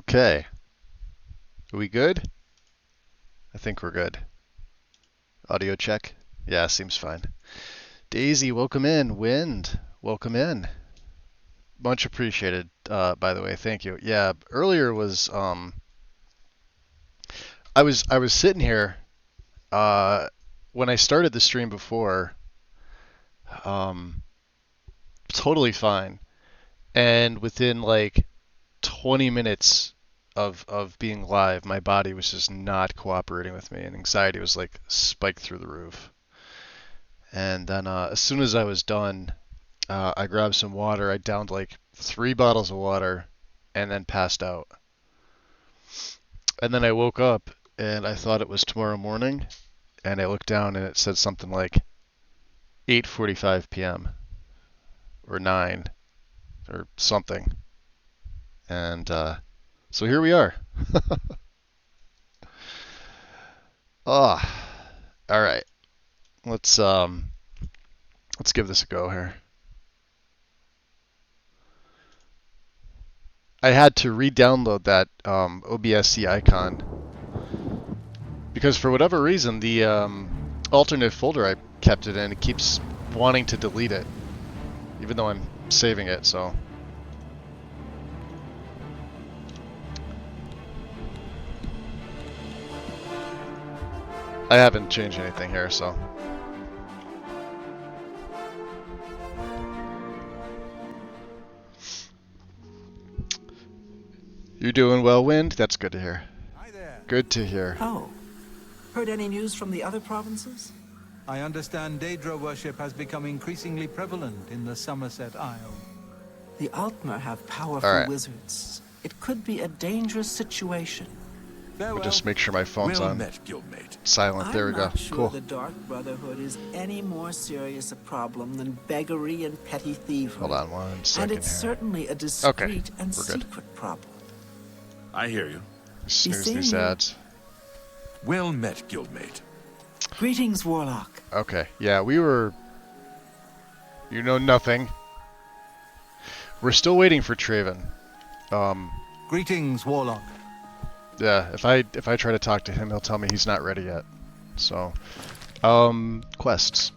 Okay. Are we good? I think we're good. Audio check? Yeah, seems fine. Daisy, welcome in. Wind, welcome in. Much appreciated, by the way. Thank you. Yeah, earlier was I was sitting here when I started the stream before, totally fine. And within like 20 minutes of being live, my body was just not cooperating with me, and anxiety was like spiked through the roof. And then as soon as I was done, I grabbed some water. I downed like 3 bottles of water and then passed out. And then I woke up and I thought it was tomorrow morning, and I looked down and it said something like 8:45 p.m. or 9 or something. And so here we are. All right. Let's give this a go here. I had to re-download that OBSC icon because for whatever reason the alternate folder I kept it in, it keeps wanting to delete it, even though I'm saving it. So I haven't changed anything here, so. You're doing well, Wind? That's good to hear. Hi there. Good to hear. Oh. Heard any news from the other provinces? I understand Daedra worship has become increasingly prevalent in the Somerset Isle. The Altmer have powerful wizards. It could be a dangerous situation. I'll just make sure my phone's on silent. There we go. I'm not sure cool. The Dark Brotherhood is any more serious a problem than beggary and petty thievery. Hold on 1 second. And it's certainly a discreet and secret problem. I hear you. Snooze these ads. Well met, guildmate. Greetings, Warlock. Okay, yeah, we were... You know nothing. We're still waiting for Traven. Greetings, Warlock. Yeah, if I try to talk to him, he'll tell me he's not ready yet. So, quests.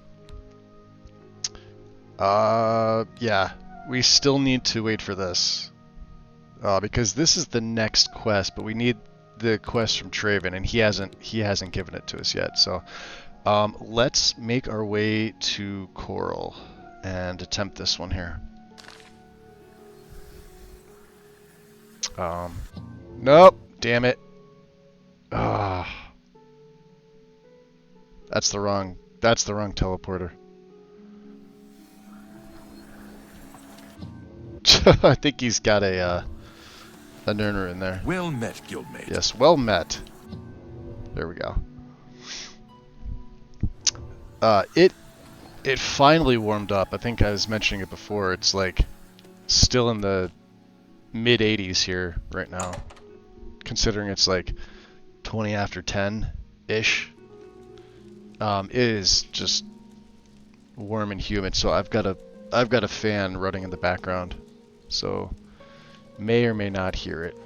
Yeah, we still need to wait for this. Because this is the next quest, but we need the quest from Traven, and he hasn't given it to us yet. So, Let's make our way to Coral and attempt this one here. Nope, damn it. Ah, that's the wrong teleporter. I think he's got a Nerner in there. Well met, guildmate. Yes, well met. There we go. It finally warmed up. I think I was mentioning it before. It's like still in the mid 80s here right now, considering it's like 20 after 10-ish. It is just warm and humid, so I've got a fan running in the background, so may or may not hear it.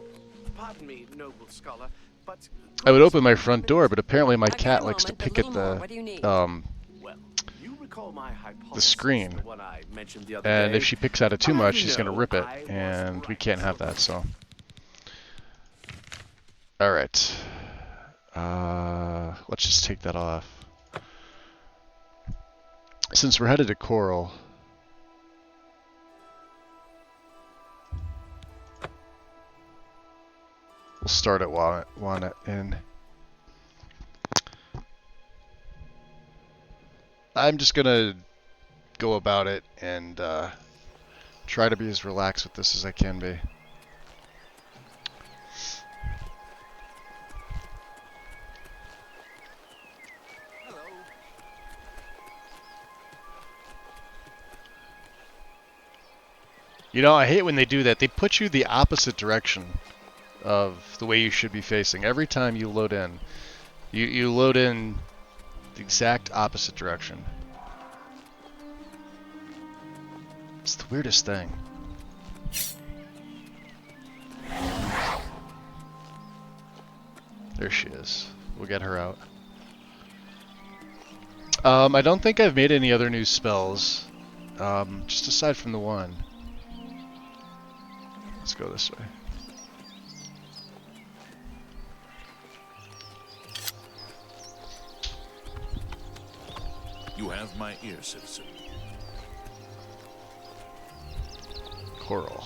Pardon me, noble scholar, but I would open my front door, but apparently my cat likes to pick at the the screen, and if she picks at it too much, she's gonna rip it, and we can't have that. So, all right, let's just take that off. Since we're headed to Coral, we'll start at Wannet Inn. I'm just gonna go about it and try to be as relaxed with this as I can be. You know, I hate when they do that. They put you the opposite direction of the way you should be facing. Every time you load in, you load in the exact opposite direction. It's the weirdest thing. There she is. We'll get her out. I don't think I've made any other new spells, just aside from the one. Let's go this way. You have my ear, citizen. Coral.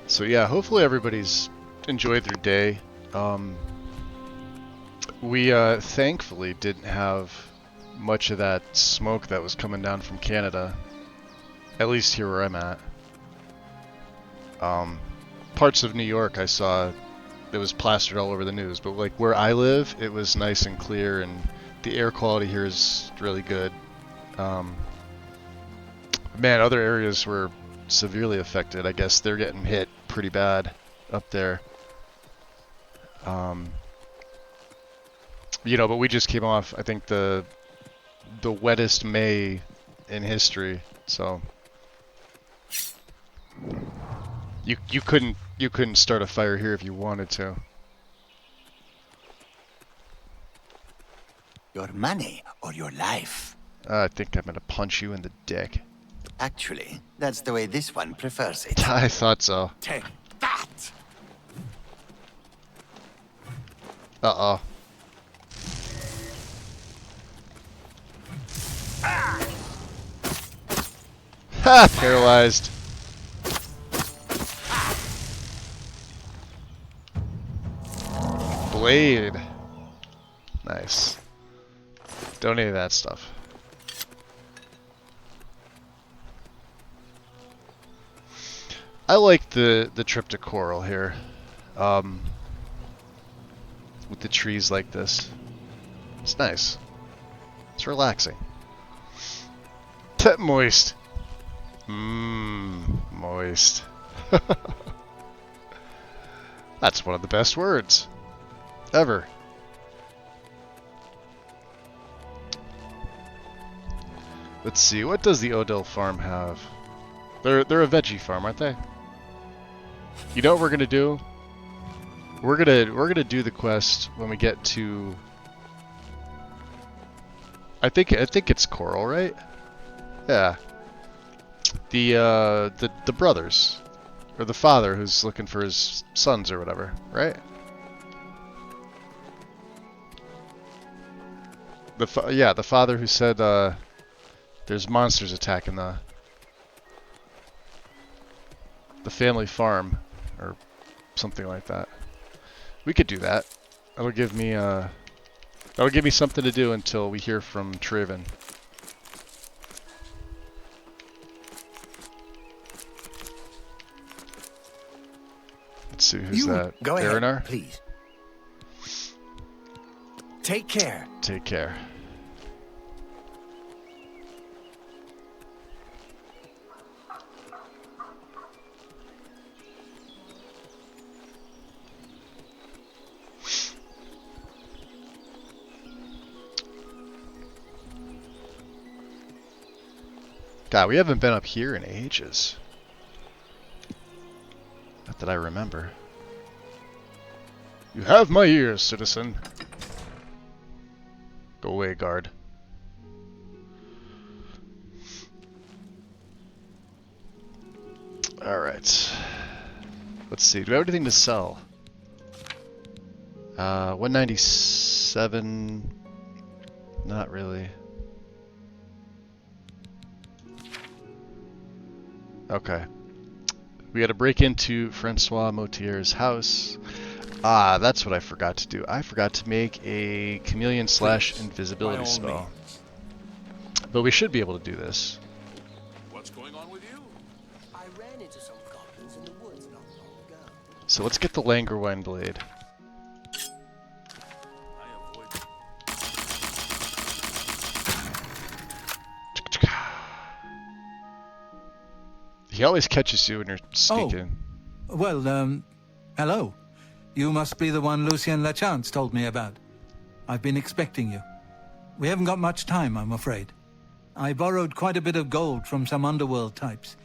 So yeah, hopefully everybody's enjoyed their day. We thankfully didn't have much of that smoke that was coming down from Canada, at least here where I'm at. Parts of New York I saw it was plastered all over the news, but like where I live, it was nice and clear, and the air quality here is really good. Man, other areas were severely affected. I guess they're getting hit pretty bad up there. You know, but we just came off, I think, the wettest May in history, so you couldn't start a fire here if you wanted to. Your money or your life? I think I'm gonna punch you in the dick. Actually, that's the way this one prefers it. I thought so. Take that! Uh-oh. Ha! Paralyzed. Blade. Nice. Don't need that stuff. I like the trip to Coral here. With the trees like this. It's nice. It's relaxing. Moist. Moist. That's one of the best words ever. Let's see, what does the Odell farm have? They're a veggie farm, aren't they? You know what we're gonna do? We're gonna do the quest when we get to. I think it's Coral, right? Yeah. The brothers, or the father who's looking for his sons or whatever, right? The father who said there's monsters attacking the family farm, or something like that. We could do that. That'll give me something to do until we hear from Traven. Let's see, who's that? Go ahead, Arinar? please. Take care. Take care. God, we haven't been up here in ages. Not that I remember. You have my ears, citizen. Go away, guard. Alright. Let's see. Do I have anything to sell? 197. Not really. Okay. We gotta break into Francois Motier's house. Ah, that's what I forgot to do. I forgot to make a chameleon / invisibility spell. But we should be able to do this. What's going on with you? I ran into some goblins in the woods not long ago. So let's get the Langerwine blade. I avoid. He always catches you when you're sneaking. Oh, well, hello. You must be the one Lucien Lachance told me about. I've been expecting you. We haven't got much time, I'm afraid. I borrowed quite a bit of gold from some underworld types.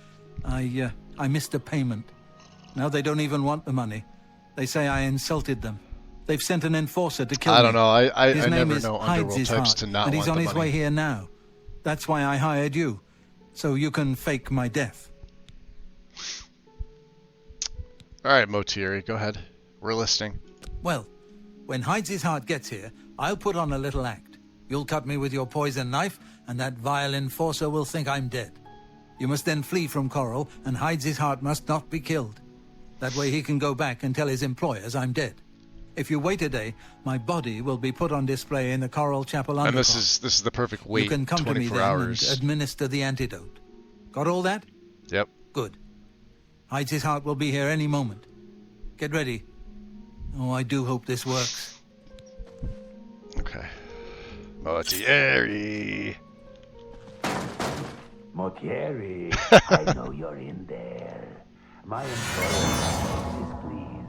I missed a payment. Now they don't even want the money. They say I insulted them. They've sent an enforcer to kill me. I don't know. I His name never is know Hides underworld his types heart, to not and he's want on the his money. way here now. That's why I hired you, so you can fake my death. Alright, Motieri, go ahead. We're listening. Well, when Hides his heart gets here, I'll put on a little act. You'll cut me with your poison knife, and that vile enforcer will think I'm dead. You must then flee from Coral, and Hides his heart must not be killed. That way he can go back and tell his employers I'm dead. If you wait a day, my body will be put on display in the Coral Chapel undercroft. And this is the perfect wait. You can come to me 24 then hours. and administer the antidote. Got all that? Yep. Good. Hides his heart will be here any moment. Get ready. Oh, I do hope this works. Okay. Motieri. Motieri, I know you're in there. My employer is pleased.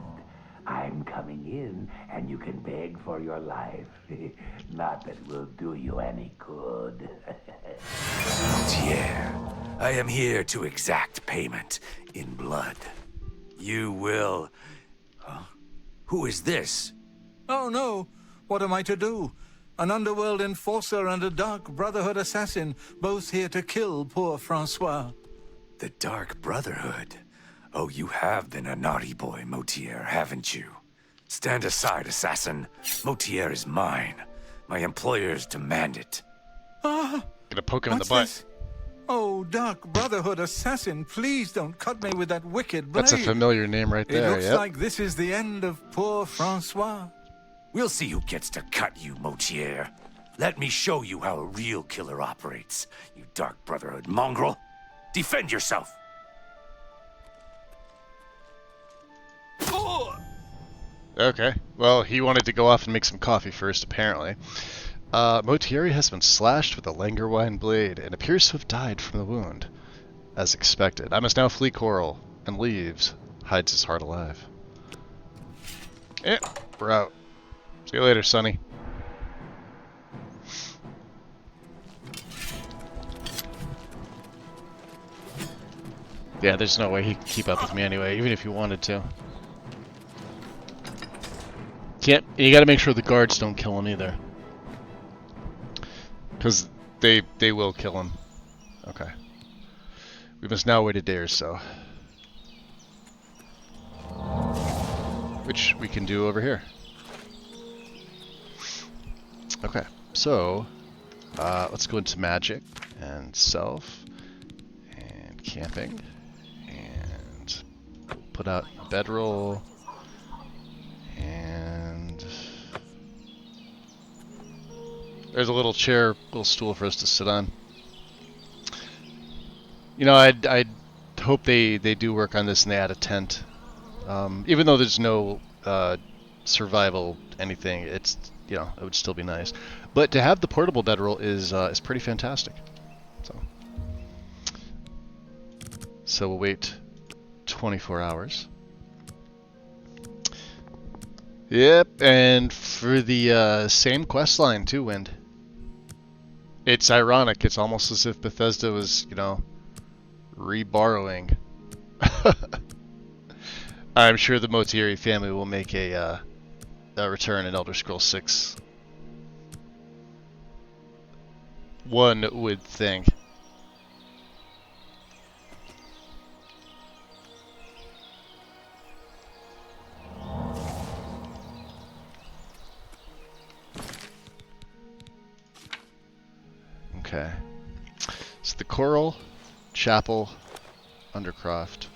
I'm coming in, and you can beg for your life. Not that it will do you any good. Motier, I am here to exact payment in blood. You will... Huh? Who is this? Oh no! What am I to do? An underworld enforcer and a Dark Brotherhood assassin, both here to kill poor Francois. The Dark Brotherhood. Oh, you have been a naughty boy, Motier, haven't you? Stand aside, assassin. Motier is mine. My employers demand it. Ah! Gonna poke him in the What's butt. this? Oh, Dark Brotherhood assassin, please don't cut me with that wicked blade. That's a familiar name right It there, looks yep. like this is the end of poor Francois. We'll see who gets to cut you, Motier. Let me show you how a real killer operates, you Dark Brotherhood mongrel. Defend yourself! Okay. Well, he wanted to go off and make some coffee first, apparently. Motieri has been slashed with a Langerwine blade and appears to have died from the wound. As expected. I must now flee Coral, and leaves. Hides his heart alive. Eh, we're out. See you later, Sonny. Yeah, there's no way he could keep up with me anyway, even if he wanted to. Can't. You got to make sure the guards don't kill him either, because they will kill him. Okay. We must now wait a day or so, which we can do over here. Okay. So let's go into magic and self and camping and put out bedroll. And there's a little chair, little stool for us to sit on. You know, I'd hope they do work on this and they add a tent. Even though there's no survival anything, it's, you know, it would still be nice. But to have the portable bedroll is pretty fantastic. So we'll wait 24 hours. Yep, and for the same quest line too, Wind. It's ironic. It's almost as if Bethesda was, you know, re-borrowing. I'm sure the Motieri family will make a return in Elder Scrolls 6. One would think. Okay. So the Coral, Chapel, Undercroft.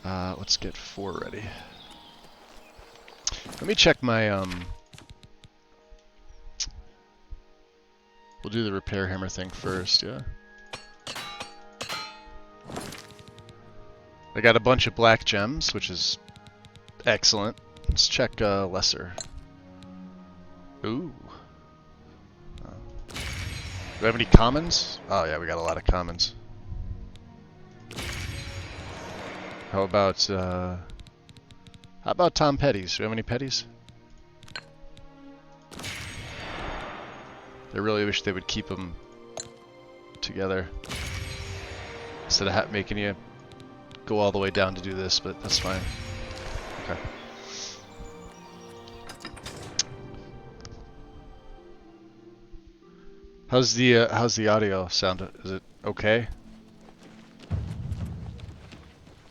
Let's get 4 ready. Let me check my we'll do the repair hammer thing first, yeah. I got a bunch of black gems, which is excellent. Let's check lesser. Ooh. Do we have any commons? Oh yeah, we got a lot of commons. How about Tom Petty's? Do we have any Petty's? I really wish they would keep them together instead of making you go all the way down to do this, but that's fine. Okay. How's the audio sound? Is it okay?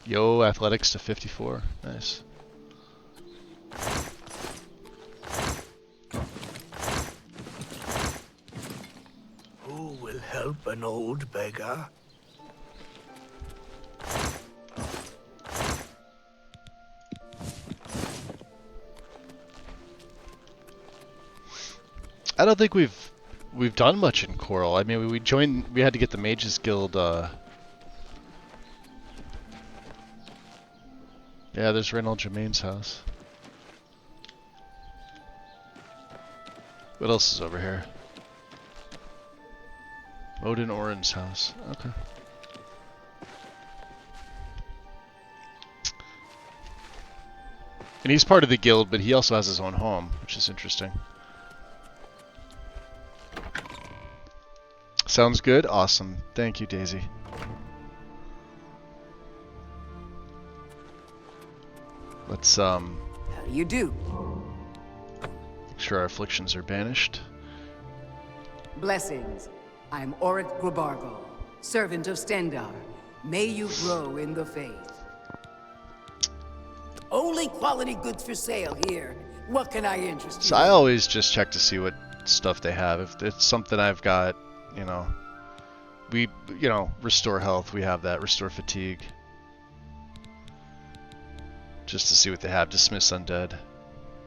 Yo, athletics to 54. Nice. Who will help an old beggar? I don't think we've done much in Coral. I mean, we had to get the Mages Guild. Yeah, there's Reynold Germain's house. What else is over here? Odin Oren's house. Okay. And he's part of the guild, but he also has his own home, which is interesting. Sounds good? Awesome. Thank you, Daisy. Let's, How do you do? make sure our afflictions are banished. Blessings. I'm Auric Grabargo, servant of Stendar. May you grow in the faith. Only quality goods for sale here. What can I interest you So I always just check to see what stuff they have. If it's something I've got, you know, restore health, we have that. Restore fatigue. Just to see what they have. Dismiss undead.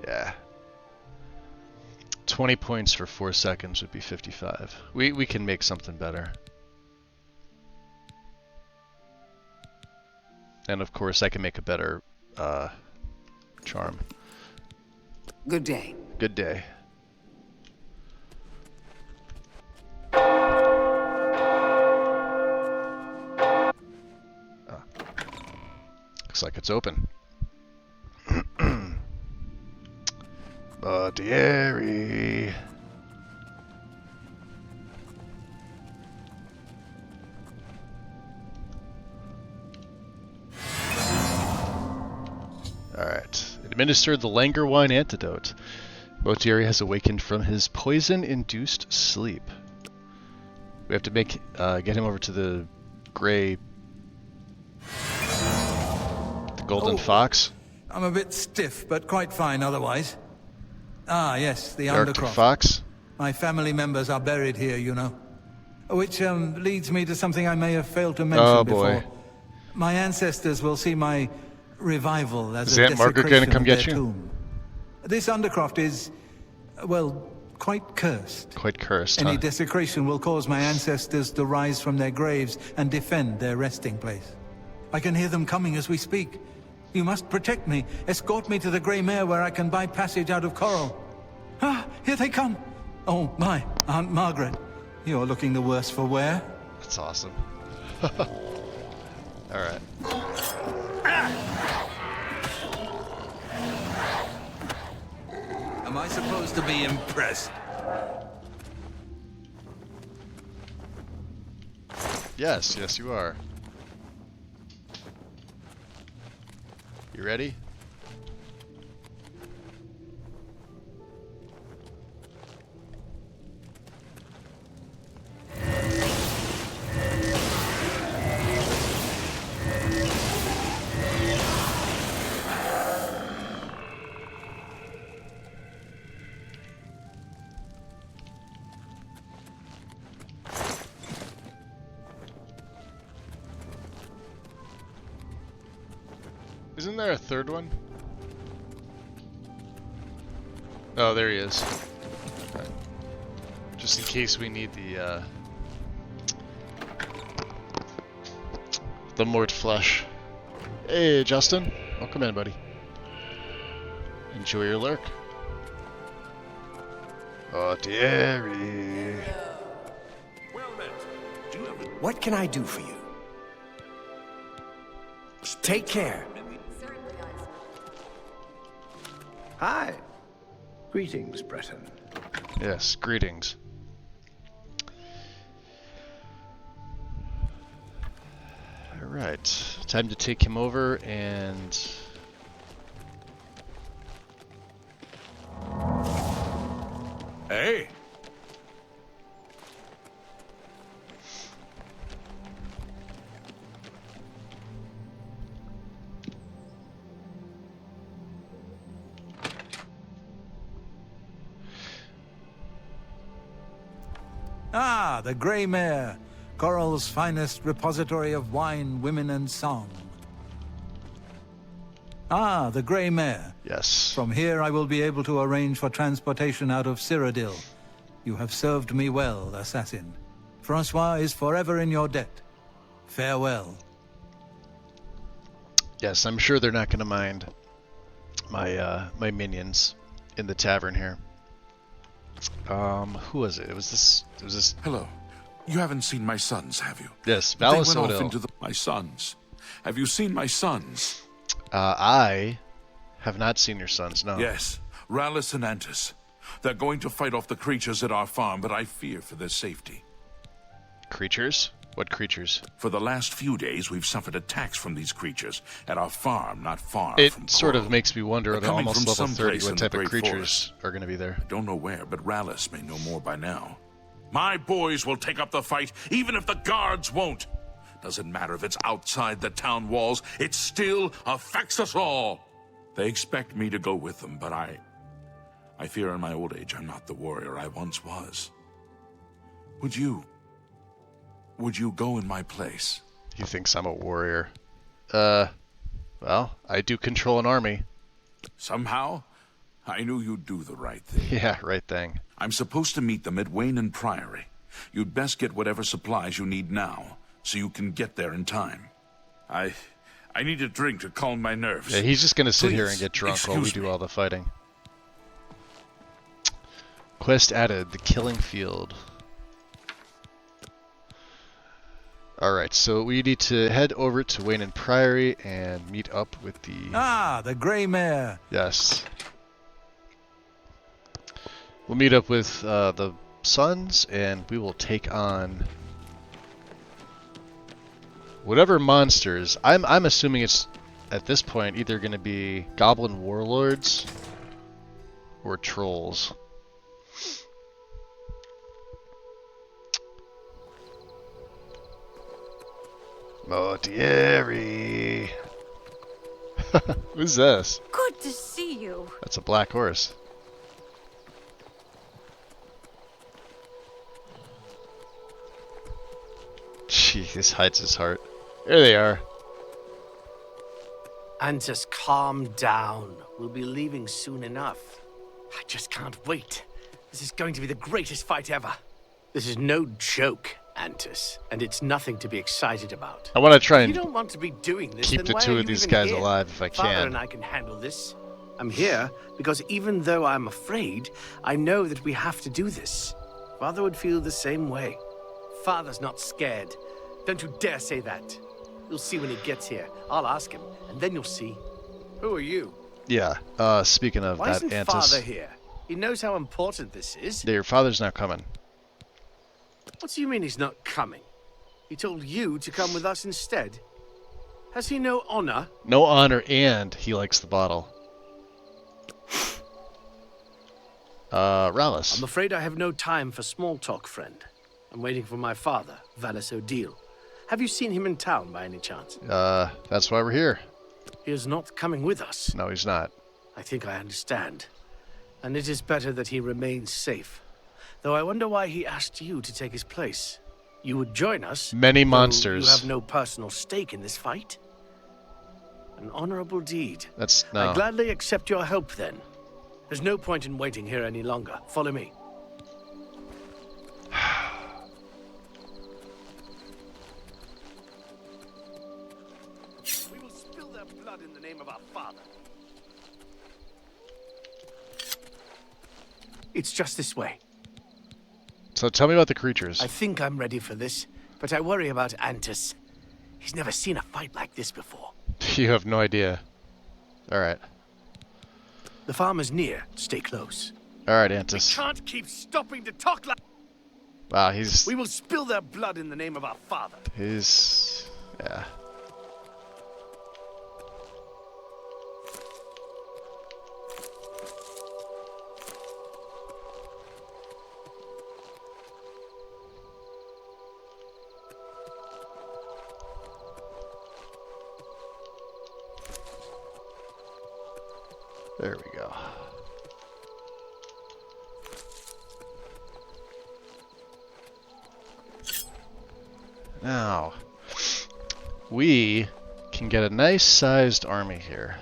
Yeah. 20 points for 4 seconds would be 55. We can make something better. And of course I can make a better charm. Good day. Good day. Looks like it's open. Motieri. Alright. Administered the Langer wine antidote. Motieri has awakened from his poison-induced sleep. We have to get him over to the gray... the golden fox? I'm a bit stiff, but quite fine otherwise. Ah, yes, the Arctic Undercroft. fox? My family members are buried here, you know. Which leads me to something I may have failed to mention before. My ancestors will see my revival as a Aunt Margaret gonna desecration come of get their you? tomb. This Undercroft is, well, quite cursed. Quite cursed, Any huh? desecration will cause my ancestors to rise from their graves and defend their resting place. I can hear them coming as we speak. You must protect me. Escort me to the Grey Mare where I can buy passage out of Coral. Ah, here they come. Oh, my, Aunt Margaret. You're looking the worse for wear. That's awesome. Alright. Am I supposed to be impressed? Yes, yes you are. You ready? Isn't there a third one? Oh, there he is. Okay. Just in case we need the mort flesh. Hey, Justin. Welcome in, buddy. Enjoy your lurk. Oh, dearie. Well met. Do you have a What can I do for you? Take care. Hi. Greetings, Breton. Yes, greetings. Alright, time to take him over and... Hey! Ah, the Grey Mare. Coral's finest repository of wine, women, and song. Ah, the Grey Mare. Yes. From here I will be able to arrange for transportation out of Cyrodiil. You have served me well, assassin. Francois is forever in your debt. Farewell. Yes, I'm sure they're not going to mind my minions in the tavern here. Who was it? It was this... Hello. You haven't seen my sons, have you? Yes, But they Valis went off Odell. into my sons. Have you seen my sons? I have not seen your sons, no. Yes, Rallis and Antis. They're going to fight off the creatures at our farm, but I fear for their safety. Creatures? What creatures? For the last few days, we've suffered attacks from these creatures at our farm, not far It from sort of Coral. makes me wonder, They're at coming almost from level 30, someplace what in the type of Great creatures Forest. are going to be there. I don't know where, but Rallis may know more by now. My boys will take up the fight, even if the guards won't. Doesn't matter if it's outside the town walls, it still affects us all. They expect me to go with them, but I fear in my old age I'm not the warrior I once was. Would you go in my place? He thinks I'm a warrior. Well, I do control an army. Somehow, I knew you'd do the right thing. Yeah, right thing. I'm supposed to meet them at Wayne Priory. You'd best get whatever supplies you need now, so you can get there in time. I need a drink to calm my nerves. Yeah, he's just gonna sit here and Please, get drunk while we excuse do me. all the fighting. Quest added, the killing field. Alright, so we need to head over to Wayne and Priory and meet up with the... Ah, the Grey Mare. Yes. We'll meet up with the Sons, and we will take on whatever monsters. I'm assuming it's at this point either going to be goblin warlords or trolls. Mortieri. Who's this? Good to see you. That's a black horse. Gee, this hides his heart. There they are. Antus, calm down. We'll be leaving soon enough. I just can't wait. This is going to be the greatest fight ever. This is no joke, Antus, and it's nothing to be excited about. I want to try If and you don't want to be doing this, keep then the why two are of you these even guys here? alive if I Father can. and I can handle this. I'm here because even though I'm afraid, I know that we have to do this. Father would feel the same way. Father's not scared. Don't you dare say that. You'll see when he gets here. I'll ask him, and then you'll see. Who are you? Yeah, speaking of Why that, isn't Antus. Father here? He knows how important this is. Yeah, your father's not coming. What do you mean he's not coming? He told you to come with us instead. Has he no honor? No honor, and he likes the bottle. Rallis. I'm afraid I have no time for small talk, friend. I'm waiting for my father, Valis Odile. Have you seen him in town by any chance? That's why we're here. He is not coming with us. No, he's not. I think I understand. And it is better that he remains safe. Though I wonder why he asked you to take his place. You would join us. Many though monsters. You have no personal stake in this fight. An honorable deed. That's no. I gladly accept your help then. There's no point in waiting here any longer. Follow me. We will spill their blood in the name of our father. It's just this way. So tell me about the creatures. I think I'm ready for this, but I worry about Antus. He's never seen a fight like this before. You have no idea. Alright. The farm is near. Stay close. Alright, We Antus. can't keep stopping to talk like... Wow, he's... We will spill their blood in the name of our father. He's... Yeah. There we go. Now, we can get a nice sized army here.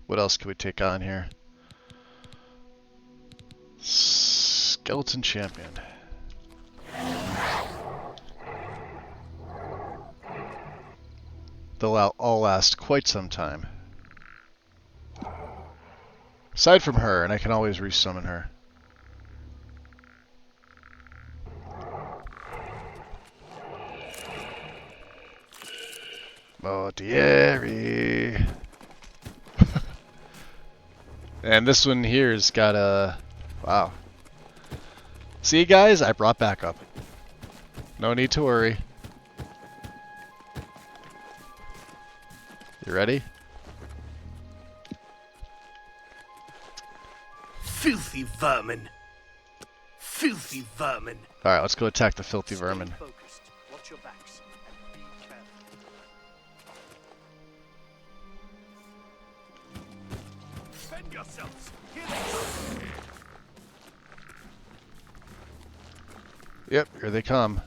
What else can we take on here? Skeleton Champion. They'll all last quite some time. Aside from her, and I can always resummon her. Mortieri. And this one here's got a... Wow. See, guys? I brought backup. No need to worry. You ready? Filthy vermin. Filthy vermin. Alright, let's go attack the filthy vermin. Stay focused. Watch your backs. And be careful. Defend yourselves. Here they come. Yep, here they come.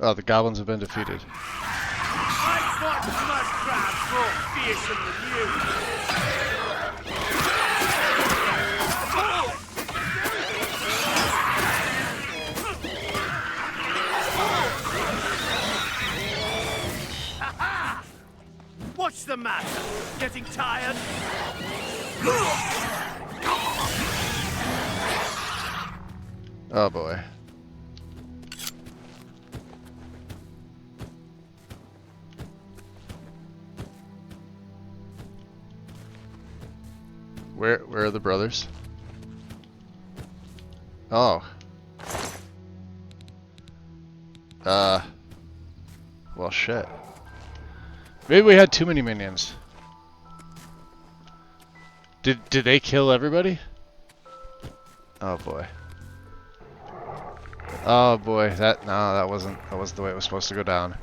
Oh, the goblins have been defeated. I fought mud crabs more fearsome than you. Ha-ha! What's the matter? Getting tired? Oh boy. Where are the brothers? Oh. Well, shit. Maybe we had too many minions. Did they kill everybody? Oh boy. Oh boy, that wasn't the way it was supposed to go down.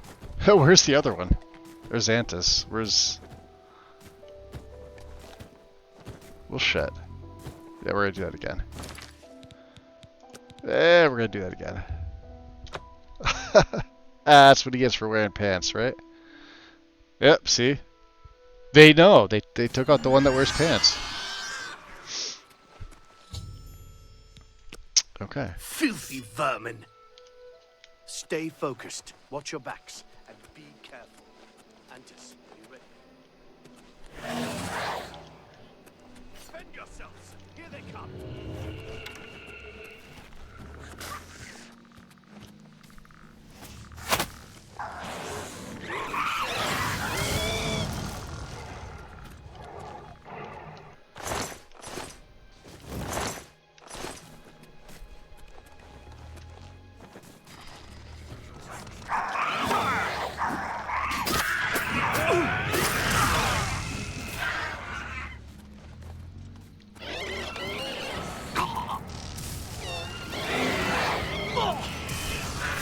Where's the other one? There's Antis. Where's... Well, shit. Yeah, we're gonna do that again. We're gonna do that again. That's what he gets for wearing pants, right? Yep, see? They know. They took out the one that wears pants. Okay. Filthy vermin. Stay focused. Watch your backs. And be careful. Antis, are you ready? Defend yourselves. Here they come.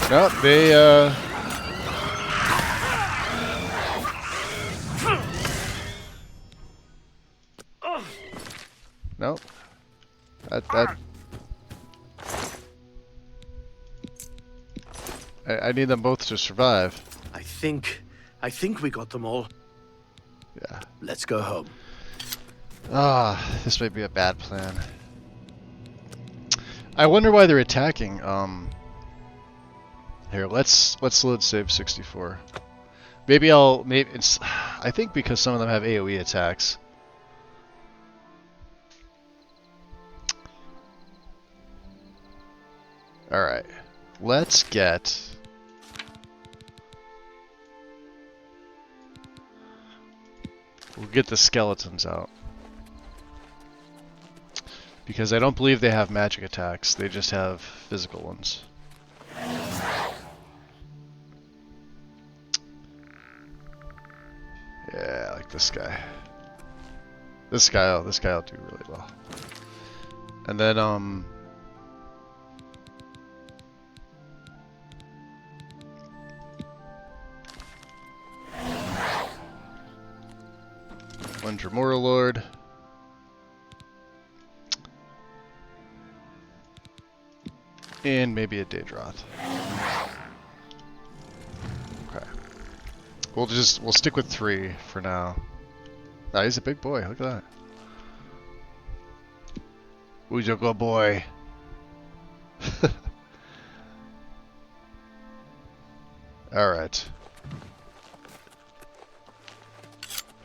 Nope, they Nope. I need them both to survive. I think we got them all. Yeah. Let's go home. Ah, this might be a bad plan. I wonder why they're attacking. Here, let's load save 64. Maybe it's. I think because some of them have AOE attacks. All right, let's get. We'll get the skeletons out. Because I don't believe they have magic attacks, they just have physical ones. Yeah, I like this guy. This guy'll do really well. And then one Dremora Lord. And maybe a Daedroth. Okay. We'll stick with 3 for now. Ah, he's a big boy, look at that. Who's your good boy? Alright.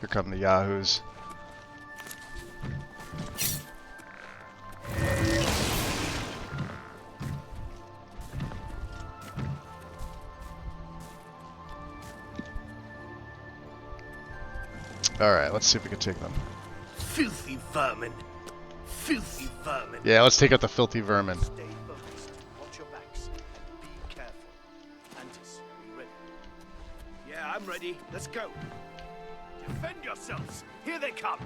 Here come the Yahoos. Alright, let's see if we can take them. Filthy vermin. Filthy vermin. Yeah, let's take out the filthy vermin. Stay focused. Watch your backs. And be careful. Antis, are you ready? Yeah, I'm ready. Let's go. Defend yourselves. Here they come.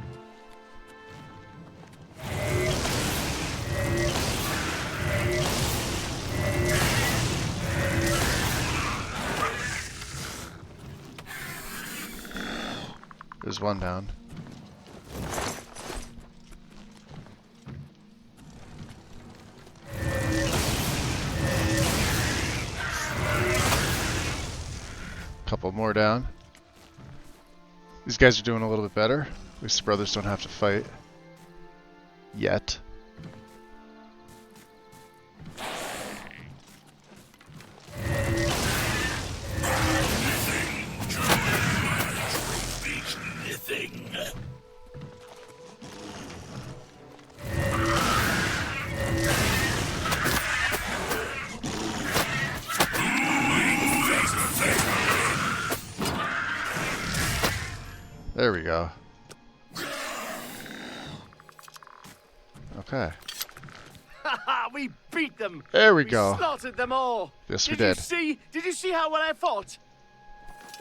There's one down. couple more down. These guys are doing a little bit better. At least the brothers don't have to fight. Yet. There we go. Okay. Haha, we beat them. There we go. Slaughtered them all. Yes, we did. Did you see how well I fought?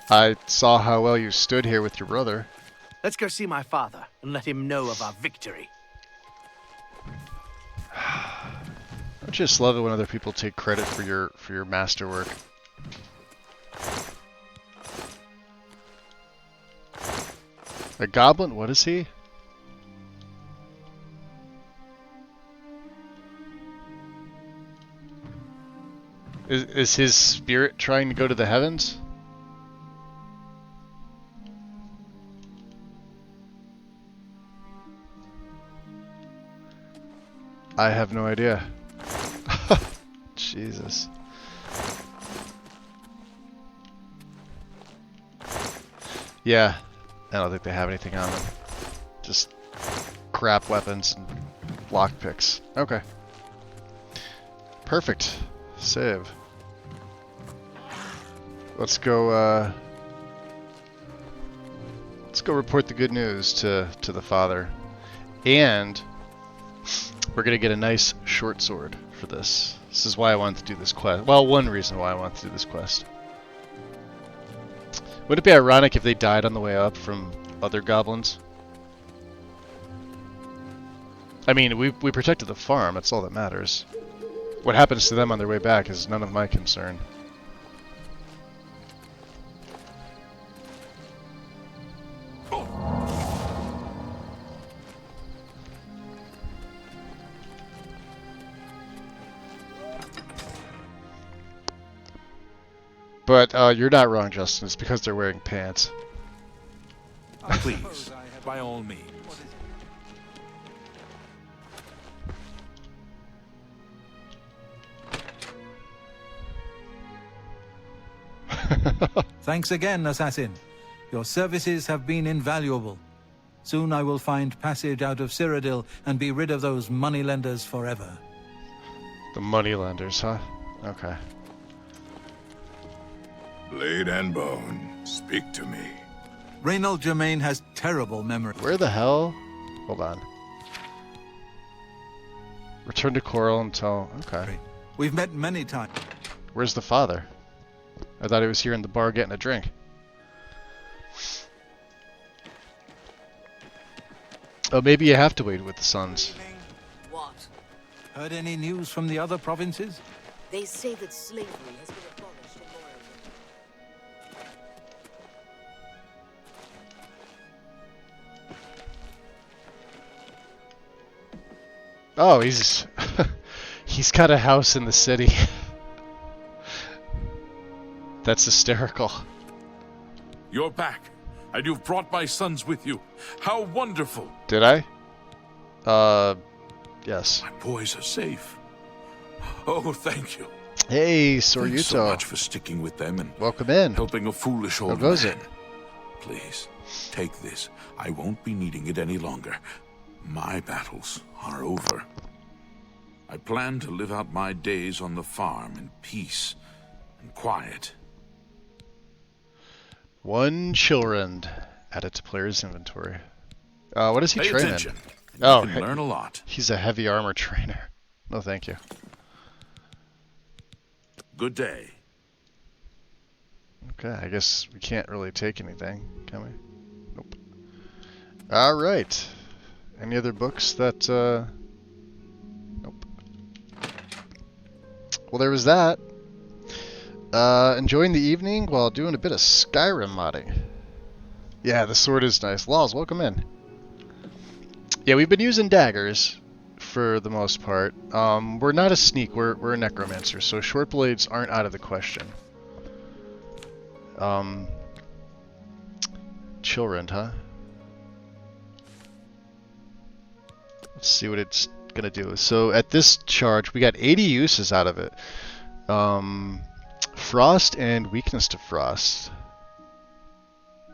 I saw how well you stood here with your brother. Let's go see my father and let him know of our victory. I just love it when other people take credit for your masterwork. A goblin? What is he? Is his spirit trying to go to the heavens? I have no idea. Jesus. Yeah, I don't think they have anything on them. Just crap weapons and lockpicks. Okay. Perfect. Save. Let's go report the good news to the father. And we're gonna get a nice short sword for this. This is why I wanted to do this quest. Well, one reason why I wanted to do this quest. Would it be ironic if they died on the way up from other goblins? I mean, we protected the farm, that's all that matters. What happens to them on their way back is none of my concern. But you're not wrong, Justin. It's because they're wearing pants. Please, by all means. Thanks again, assassin. Your services have been invaluable. Soon I will find passage out of Cyrodiil and be rid of those moneylenders forever. The moneylenders, huh? Okay. Blade and bone, speak to me. Reynald Germain has terrible memory. Where the hell? Hold on. Return to Coral and tell... Okay. We've met many times. Where's the father? I thought he was here in the bar getting a drink. Oh, maybe you have to wait with the sons. What? Heard any news from the other provinces? They say that slavery has been abolished in Oregon. Oh, he's... he's got a house in the city. That's hysterical. You're back, and you've brought my sons with you. How wonderful! Did I? Yes. My boys are safe. Oh, thank you. Hey, Thanks so Soryuto. much for sticking with them and Welcome in. helping a foolish old How goes man. it? Please, take this. I won't be needing it any longer. My battles are over. I plan to live out my days on the farm in peace and quiet. One Chilrend. Add it to player's inventory. What is he Pay training? attention. Oh, You can learn a lot. He's a heavy armor trainer. No, thank you. Good day. Okay, I guess we can't really take anything, can we? Nope. Alright. Any other books that, Nope. Well, there was that. Enjoying the evening while doing a bit of Skyrim modding. Yeah, the sword is nice. Laws, welcome in. Yeah, we've been using daggers for the most part. We're not a sneak, we're a necromancer, so short blades aren't out of the question. Children, huh? Let's see what it's gonna do. So at this charge, we got 80 uses out of it. Frost and weakness to frost.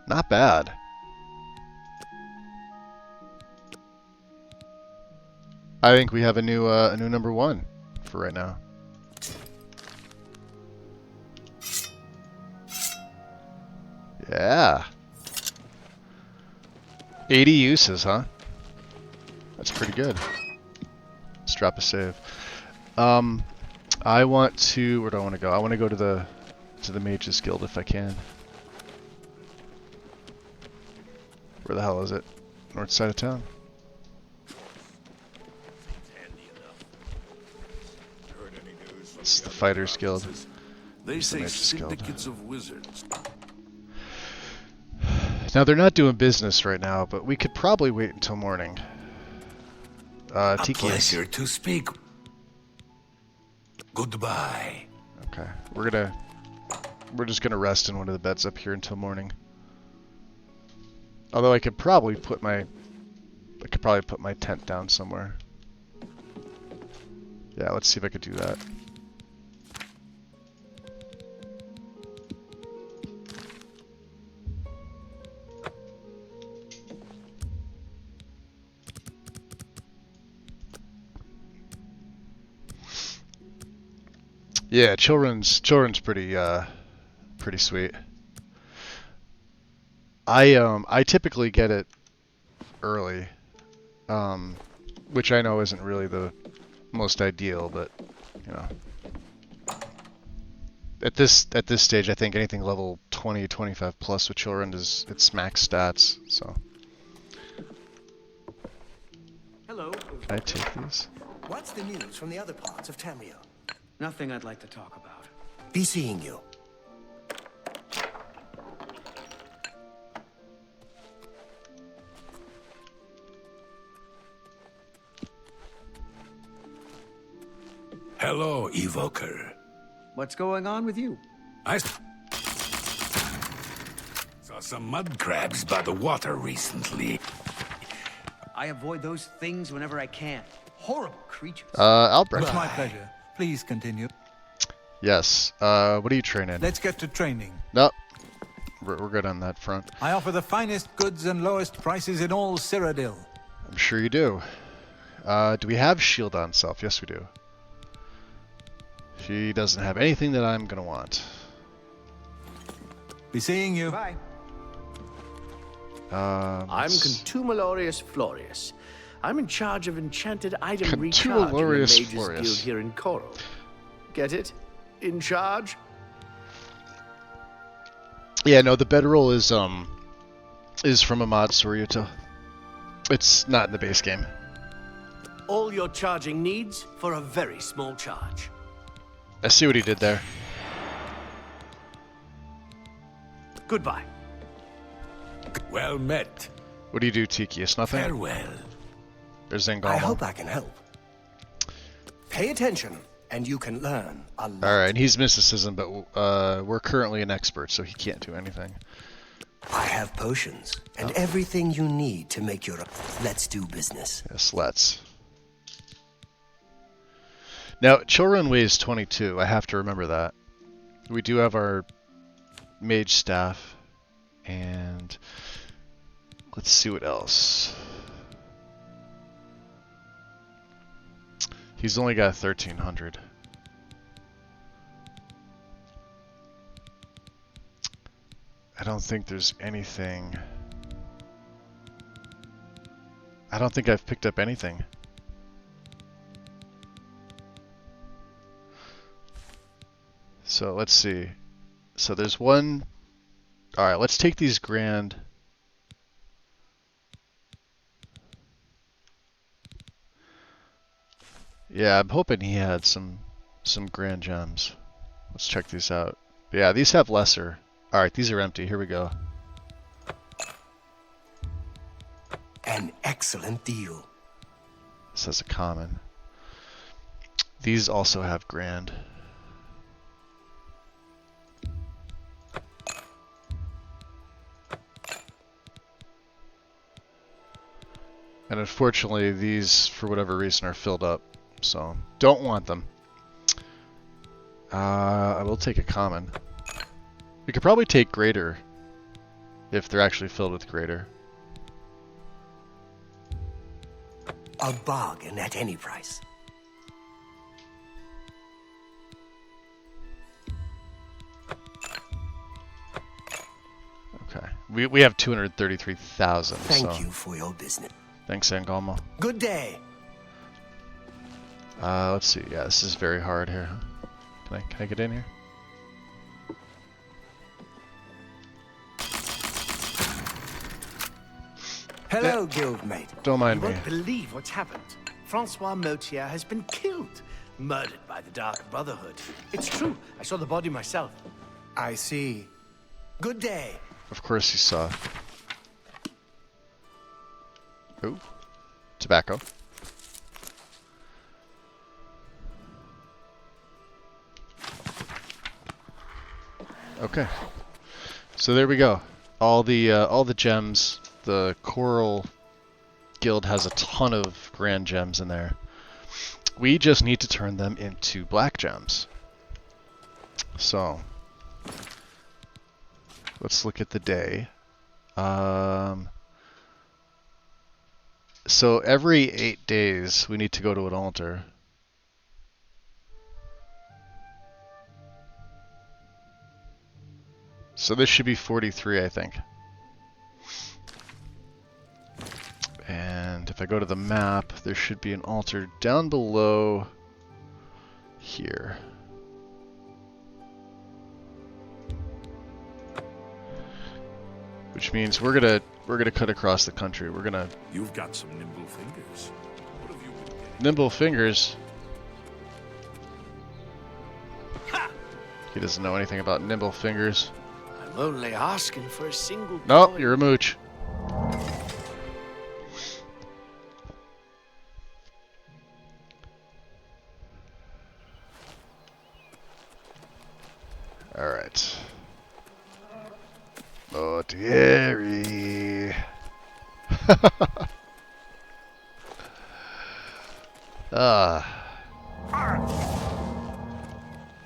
Not bad. I think we have a new number one for right now. Yeah. 80 uses, huh? That's pretty good. Let's drop a save. I want to. Where do I want to go? I want to go to the Mages Guild if I can. Where the hell is it? North side of town. It's the Fighters Guild. They It's the say Mages Guild. syndicates of wizards. Now they're not doing business right now, but we could probably wait until morning. A Tiki is. pleasure to speak. Goodbye. Okay, we're just gonna rest in one of the beds up here until morning. Although I could probably put my tent down somewhere. Yeah, let's see if I could do that. Yeah, children's pretty sweet. I typically get it early, which I know isn't really the most ideal, but you know, at this stage, I think anything level 20, 25 plus with children it's max stats. So Hello. can I take these? What's the news from the other parts of Tamriel? Nothing I'd like to talk about. Be seeing you. Hello, Evoker. What's going on with you? I saw some mud crabs by the water recently. I avoid those things whenever I can. Horrible creatures. Albrecht. It's my pleasure. Please continue. Yes. What are you training? Let's get to training. Nope. We're good on that front. I offer the finest goods and lowest prices in all Cyrodiil. I'm sure you do. Do we have shield on self? Yes, we do. She doesn't have anything that I'm gonna want. Be seeing you. Bye. let's- I'm Contumelius Florius. I'm in charge of enchanted item recharge in the Contumelius Mages Florius. Guild here in Koro. Get it? In charge? Yeah, no, the bedroll is from a mod Soryuta. It's not in the base game. All your charging needs for a very small charge. I see what he did there. Goodbye. Well met. What do you do, Tiki? It's nothing? Farewell. There's Zingama. I hope I can help. Pay attention, and you can learn a lot. Alright, he's mysticism, but we're currently an expert, so he can't do anything. I have potions, and everything you need to make your... Let's do business. Yes, let's. Now, Children weighs 22. I have to remember that. We do have our mage staff, and let's see what else. He's only got 1,300. I don't think there's anything. I don't think I've picked up anything. So let's see. So there's one. Alright, let's take these grand. Yeah, I'm hoping he had some grand gems. Let's check these out. Yeah, these have lesser. Alright, these are empty. Here we go. An excellent deal. This has a common. These also have grand. And unfortunately, these, for whatever reason, are filled up. So, don't want them. I will take a common. We could probably take greater if they're actually filled with greater. A bargain at any price. Okay. We have 233,000. Thank you for your business. Thanks, Angalmo. Good day. Let's see. Yeah, this is very hard here. Can I get in here? Hello, guildmate. Don't mind You me. won't believe what's happened. Francois Motier has been killed. Murdered by the Dark Brotherhood. It's true. I saw the body myself. I see. Good day. Of course you saw. Ooh. Tobacco. Okay. So there we go. All the gems. The Coral Guild has a ton of grand gems in there. We just need to turn them into black gems. So let's look at the day. So every 8 days we need to go to an altar. So this should be 43, I think. And if I go to the map, there should be an altar down below here. Which means we're gonna cut across the country. We're gonna. You've got some nimble fingers. What have you been getting? Nimble fingers. He doesn't know anything about nimble fingers. I'm only asking for a single. Nope, you're a mooch. All right. Motieri.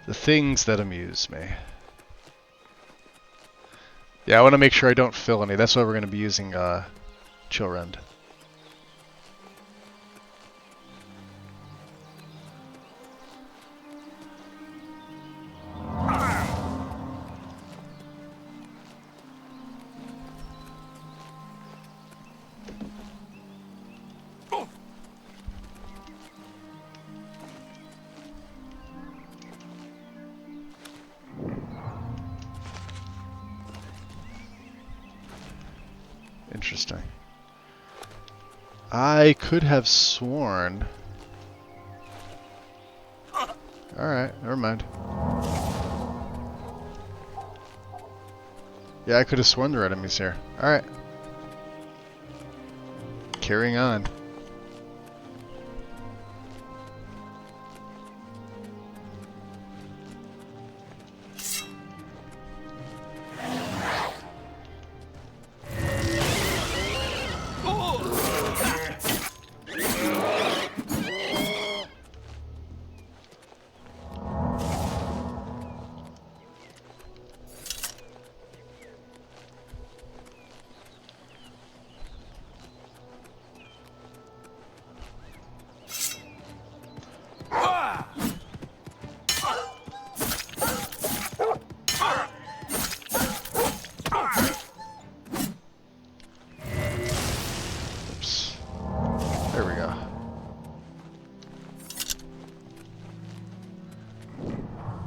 The things that amuse me. Yeah, I want to make sure I don't fill any. That's why we're going to be using Chillrend. Interesting. I could have sworn... Alright, never mind. Yeah, I could have sworn there were enemies here. Alright. Carrying on.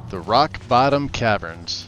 The Rock Bottom Caverns.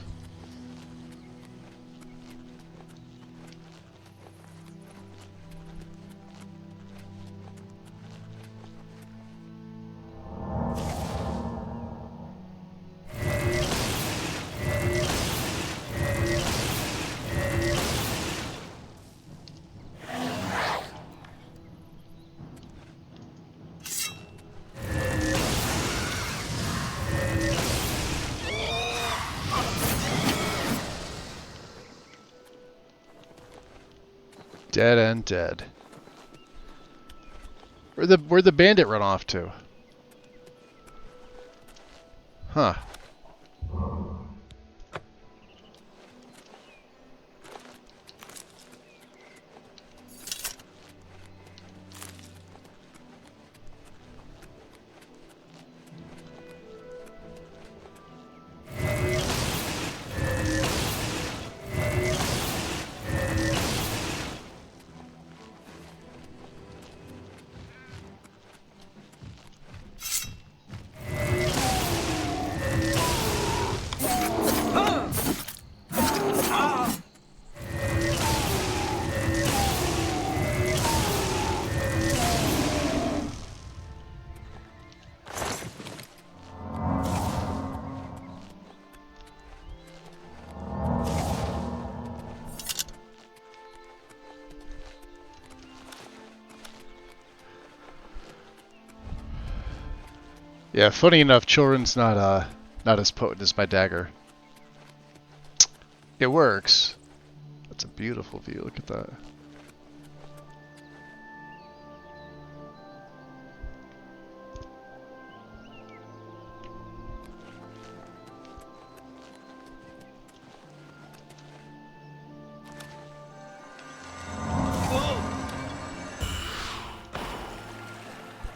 Dead and dead. Where'd the bandit run off to? Huh. Yeah, funny enough, children's not as potent as my dagger. It works. That's a beautiful view. Look at that.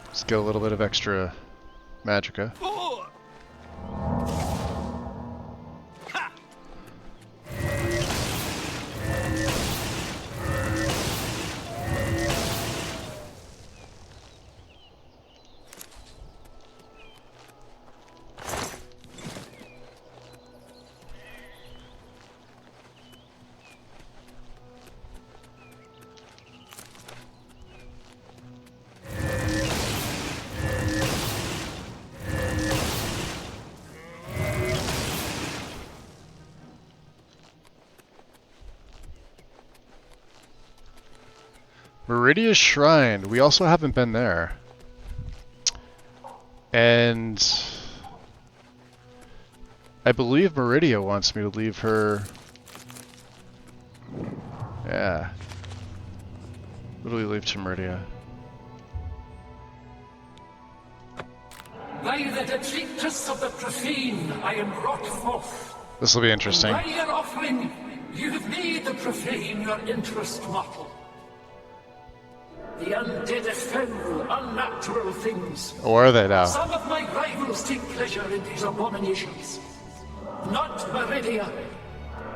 Let's get a little bit of extra magicka. Meridia's Shrine. We also haven't been there. And I believe Meridia wants me to leave her. Yeah. What do we leave to Meridia? By the detritus of the profane, I am brought forth. This will be interesting. By your offering, you have made the profane your interest mortal. The undead are foul, unnatural things. Or are they now? Some of my rivals take pleasure in these abominations. Not Meridia.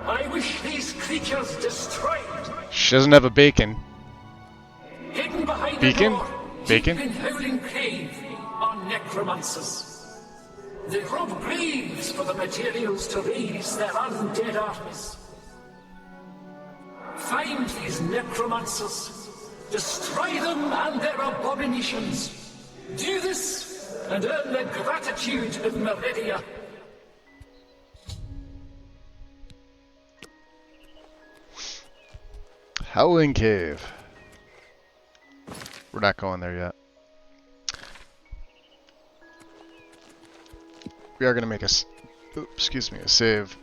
I wish these creatures destroyed. She doesn't have a bacon. Hidden behind Beacon? the door, Bacon? deep in Howling Cave, are necromancers. They rob graves for the materials to raise their undead armies. Find these necromancers. Destroy them and their abominations. Do this, and earn the gratitude of Meridia. Howling Cave. We're not going there yet. We are going to make a save.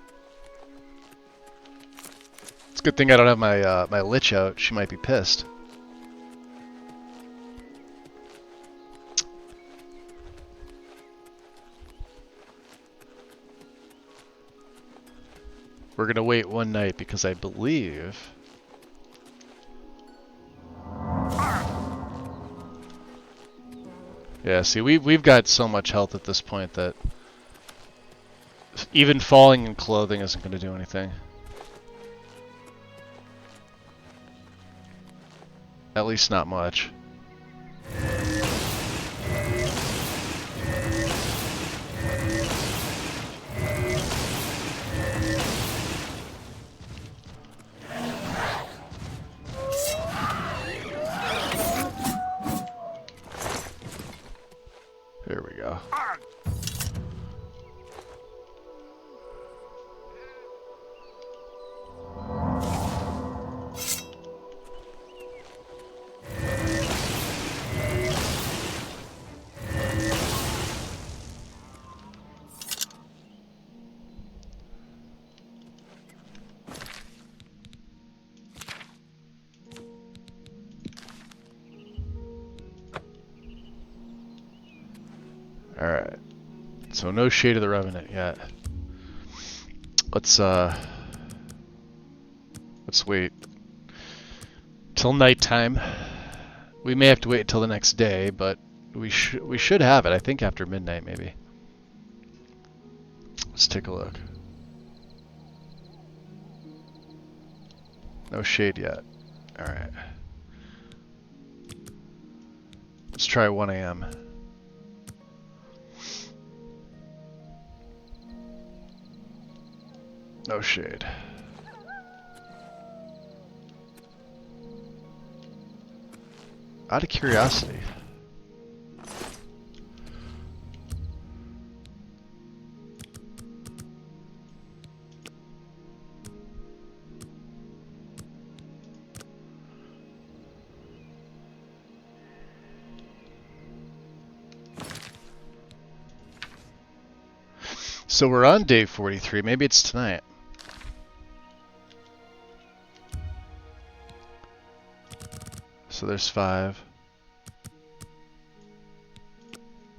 It's a good thing I don't have my my lich out. She might be pissed. We're going to wait one night because I believe yeah, see, we've got so much health at this point that even falling in clothing isn't going to do anything. At least not much. Here we go. Alright. So no Shade of the Revenant yet. Let's wait till nighttime. We may have to wait till the next day, but we should have it, I think after midnight maybe. Let's take a look. No Shade yet. Alright. Let's try 1 a.m. No Shade. Out of curiosity. So we're on day 43. Maybe it's tonight. So there's 5.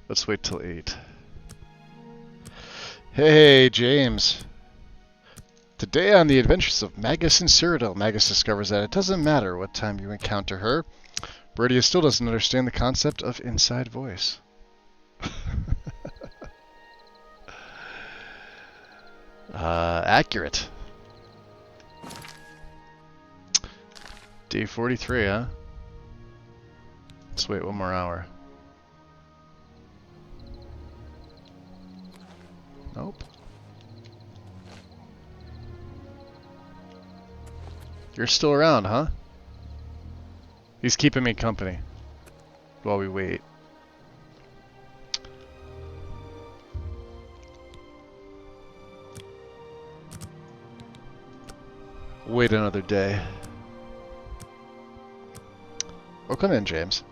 Let's wait till 8. Hey, James. Today on the adventures of Magus and Cyrodiil, Magus discovers that it doesn't matter what time you encounter her. Beridia still doesn't understand the concept of inside voice. Accurate. Day 43, huh? Let's wait 1 more hour. Nope. You're still around, huh? He's keeping me company while we wait. Wait another day. Oh, come in, James.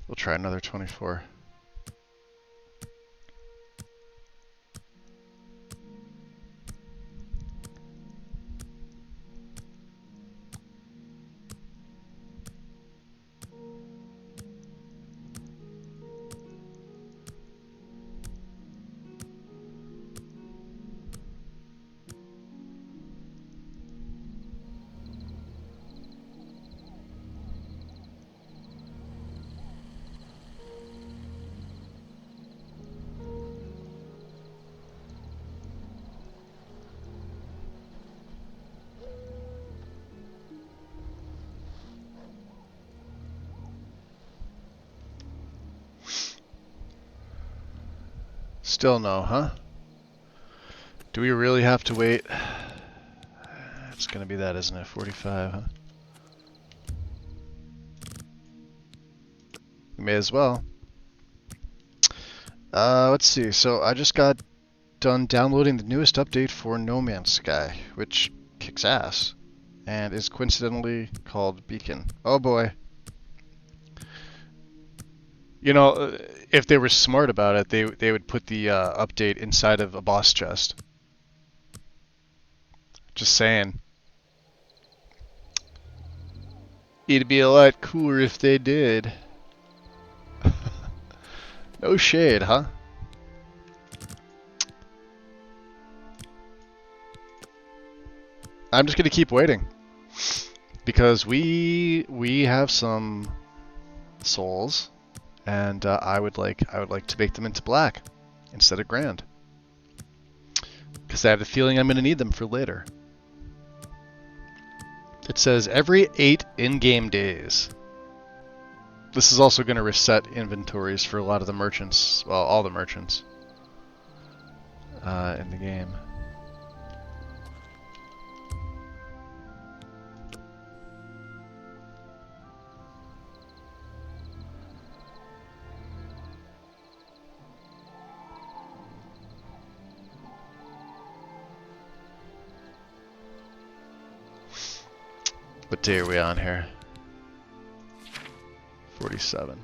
We'll try another 24. Still no, huh? Do we really have to wait? It's gonna be that, isn't it? 45, huh? We may as well. Let's see. So I just got done downloading the newest update for No Man's Sky, which kicks ass, and is coincidentally called Beacon. Oh boy. You know, if they were smart about it, they would put the update inside of a boss chest. Just saying. It'd be a lot cooler if they did. No shade, huh? I'm just gonna keep waiting because we have some souls. And I would like to make them into black instead of grand, because I have the feeling I'm going to need them for later. It says every 8 in-game days. This is also going to reset inventories for a lot of the merchants, well, all the merchants in the game. What day are we on here? 47.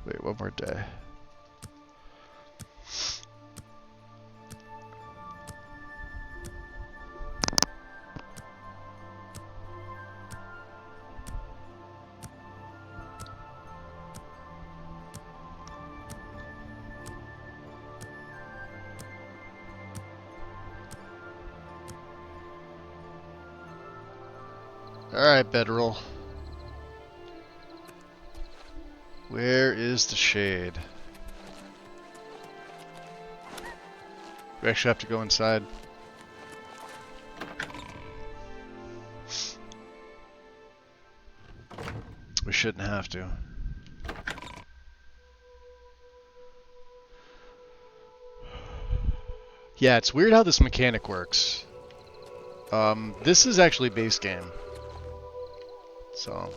Wait, one more day. Alright, bedroll. Where is the shade? We actually have to go inside. We shouldn't have to. Yeah, it's weird how this mechanic works. This is actually base game. So.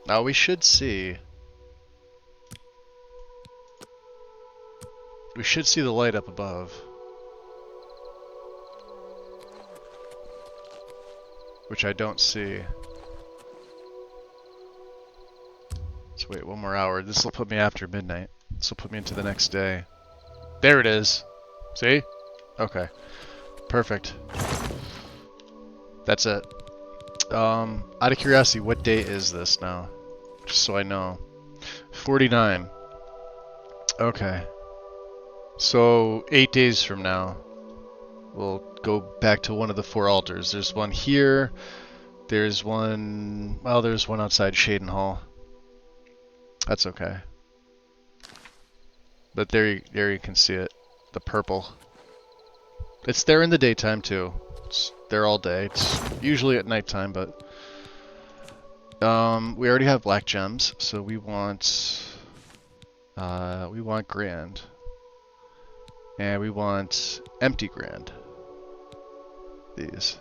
Now we should see. We should see the light up above. Which I don't see. Let's wait one more hour. This will put me after midnight. This will put me into the next day. There it is. See? Okay. Perfect. That's it. Out of curiosity, what date is this now? Just so I know. 49. Okay. So, 8 days from now, we'll go back to one of the 4 altars. There's one here. There's one... Well, there's one outside Shaden Hall. That's okay. But there you can see it. The purple. It's there in the daytime, too. It's there all day. It's usually at nighttime, but... we already have black gems, so we want grand. And we want empty grand. These.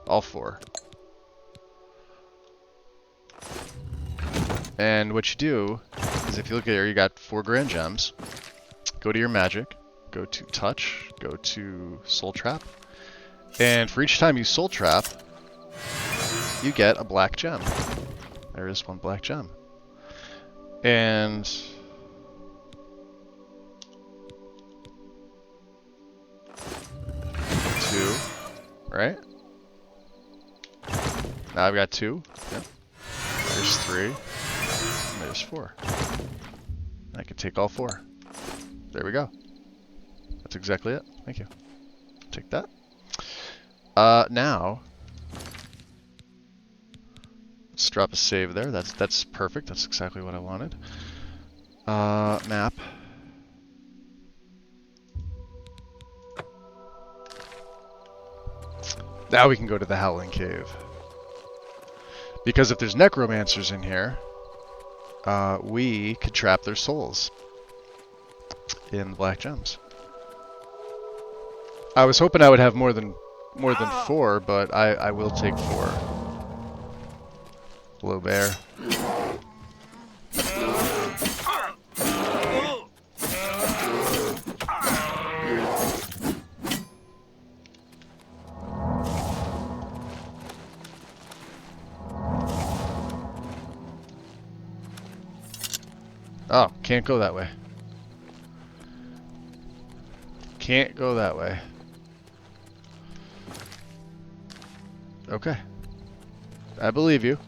All 4. And what you do is if you look at here, you got 4 grand gems. Go to your magic, go to touch, go to soul trap. And for each time you soul trap, you get a black gem. There is one black gem. And 2, right? Now I've got 2. Yep. There's 3. And there's 4. I can take all 4. There we go. That's exactly it. Thank you. Take that. Now let's drop a save there. That's perfect. That's exactly what I wanted. Map. Now we can go to the Howling Cave. Because if there's Necromancers in here, we could trap their souls in the black gems. I was hoping I would have more than 4, but I will take 4. Hello, bear. Oh, can't go that way. Can't go that way. Okay. I believe you.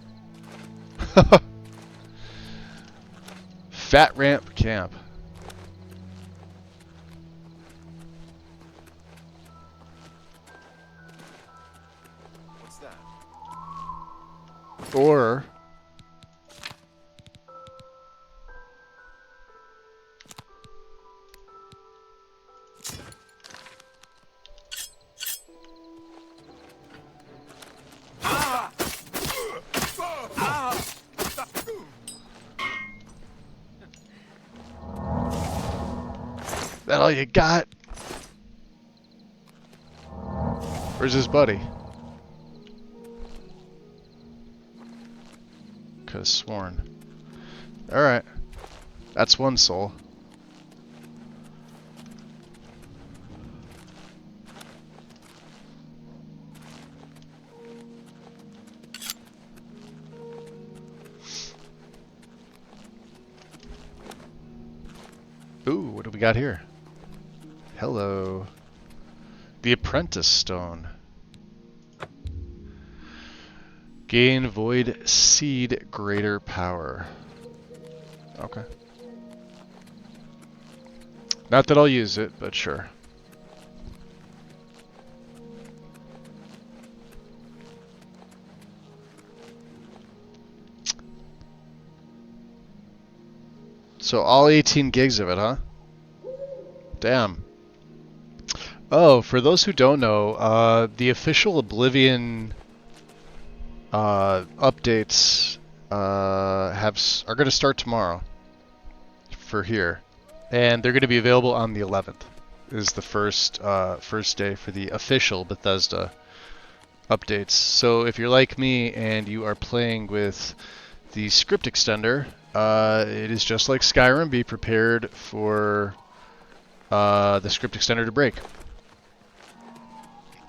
Fat Ramp Camp. What's that? Or that all you got? Where's his buddy? Could've sworn. Alright. That's one soul. Ooh, what do we got here? Hello. The Apprentice Stone. Gain Void Seed greater power. Okay. Not that I'll use it, but sure. So all 18 gigs of it, huh? Damn. Oh, for those who don't know, the official Oblivion updates are going to start tomorrow for here, and they're going to be available on the 11th. Is the first day for the official Bethesda updates. So if you're like me and you are playing with the script extender, it is just like Skyrim. Be prepared for the script extender to break.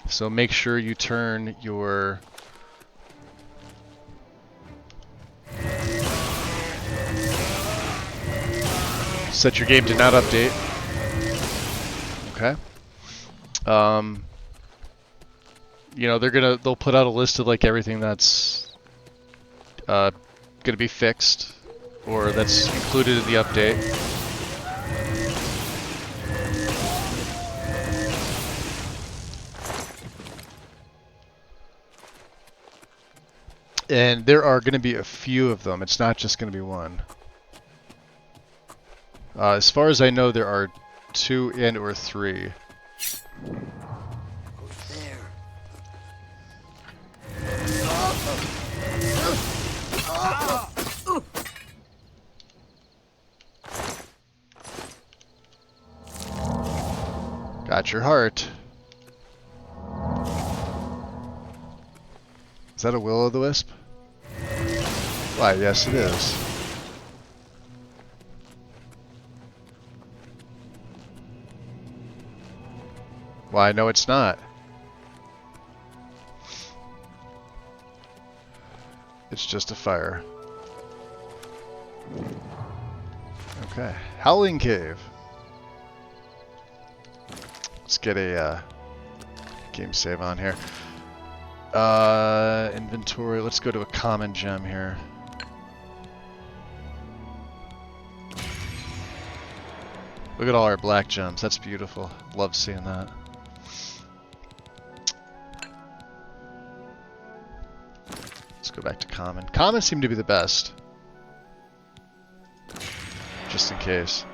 So make sure you turn your set your game to not update. Okay. You know, they'll put out a list of like everything that's gonna be fixed or that's included in the update. And there are going to be a few of them. It's not just going to be one. As far as I know, there are 2 and or 3. Got your heart. Is that a will-o'-the-wisp? Why, yes it is. Why, no it's not. It's just a fire. Okay. Howling Cave. Let's get a game save on here. Inventory. Let's go to a common gem here. Look at all our black gems. That's beautiful. Love seeing that. Let's go back to common. Common seem to be the best. Just in case.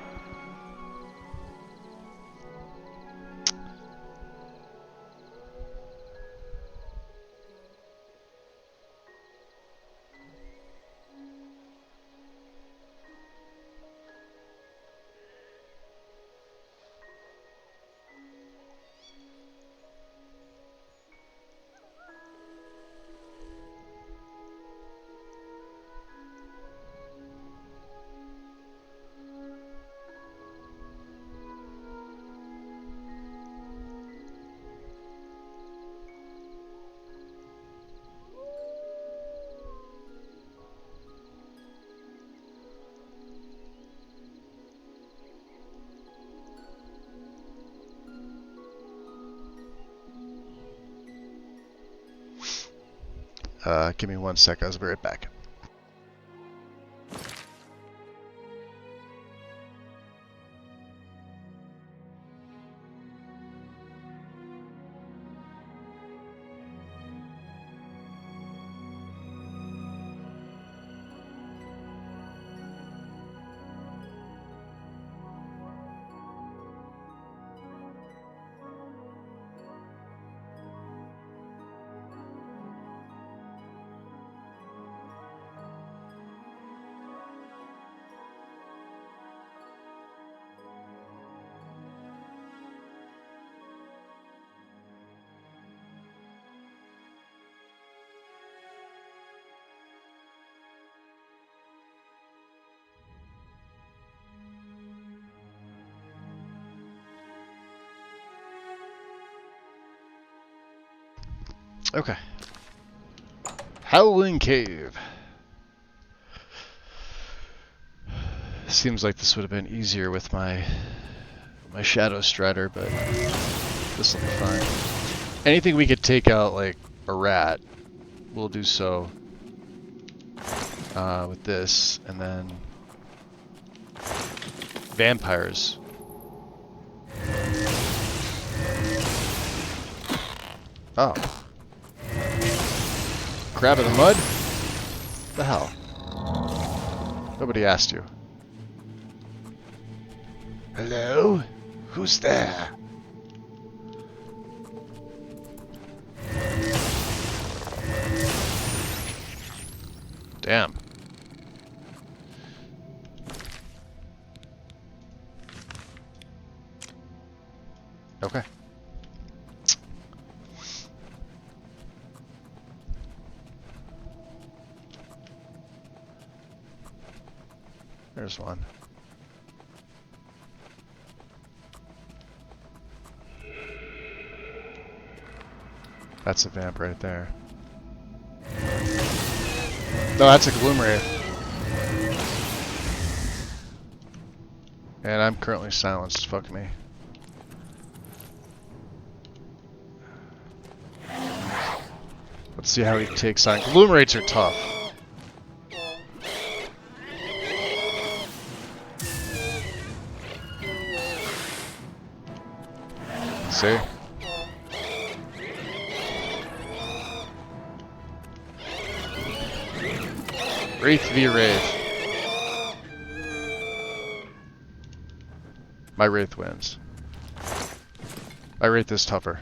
Give me 1 sec, I'll be right back. Okay. Howling Cave. Seems like this would have been easier with my Shadow Strider, but this will be fine. Anything we could take out, like a rat, we'll do so with this, and then vampires. Oh. Crab in the mud? What the hell? Nobody asked you. Hello? Who's there? Damn. Okay. There's one. That's a vamp right there. No, that's a Gloom Wraith. And I'm currently silenced. Fuck me. Let's see how he takes on. Gloom Wraiths are tough. See? Wraith v Wraith. My Wraith wins. My Wraith is tougher.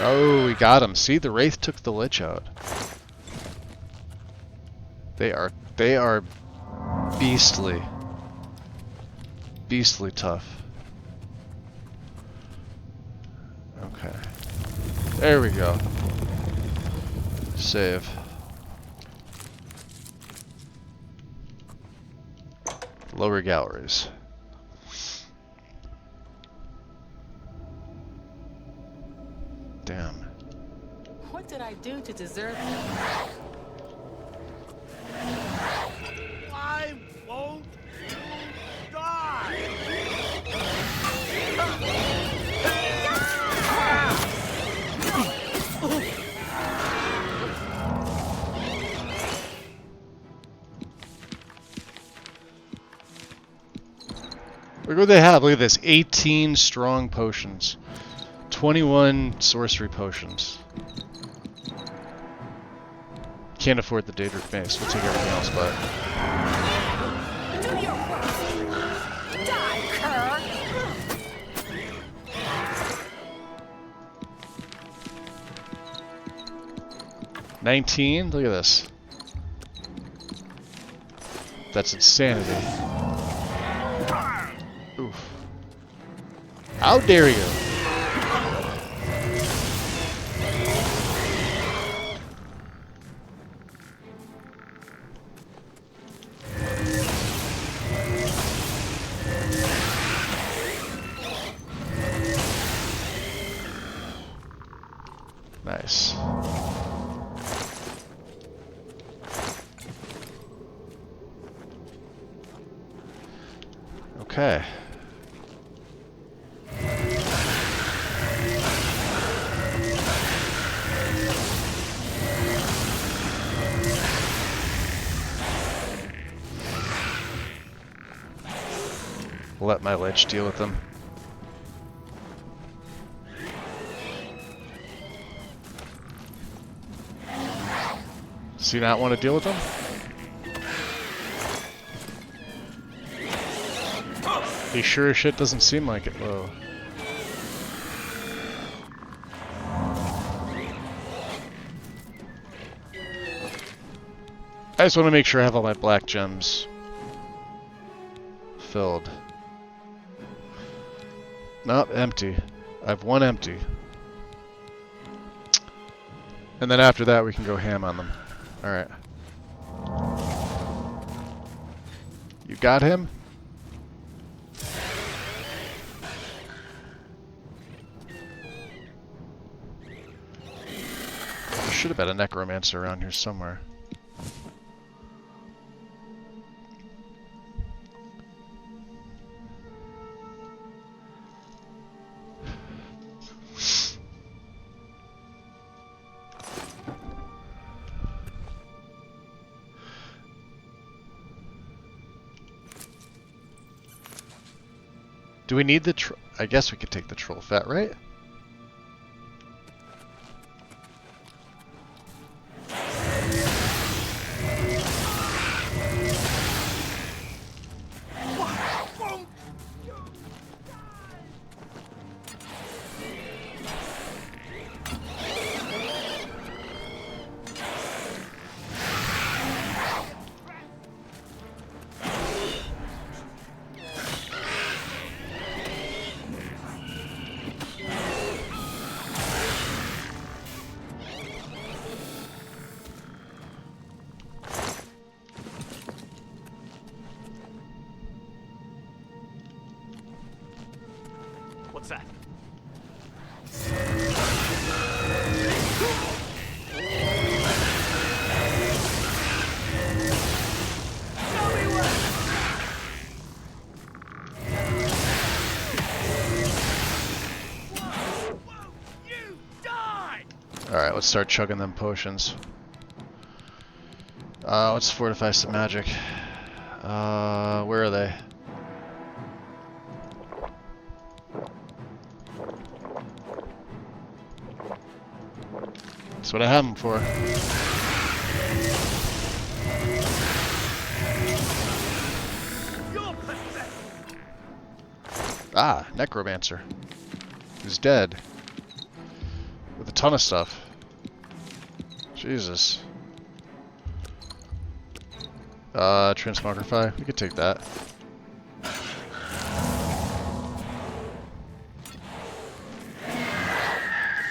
Oh, we got him. See, the Wraith took the Lich out. They are beastly. Beastly tough. Okay. There we go. Save. Lower galleries. Damn. What did I do to deserve that? Why won't you die? Look what they have. Look at this. 18 strong potions. 21 sorcery potions. Can't afford the Daedric Mace. We'll take everything else, but... Do your worst. Die, cur! 19? Look at this. That's insanity. Oof. How dare you? Nice. Okay. Let my Lich deal with them. Does he not want to deal with them? He sure as shit doesn't seem like it. Whoa. I just want to make sure I have all my black gems filled. Nope, empty. I have one empty. And then after that we can go ham on them. Alright. You got him? There should have been a Necromancer around here somewhere. Do we need the I guess we could take the troll fat, right? What's that? Alright, let's start chugging them potions. Let's fortify some magic. Where are they? That's what I have them for. Ah, Necromancer. He's dead. With a ton of stuff. Jesus. Transmogrify. We could take that.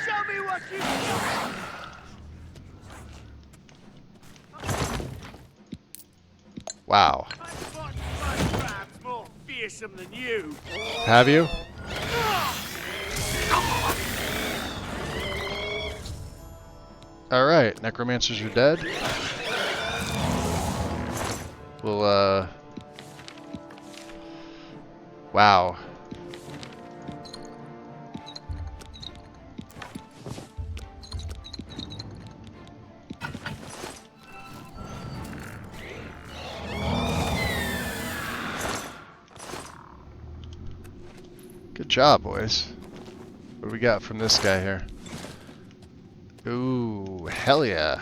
Show me what you got. Wow. I've fought crabs more fearsome than you. Have you? Alright, Necromancers are dead. We'll, wow. Good job, boys. What do we got from this guy here? Ooh, hell yeah.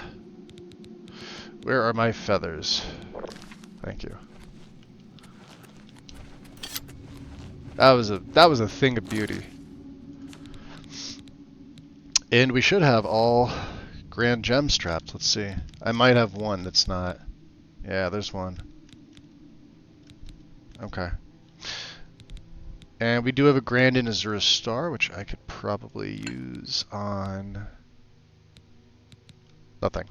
Where are my feathers? Thank you. That was a thing of beauty. And we should have all grand gem straps. Let's see. I might have one that's not. Yeah, there's one. Okay. And we do have a grand in Azura Star, which I could probably use on nothing.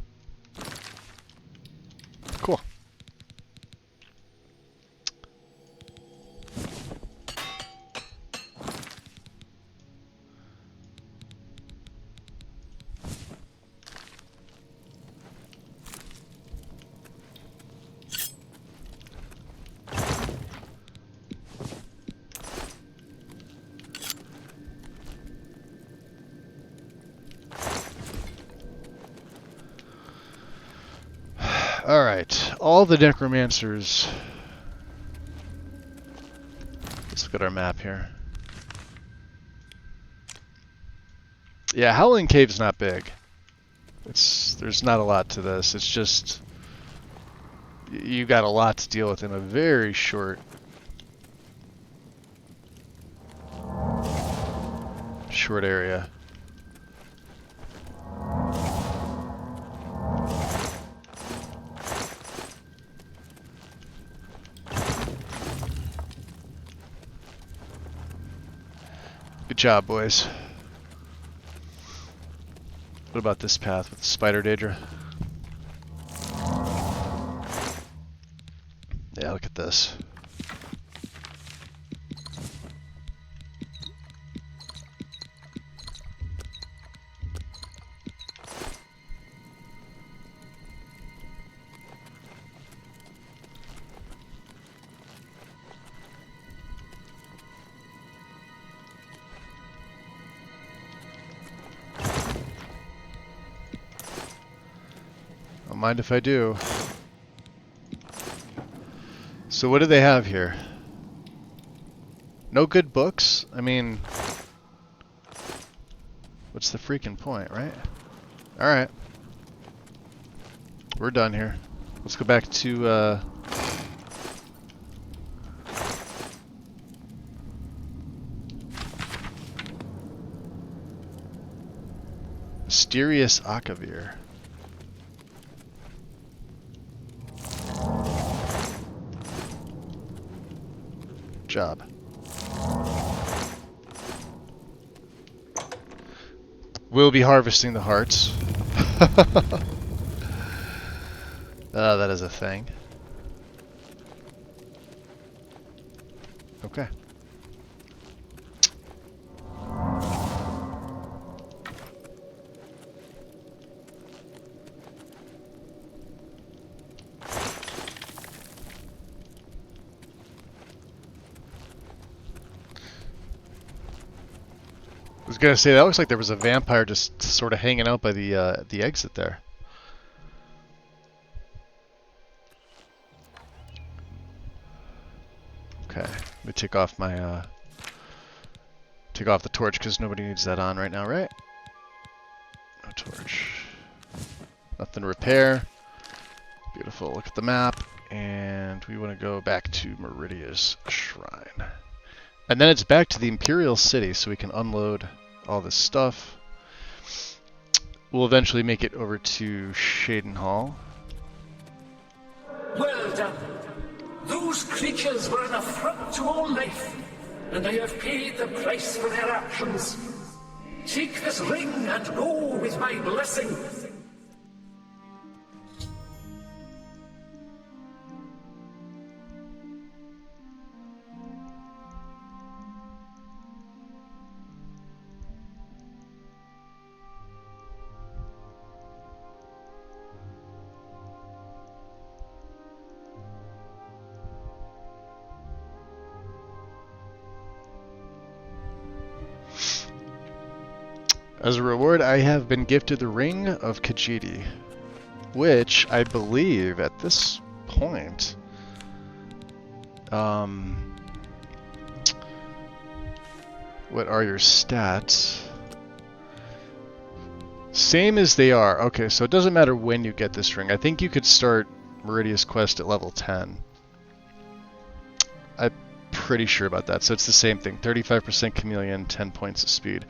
Cool. Alright, all the Necromancers. Let's look at our map here. Yeah, Howling Cave's not big. There's not a lot to this. It's just you got a lot to deal with in a very short area. Good job, boys. What about this path with the spider, Daedra? Yeah, look at this. Don't mind if I do. So what do they have here? No good books? I mean, what's the freaking point, right? Alright. We're done here. Let's go back to, Mysterious Akavir. Job. We'll be harvesting the hearts. That is a thing. Okay. I was gonna say that looks like there was a vampire just sort of hanging out by the exit there. Okay, let me take off my take off the torch because nobody needs that on right now, right? No torch. Nothing to repair. Beautiful. Look at the map, and we want to go back to Meridia's shrine. And then it's back to the Imperial City, so we can unload all this stuff. We'll eventually make it over to Shaden Hall. Well done. Those creatures were an affront to all life, and I have paid the price for their actions. Take this ring and go with my blessing. As a reward, I have been gifted the Ring of Khajiit, which I believe at this point, what are your stats? Same as they are. Okay, so it doesn't matter when you get this ring. I think you could start Meridia's quest at level 10. I'm pretty sure about that. So it's the same thing. 35% chameleon, 10 points of speed.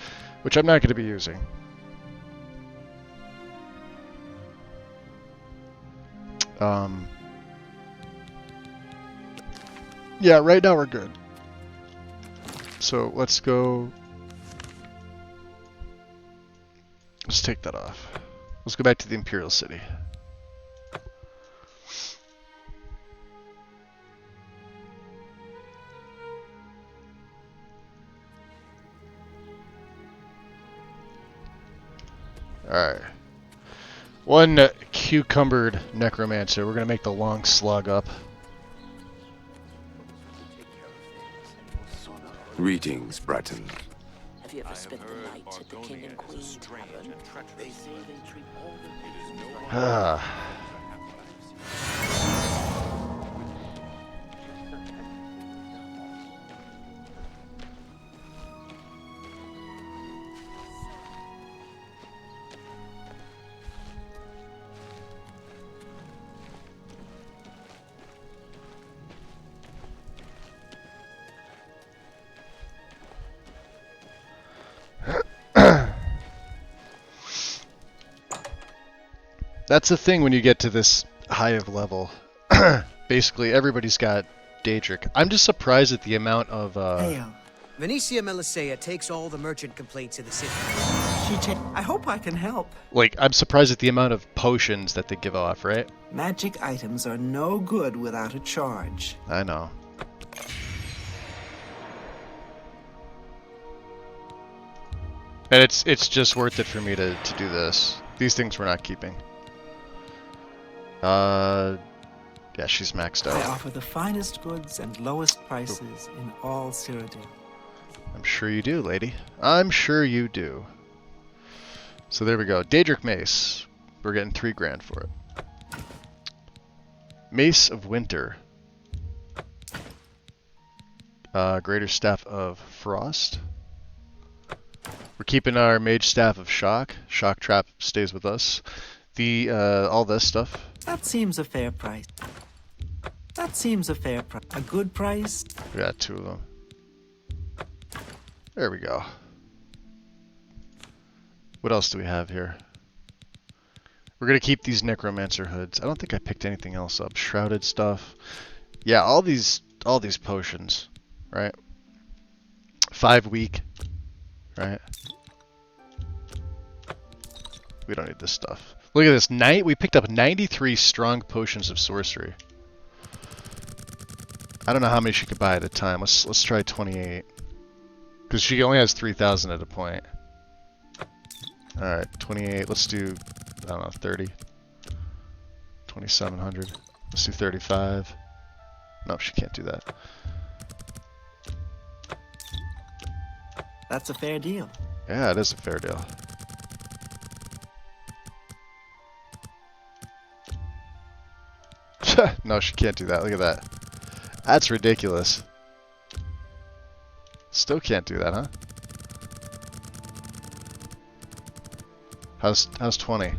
Which I'm not going to be using. Yeah, right now we're good. So let's go. Let's take that off. Let's go back to the Imperial City. Alright. One cucumbered Necromancer. We're going to make the long slug up. Greetings, Breton. Have you ever spent the night at the King and Queen Tavern? They say they treat all the Ah. That's the thing when you get to this high of level. Basically, everybody's got Daedric. I'm just surprised at the amount of Venetia Melisea takes all the merchant complaints in the city. I hope I can help. Like, I'm surprised at the amount of potions that they give off, right? Magic items are no good without a charge. I know. And it's just worth it for me to do this. These things we're not keeping. Yeah, she's maxed I out. offer the finest goods and lowest prices in all Cyrodiil. I'm sure you do, lady. I'm sure you do. So there we go. Daedric Mace. We're getting 3 grand for it. Mace of Winter. Greater Staff of Frost. We're keeping our Mage Staff of Shock. Shock Trap stays with us. The all this stuff. That seems a fair price. That seems a fair price. A good price. We got 2 of them. There we go. What else do we have here? We're gonna keep these Necromancer hoods. I don't think I picked anything else up. Shrouded stuff. Yeah, all these potions, right? 5 week, right? We don't need this stuff. Look at this. We picked up 93 strong potions of sorcery. I don't know how many she could buy at a time. Let's try 28. Because she only has 3,000 at a point. Alright, 28. Let's do, I don't know, 30. 2,700. Let's do 35. No, she can't do that. That's a fair deal. Yeah, it is a fair deal. No, she can't do that. Look at that. That's ridiculous. Still can't do that, huh? How's 20?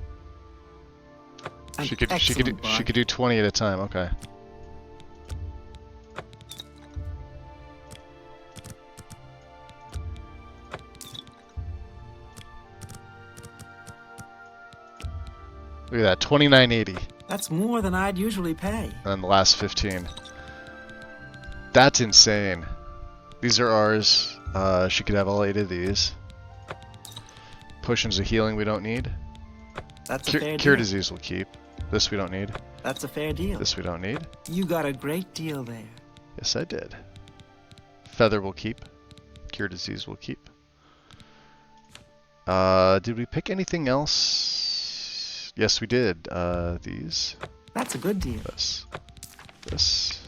She could do 20 at a time. Okay. Look at that, 2980. That's more than I'd usually pay. And then the last 15. That's insane. These are ours. She could have all 8 of these. Potions of healing we don't need. That's a fair deal. Cure disease we'll keep. This we don't need. That's a fair deal. This we don't need. You got a great deal there. Yes, I did. Feather we'll keep. Cure disease we'll keep. Did we pick anything else? Yes, we did. These. That's a good deal. This.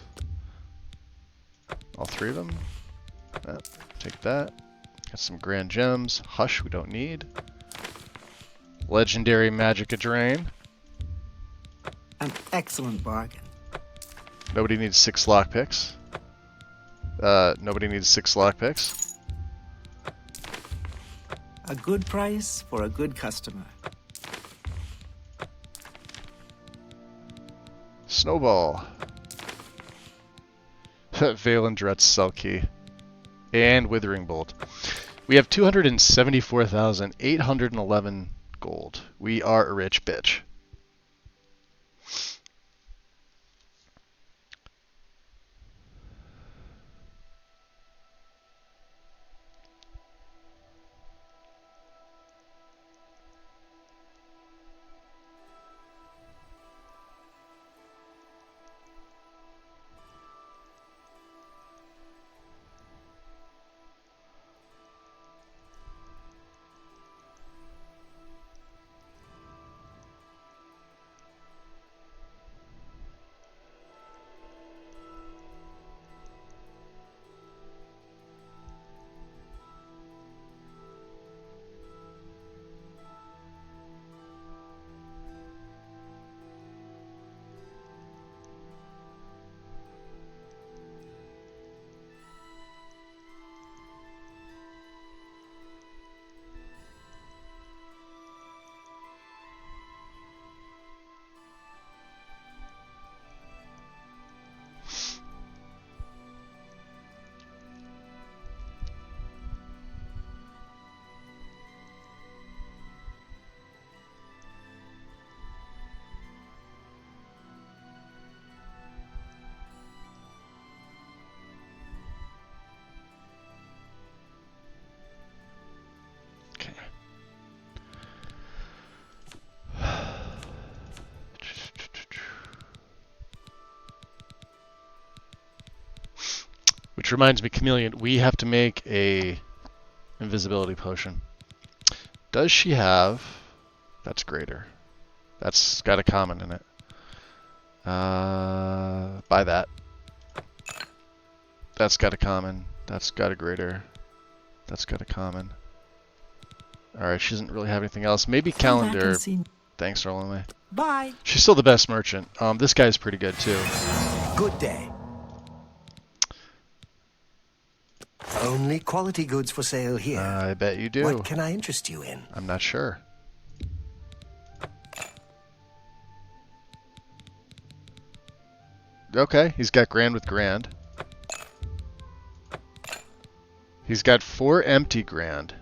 All 3 of them. Take that. Got some grand gems. Hush we don't need. Legendary Magic Drain. An excellent bargain. Nobody needs 6 lockpicks. Nobody needs 6 lockpicks. A good price for a good customer. Snowball. Valendret's Cell Key. And Withering Bolt. We have 274,811 gold. We are a rich bitch. Which reminds me, Chameleon, we have to make a invisibility potion. Does she have... That's greater. That's got a common in it. Buy that. That's got a common. That's got a greater. That's got a common. Alright, she doesn't really have anything else. Maybe calendar. Thanks, Rolling. Bye. She's still the best merchant. This guy's pretty good too. Good day. Only quality goods for sale here. I bet you do. What can I interest you in? I'm not sure. Okay, he's got grand with grand. He's got 4 empty grand.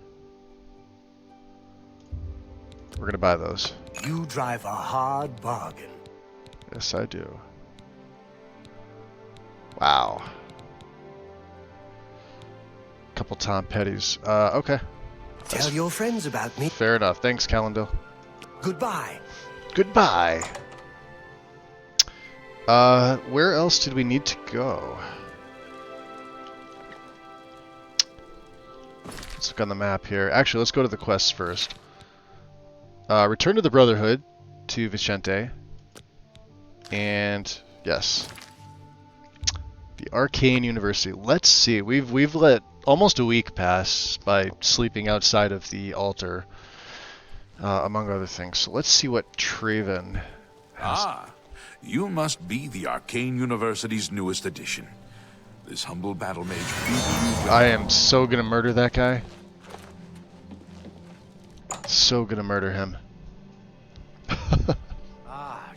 We're gonna buy those. You drive a hard bargain. Yes, I do. Wow. Couple Tom Petties. Okay. Tell your friends about me. Fair enough. Thanks, Calendar. Goodbye. Goodbye. Where else did we need to go? Let's look on the map here. Actually, let's go to the quests first. Return to the Brotherhood to Vicente. And yes. The Arcane University. Let's see. We've let almost a week pass by sleeping outside of the altar, among other things. So let's see what Traven has. Ah, you must be the Arcane University's newest addition. This humble battle mage beat you. I am so gonna murder that guy. So gonna murder him.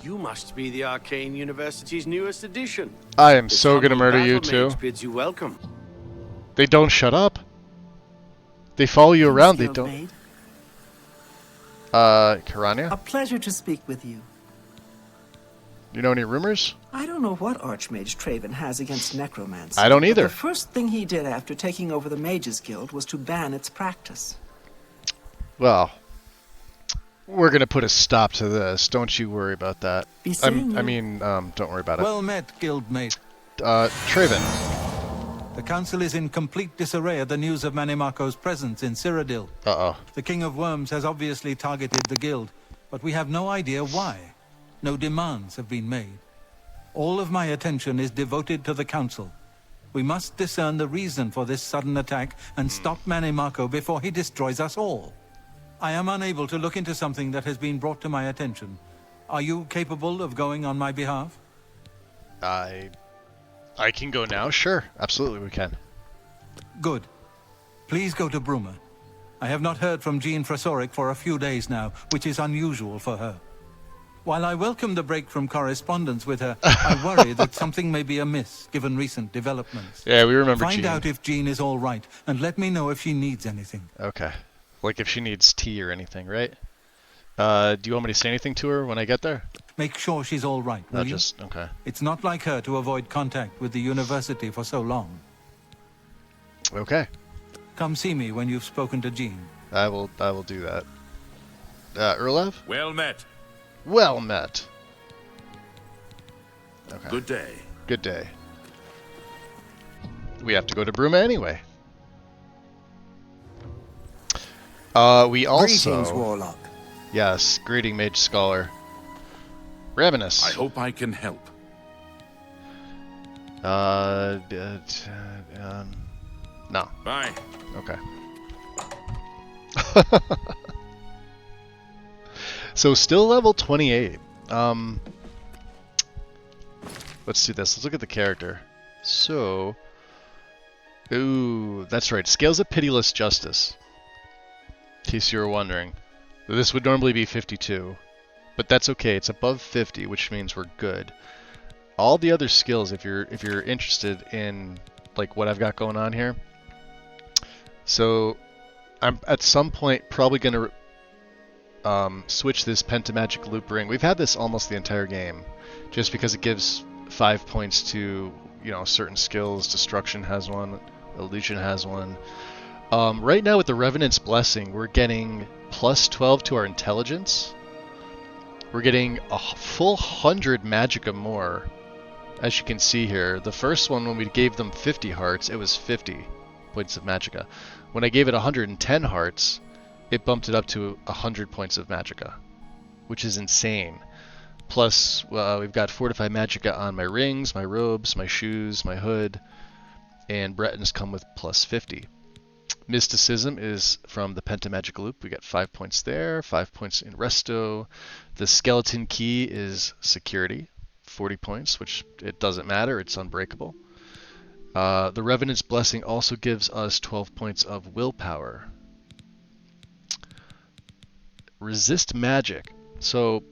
You must be the Arcane University's newest addition. I am This so gonna humble murder you battle too. mage bids you welcome. They don't shut up. They follow you around. They don't. Maid. Karania? A pleasure to speak with you. You know any rumors? I don't know what Archmage Traven has against Necromancer. I don't but either. The first thing he did after taking over the Mages Guild was to ban its practice. Well, we're gonna put a stop to this. Don't you worry about that. Don't worry about it. Well met, guildmate. Traven. The council is in complete disarray at the news of Manimako's presence in Cyrodiil. Uh-oh. The King of Worms has obviously targeted the guild, but we have no idea why. No demands have been made. All of my attention is devoted to the council. We must discern the reason for this sudden attack and stop Manimako before he destroys us all. I am unable to look into something that has been brought to my attention. Are you capable of going on my behalf? I can go now? Sure. Absolutely we can. Good. Please go to Bruma. I have not heard from Jean Frasoric for a few days now, which is unusual for her. While I welcome the break from correspondence with her, I worry that something may be amiss, given recent developments. Yeah, we remember Find Jean. out if Jean is all right, and let me know if she needs anything. Okay. Like if she needs tea or anything, right? Do you want me to say anything to her when I get there? Make sure she's all right, will you? Okay. It's not like her to avoid contact with the university for so long. Okay. Come see me when you've spoken to Jean. I will do that. Urlev? Well met. Well met. Okay. Good day. Good day. We have to go to Bruma anyway. We also... Greetings, Warlock. Yes, greeting Mage Scholar. Ravenous. I hope I can help. No. Bye. Okay. So still level 28. Let's do this. Let's look at the character. So, ooh, that's right. Scales of Pitiless Justice. In case you were wondering. This would normally be 52. But that's okay. It's above 50, which means we're good. All the other skills, if you're interested in like what I've got going on here. So, I'm at some point probably going to switch this Pentamagic Loop Ring. We've had this almost the entire game, just because it gives 5 points to, you know, certain skills. Destruction has one, Illusion has one. Right now with the Revenant's Blessing, we're getting plus 12 to our intelligence. We're getting a full 100 magicka more as you can see here, the first one, when we gave them 50 hearts, it was 50 points of magicka. When I gave it 110 hearts, it bumped it up to 100 points of magicka, which is insane. Plus, we've got fortified magicka on my rings, my robes, my shoes, my hood, and Bretons come with plus 50. Mysticism is from the Pentamagic Loop. We get 5 points there, 5 points in Resto. The Skeleton Key is Security, 40 points, which it doesn't matter, it's unbreakable. The Revenant's Blessing also gives us 12 points of Willpower. Resist Magic. So,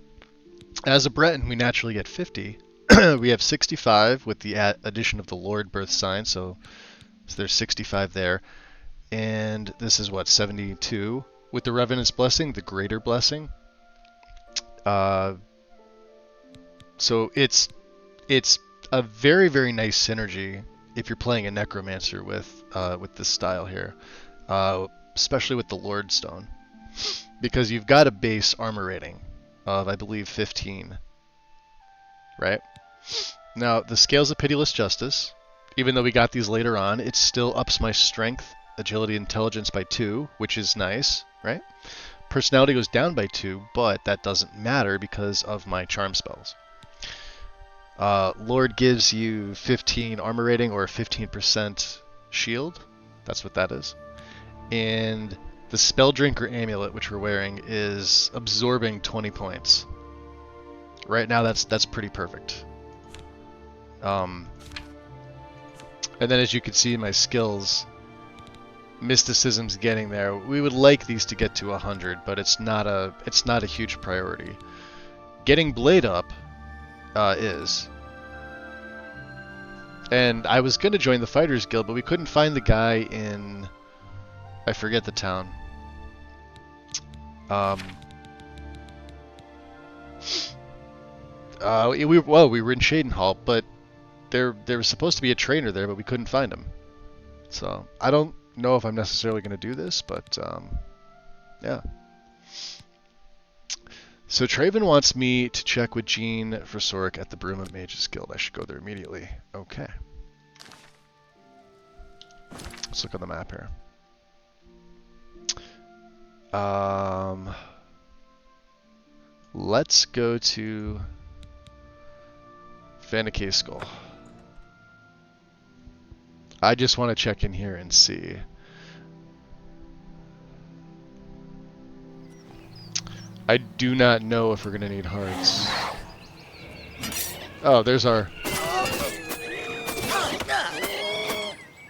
as a Breton, we naturally get 50. We have 65 with the addition of the Lord Birth Sign, so there's 65 there. And this is what, 72 with the Revenant's Blessing, the Greater Blessing. So it's a very, very nice synergy if you're playing a Necromancer with this style here, especially with the Lord Stone, because you've got a base armor rating of, I believe, 15, right? Now the Scales of Pitiless Justice, even though we got these later on, it still ups my strength, agility, intelligence by 2, which is nice, right? Personality goes down by 2, but that doesn't matter because of my charm spells. Lord gives you 15 armor rating or 15% shield. That's what that is. And the Spell Drinker Amulet, which we're wearing, is absorbing 20 points. Right now, that's pretty perfect. And then, as you can see in my skills, Mysticism's getting there. We would like these to get to 100, but it's not a huge priority. Getting Blade up is. And I was going to join the Fighters Guild, but we couldn't find the guy in... I forget the town. We were in Shadenhall, but there was supposed to be a trainer there, but we couldn't find him. So, I don't know if I'm necessarily going to do this, but yeah. So Traven wants me to check with Jean for Sorek at the Broom of Mages Guild. I should go there immediately. Okay. Let's look on the map here. Let's go to Vanacay Skull. I just want to check in here and see. I do not know if we're going to need hearts. Oh, there's our...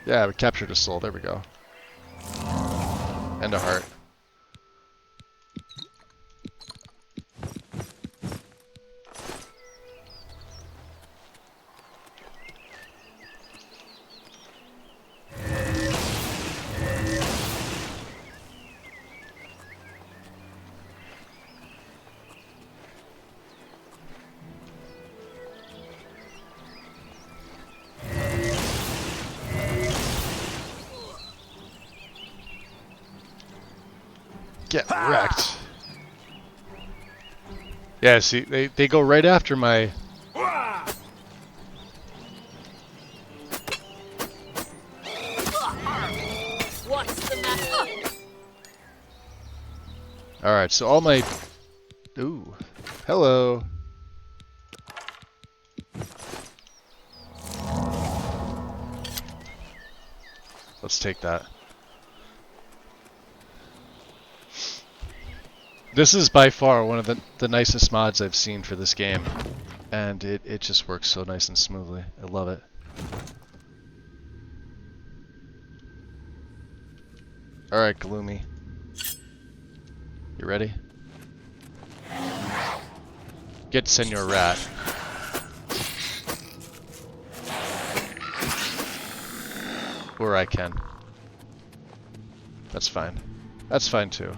Yeah, we captured a soul. There we go. And a heart. Get wrecked. Yeah, see, they go right after my... What's the matter? Alright, so all my... Ooh. Hello. Let's take that. This is by far one of the nicest mods I've seen for this game, and it just works so nice and smoothly. I love it. Alright, Gloomy. You ready? Get Senor Rat. Or I can. That's fine. That's fine too.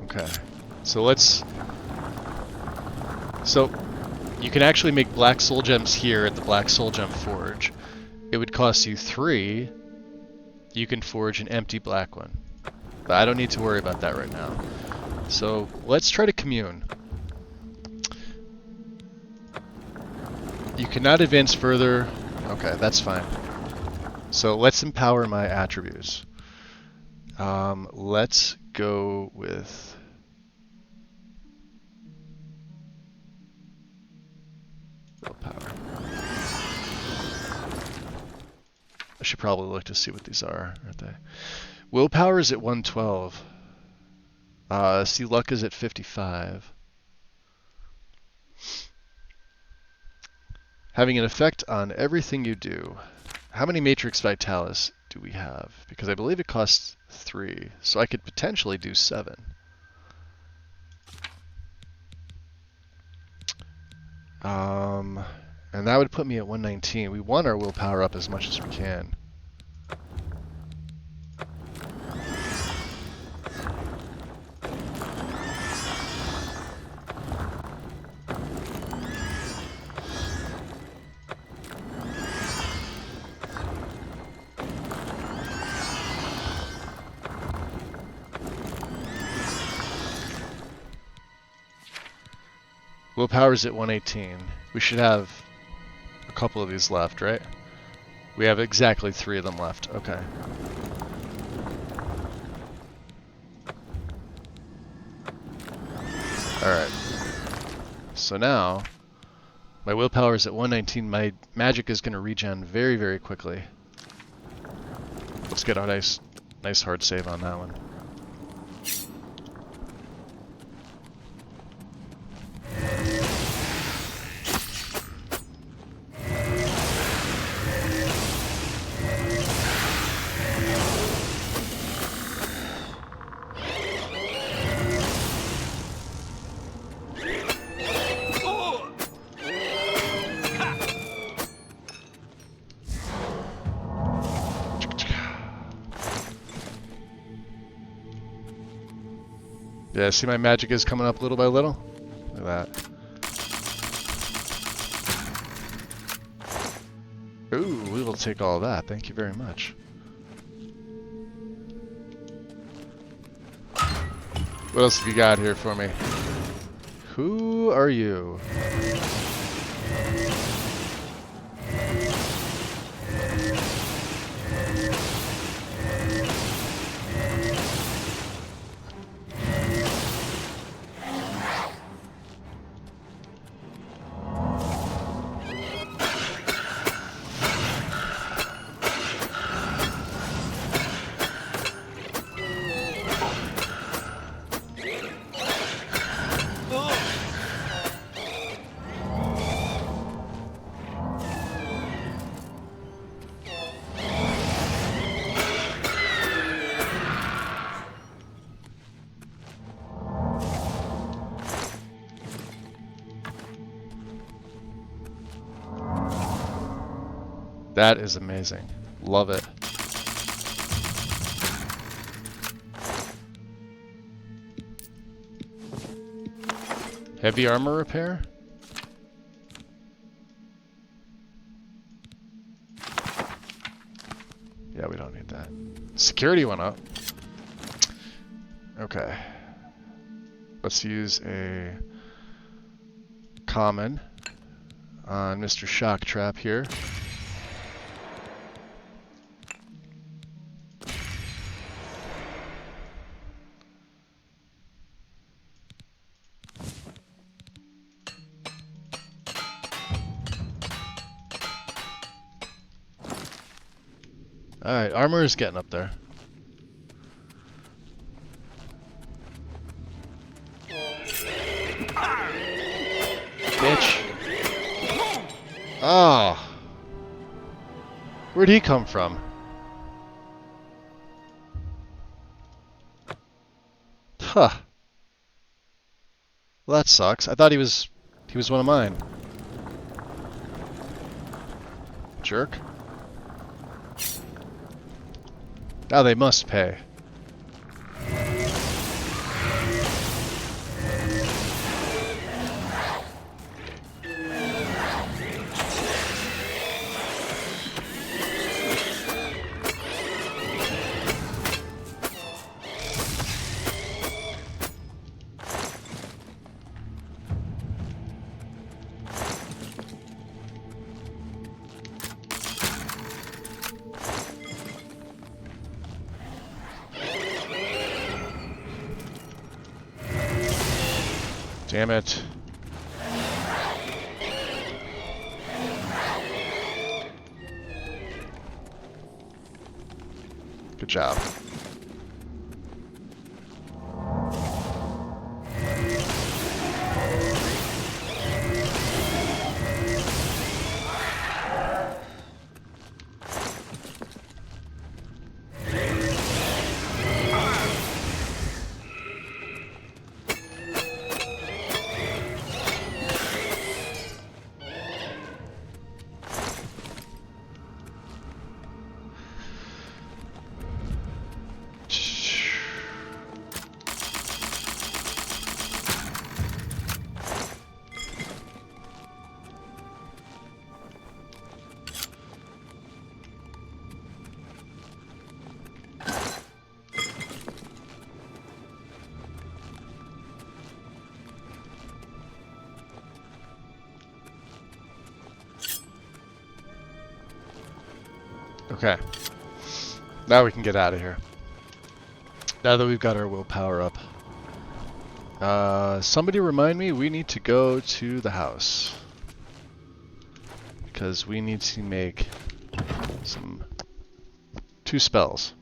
Okay, so let's... So, You can actually make black soul gems here at the Black Soul Gem Forge. It would cost you 3. You can forge an empty black one. But I don't need to worry about that right now. So let's try to commune. You cannot advance further. Okay, that's fine. So let's empower my attributes. Let's go with... willpower. I should probably look to see what these are, aren't they? Willpower is at 112. See, luck is at 55. Having an effect on everything you do. How many Matrix Vitalis do we have? Because I believe it costs 3, so I could potentially do 7. And that would put me at 119. We want our willpower up as much as we can. Willpower's at 118. We should have a couple of these left, right? We have exactly 3 of them left. Okay. Alright. So now, my willpower is at 119. My magic is going to regen very, very quickly. Let's get a nice hard save on that one. Yeah, see my magic is coming up little by little? Look at that. Ooh, we will take all that. Thank you very much. What else have you got here for me? Who are you? That is amazing. Love it. Heavy armor repair? Yeah, we don't need that. Security went up. Okay. Let's use a common on Mr. Shock Trap here. Alright, armor is getting up there. Bitch. Oh. Where'd he come from? Huh. Well, that sucks. I thought he was one of mine. Jerk. Now they must pay. Damn it. Good job. Okay. Now we can get out of here. Now that we've got our willpower up. Somebody remind me, we need to go to the house. Because we need to make two spells.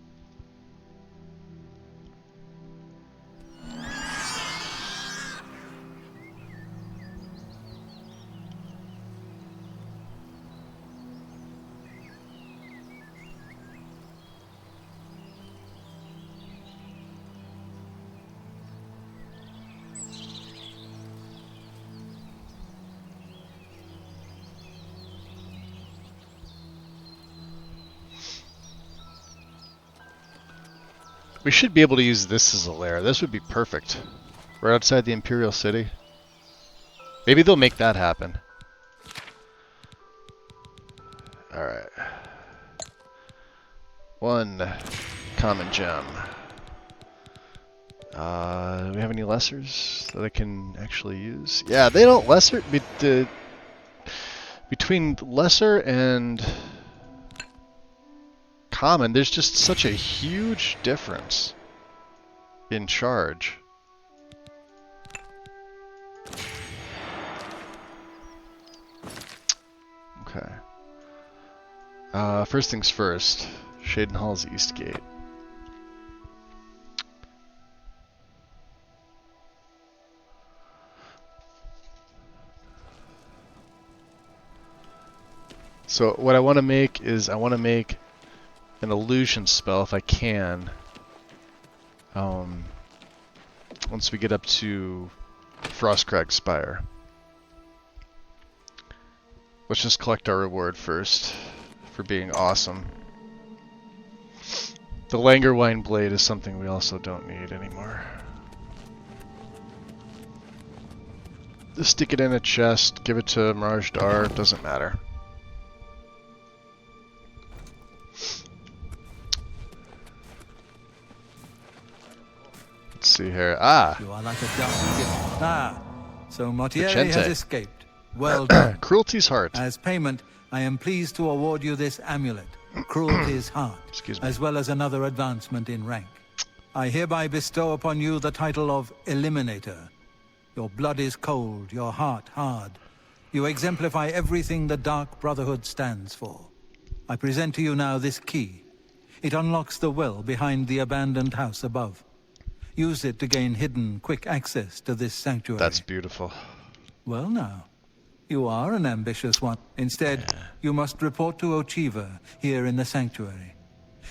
We should be able to use this as a lair. This would be perfect. Right outside the Imperial City. Maybe they'll make that happen. Alright. One common gem. Do we have any lessers that I can actually use? Yeah, they don't lesser... Between lesser and common, there's just such a huge difference in charge. Okay. First things first. Shaden Hall's East Gate. So what I want to make is I want to make an illusion spell if I can. Once we get up to Frostcrag Spire. Let's just collect our reward first for being awesome. The Langerwine Blade is something we also don't need anymore. Just stick it in a chest, give it to Mirage Dar, doesn't matter. Let's see here. Ah! You are like a dark gift. Ah! So Mortieri Vicente has escaped. Well done. Cruelty's Heart. As payment, I am pleased to award you this amulet, Cruelty's Heart, as well as another advancement in rank. I hereby bestow upon you the title of Eliminator. Your blood is cold, your heart hard. You exemplify everything the Dark Brotherhood stands for. I present to you now this key. It unlocks the well behind the abandoned house above. Use it to gain hidden, quick access to this sanctuary. That's beautiful. Well now, you are an ambitious one. Instead, you must report to Ochiva here in the sanctuary.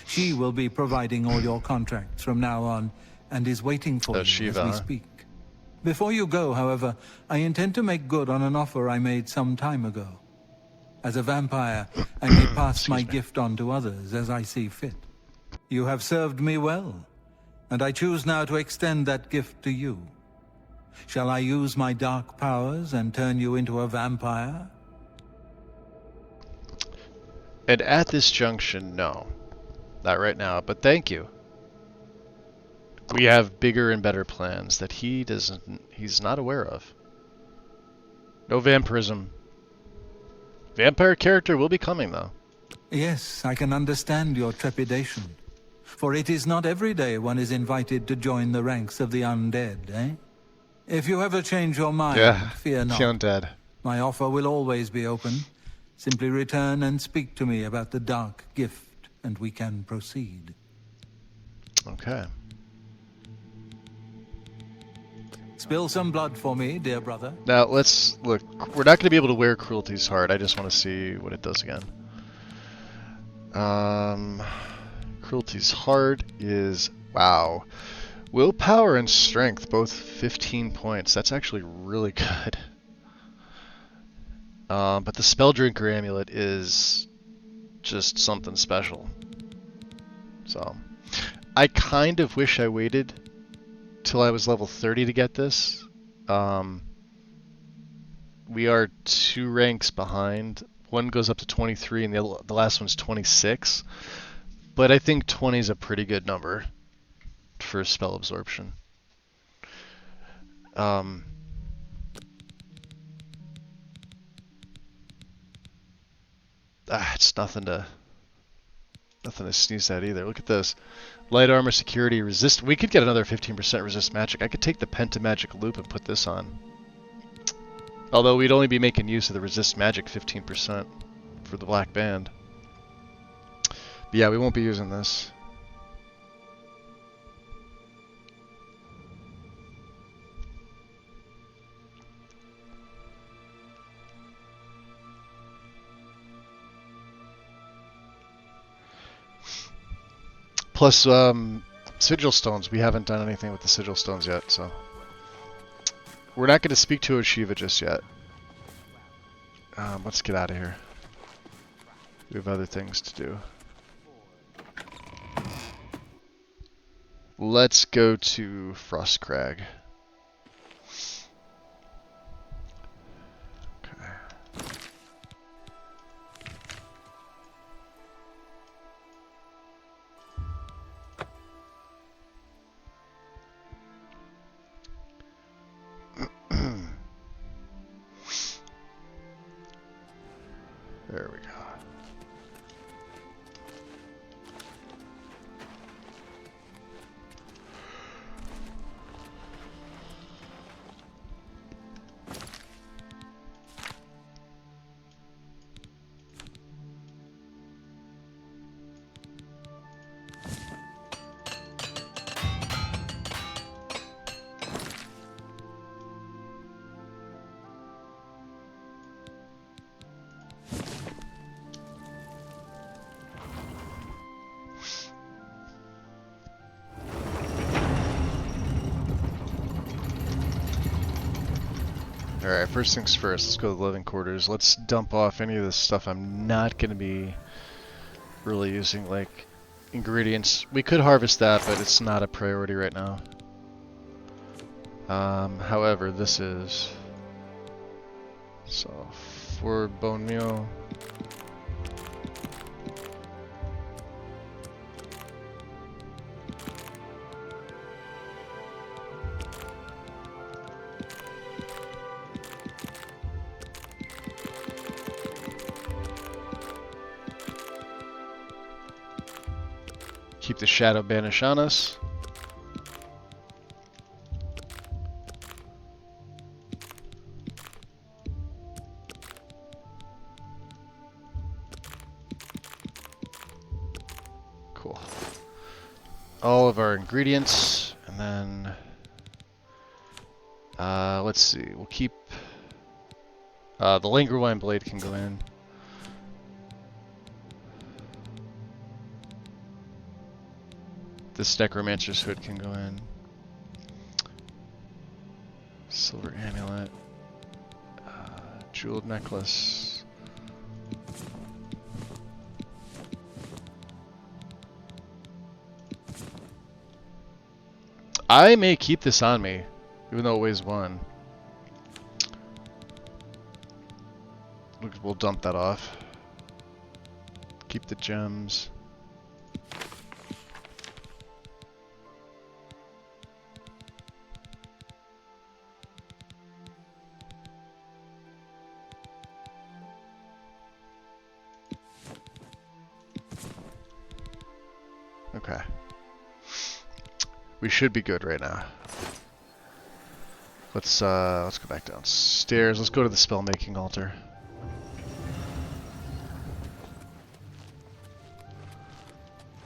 She will be providing all your contracts from now on, and is waiting for you as we speak. Before you go, however, I intend to make good on an offer I made some time ago. As a vampire, I may pass my gift on to others as I see fit. You have served me well, and I choose now to extend that gift to you. Shall I use my dark powers and turn you into a vampire? And at this junction, no. Not right now, but thank you. We have bigger and better plans that he's not aware of. No vampirism. Vampire character will be coming, though. Yes, I can understand your trepidation. For it is not every day one is invited to join the ranks of the undead, eh? If you ever change your mind, Yeah, fear not. feeling dead. My offer will always be open. Simply return and speak to me about the dark gift, and we can proceed. Okay. Spill some blood for me, dear brother. Now let's look. We're not going to be able to wear Cruelty's Heart. I just want to see what it does again. Cruelty's Heart is, wow. Willpower and Strength, both 15 points. That's actually really good. But the Spelldrinker Amulet is just something special. So, I kind of wish I waited till I was level 30 to get this. We are 2 ranks behind. One goes up to 23 and the last one's 26. But I think 20 is a pretty good number for spell absorption. It's nothing to sneeze at either. Look at this. Light armor, security, resist. We could get another 15% resist magic. I could take the Pentamagic Loop and put this on. Although we'd only be making use of the resist magic 15% for the Black Band. But yeah, we won't be using this. Plus, Sigil Stones. We haven't done anything with the Sigil Stones yet, so... We're not going to speak to Oshiva just yet. Let's get out of here. We have other things to do. Let's go to Frostcrag. Okay. There we go. Alright, first things first, let's go to the living quarters. Let's dump off any of this stuff I'm not going to be really using, like ingredients. We could harvest that, but it's not a priority right now. However, this is... So, 4 bone meal. Keep the shadow banish on us. Cool. All of our ingredients, and then let's see. We'll keep the Langerwine blade can go in. This Necromancer's hood can go in. Silver amulet. Jeweled necklace. I may keep this on me, even though it weighs 1. We'll dump that off. Keep the gems. Okay. We should be good right now. Let's go back downstairs. Let's go to the spell-making altar.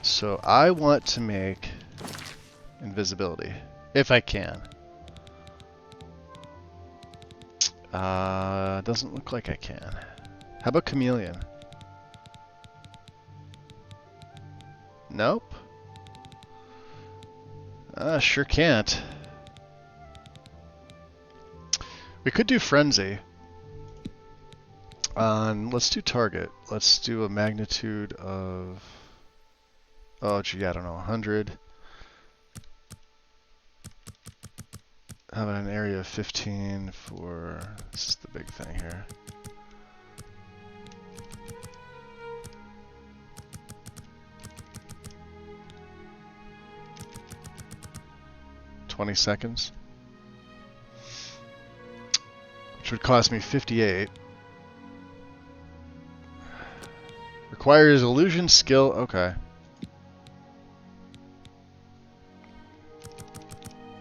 So I want to make invisibility, if I can. Doesn't look like I can. How about chameleon? Nope. Sure can't. We could do frenzy. Let's do target. Let's do a magnitude of... Oh, gee, I don't know, 100. How about an area of 15 for... This is the big thing here. $20 seconds. Which would cost me 58. Requires illusion skill. Okay.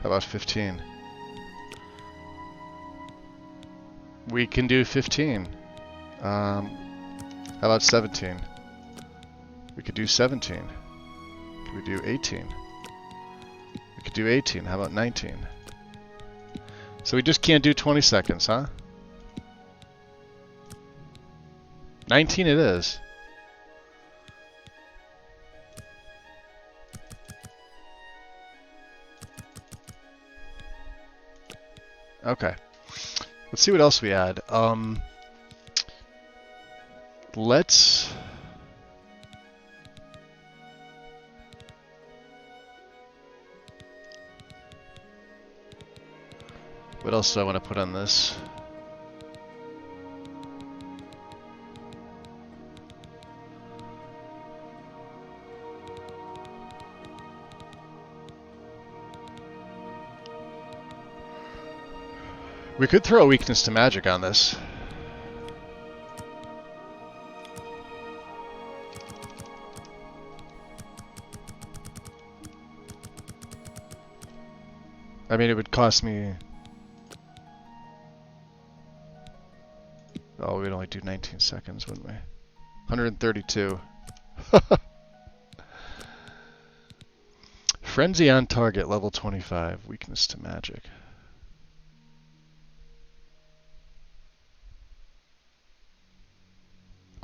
How about 15? We can do 15. How about 17? We could do 17. Could we do 18? We could do 18. How about 19? So we just can't do 20 seconds, huh? 19 it is. Okay. Let's see what else we add. Let's... What else do I want to put on this? We could throw a weakness to magic on this. I mean, it would cost me... Oh, we'd only do 19 seconds, wouldn't we? 132. Frenzy on target, level 25. Weakness to magic.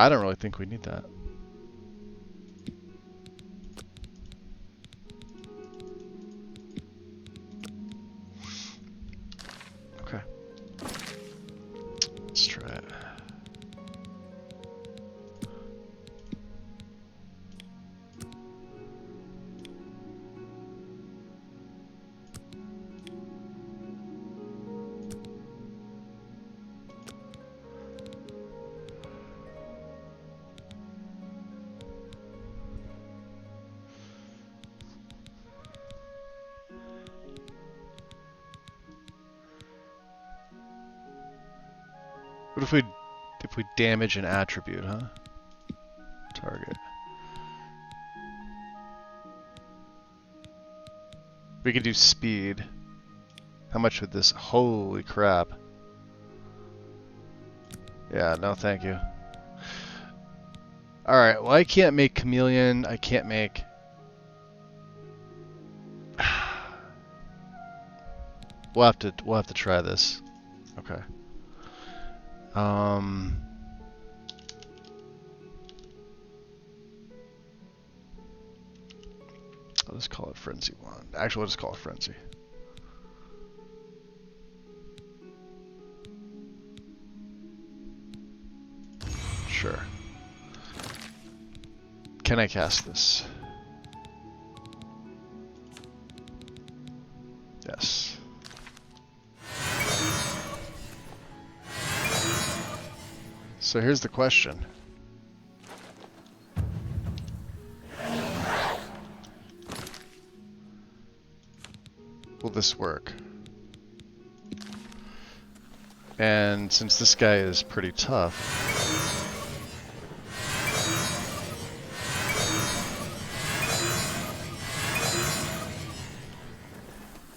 I don't really think we need that. Okay. Let's try it. What if we damage an attribute, huh? Target. We could do speed. How much would this? Holy crap. Yeah, no thank you. Alright, well I can't make chameleon, I can't make... We'll have to try this. Okay. I'll just call it Frenzy 1. Actually, we'll just call it Frenzy. Sure. Can I cast this? Yes. So here's the question. Will this work? And since this guy is pretty tough,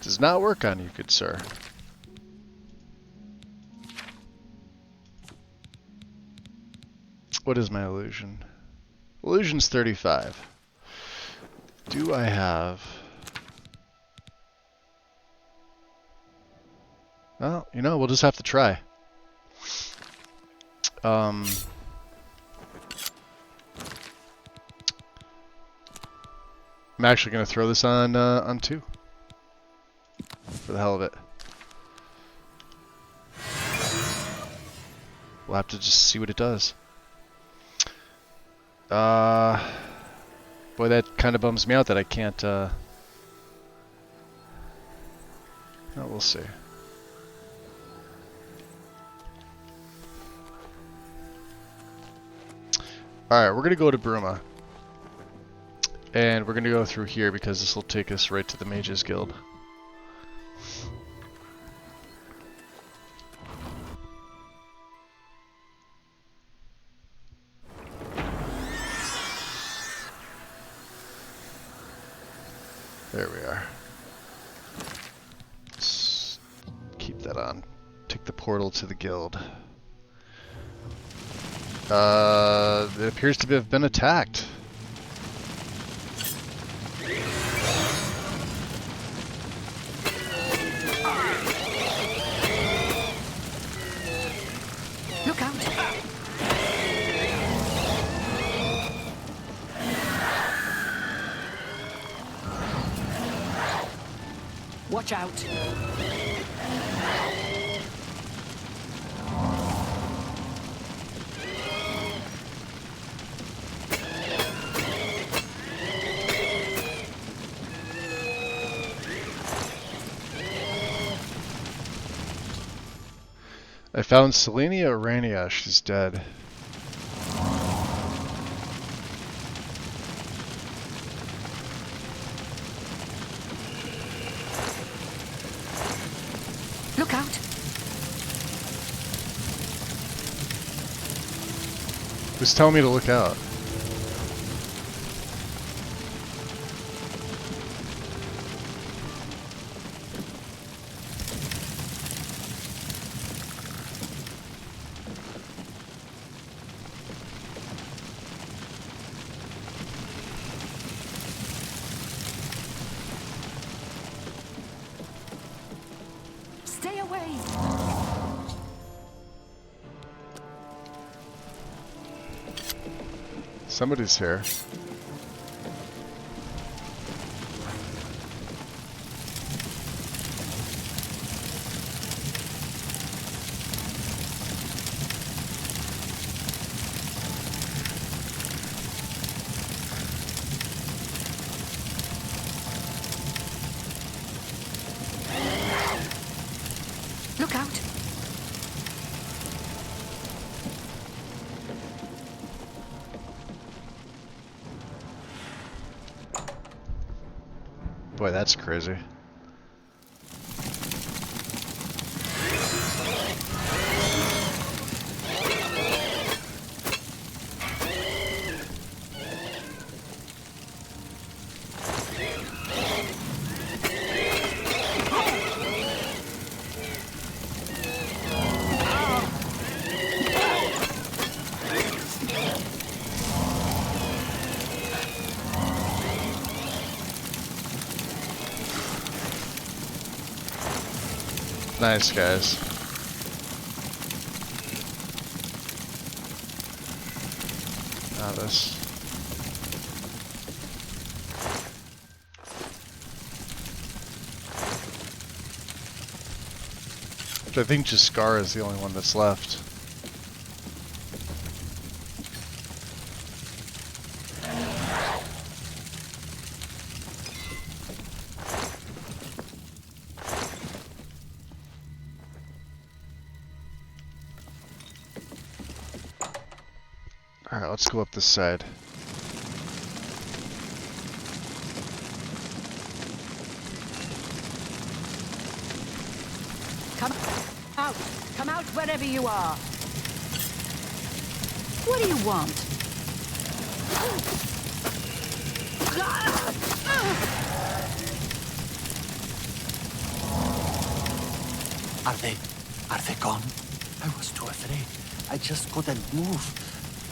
does not work on you, good sir. What is my illusion? Illusion's 35. Do I have... Well, you know, we'll just have to try. I'm actually going to throw this on 2. For the hell of it. We'll have to just see what it does. Boy, that kind of bums me out that I can't, oh, we'll see. Alright, we're gonna go to Bruma. And we're gonna go through here because this will take us right to the Mages Guild. There we are. Let's keep that on. Take the portal to the guild. It appears to have been attacked. Look out! Watch out! I found Selenia Urania. She's dead. Look out! Who's telling me to look out? Stay away! Somebody's here. Look out! Boy, that's crazy. Nice, guys. Now this. I think Jaskar is the only one that's left. Alright, let's go up this side. Come out! Come out wherever you are! What do you want? Are they gone? I was too afraid. I just couldn't move.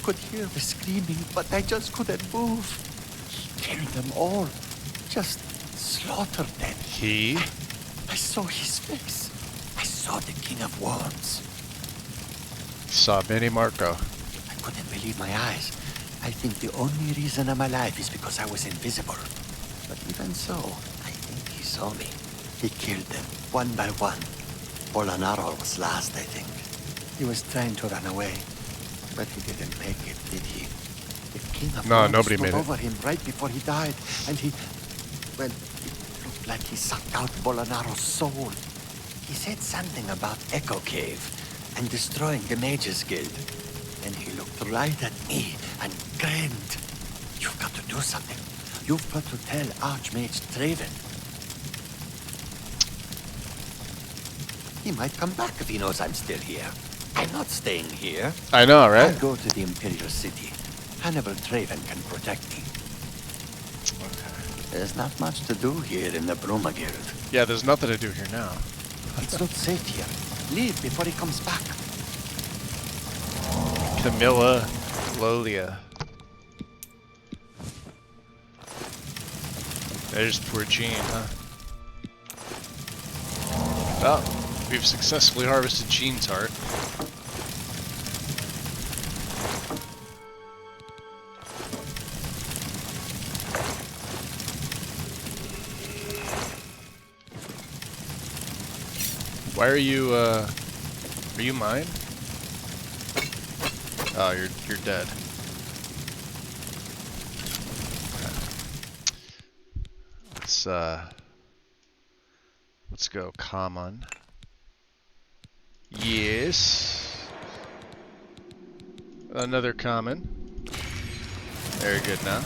could hear the screaming, but I just couldn't move. He killed them all. Just slaughtered them. He? I saw his face. I saw the King of Worms. Saw Benny Marco. I couldn't believe my eyes. I think the only reason I'm alive is because I was invisible. But even so, I think he saw me. He killed them, one by one. Bolanaro was last, I think. He was trying to run away, but he didn't make it, did he? The King of No, Worms nobody stood made it. over him right before he died, and he... well, it looked like he sucked out Bolanaro's soul. He said something about Echo Cave and destroying the Mages Guild. And he looked right at me and grinned. You've got to do something. You've got to tell Archmage Traven. He might come back if he knows I'm still here. I'm not staying here. I know, right? I'll go to the Imperial City. Hannibal Traven can protect me. Okay. There's not much to do here in the Bruma Guild. Yeah, there's nothing to do here now. It's not safe here. Leave before he comes back. Camilla Lolia. There's poor Jean, huh? Oh, we've successfully harvested Jean's heart. Why are you mine? Oh, you're dead. Okay. Let's go common. Yes. Another common. Very good now.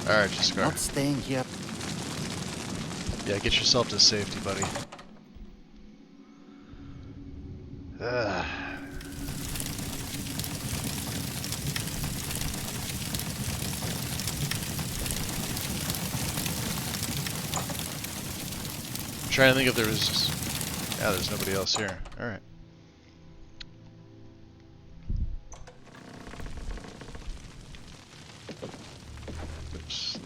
Alright, just go. Not staying here. Yeah, get yourself to safety, buddy. Ugh. I'm trying to think if there was... Yeah, there's nobody else here. Alright. Oops,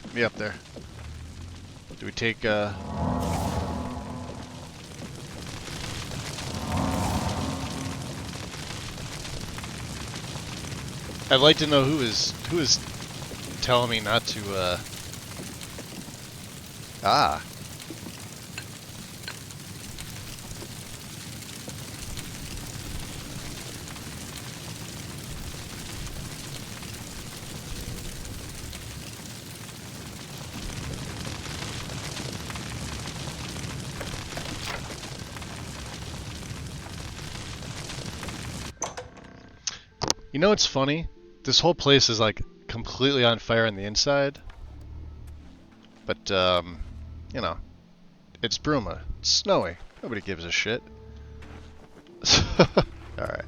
let me up there. Do we take, I'd like to know who is telling me not to, Ah. You know what's funny? This whole place is like completely on fire on the inside. But, you know, it's Bruma. It's snowy. Nobody gives a shit. Alright.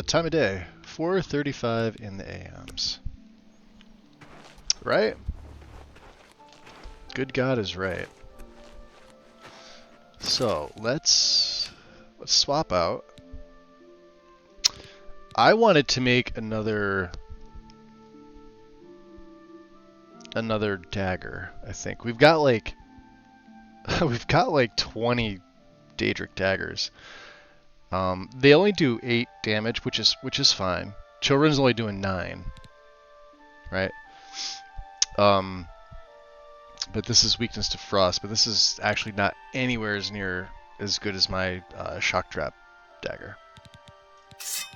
Time of day. 4:35 in the AMs. Right? Good God is right. So, let's swap out. I wanted to make another dagger, I think. We've got like 20 Daedric daggers. They only do 8 damage, which is fine. Children's only doing 9. Right? But this is weakness to frost, but this is actually not anywhere as near as good as my shock trap dagger.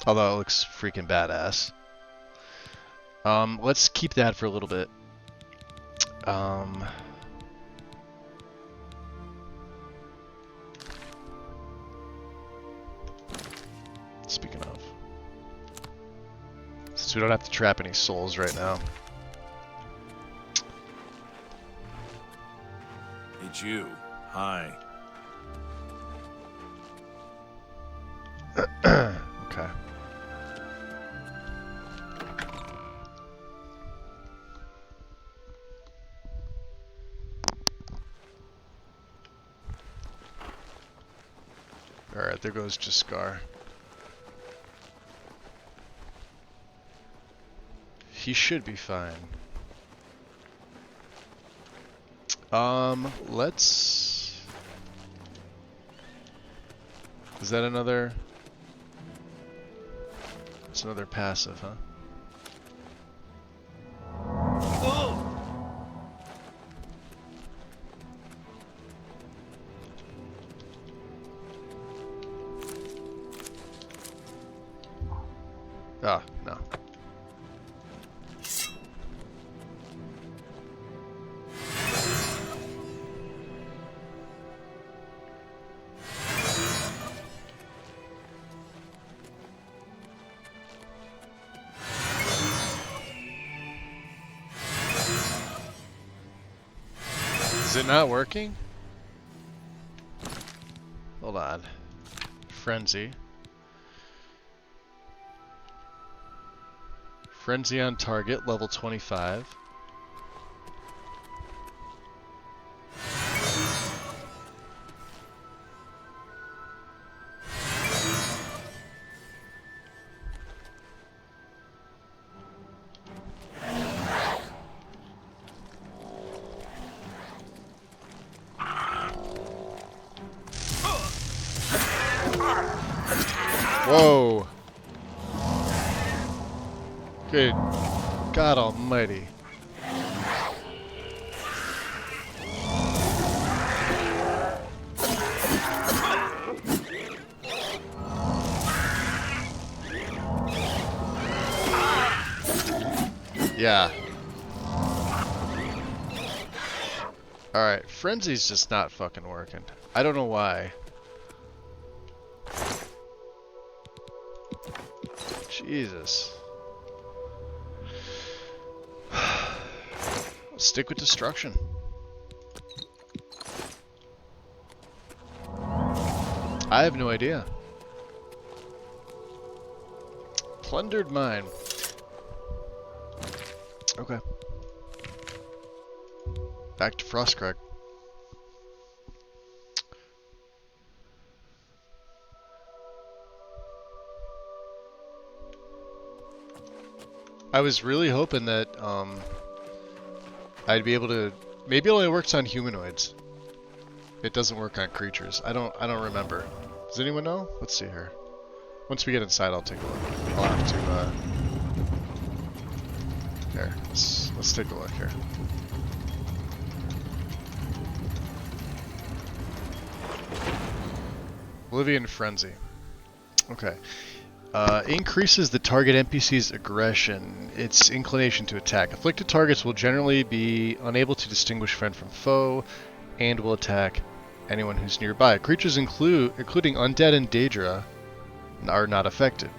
Although it looks freaking badass. Let's keep that for a little bit. Speaking of, since we don't have to trap any souls right now. It's you. Hi. Okay. Alright, there goes Jaskar. he should be fine. Let's... Is that another... It's another passive, huh? Ah, no. Is it not working? Hold on. Frenzy. Frenzy on target, level 25. Whoa! Good God almighty. Yeah. Alright, Frenzy's just not fucking working. I don't know why. Jesus. Stick with destruction. I have no idea. Plundered mine. Okay. Back to Frostcrag. I was really hoping that I'd be able to. Maybe it only works on humanoids. It doesn't work on creatures. I don't remember. Does anyone know? Let's see here. Once we get inside, I'll take a look. I'll have to. Here, let's take a look here. Oblivion Frenzy. Okay. Increases the target NPC's aggression, its inclination to attack. Afflicted targets will generally be unable to distinguish friend from foe, and will attack anyone who's nearby. Creatures including undead and Daedra are not affected.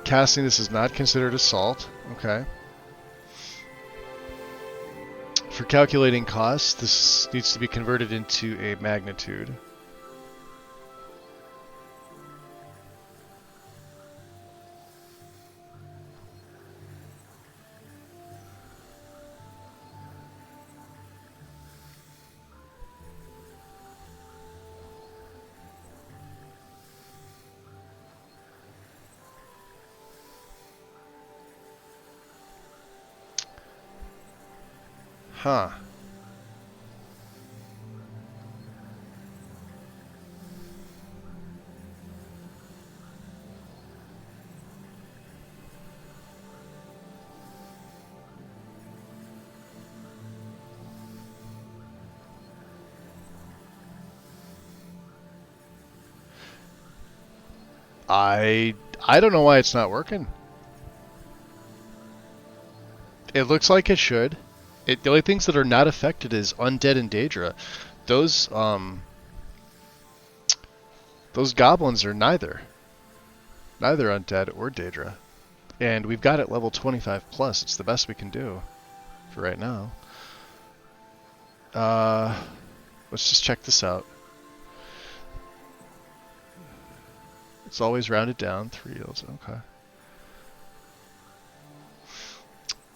Casting this is not considered assault. Okay. For calculating costs, this needs to be converted into a magnitude. Huh. I don't know why it's not working. It looks like it should. The only things that are not affected is undead and Daedra. Those goblins are neither undead or Daedra. And we've got it level 25 plus. It's the best we can do for right now. Let's just check this out. It's always rounded down, 3 yields, okay.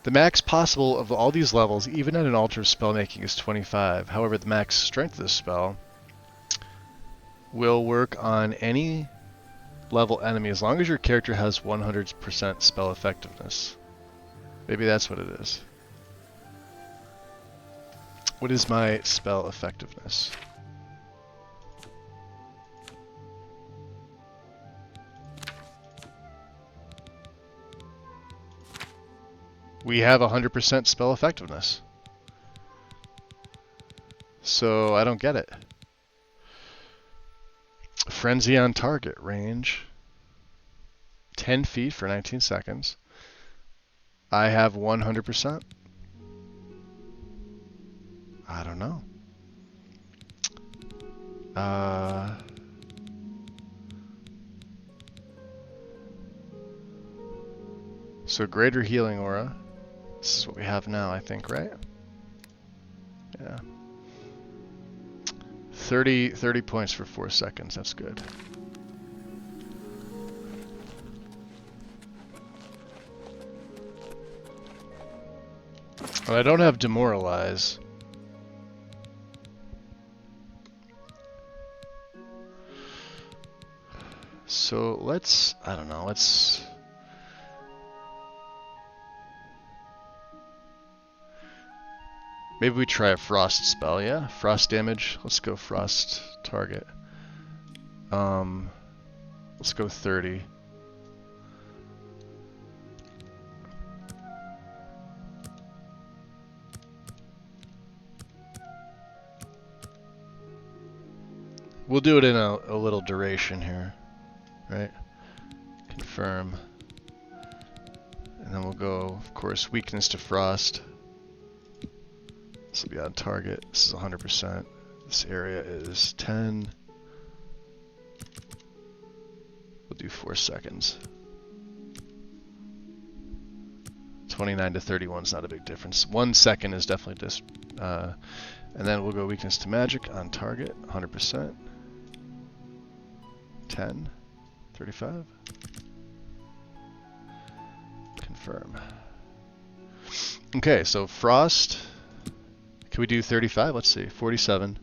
The max possible of all these levels, even at an altar of spellmaking, is 25. However, the max strength of this spell will work on any level enemy as long as your character has 100% spell effectiveness. Maybe that's what it is. What is my spell effectiveness? We have 100% spell effectiveness. So I don't get it. Frenzy on target range. 10 feet for 19 seconds. I have 100%. I don't know. So greater healing aura. This is what we have now, I think, right? Yeah. 30 points for 4 seconds. That's good. Well, I don't have demoralize. So let's, I don't know, let's... Maybe we try a frost spell, yeah? Frost damage. Let's go frost target. Let's go 30. We'll do it in a little duration here, right? Confirm. And then we'll go, of course, weakness to frost. This will be on target. This is 100%. This area is 10. We'll do 4 seconds. 29 to 31 is not a big difference. 1 second is definitely just... and then we'll go weakness to magic on target, 100%. 10, 35. Confirm. Okay, so frost. Can we do 35? Let's see. 47.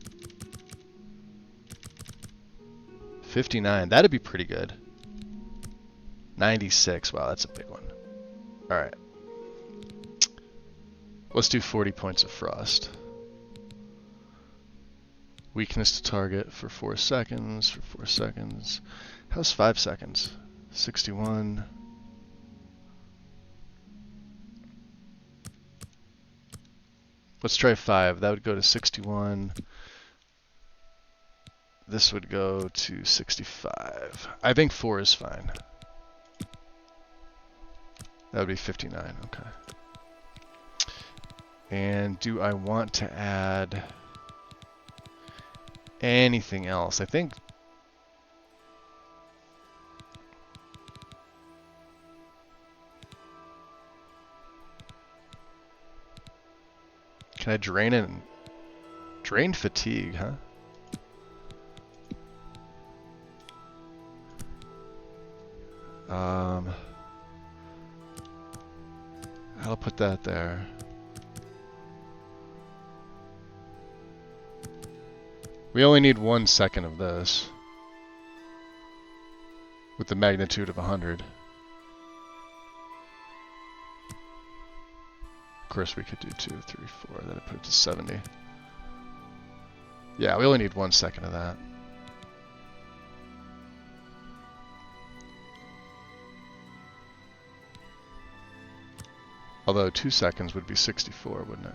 59. That'd be pretty good. 96. Wow, that's a big one. Alright. Let's do 40 points of frost. Weakness to target for 4 seconds. For 4 seconds. How's 5 seconds? 61. Let's try 5. That would go to 61. This would go to 65. I think 4 is fine. That would be 59. Okay. And do I want to add anything else? I think... Can I drain it? Drain fatigue, huh? I'll put that there. We only need 1 second of this. With the magnitude of 100. Of course we could do 2, 3, 4, then I put it to 70. Yeah, we only need 1 second of that. Although 2 seconds would be 64, wouldn't it?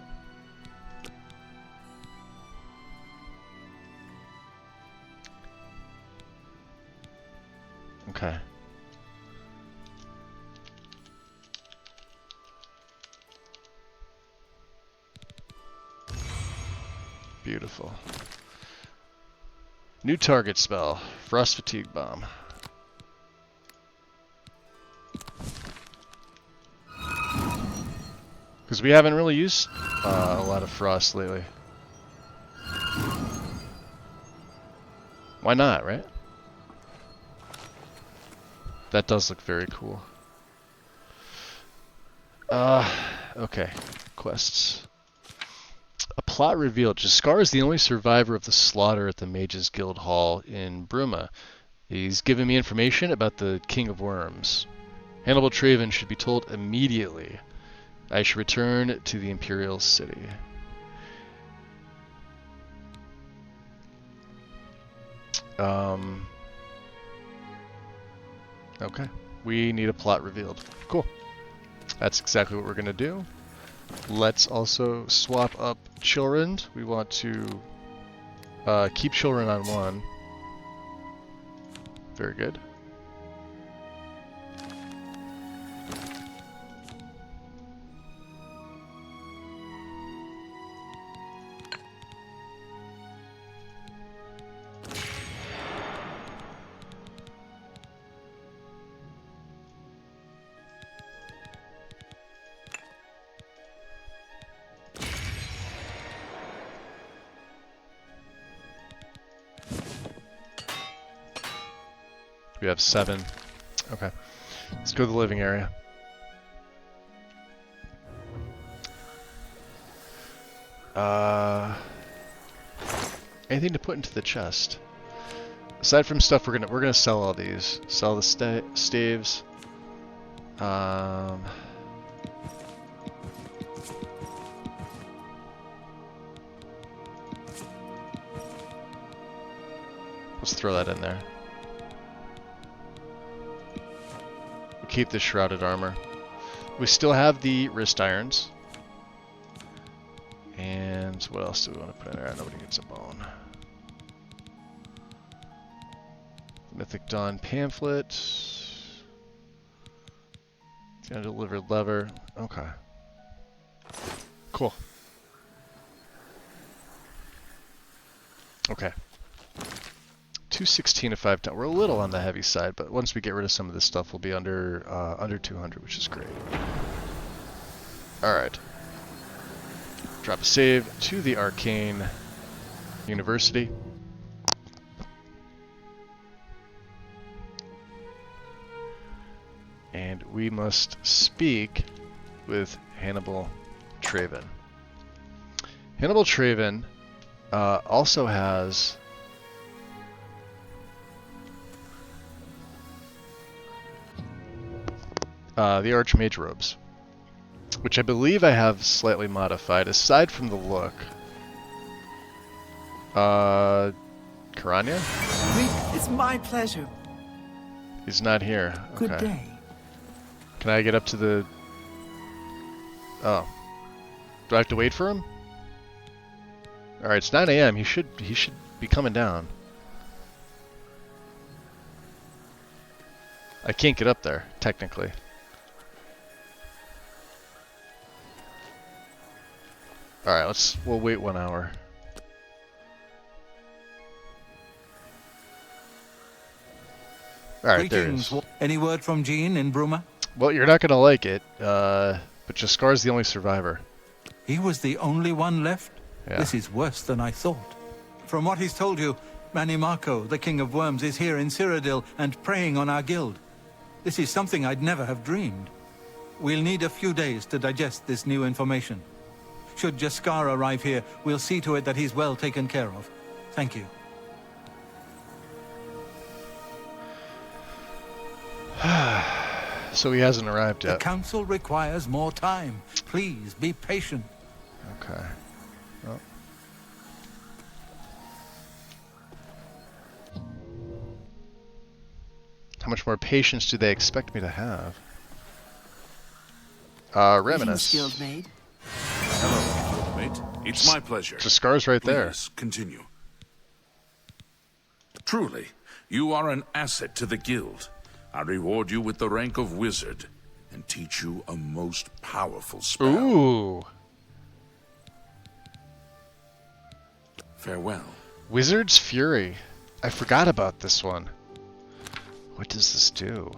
Okay. Beautiful. New target spell, Frost Fatigue Bomb. Because we haven't really used a lot of frost lately. Why not, right? That does look very cool. Okay. Quests. A plot revealed. Jaskar is the only survivor of the slaughter at the Mages Guild Hall in Bruma. He's given me information about the King of Worms. Hannibal Traven should be told immediately. I should return to the Imperial City. Okay. We need a plot revealed. Cool. That's exactly what we're going to do. Let's also swap up children. We want to keep children on 1. Very good. We have 7. Okay. Let's go to the living area. Anything to put into the chest? Aside from stuff, we're gonna sell all these. Sell the staves. Let's throw that in there. We'll keep the shrouded armor. We still have the wrist irons. And what else do we want to put in there? Nobody gets a bone. Mythic Dawn pamphlet. Undelivered lever. Okay. Cool. Okay. 216 to 5 ton. We're a little on the heavy side, but once we get rid of some of this stuff, we'll be under 200, which is great. All right. Drop a save to the Arcane University. And we must speak with Hannibal Traven. Hannibal Traven also has the Archmage robes, which I believe I have slightly modified, aside from the look. Karanya? It's my pleasure. He's not here. Okay. Good day. Can I get up to the... Oh. Do I have to wait for him? Alright, it's 9 AM. He should be coming down. I can't get up there, technically. Alright, we'll wait 1 hour. Alright, there it is. Any word from Jean in Bruma? Well, you're not gonna like it, but Jaskar's the only survivor. He was the only one left? Yeah. This is worse than I thought. From what he's told you, Manimako, the King of Worms, is here in Cyrodiil and preying on our guild. This is something I'd never have dreamed. We'll need a few days to digest this new information. Should Jaskar arrive here, we'll see to it that he's well taken care of. Thank you. So he hasn't arrived yet. The council requires more time. Please be patient. Okay. Well. How much more patience do they expect me to have? Reminus. Skilled maid. Hello, mate. It's my pleasure. Jaskar's right there. Please continue. Truly, you are an asset to the guild. I reward you with the rank of wizard and teach you a most powerful spell. Ooh. Farewell. Wizard's Fury. I forgot about this one. What does this do?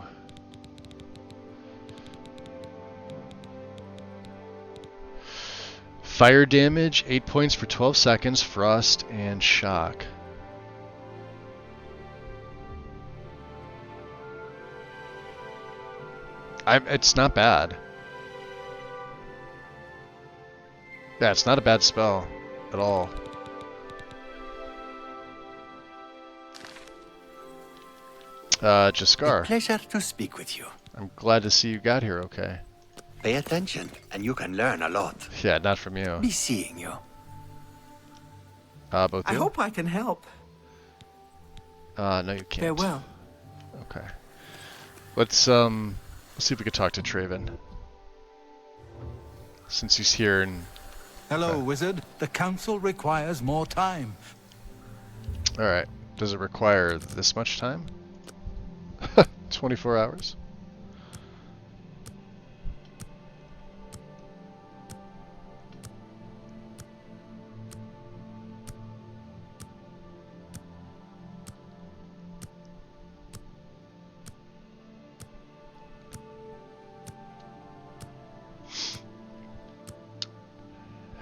Fire damage, 8 points for 12 seconds, frost, and shock. It's not bad. Yeah, it's not a bad spell at all. A Jaskar. pleasure to speak with you. I'm glad to see you got here okay. Pay attention, and you can learn a lot. Yeah, not from you. Be seeing you. Both I you? hope I can help. No, you can't. Farewell. Okay. Let's see if we can talk to Traven. Since he's here and... Hello, wizard. The council requires more time. Alright. Does it require this much time? 24 hours?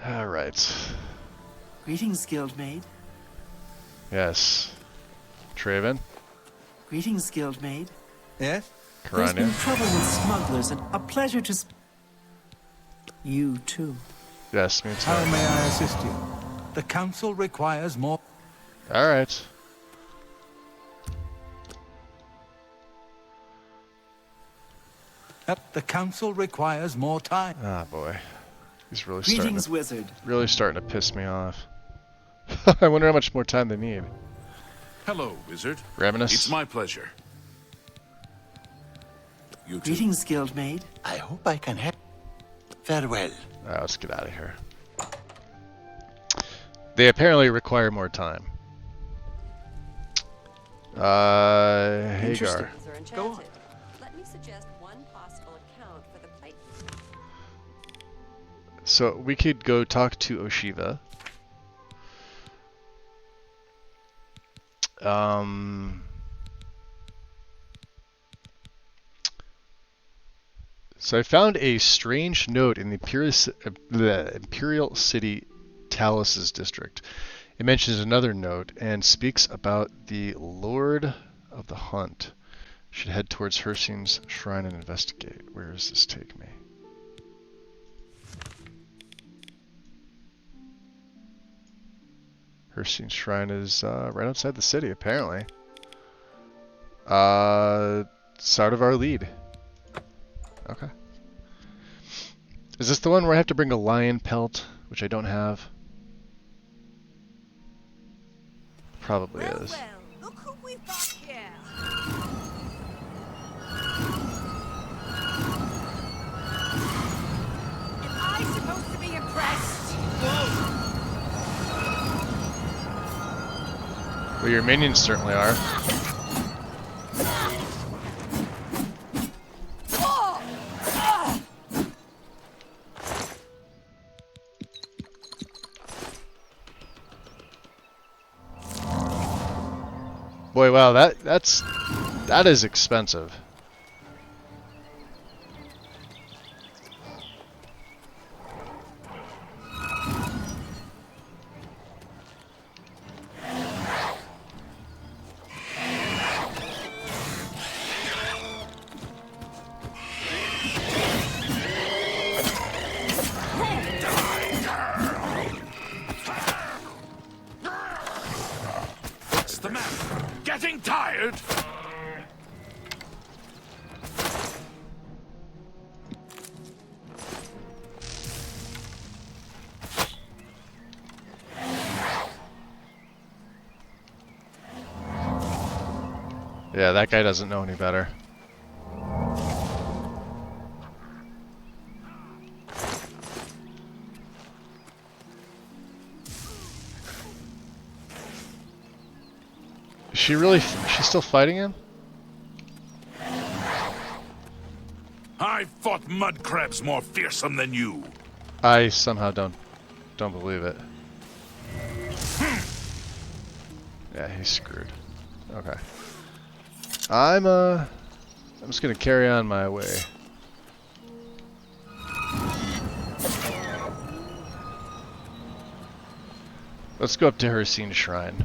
Alright. Greetings, Guildmaid. Yes. Traven? Greetings, Guildmaid. Yes? There's been Karanya? trouble with smugglers, and a pleasure to... You, too. Yes, me too. How may I assist you? The council requires more... Alright. The council requires more time. Ah, boy. He's really Greetings, wizard. starting to piss me off. I wonder how much more time they need. Hello, wizard. Ravenous? It's my pleasure. You too. Greetings, Guildmaid. I hope I can help. Farewell. Alright, let's get out of here. They apparently require more time. Hagar. Go on. Let me suggest one possible account for the plate. So we could go talk to Oshiva. So I found a strange note in the Imperial City Talus's district. It mentions another note and speaks about the Lord of the Hunt. Should head towards Hircine's shrine and investigate. Where does this take me? Hircine's shrine is right outside the city, apparently. It's out of our lead. Okay. Is this the one where I have to bring a lion pelt, which I don't have? Probably is. Well, look who we've got here. Am I supposed to be impressed? Well, your minions certainly are. Boy, wow, that is expensive. What's the matter? Getting tired? Yeah, that guy doesn't know any better. Is she really? She's still fighting him? I fought mud crabs more fearsome than you. I somehow don't believe it. Yeah, he's screwed. Okay. I'm just gonna carry on my way. Let's go up to Hircine's shrine.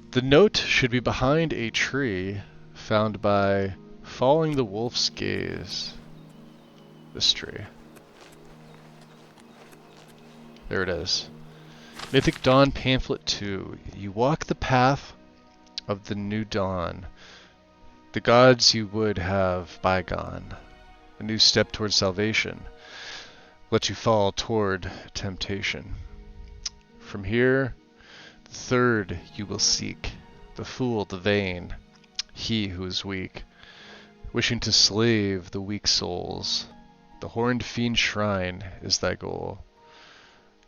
The note should be behind a tree found by following the wolf's gaze. this tree. There it is. Mythic Dawn Pamphlet 2. You walk the path of the new dawn. The gods you would have bygone. A new step toward salvation. Let you fall toward temptation. From here, the third you will seek. The fool, the vain, he who is weak. Wishing to slave the weak souls. The horned fiend shrine is thy goal.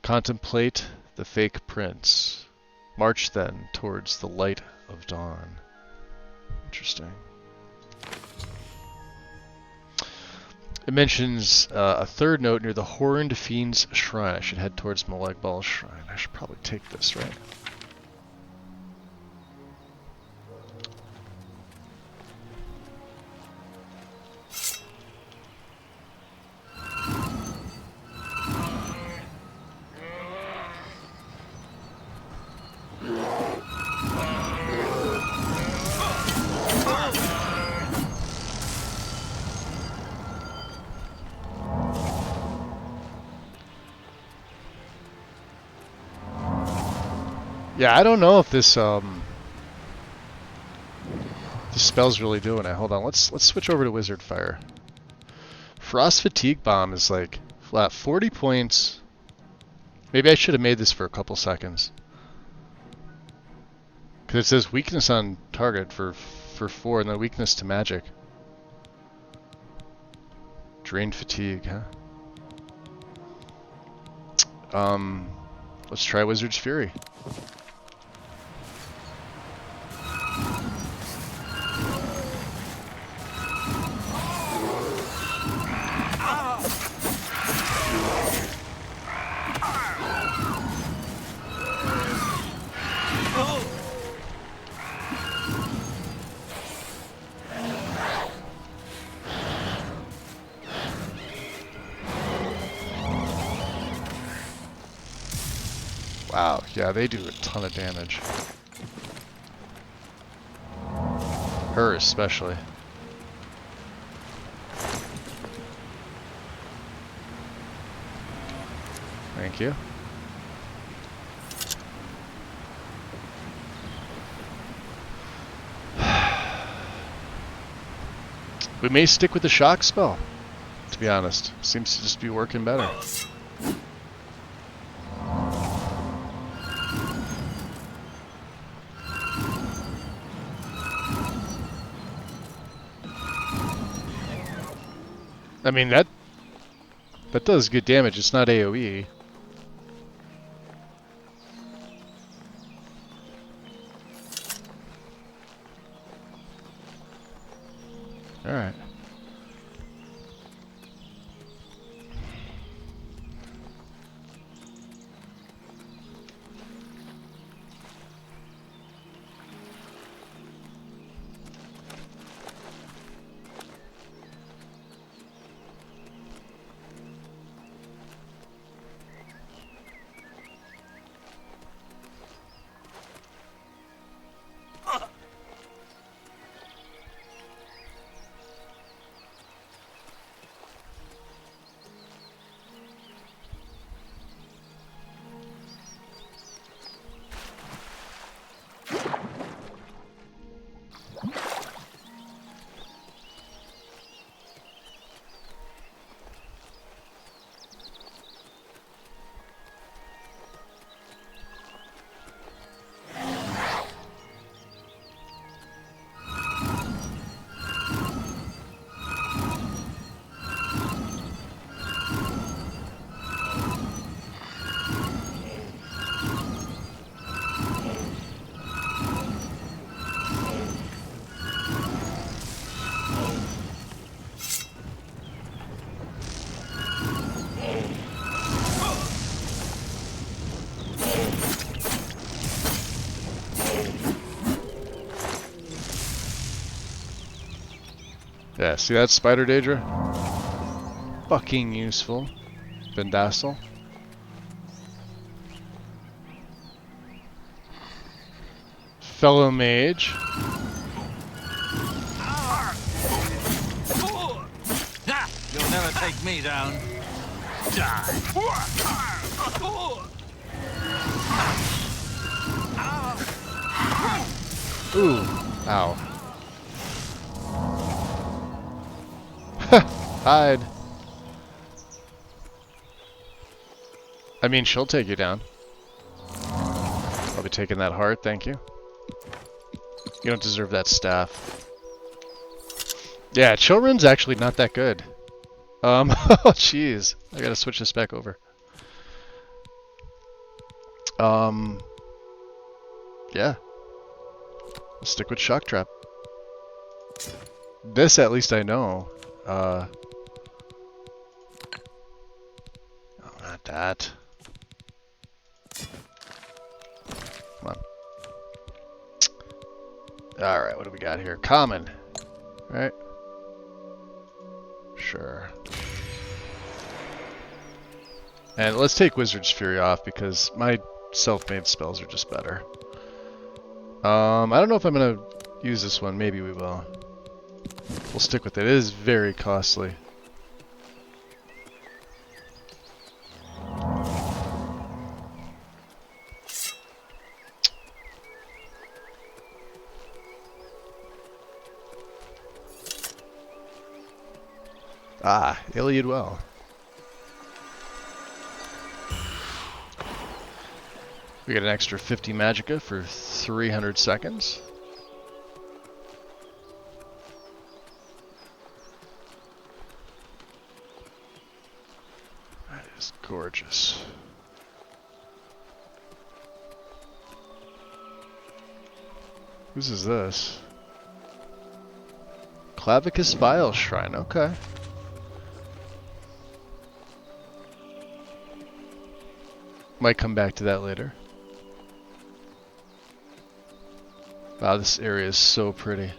Contemplate the fake prince. March then towards the light of dawn. Interesting. It mentions a third note near the horned fiend's shrine. I should head towards Malegbal's shrine. I should probably take this, right? Yeah, I don't know if this spell's really doing it. Hold on, let's switch over to Wizard Fire. Frost Fatigue Bomb is like flat 40 points. Maybe I should have made this for a couple seconds. Cause it says weakness on target for 4 and then weakness to magic. Drained fatigue, huh? Let's try Wizard's Fury. Wow, yeah, they do a ton of damage. Her especially. Thank you. We may stick with the shock spell, to be honest. Seems to just be working better. I mean, that does good damage. It's not AoE. Alright. Yeah, see that spider, Daedra? Fucking useful. Vendastal. Fellow mage. You'll never take me down. Die. Ooh. Ow. Hide. I mean, she'll take you down. I'll be taking that heart, thank you. You don't deserve that staff. Yeah, Chillrun's actually not that good. Oh jeez. I gotta switch this back over. Yeah. Let's stick with Shock Trap. This at least I know. Oh, not that. Come on. Alright, what do we got here? Common. Right? Sure. And let's take Wizard's Fury off because my self-made spells are just better. I don't know if I'm gonna use this one. Maybe we will. We'll stick with it. It is very costly. Ah, Iliad Well. We get an extra 50 magicka for 300 seconds. That is gorgeous. Whose is this? Clavicus Vile Shrine, okay. Might come back to that later. Wow, this area is so pretty.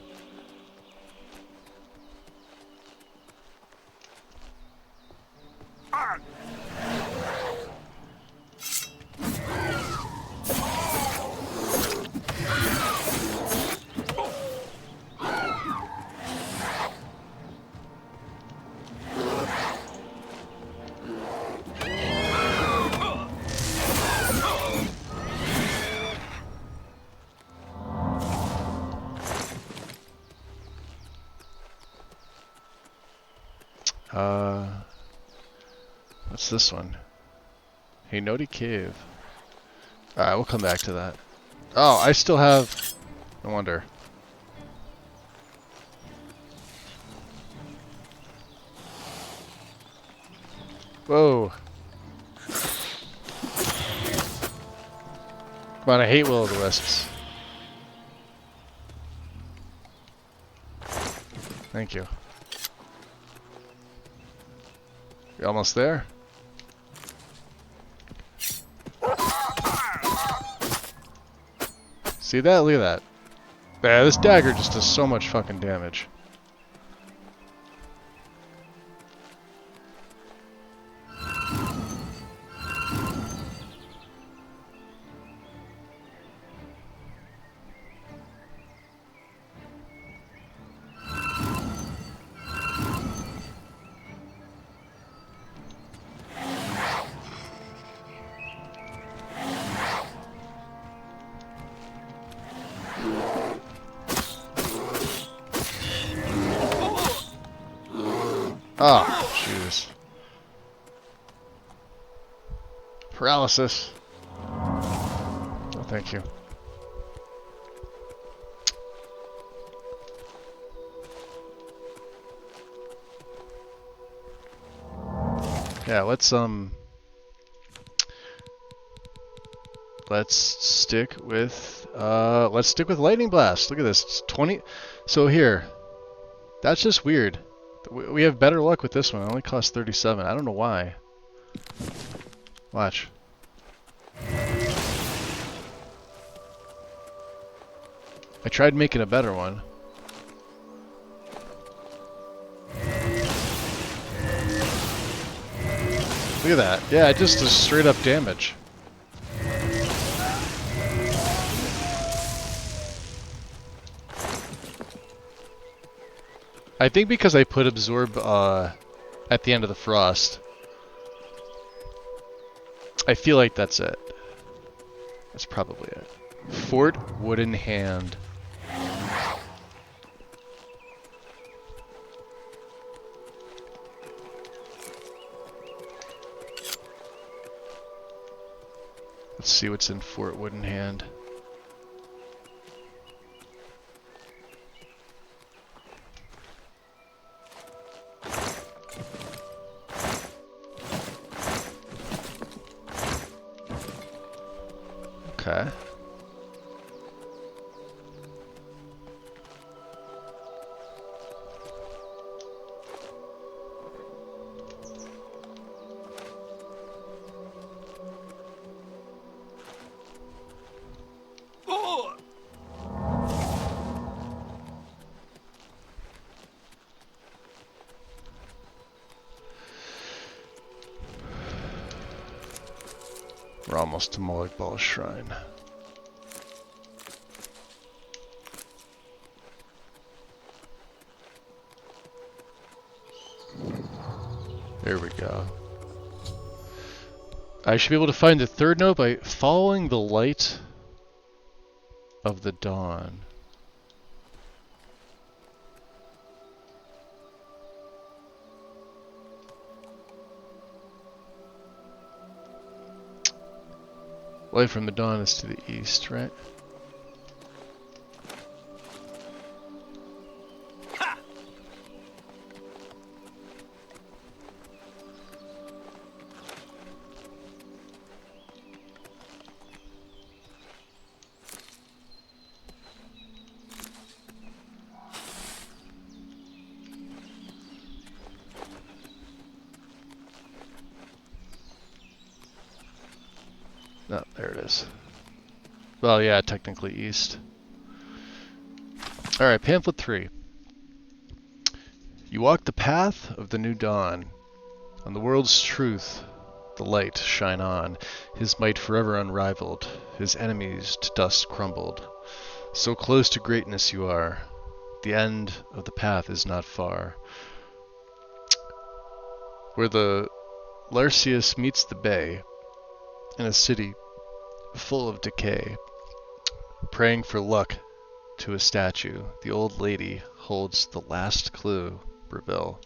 What's this one? Hinoti Cave. Alright, we'll come back to that. Oh, I still have... No wonder. Whoa. Come on, I hate Will-O-the-Wisps. Thank you. You almost there? See that? Look at that. Yeah, this dagger just does so much fucking damage. Oh, Jesus. Paralysis. Oh, thank you. Yeah, let's stick with Lightning Blast. Look at this. It's 20. So here. That's just weird. We have better luck with this one. It only costs 37. I don't know why. Watch. I tried making a better one. Look at that. Yeah, it just does straight up damage. I think because I put absorb at the end of the frost. I feel like that's it. That's probably it. Fort Wooden Hand. Let's see what's in Fort Wooden Hand. Okay. We're almost to Molag Bal's shrine. There we go. I should be able to find the third note by following the light of the dawn. Light from the dawn is to the east, right? No, there it is. Well, yeah, technically east. Alright, pamphlet 3. You walk the path of the new dawn. On the world's truth, the light shine on. His might forever unrivaled. His enemies to dust crumbled. So close to greatness you are. The end of the path is not far. Where the Larcius meets the bay, in a city full of decay, praying for luck to a statue, the old lady holds the last clue, Breville.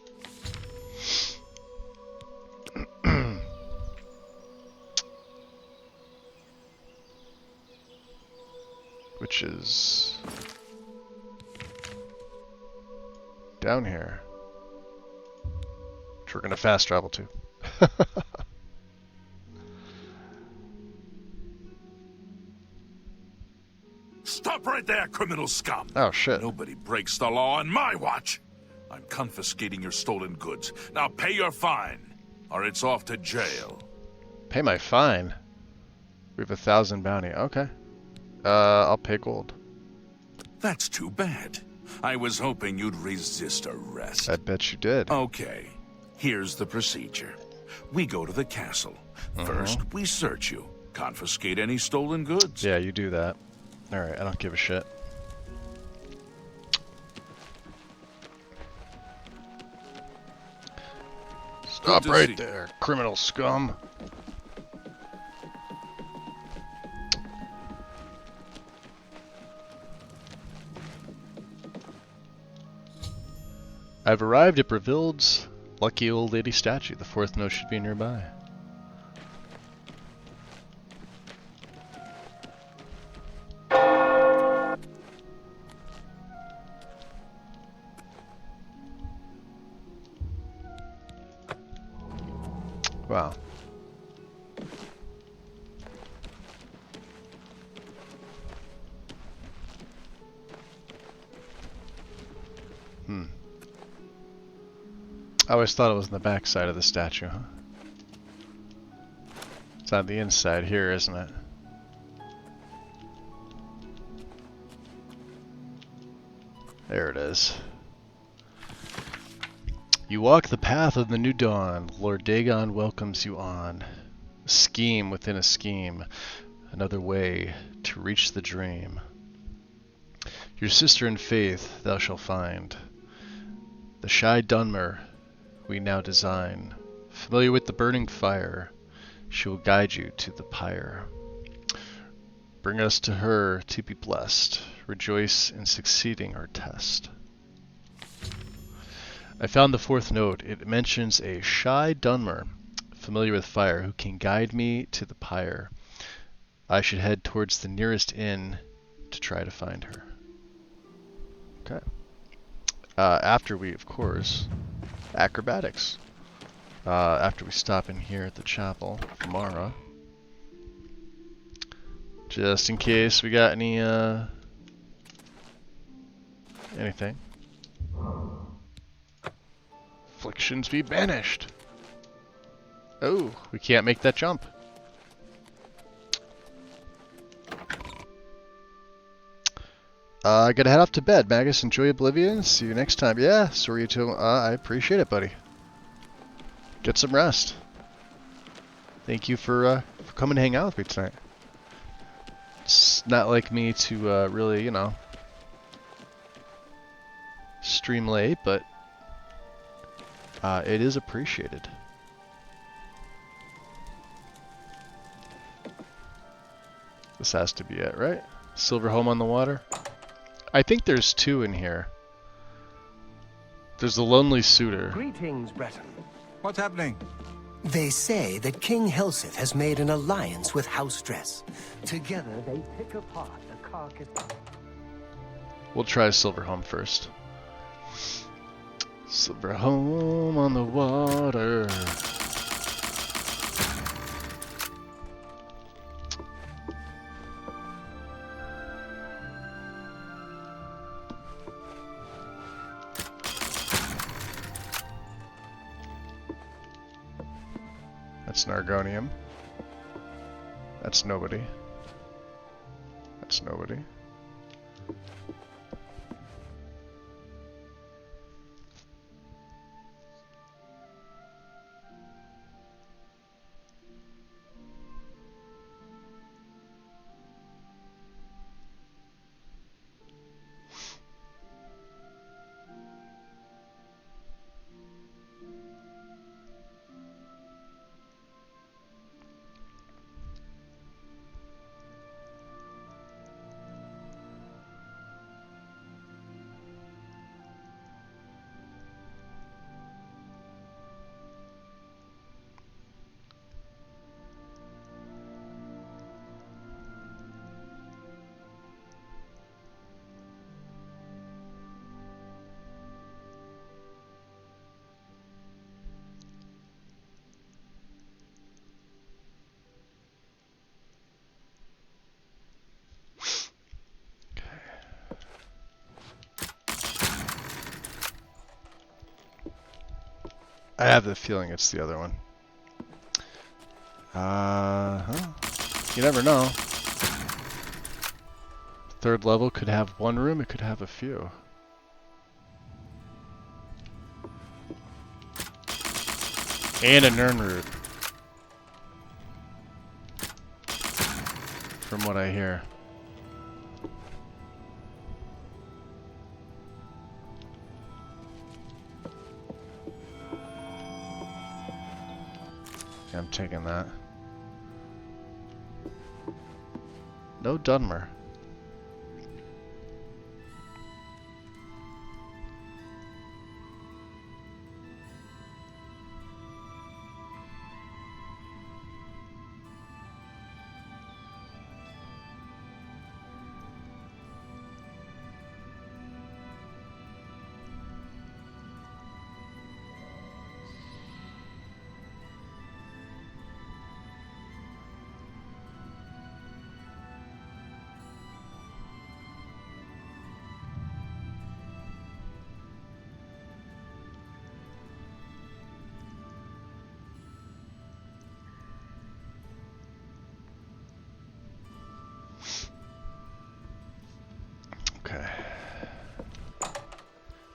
Which is down here, which we're gonna fast travel to. Stop right there, criminal scum! Oh, shit. Nobody breaks the law on my watch! I'm confiscating your stolen goods. Now pay your fine, or it's off to jail. Pay my fine? We have 1,000 bounty. Okay. I'll pay gold. That's too bad. I was hoping you'd resist arrest. I bet you did. Okay, here's the procedure. We go to the castle. First, we search you. Confiscate any stolen goods. Yeah, you do that. Alright, I don't give a shit. Stop right there, criminal scum. I've arrived at Breville's lucky old lady statue. The fourth note should be nearby. Wow. I always thought it was on the back side of the statue, huh? It's on the inside here, isn't it? There it is. You walk the path of the new dawn. Lord Dagon welcomes you on. A scheme within a scheme. Another way to reach the dream. Your sister in faith thou shalt find. The shy Dunmer we now design. Familiar with the burning fire, she will guide you to the pyre. Bring us to her to be blessed. Rejoice in succeeding our test. I found the fourth note. It mentions a shy Dunmer, familiar with fire, who can guide me to the pyre. I should head towards the nearest inn to try to find her. Okay. After we, of course, acrobatics. After we stop in here at the chapel for Mara. Just in case we got any, anything. Afflictions be banished. Oh, we can't make that jump. I gotta head off to bed. Magus, enjoy Oblivion. See you next time. Yeah, sorry to. I appreciate it, buddy. Get some rest. Thank you for coming to hang out with me tonight. It's not like me to really, you know, stream late, but it is appreciated. This has to be it, right? Silver Home on the Water? I think there's two in here. There's the Lonely Suitor. Greetings, Breton. What's happening? They say that King Helseth has made an alliance with House Dress. Together, they pick apart the carcass. We'll try Silver Home first. Silver Home on the Water. That's an Argonium. That's nobody. That's nobody. I have the feeling it's the other one. You never know. Third level could have one room, it could have a few. And a Nirnroot. From what I hear. I'm taking that. No Dunmer. Okay.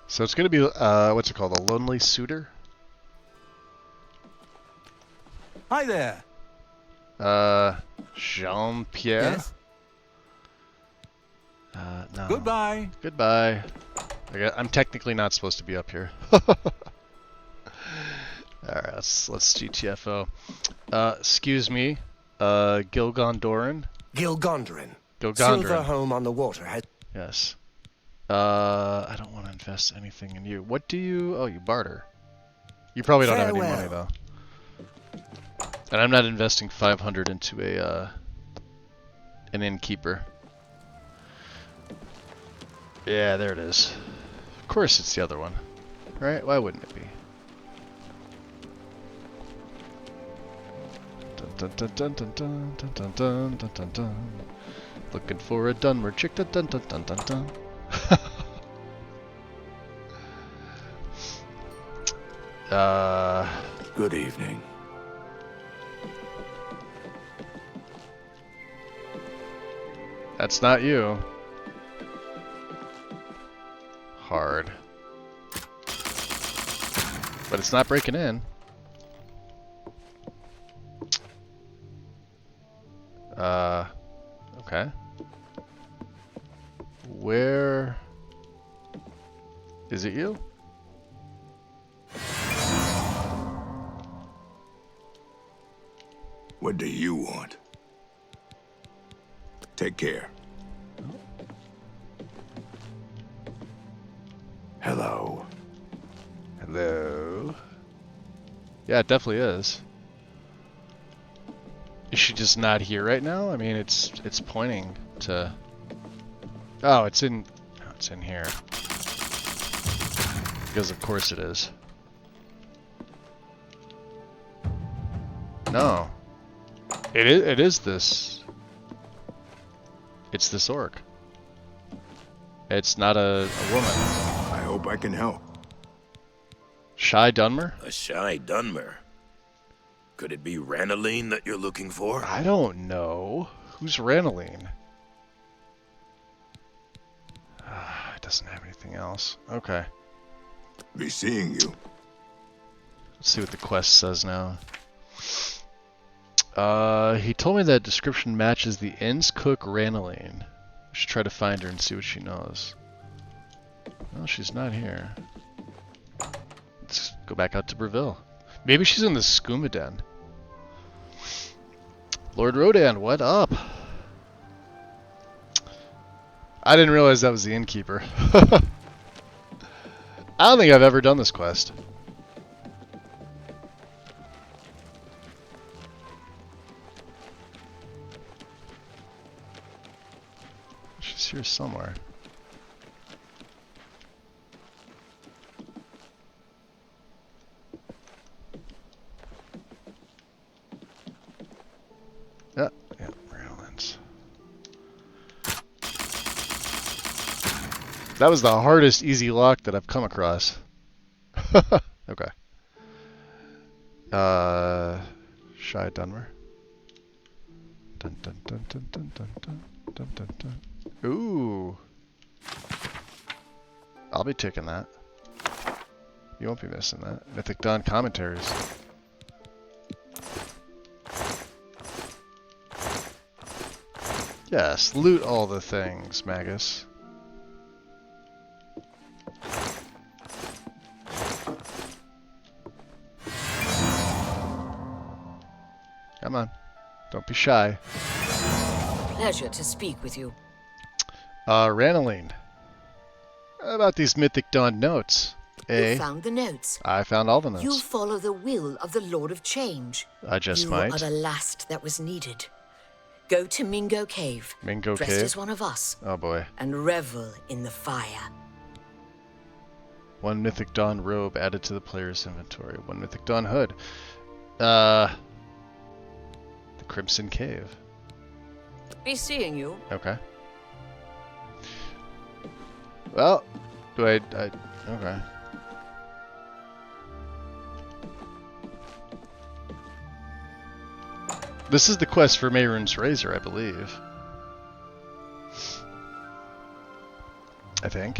So it's going to be, what's it called? A Lonely Suitor? Hi there. Jean-Pierre? Yes? No. Goodbye. Goodbye. I'm technically not supposed to be up here. Alright, let's GTFO. Excuse me, Gilgondoran? Gilgondoran. Gilgondoran. Silver home on the water has... Yes. I don't want to invest anything in you. What do you... Oh, you barter. You probably don't have any money, though. And I'm not investing 500 into an innkeeper. Yeah, there it is. Of course it's the other one. Right? Why wouldn't it be? Dun dun dun dun dun dun dun dun dun dun dun. Looking for a Dunmer chick. Dun dun dun dun dun dun. Good evening. That's not you. Hard. But it's not breaking in. Okay. Where is it you? What do you want? Take care. Hello. Hello. Yeah, it definitely is. Is she just not here right now? I mean, it's pointing to. Oh, it's in here. Because of course it is. No. It is this. It's this orc. It's not a woman. I hope I can help. Shy Dunmer? A shy Dunmer? Could it be Ranaline that you're looking for? I don't know. Who's Ranaline? It doesn't have anything else. Okay. Be seeing you. Let's see what the quest says now. He told me that description matches the inn's cook Ranaline. I should try to find her and see what she knows. Well, she's not here. Let's go back out to Breville. Maybe she's in the skooma den. Lord Rodan, what up? I didn't realize that was the innkeeper. I don't think I've ever done this quest. She's here somewhere. Yeah, Railins. That was the hardest easy lock that I've come across. Okay. Shy Dunmer. Dun dun dun dun dun dun dun dun dun dun. Ooh. I'll be taking that. You won't be missing that. Mythic Dawn commentaries. Yes, loot all the things, Magus. Come on. Don't be shy. Pleasure to speak with you. Ranaline. How about these Mythic Dawn notes? You found the notes. I found all the notes. You follow the will of the Lord of Change. I just might. You are the last that was needed. Go to Mingo Cave. Mingo dressed Cave? as one of us. Oh boy. And revel in the fire. One Mythic Dawn robe added to the player's inventory. One Mythic Dawn hood. The Crimson Cave. Be seeing you. Okay. Well, do I okay. This is the quest for Mehrunes Razor, I believe. I think.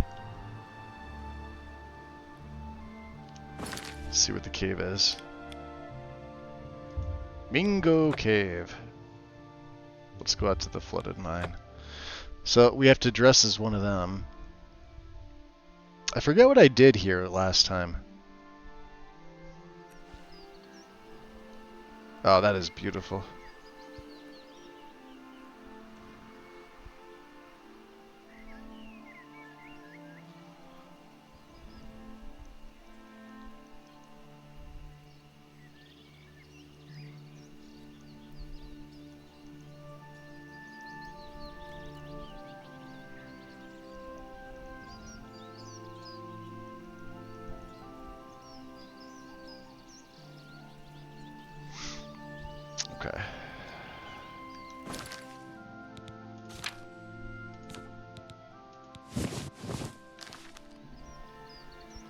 Let's see what the cave is. Mingo Cave. Let's go out to the flooded mine. So we have to dress as one of them. I forget what I did here last time. Oh, that is beautiful. Okay.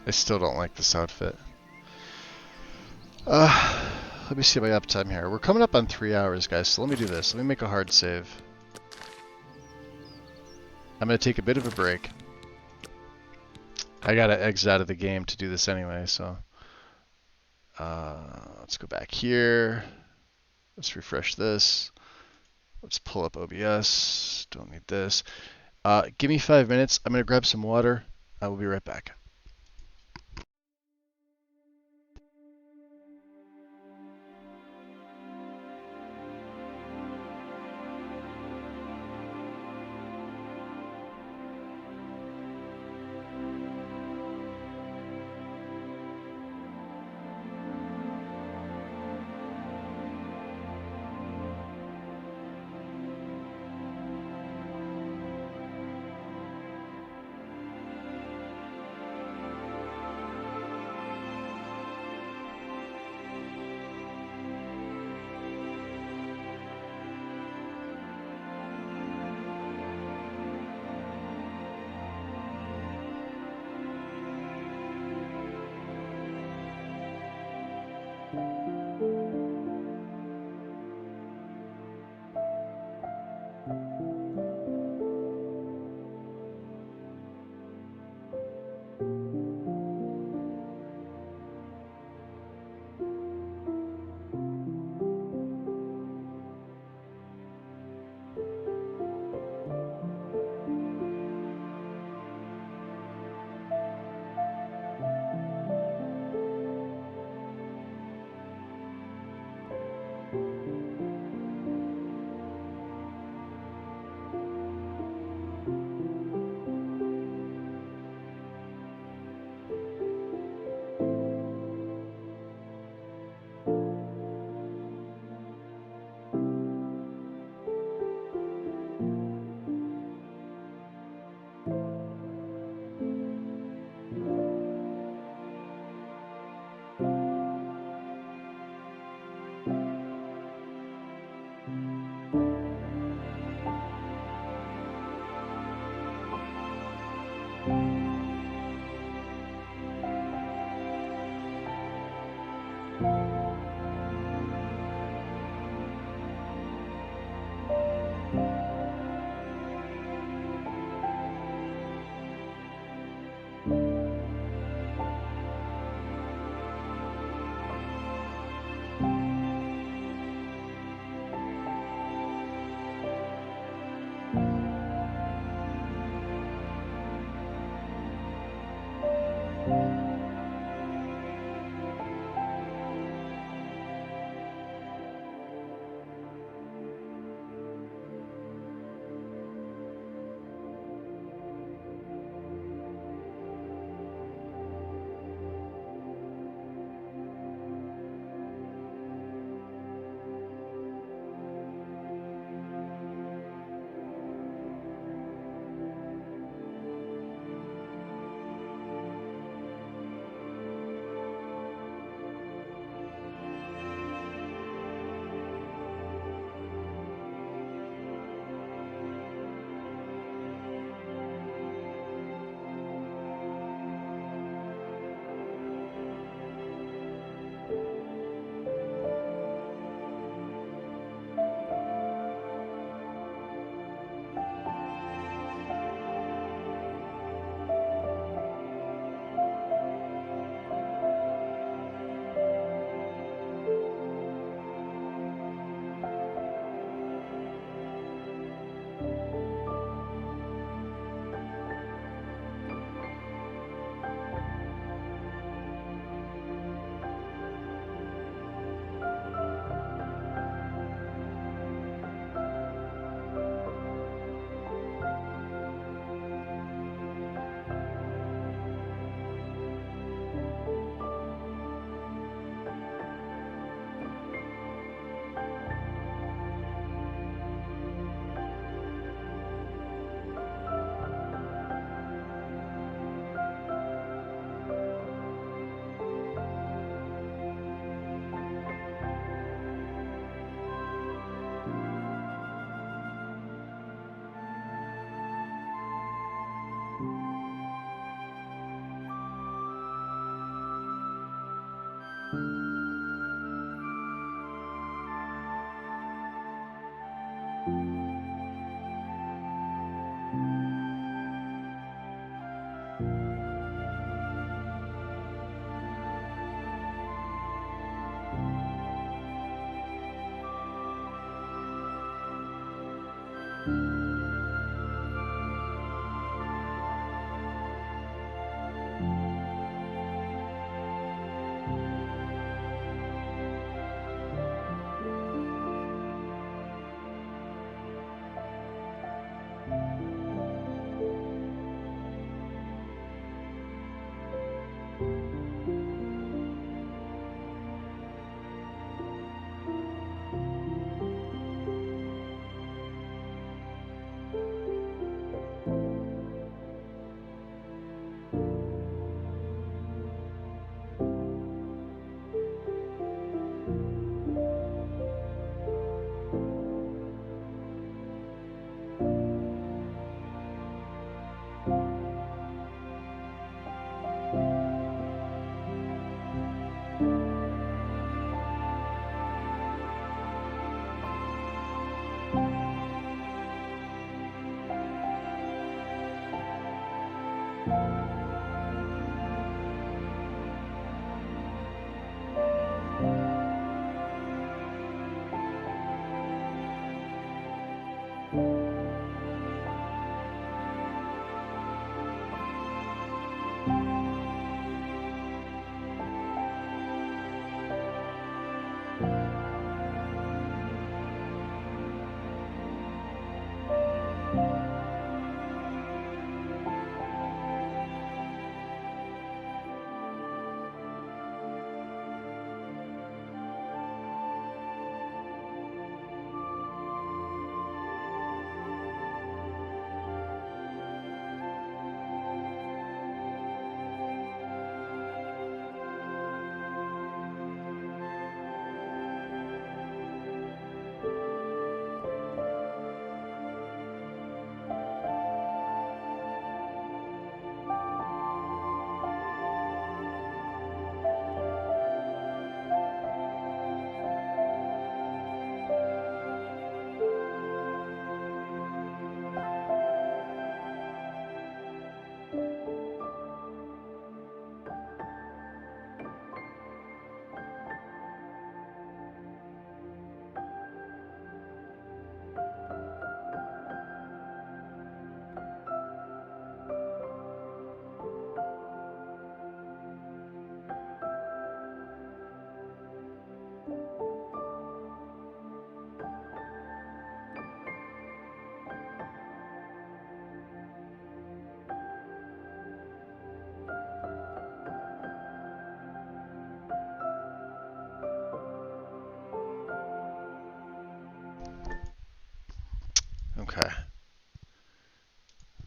I still don't like this outfit. Let me see my uptime here. We're coming up on 3 hours, guys, so let me do this. Let me make a hard save. I'm going to take a bit of a break. I got to exit out of the game to do this anyway, so... let's go back here. Let's refresh this. Let's pull up OBS. Don't need this. Give me 5 minutes. I'm going to grab some water. I will be right back.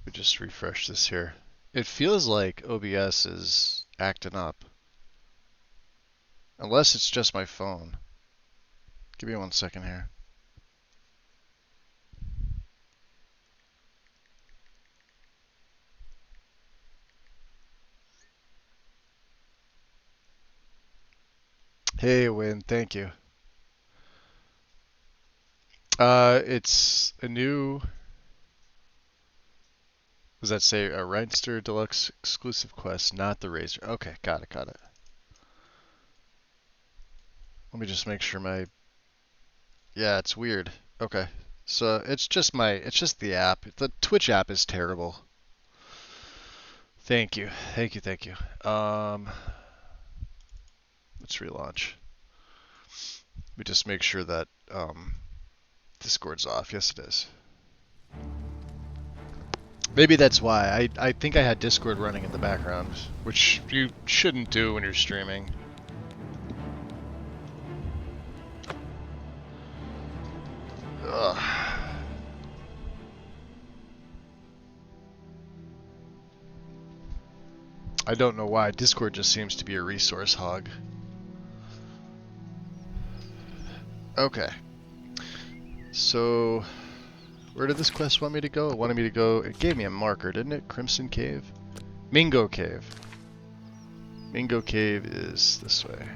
We just refresh this here. It feels like OBS is acting up. Unless it's just my phone. Give me 1 second here. Hey, Win, thank you. It's a new... Does that say a Rhinester Deluxe exclusive quest, not the Razor? Okay, got it, got it. Let me just make sure my... Yeah, it's weird. Okay, so it's just the app. The Twitch app is terrible. Thank you, thank you, thank you. Let's relaunch. Let me just make sure that Discord's off. Yes, it is. Maybe that's why. I think I had Discord running in the background, which you shouldn't do when you're streaming. Ugh. I don't know why. Discord just seems to be a resource hog. Okay. So, where did this quest want me to go? It wanted me to go... It gave me a marker, didn't it? Crimson Cave? Mingo Cave. Mingo Cave is this way.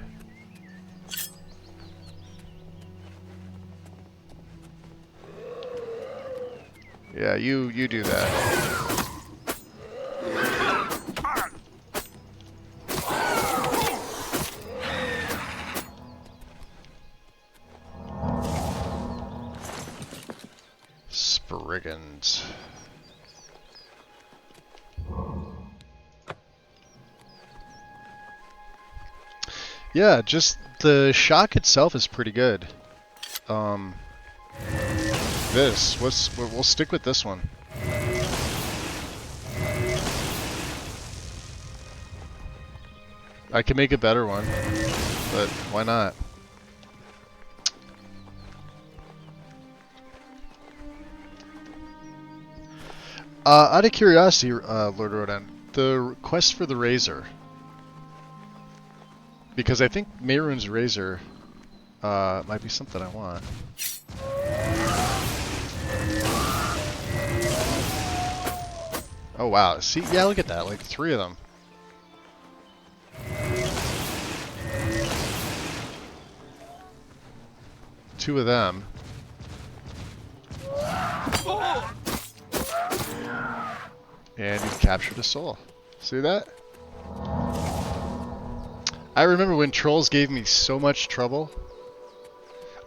Yeah, you do that. Spriggans. Yeah, just the shock itself is pretty good. We'll stick with this one. I can make a better one, but why not? Out of curiosity, Lord Rodan, the quest for the Razor. Because I think Mehrunes Razor might be something I want. Oh wow, see, yeah, look at that, like 3 of them. Two of them. And you've captured a soul. See that? I remember when trolls gave me so much trouble.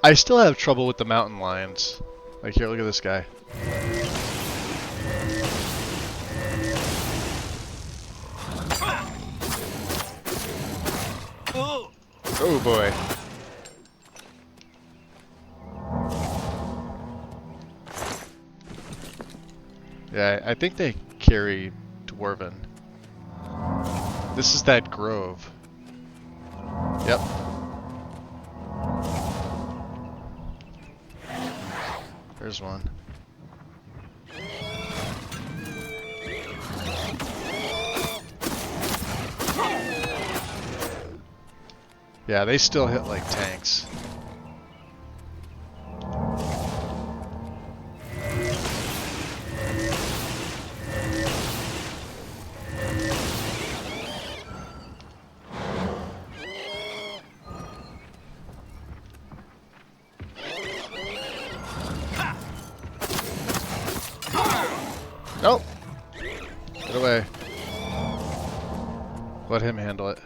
I still have trouble with the mountain lions. Like here, look at this guy. Oh boy. Yeah, I think they carry Dwarven. This is that grove. Yep. There's one. Yeah, they still hit like tanks. Nope. Get away. Let him handle it.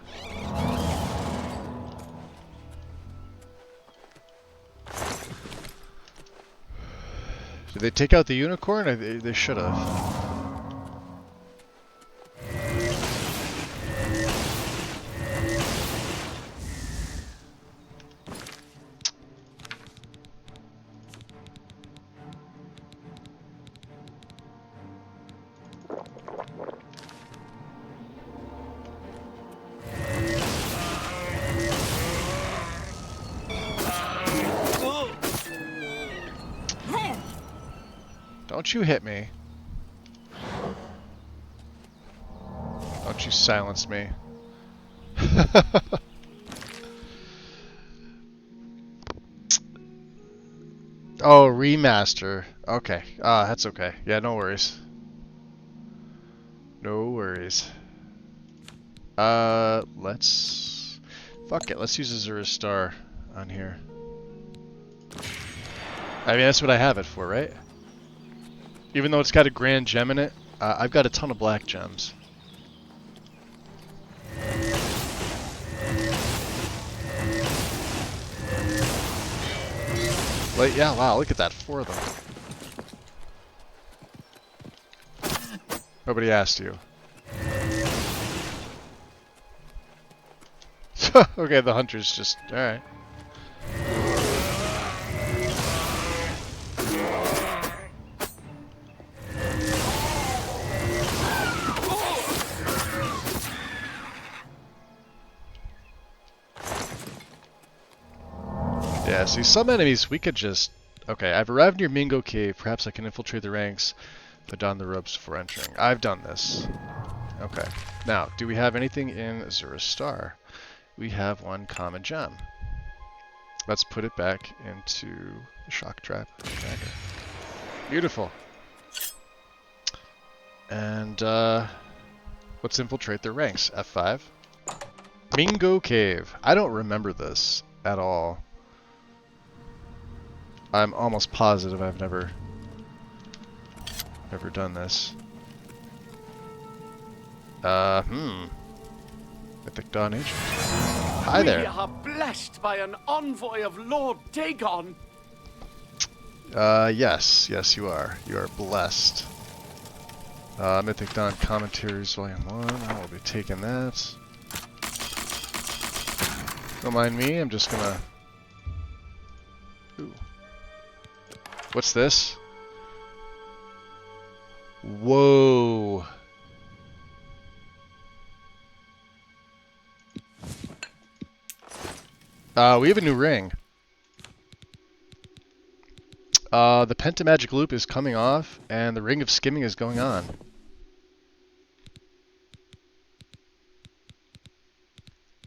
Did they take out the unicorn? They should have. Don't you hit me. Don't you silence me. Oh, remaster. Okay. That's okay. Yeah, no worries. No worries. Let's... Fuck it, let's use Azura Star on here. I mean, that's what I have it for, right? Even though it's got a grand gem in it, I've got a ton of black gems. Like, yeah, wow, look at that, 4 of them. Nobody asked you. Okay, the hunter's just... Alright. Yeah, see, some enemies we could just... Okay, I've arrived near Mingo Cave. Perhaps I can infiltrate the ranks, put down the ropes before entering. I've done this. Okay. Now, do we have anything in Azura Star? We have 1 common gem. Let's put it back into the shock trap. Beautiful. And, let's infiltrate the ranks. F5. Mingo Cave. I don't remember this at all. I'm almost positive I've never done this. Mythic Dawn Agent. Hi there. We are blessed by an envoy of Lord Dagon. Yes. Yes, you are. You are blessed. Mythic Dawn Commentaries Volume 1. I will be taking that. Don't mind me, I'm just gonna... Ooh. What's this? Whoa. We have a new ring. The Pentamagic Loop is coming off, and the Ring of Skimming is going on.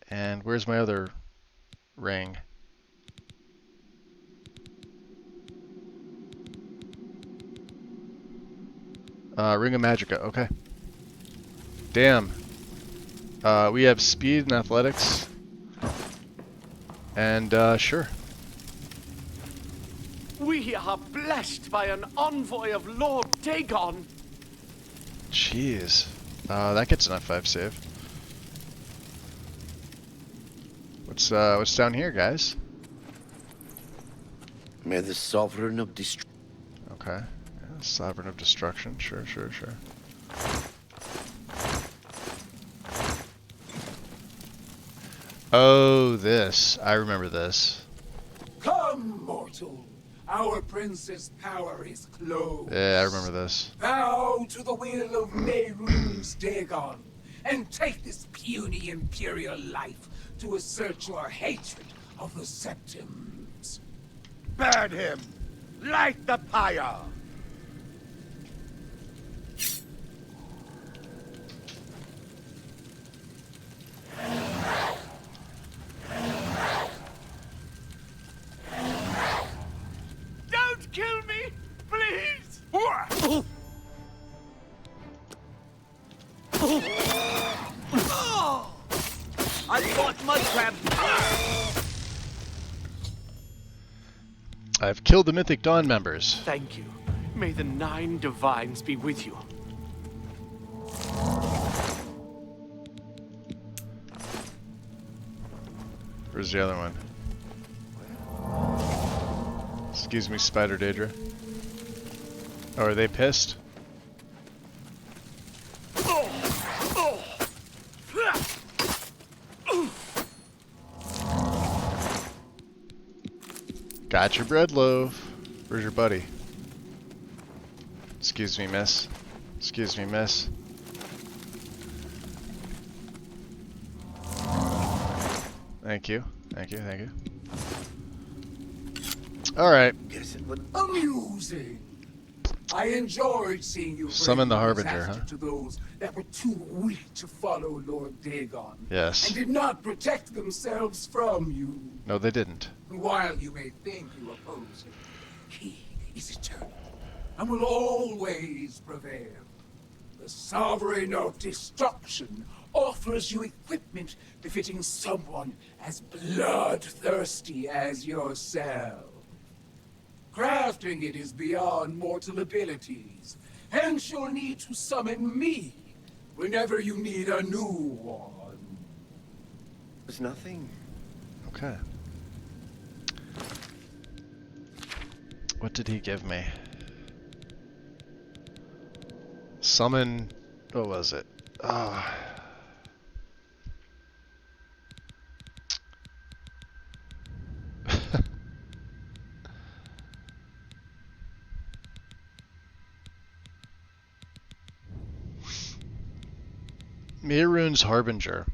And where's my other ring? Ring of Magica, okay. Damn. We have speed and athletics. And, sure. We are blessed by an envoy of Lord Dagon. Jeez. That gets an F5 save. What's down here, guys? May the Sovereign of Destruction. Okay. Yeah, Sovereign of Destruction. Sure. Oh, this. I remember this. Come, mortal. Our prince's power is close. Yeah, I remember this. Bow to the will of Mehrunes Dagon, and take this puny imperial life to assert your hatred of the Septims. Burn him! Light the pyre! Don't kill me, please! I thought mud crab. I've killed the Mythic Dawn members. Thank you. May the 9 divines be with you. Where's the other one? Excuse me, Spider Daedra. Oh, are they pissed? Got your bread loaf. Where's your buddy? Excuse me, miss. Excuse me, miss. Thank you. Thank you. Alright. Amusing. I enjoyed seeing you Summon the bring Harbinger, disaster huh? to those that were too weak to follow Lord Dagon. Yes. And did not protect themselves from you. No, they didn't. While you may think you oppose him, he is eternal and will always prevail. The Sovereign of Destruction offers you equipment befitting someone as bloodthirsty as yourself. Crafting it is beyond mortal abilities, hence you'll need to summon me whenever you need a new one. There's nothing. Okay. What did he give me? Summon... What was it? Ah. Mehrunes Harbinger.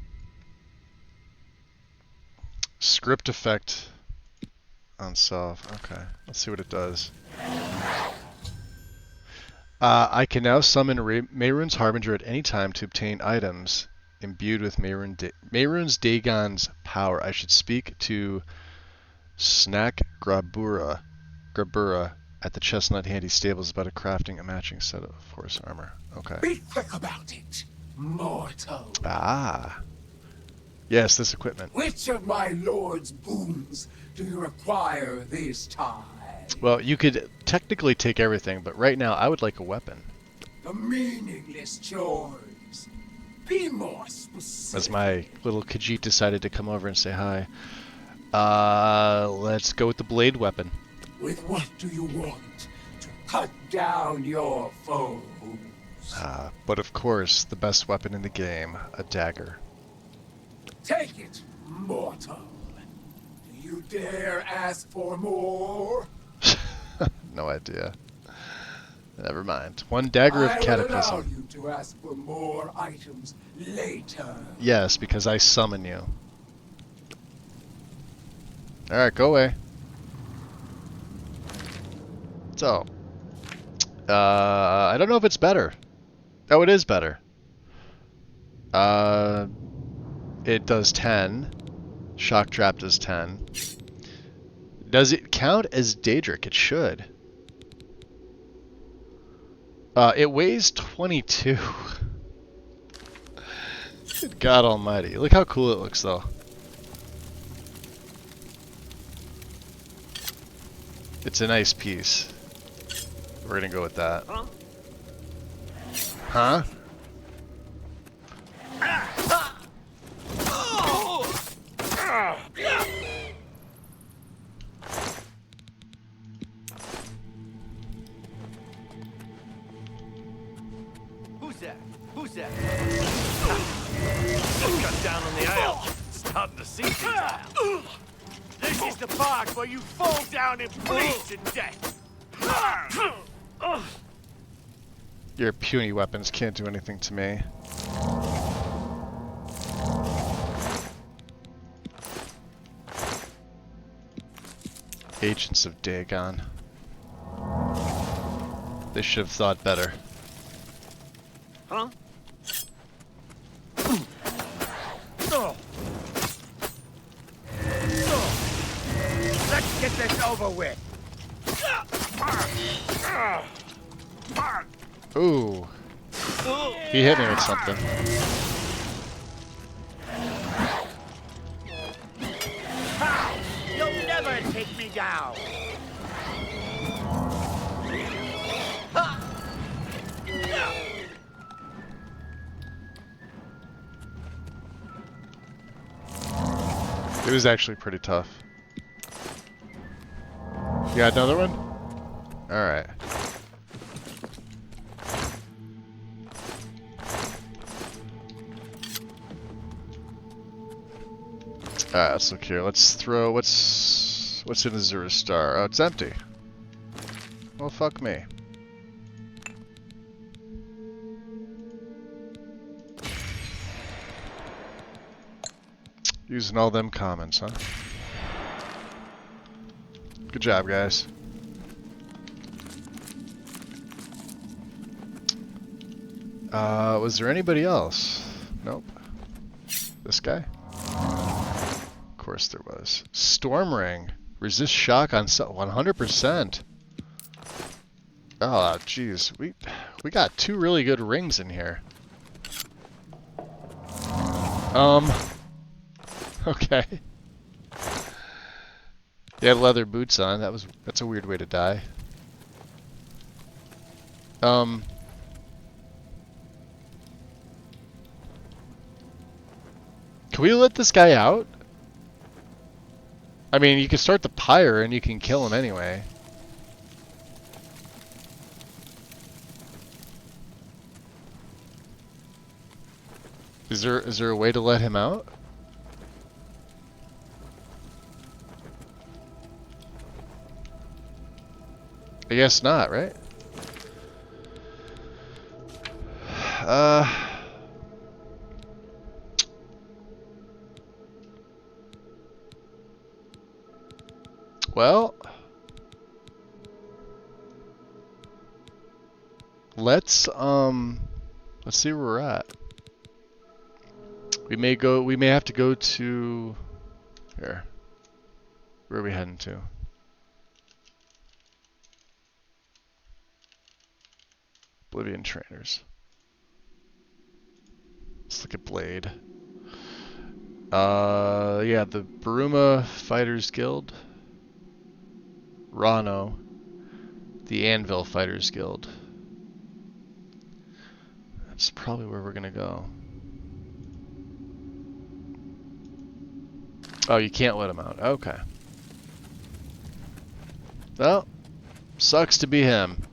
Script effect on self. Okay, let's see what it does. I can now summon Mehrunes Harbinger at any time to obtain items imbued with Mehrunes Dagon's power. I should speak to Snack Grabura at the Chestnut Handy Stables about crafting a matching set of horse armor. Okay. Be quick about it, mortal. Ah. Yes, this equipment. Which of my lord's boons do you require this time? Well, you could technically take everything, but right now I would like a weapon. The meaningless chores. Be more specific. As my little Khajiit decided to come over and say hi. Let's go with the blade weapon. With what do you want to cut down your foes? But of course, the best weapon in the game, a dagger. Take it, mortal. Do you dare ask for more? No idea. Never mind. One dagger of I will allow cataclysm. you to ask for more items later. Yes, because I summon you. Alright, go away. So. I don't know if it's better. Oh, it is better. It does 10. Shock Trap does 10. Does it count as Daedric? It should. It weighs 22. Good God almighty. Look how cool it looks, though. It's a nice piece. We're gonna go with that. Huh? Who's that? Who's that? Just cut down on the aisle. Starting to see things now. This is the part where you fall down and bleed to death. Your puny weapons can't do anything to me. Agents of Dagon. They should have thought better. Huh? Let's get this over with. Ooh. He hit me with something. You'll never take me down. It was actually pretty tough. You got another one? Alright. Alright, let's look here. Let's throw... What's in Azura Star? Oh, it's empty. Well, fuck me. Using all them commons, huh? Good job, guys. Was there anybody else? Nope. This guy? Of course there was. Storm Ring. Resist shock on 100%. Oh, jeez. We got 2 really good rings in here. Okay. He had leather boots on. That's a weird way to die. Can we let this guy out? I mean, you can start the pyre and you can kill him anyway. Is there a way to let him out? I guess not, right? Well, let's see where we're at. We may have to go to here. Where are we heading to? Oblivion trainers. Let's look at Blade. Yeah, the Baruma Fighters Guild. Rano. The Anvil Fighters Guild. That's probably where we're gonna go. Oh, you can't let him out. Okay. Well, sucks to be him.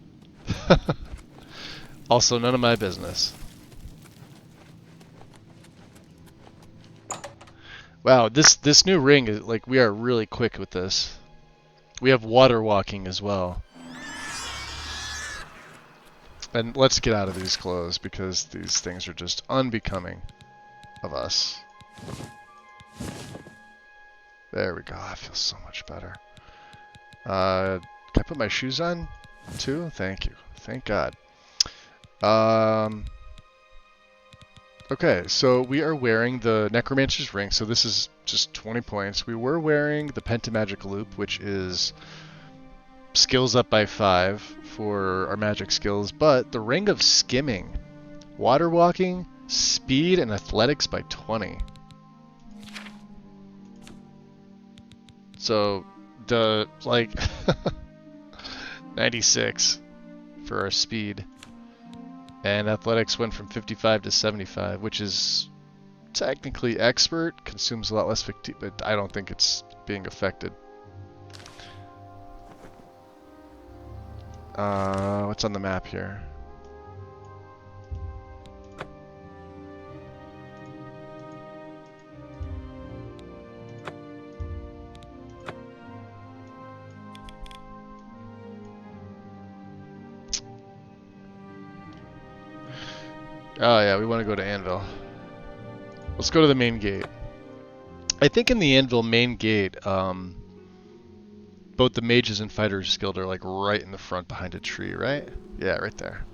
Also, none of my business. Wow, this new ring is like, we are really quick with this. We have water walking as well. And let's get out of these clothes because these things are just unbecoming of us. There we go. I feel so much better. Can I put my shoes on too? Thank you. Thank God. Okay, so we are wearing the Necromancer's ring, so this is just 20 points. We were wearing the Pentamagic loop, which is skills up by 5 for our magic skills, but the ring of skimming, water walking, speed, and athletics by 20. So, the, like, 96 for our speed. And athletics went from 55 to 75, which is technically expert, consumes a lot less fatigue, but I don't think it's being affected. What's on the map here? Oh yeah, we want to go to Anvil. Let's go to the main gate. I think in the Anvil main gate, both the mages and fighters guild are like right in the front behind a tree, right? Yeah, right there.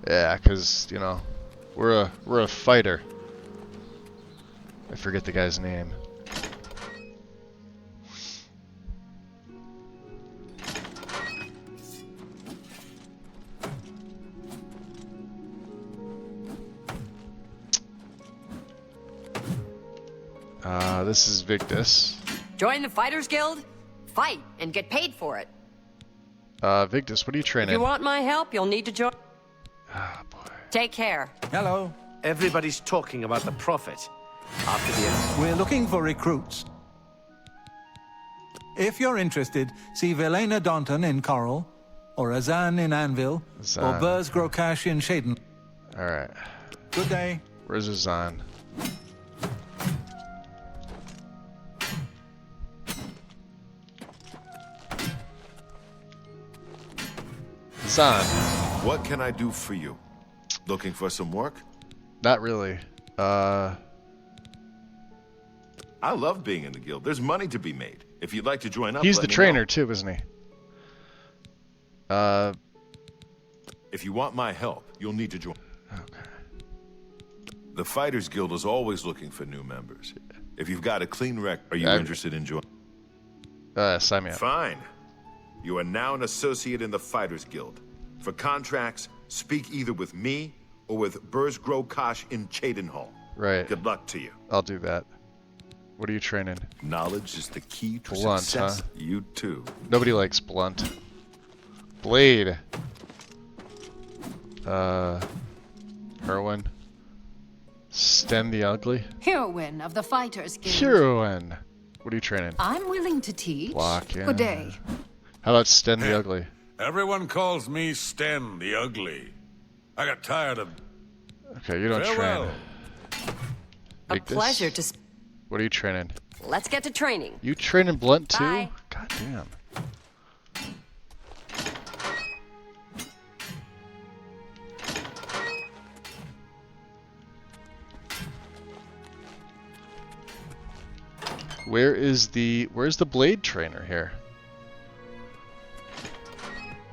Yeah, because you know, we're a fighter. I forget the guy's name. This is Victus. Join the Fighters Guild? Fight and get paid for it. Victus, what are you training? If you want my help, you'll need to join. Ah, boy. Take care. Hello. Everybody's talking about the Prophet. After the We're looking for recruits. If you're interested, see Velena Daunton in Coral, or Azan in Anvil, or Burz Grokash in Shaden. Alright. Good day. Where's Azan? Azan. What can I do for you? Looking for some work? Not really. I love being in the guild. There's money to be made. If you'd like to join up, he's let the me trainer know. too, isn't he? If you want my help, you'll need to join. Okay. The Fighters Guild is always looking for new members. If you've got a clean record, are you interested in joining? Sign me up. Fine. You are now an associate in the Fighters Guild. For contracts, speak either with me or with Burzgro Kosh in Cheydinhall. Right. Good luck to you. I'll do that. What are you training? Knowledge is the key to Blunt, success. huh? You too. Nobody likes blunt. Blade. Herwin. Stem the Ugly. Heroine of the Fighters Guild. Heroine. What are you training? I'm willing to teach. Block, yeah. Good day. How about Stem the Ugly? Everyone calls me Sten the Ugly. I got tired of... Okay, you don't Farewell. train. A Take this. pleasure to... What are you training? Let's get to training. You training blunt too? Bye. God damn. Where's the blade trainer here?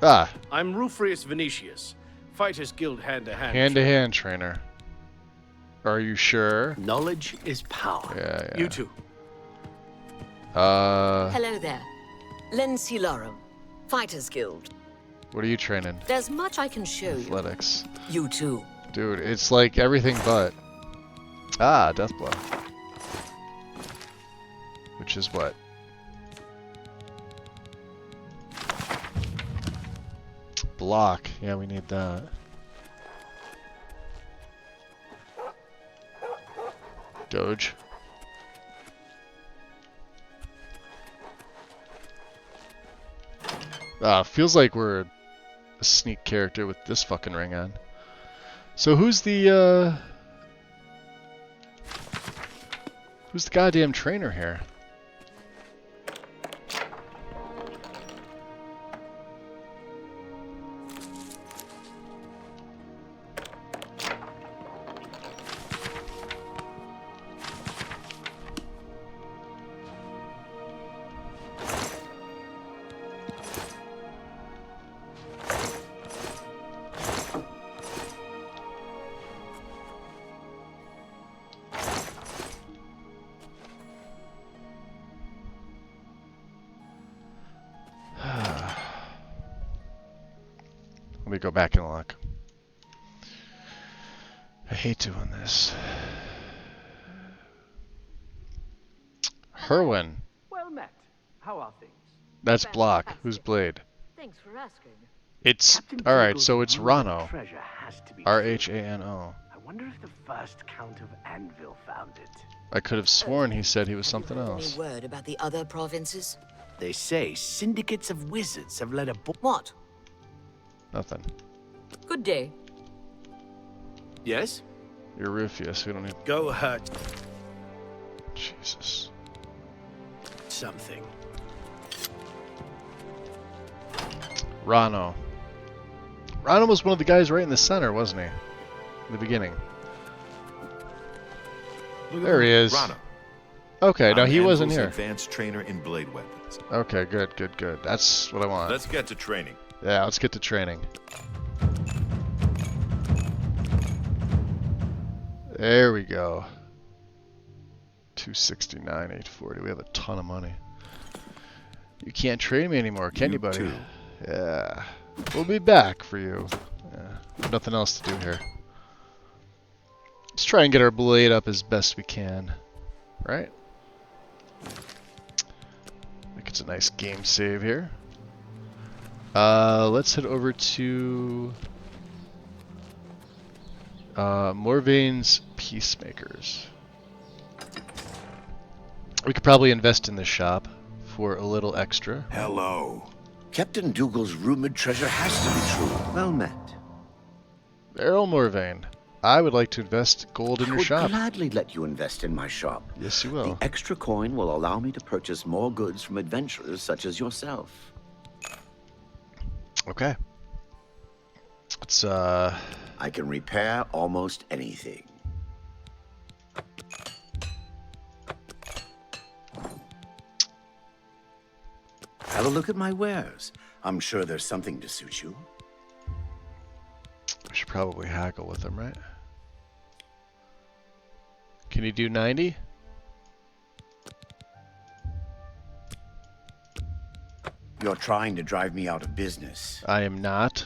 Ah, I'm Rufrius Venetius, Fighters Guild hand-to-hand. hand-to-hand trainer. Are you sure? Knowledge is power. Yeah. You too. Hello there. Len Silorum, Fighters Guild. What are you training? There's much I can show you. Athletics. You too. Dude, it's like everything but. Ah, Deathblow. Which is what? Block. Yeah, we need that. Doge. Feels like we're a sneak character with this fucking ring on. So who's the goddamn trainer here? Let me go back and look. I hate doing this. Herwin. Well met. How are things? That's Block. Who's Blade? Thanks for asking. It's alright, so it's Rhano. Treasure has to be R-H-A-N-O. I wonder if the first Count of Anvil found it. I could have sworn he said he was something else. Any word about the other provinces? They say syndicates of wizards have led a What? Nothing. Good day. Yes? You're Rufus. We don't need. Go hurt Jesus. something. Rhano. Rhano was one of the guys right in the center, wasn't he? In the beginning. There he is. Rhano. Okay, no, I'm he wasn't Anvil's here. Advanced trainer in blade weapons. Okay, good, good, good. That's what I want. Let's get to training. Yeah, let's get to training. There we go. 269, 840. We have a ton of money. You can't train me anymore, can you, buddy? Too. Yeah. We'll be back for you. Yeah. Nothing else to do here. Let's try and get our blade up as best we can. Right? I think it's a nice game save here. Let's head over to Morvain's Peacemakers. We could probably invest in this shop for a little extra. Hello. Captain Dougal's rumored treasure has to be true. Well met. Errol Morvain, I would like to invest gold in I your would shop. gladly let you invest in my shop. Yes, you will. The extra coin will allow me to purchase more goods from adventurers such as yourself. Okay. It's I can repair almost anything. Have a look at my wares. I'm sure there's something to suit you. should probably haggle with him, right? Can you do 90? You're trying to drive me out of business. I am not.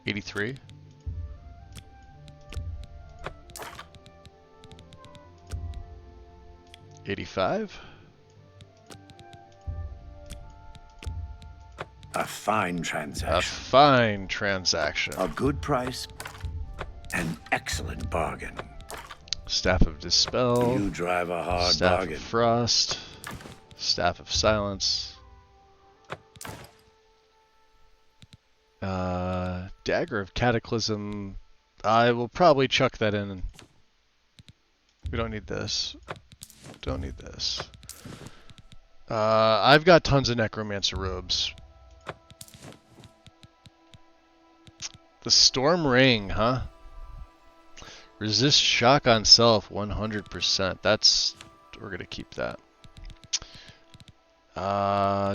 83. $85. A fine transaction. A fine transaction. A good price. An excellent bargain. Staff of Dispel. You drive a hard Staff bargain. of Frost. Staff of Silence. Dagger of Cataclysm. I will probably chuck that in. We don't need this. Don't need this. I've got tons of Necromancer robes. The Storm Ring, huh? Resist shock on self 100%. We're gonna keep that.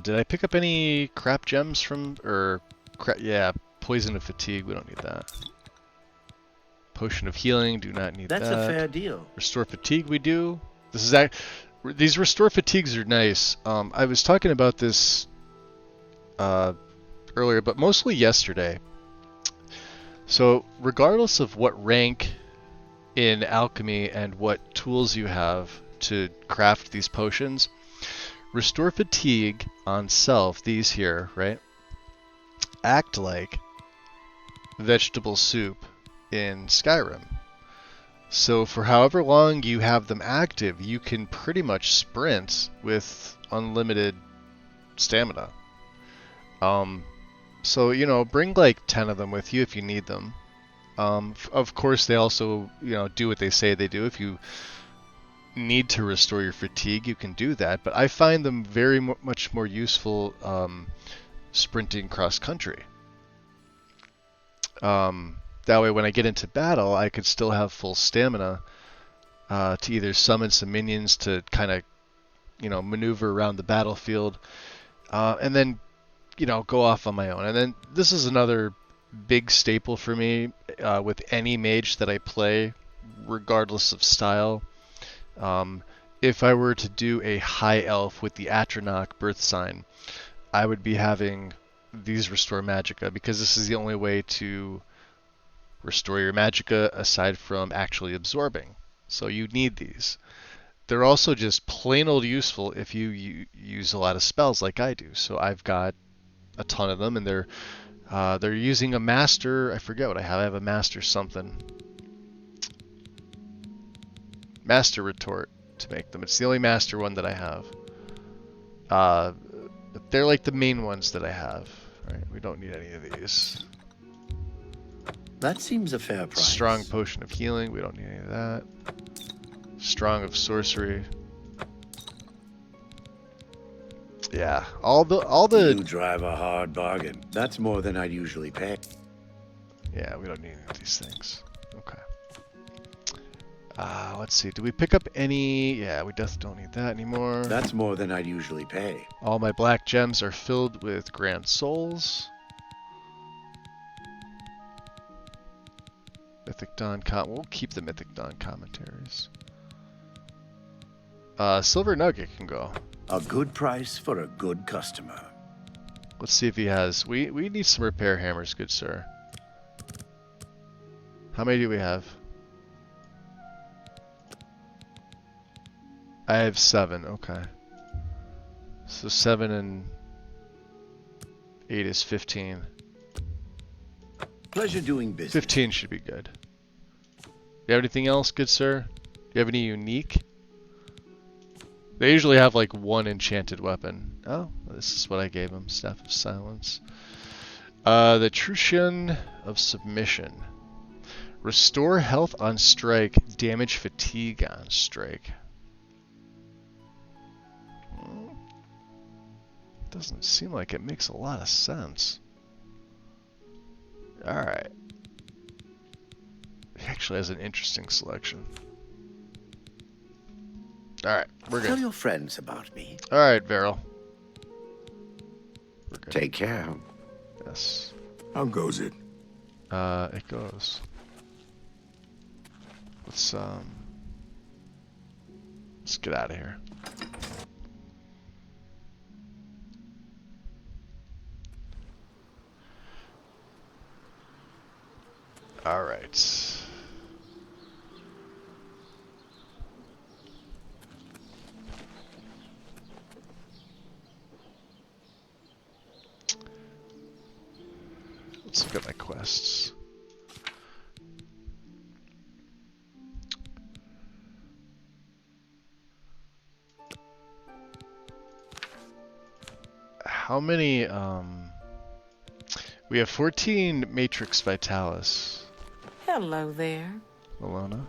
Did I pick up any crap gems from, yeah, Poison of Fatigue, we don't need that. Potion of Healing, do not need that. That's a fair deal. Restore Fatigue we do. These Restore Fatigues are nice. I was talking about this earlier, but mostly yesterday. So regardless of what rank in alchemy and what tools you have to craft these potions, Restore Fatigue on self, these here, right, act like vegetable soup in Skyrim. So for however long you have them active, you can pretty much sprint with unlimited stamina. So, you know, bring like 10 of them with you if you need them. Of course, they also, you know, do what they say they do. If you need to restore your fatigue, you can do that. But I find them very much more useful sprinting cross-country. That way, when I get into battle, I could still have full stamina to either summon some minions to kind of, you know, maneuver around the battlefield, and then, you know, go off on my own. And then this is another big staple for me with any mage that I play, regardless of style. If I were to do a high elf with the Atronach birth sign, I would be having these Restore Magicka, because this is the only way to restore your Magicka aside from actually absorbing. So you need these. They're also just plain old useful if you use a lot of spells like I do. So I've got a ton of them, and they're using a master. I forget what I have. I have a master something. Master retort to make them. It's the only master one that I have. But they're like the main ones that I have. Right? We don't need any of these. That seems a fair price. Strong Potion of Healing. We don't need any of that. Strong of Sorcery. Yeah, all the. You drive a hard bargain. That's more than I'd usually pay. Yeah, we don't need any of these things. Okay. Let's see. Do we pick up any? Yeah, we definitely don't need that anymore. That's more than I'd usually pay. All my black gems are filled with Grand Souls. Mythic Dawn we'll keep the Mythic Dawn commentaries. Silver Nugget can go. A good price for a good customer. Let's see if he has. We need some repair hammers, good sir. How many do we have? I have 7. Okay. So 7 and 8 is 15. Pleasure doing business. 15 should be good. Do you have anything else, good sir? Do you have any unique? They usually have like one enchanted weapon. Oh, this is what I gave him. Staff of Silence. The Trucian of Submission. Restore health on strike. Damage fatigue on strike. Doesn't seem like it makes a lot of sense. Alright. He actually has an interesting selection. Alright, we're good. Tell your friends about me. Alright, Varel. We're good. Take care. Yes. How goes it? It goes. let's get out of here. All right. Let's look at my quests. How many, we have 14 Matrix Vitalis. Hello there. Malona.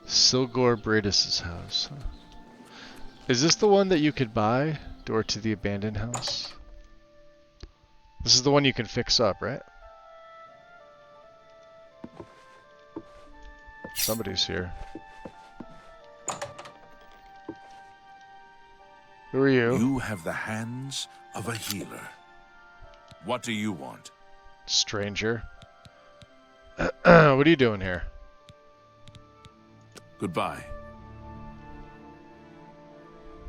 Silgor Bradis' house. Huh? Is this the one that you could buy? Door to the abandoned house? This is the one you can fix up, right? Somebody's here. Who are you? You have the hands of a healer. What do you want? Stranger. What are you doing here? Goodbye.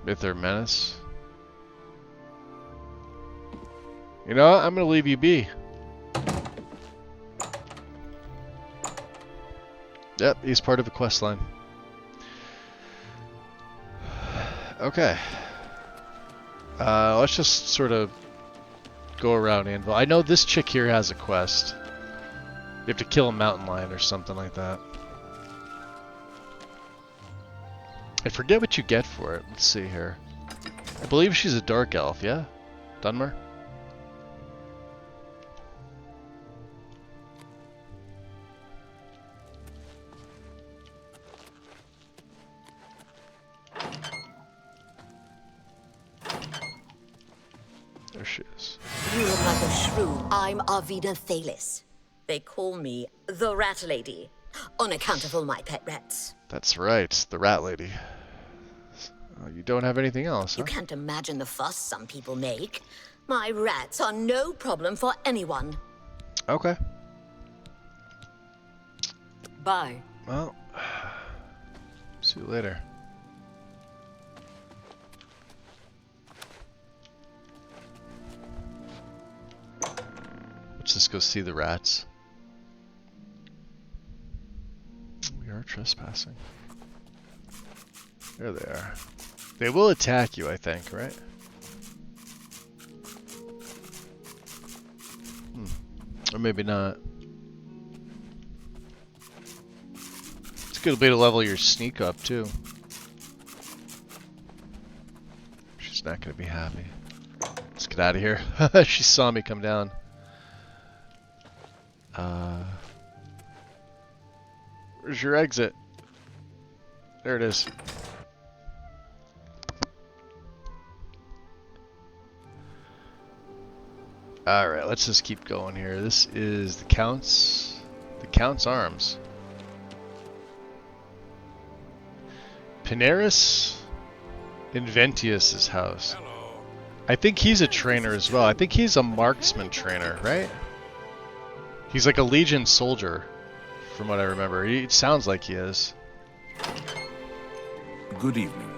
Myther Menace. You know what? I'm gonna leave you be. Yep, he's part of the quest line. Okay. Let's just sort of go around Anvil. I know this chick here has a quest. You have to kill a mountain lion or something like that. I forget what you get for it. Let's see here. I believe she's a dark elf, yeah? Dunmer? There she is. You look like a shrew. I'm Arvina Thalis. They call me the Rat Lady, on account of all my pet rats. That's right, the rat lady. You don't have anything else, huh? You can't imagine the fuss some people make. My rats are no problem for anyone. Okay. Bye. Well, see you later. Let's just go see the rats. We are trespassing. There they are. They will attack you, I think, right? Or maybe not. It's a good way to level your sneak up, too. She's not going to be happy. Let's get out of here. She saw me come down. Where's your exit? There it is. Alright, let's just keep going here. This is the Count's Arms. Panaris Inventius' house. I think he's a trainer as well. I think he's a marksman trainer, right? He's like a Legion soldier, from what I remember. It sounds like he is. Good evening.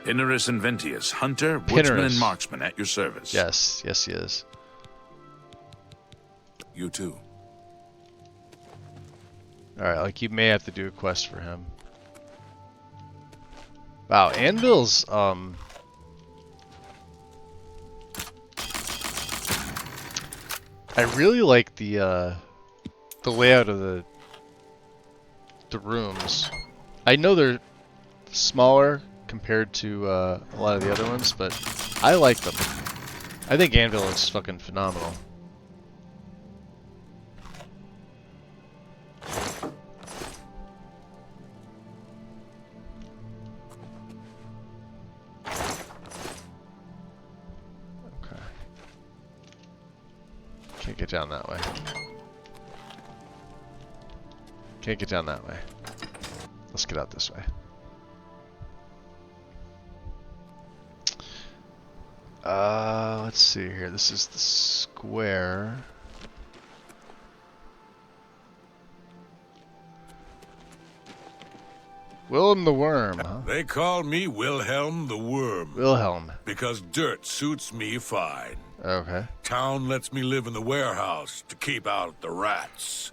Pinaris Inventius, hunter, woodsman, and marksman at your service. Yes, yes he is. You too. Alright, like you may have to do a quest for him. Wow, Anvil's, I really like the layout of the rooms. I know they're smaller compared to a lot of the other ones, but I like them. I think Anvil looks fucking phenomenal. Okay. Can't get down that way. Can't get down that way. Let's get out this way. Let's see here. This is the square. Willem the Worm, huh? They call me Wilhelm the Worm. Wilhelm. Because dirt suits me fine. Okay. Town lets me live in the warehouse to keep out the rats.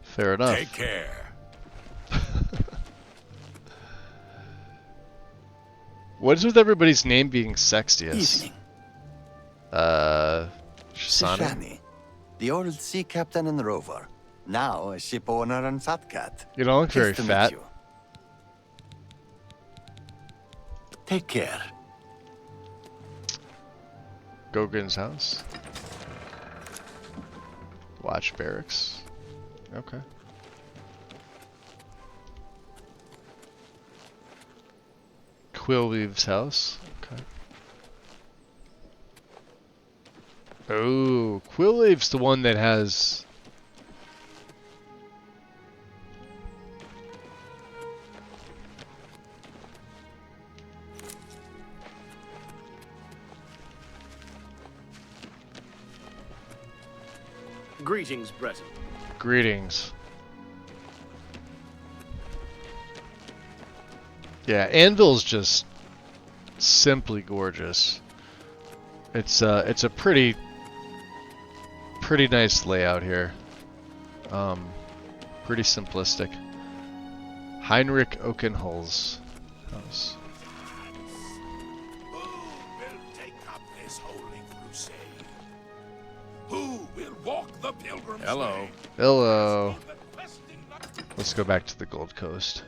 Fair enough. Take care. What is with everybody's name being Sextius? Evening. Shani? Shani, the old sea captain and rover. Now a ship owner and fat cat. You don't look very Nice to meet fat. you. Take care. Gogren's house. Watch barracks. Okay. Quillweave's house. Okay. Oh, Quillweave's the one that has... Greetings, Breton. Greetings. Yeah, Anvil's just simply gorgeous. It's a pretty nice layout here. Pretty simplistic. Heinrich Oakenhull's house. Who will walk the pilgrim's Hello. way? Hello. Let's go back to the Gold Coast.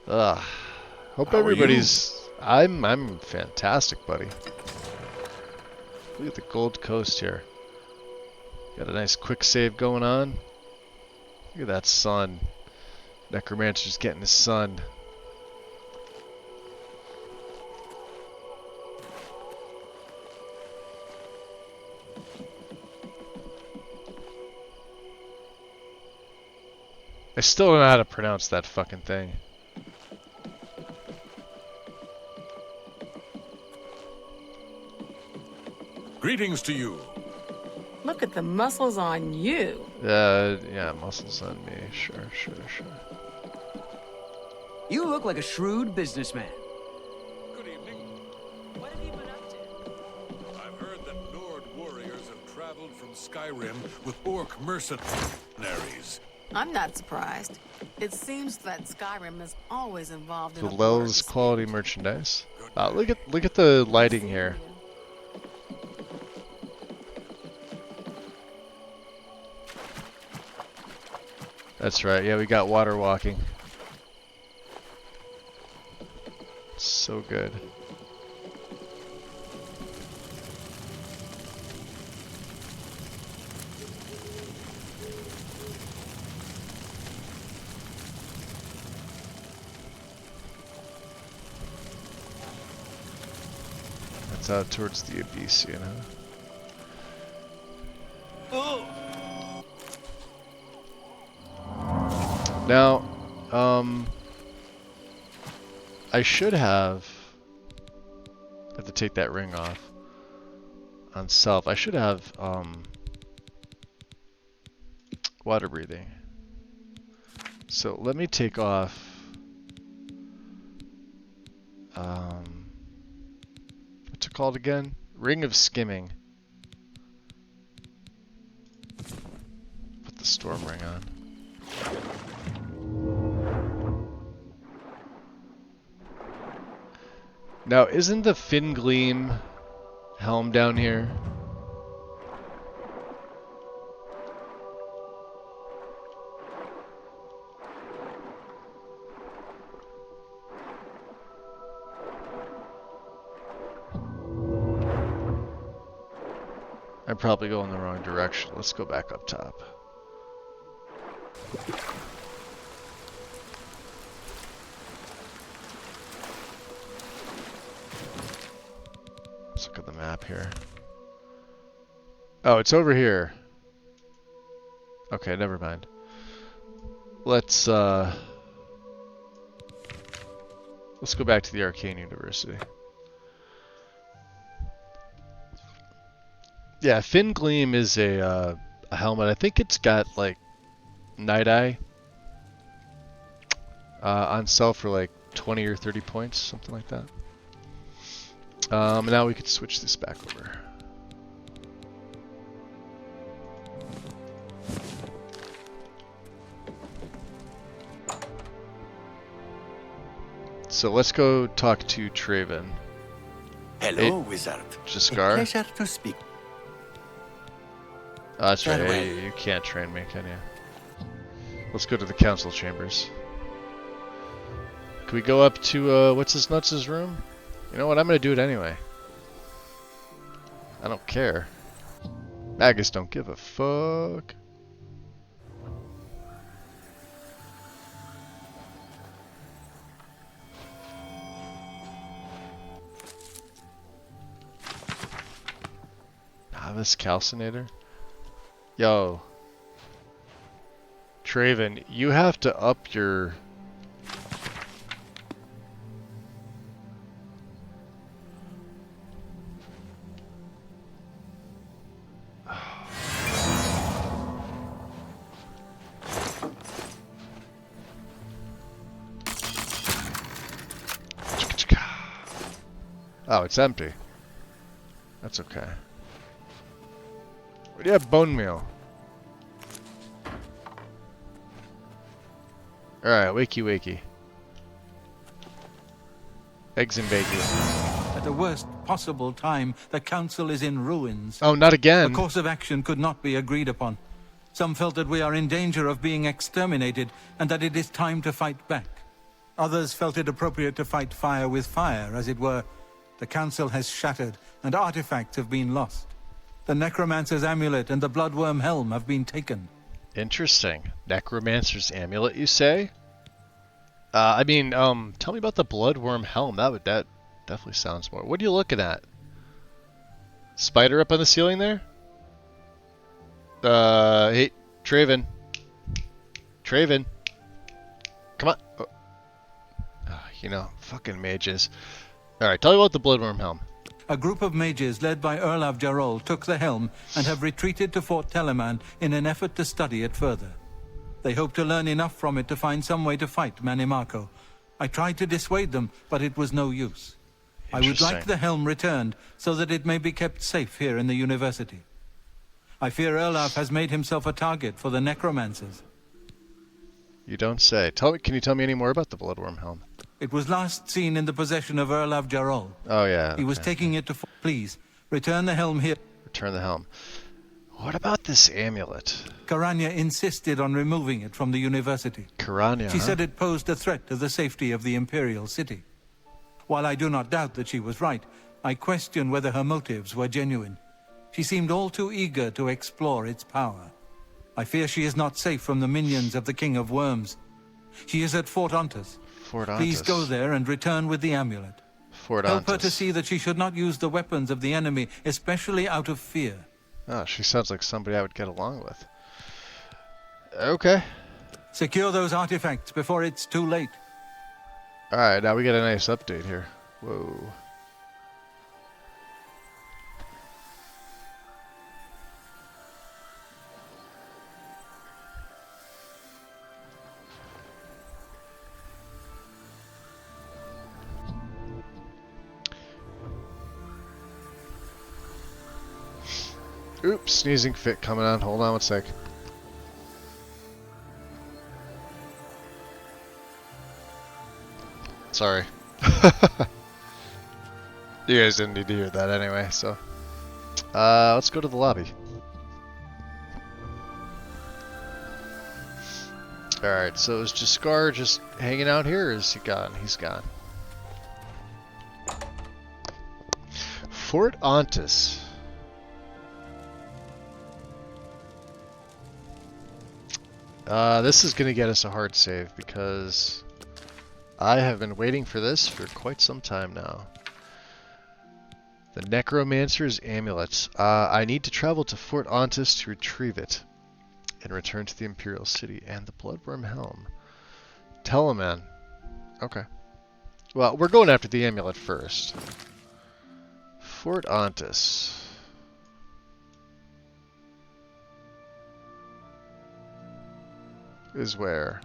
Ugh. Hope How are everybody's... I'm fantastic, buddy. Look at the Gold Coast here. Got a nice quick save going on. Look at that sun. Necromancer's getting his sun. I still don't know how to pronounce that fucking thing. Greetings to you. Look at the muscles on you. Yeah, muscles on me. Sure. You look like a shrewd businessman. Good evening. What have you been up to? I've heard that Nord warriors have traveled from Skyrim with orc mercenaries. I'm not surprised. It seems that Skyrim is always involved in The a Lel's quality merchandise. Look at the lighting here. That's right. Yeah, we got water walking. So good. That's out towards the abyss, you know. Now, I should have to take that ring off on self. I should have water breathing. So let me take off what's it called again? Ring of Skimming. Put the storm ring on. Now, isn't the Fingleam helm down here? I'm probably going the wrong direction. Let's go back up top. Let's look at the map here. Oh, it's over here. Okay, never mind. Let's go back to the Arcane University. Yeah, Fin Gleam is a helmet. I think it's got like Night Eye on sale for like 20 or 30 points, something like that. Now we could switch this back over. So let's go talk to Traven. Hello, wizard. Jaskar. A pleasure to speak. That's right. Farewell. You can't train me, can you? Let's go to the council chambers. Can we go up to what's his nuts' room? You know what? I'm gonna do it anyway. I don't care. Magus don't give a fuck. Novice Calcinator? Yo. Traven, you have to up your... Oh, it's empty. That's okay. Where do you have bone meal? Alright, wakey wakey. Eggs and bacon. At the worst possible time, the council is in ruins. Oh, not again. A course of action could not be agreed upon. Some felt that we are in danger of being exterminated and that it is time to fight back. Others felt it appropriate to fight fire with fire, as it were. The council has shattered and artifacts have been lost. The Necromancer's amulet and the Bloodworm helm have been taken. Interesting. Necromancer's amulet, you say? Tell me about the Bloodworm helm. That definitely sounds more. What are you looking at? Spider up on the ceiling there? Hey, Traven. Traven. Come on. Fucking mages. Alright, tell me about the Bloodworm helm. A group of mages led by Erlav Jarol took the helm and have retreated to Fort Telemann in an effort to study it further. They hope to learn enough from it to find some way to fight Manimako. I tried to dissuade them, but it was no use. I would like the helm returned so that it may be kept safe here in the university. I fear Erlav has made himself a target for the Necromancers. You don't say. Can you tell me any more about the Bloodworm helm? It was last seen in the possession of Erlav Jarol. Oh, yeah. He was taking it to... Please, return the helm here. Return the helm. What about this amulet? Karanya insisted on removing it from the university. Karanya, She said it posed a threat to the safety of the Imperial City. While I do not doubt that she was right, I question whether her motives were genuine. She seemed all too eager to explore its power. I fear she is not safe from the minions of the King of Worms. She is at Fort Ontus. Fort Ontus. Please go there and return with the amulet. Fort Help her Ontus. to see that she should not use the weapons of the enemy, especially out of fear. Oh, she sounds like somebody I would get along with. Okay. Secure those artifacts before it's too late. Alright, now we get a nice update here. Whoa. Oops, sneezing fit coming on. Hold on one sec. Sorry. You guys didn't need to hear that anyway, so. Let's go to the lobby. Alright, so is Jaskar just hanging out here, or is he gone? He's gone. Fort Ontus. This is going to get us a hard save because I have been waiting for this for quite some time now. The Necromancer's amulets. I need to travel to Fort Ontus to retrieve it and return to the Imperial City and the Bloodworm helm. Telemann. Okay. Well, we're going after the amulet first. Fort Ontus. is where?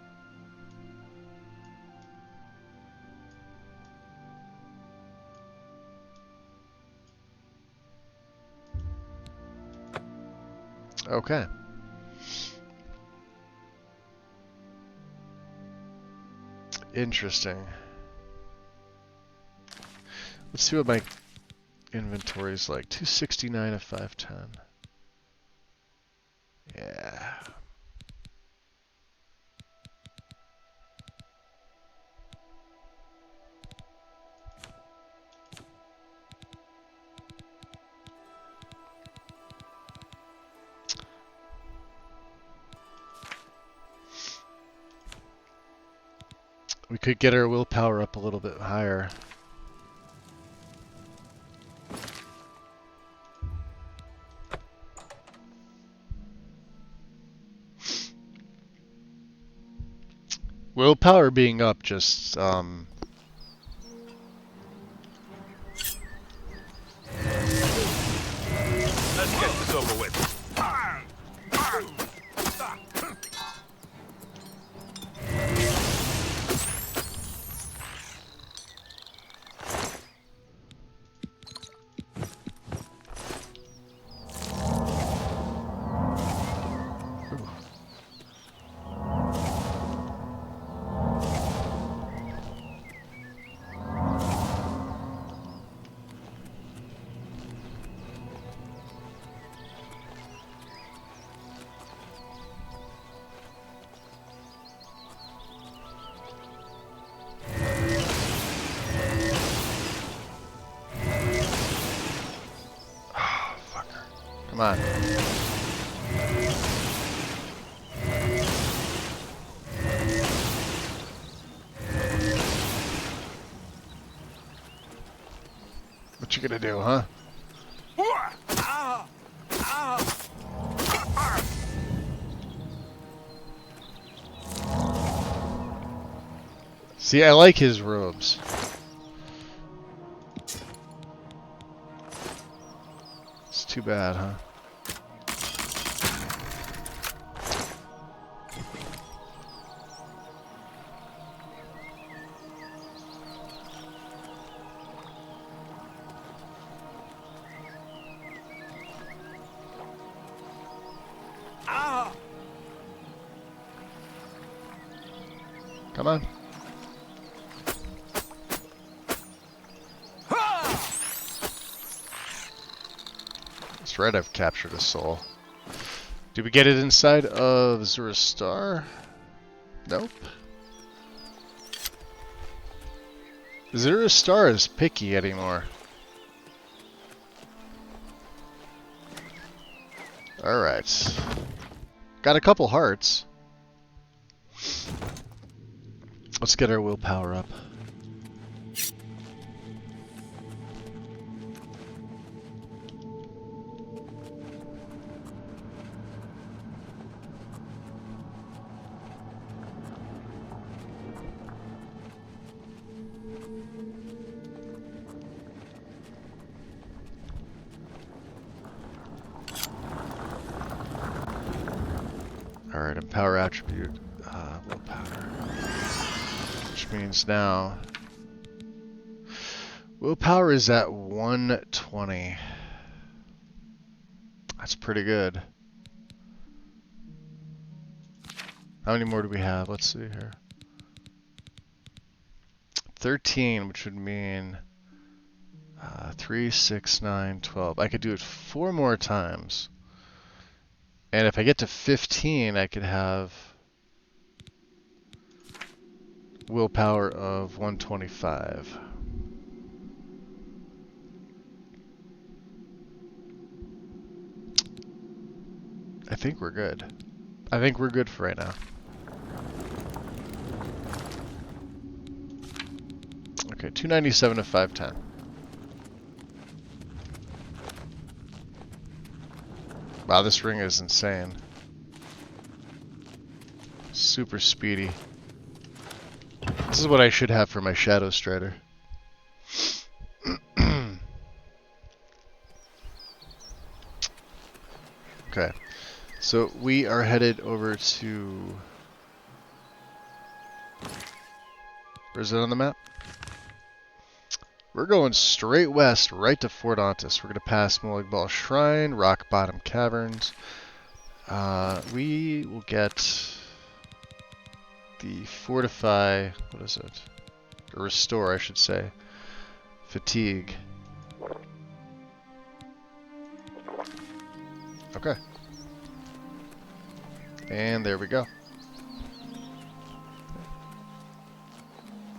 Okay. Interesting. Let's see what my inventory is like. 269 of 510. Yeah. We could get our willpower up a little bit higher. Willpower being up just, Let's get this over with. come on. What you gonna do, huh? See, I like his robes. It's too bad, huh? Come on. That's right, I've captured a soul. Did we get it inside of Zuristar? Nope. Zuristar is picky anymore. Alright. Got a couple hearts. Let's get our willpower up. Alright, empower attribute, willpower. Which means now willpower is at 120. That's pretty good. How many more do we have? Let's see here. 13, which would mean 3, 6, 9, 12. I could do it 4 more times. And if I get to 15, I could have willpower of 125. I think we're good. I think we're good for right now. Okay, 297 to 510. Wow, this ring is insane. Super speedy. This is what I should have for my Shadow Strider. Okay, so we are headed over to Where's it on the map? We're going straight west, right to Fort Ontis. We're going to pass Molag Bal Shrine, Rock Bottom Caverns. We will get the Fortify, what is it? Or Restore, I should say. Fatigue. Okay. And there we go.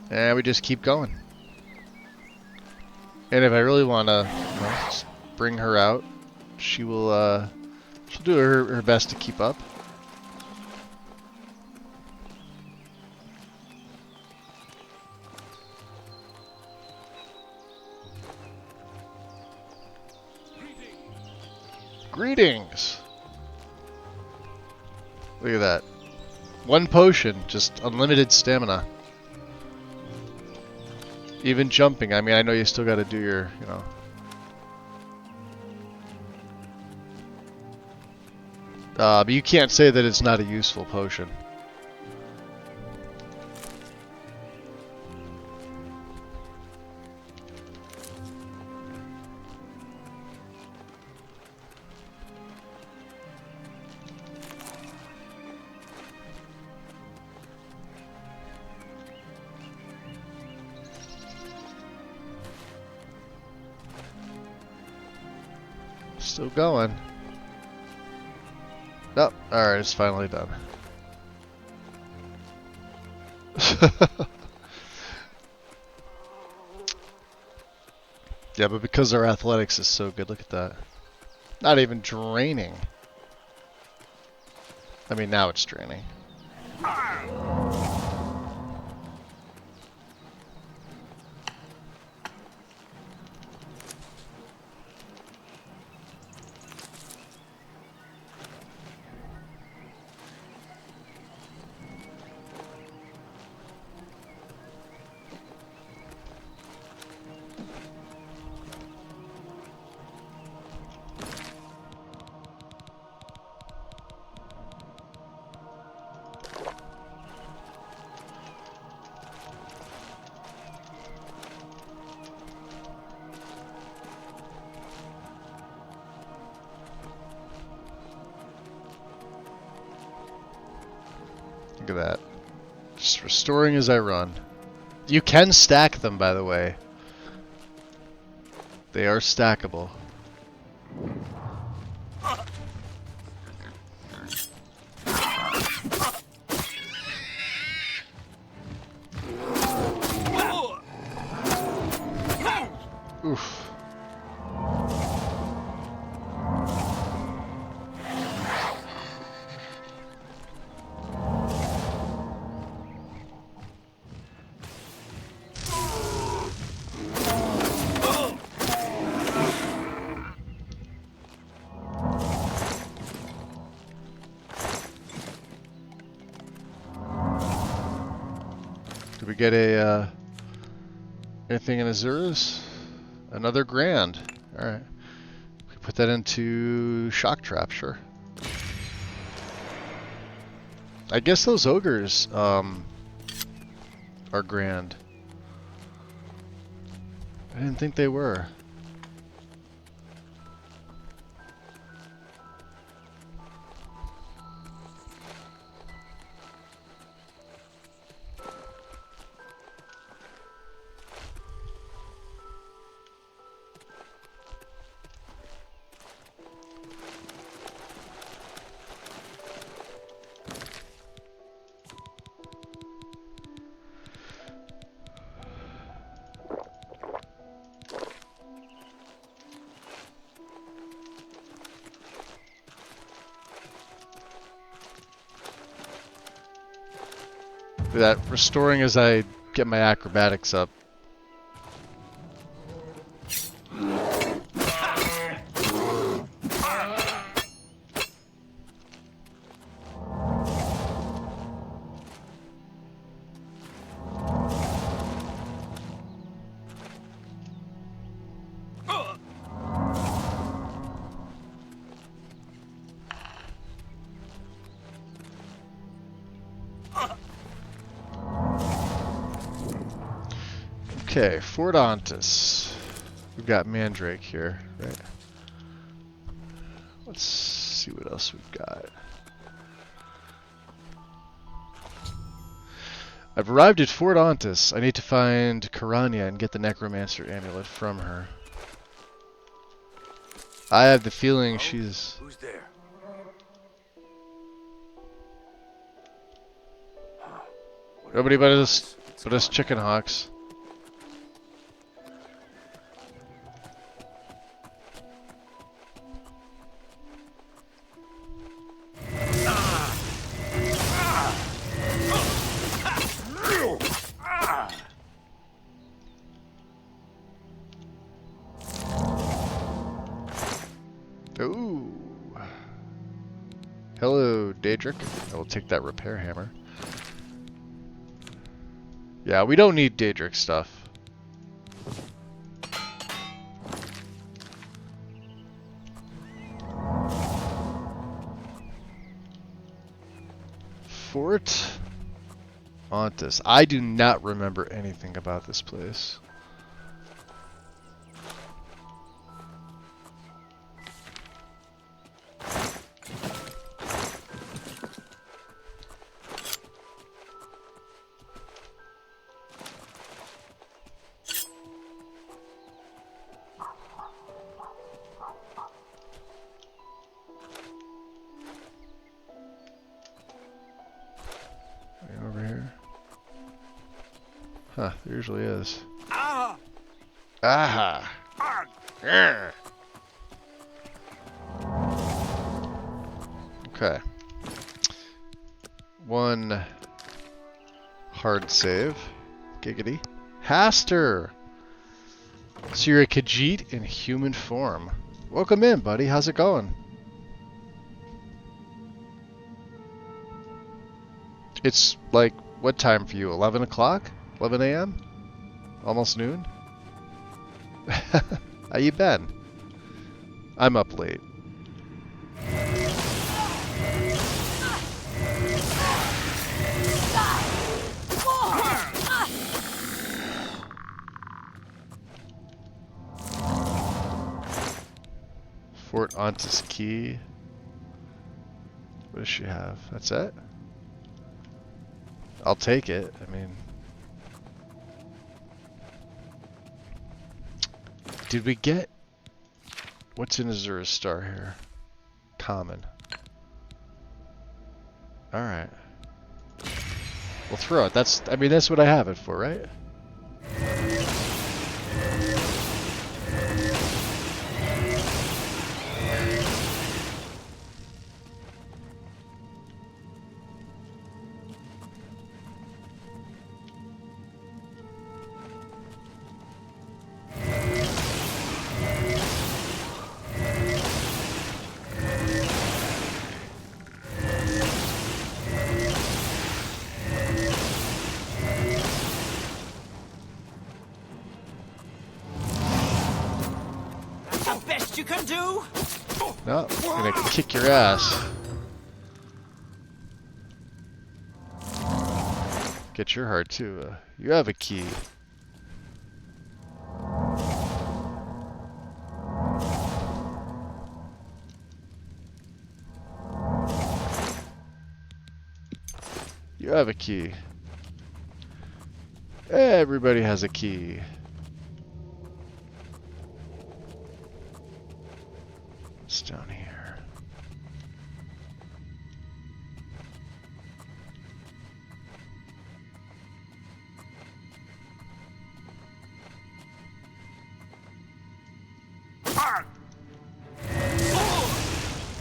And we just keep going. And if I really want to bring her out, she will, she'll do her best to keep up. Greetings! Look at that. One potion, just unlimited stamina. Even jumping, I mean, I know you still gotta do your, you know. But you can't say that it's not a useful potion. Still going. Oh, alright, it's finally done. Yeah, but because our athletics is so good, look at that. Not even draining. I mean, now it's draining. Look at that. Just restoring as I run. You can stack them, by the way. They are stackable. Oof. Did we get a anything in Azura's? Another grand. All right. We can put that into shock trap, sure. I guess those ogres are grand. I didn't think they were. That restoring as I get my acrobatics up. Okay, Fort Ontis. We've got Mandrake here, right? Let's see what else we've got. I've arrived at Fort Ontis. I need to find Karanya and get the Necromancer amulet from her. I have the feeling she's... Who's there? Nobody but us chicken hawks. Ooh. Hello, Daedric. I will take that repair hammer. Yeah, we don't need Daedric stuff. Fort Ontis. I do not remember anything about this place. Over here. Huh, there usually is. Ah! Aha! Yeah. Okay. One hard save. Giggity. Haster! So you're a Khajiit in human form. Welcome in, buddy. How's it going? It's like, what time for you? 11 o'clock? 11 a.m.? Almost noon? How you been? I'm up late. Fort Ontis Key. What does she have? That's it? I'll take it. I mean... Did we get... What's in Azura's Star here? Common. Alright. We'll throw it. That's what I have it for, right? You can do? No, I'm gonna kick your ass. Get your heart too. You have a key. You have a key. Everybody has a key. What's down here?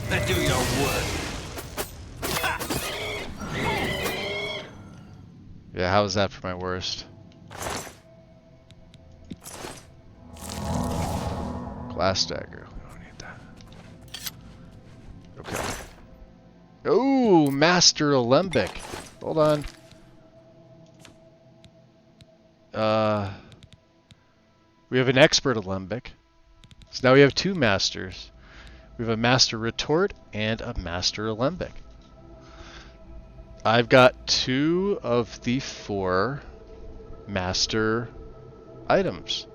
That do your work. Yeah, how was that for my worst? Glass dagger. We don't need that. Okay. Oh, Master Alembic. Hold on. We have an Expert Alembic. So now we have two Masters. We have a Master Retort and a Master Alembic. I've got 2 of the 4 Master items.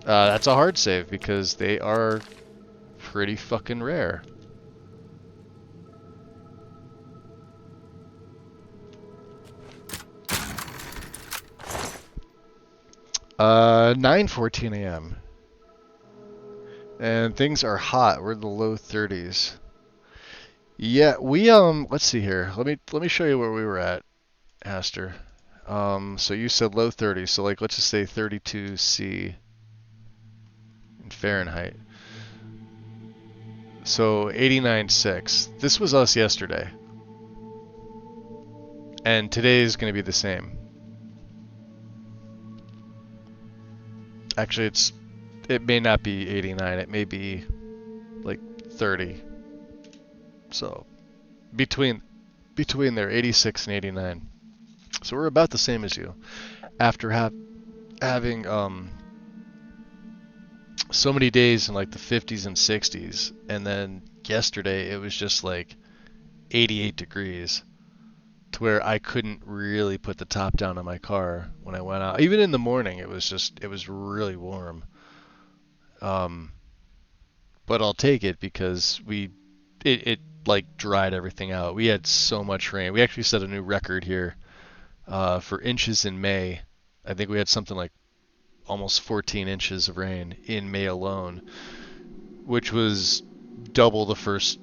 That's a hard save because they are pretty fucking rare. Uh, 9:14 a.m. And things are hot. We're in the low 30s. Yeah, we let's see here. Let me show you where we were at, Aster. So you said low 30s, so like let's just say 32°C in Fahrenheit. So 89.6. This was us yesterday. And today is going to be the same. Actually, it may not be 89. It may be like 30. So between there, 86 and 89. So we're about the same as you. After having so many days in like the 50s and 60s, and then yesterday it was just like 88 degrees, to where I couldn't really put the top down on my car when I went out. Even in the morning, it was really warm. But I'll take it because it like dried everything out. We had so much rain. We actually set a new record here for inches in May. I think we had something like almost 14 inches of rain in May alone, which was double the first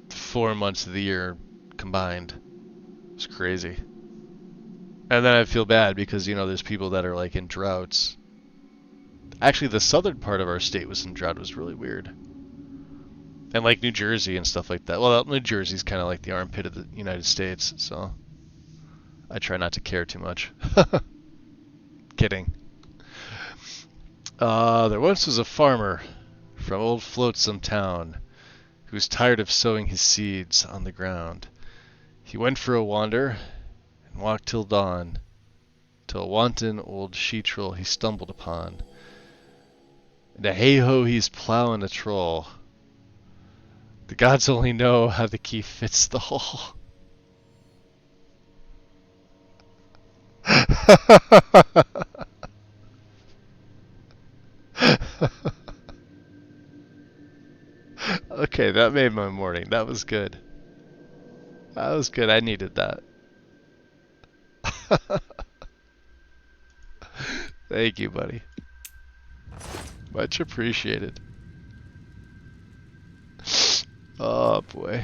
4 months of the year combined. It's crazy. And then I feel bad because, you know, there's people that are like in droughts. Actually, the southern part of our state was in drought. It was really weird. And like New Jersey and stuff like that. Well, New Jersey's kind of like the armpit of the United States, so I try not to care too much. Kidding. There once was a farmer from old Flotsam town who was tired of sowing his seeds on the ground. He went for a wander and walked till dawn, till a wanton old she-troll he stumbled upon. And a hey-ho he's plowing a troll. The gods only know how the key fits the hole. Okay, that made my morning. That was good. That was good. I needed that. Thank you, buddy. Much appreciated. Oh boy.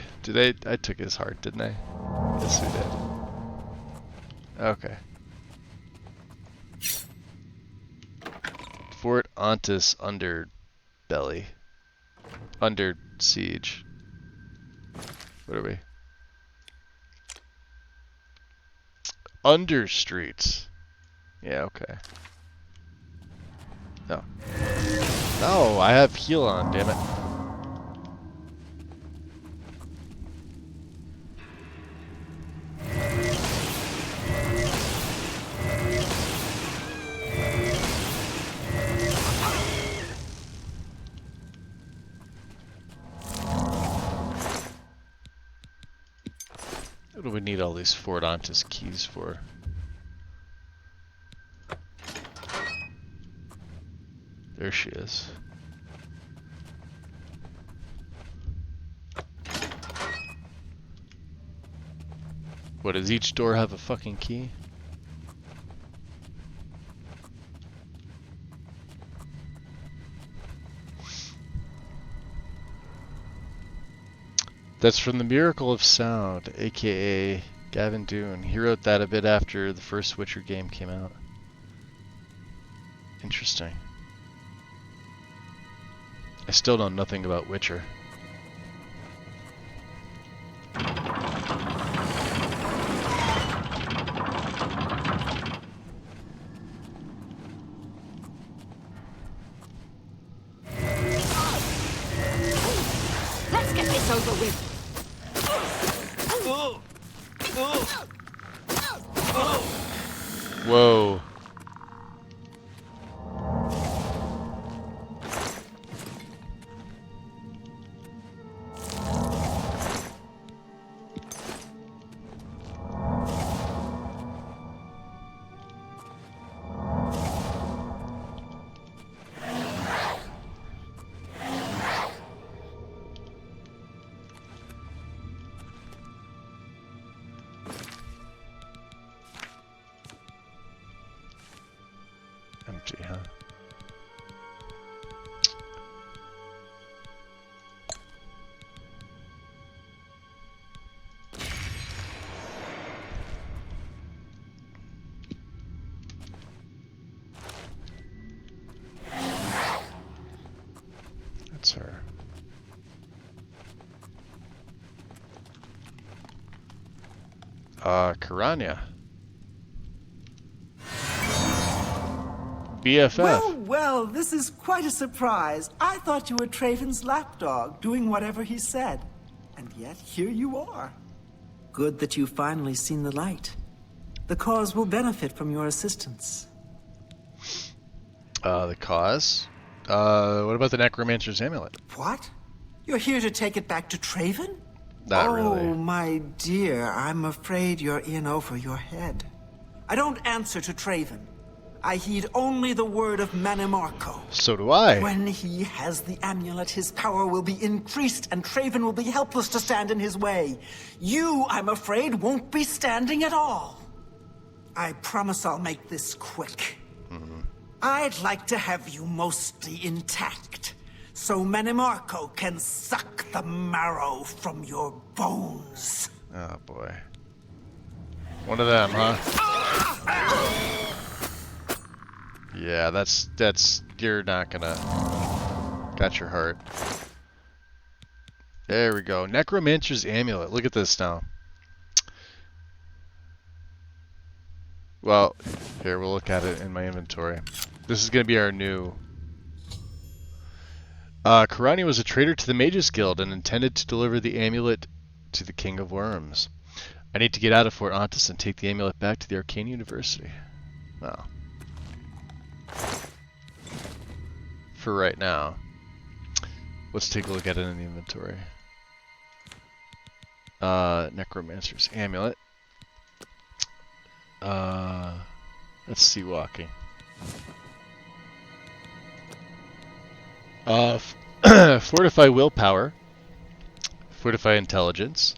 I took his heart, didn't I? Yes, we did. Okay. Fort Ontis Underbelly. Under siege. What are we? Under streets. Yeah, okay. No. No, I have heal on, damn it. What do we need all these Fort Ontis keys for? There she is. What, does each door have a fucking key? That's from The Miracle of Sound, aka Gavin Dune. He wrote that a bit after the first Witcher game came out. Interesting. I still know nothing about Witcher. Let's get this over with. Whoa. Necromancer. Karanya. BFF. Well, this is quite a surprise. I thought you were Traven's lapdog, doing whatever he said. And yet, here you are. Good that you've finally seen the light. The cause will benefit from your assistance. The cause? What about the Necromancer's amulet? What? You're here to take it back to Traven? Not really. Oh, my dear, I'm afraid you're in over your head. I don't answer to Traven. I heed only the word of Manimarco. So do I. When he has the amulet, his power will be increased, and Traven will be helpless to stand in his way. You, I'm afraid, won't be standing at all. I promise I'll make this quick. I'd like to have you mostly intact, so Manimarco can suck the marrow from your bones. Oh boy. One of them, huh? Yeah, that's you're not gonna got your heart. There we go. Necromancer's amulet. Look at this now. Well, here we'll look at it in my inventory. This is gonna be our new. Karani was a traitor to the Mages Guild and intended to deliver the amulet to the King of Worms. I need to get out of Fort Ontis and take the amulet back to the Arcane University. Well. For right now, let's take a look at it in the inventory. Necromancer's amulet. Let's see walking. Fortify willpower. Fortify intelligence.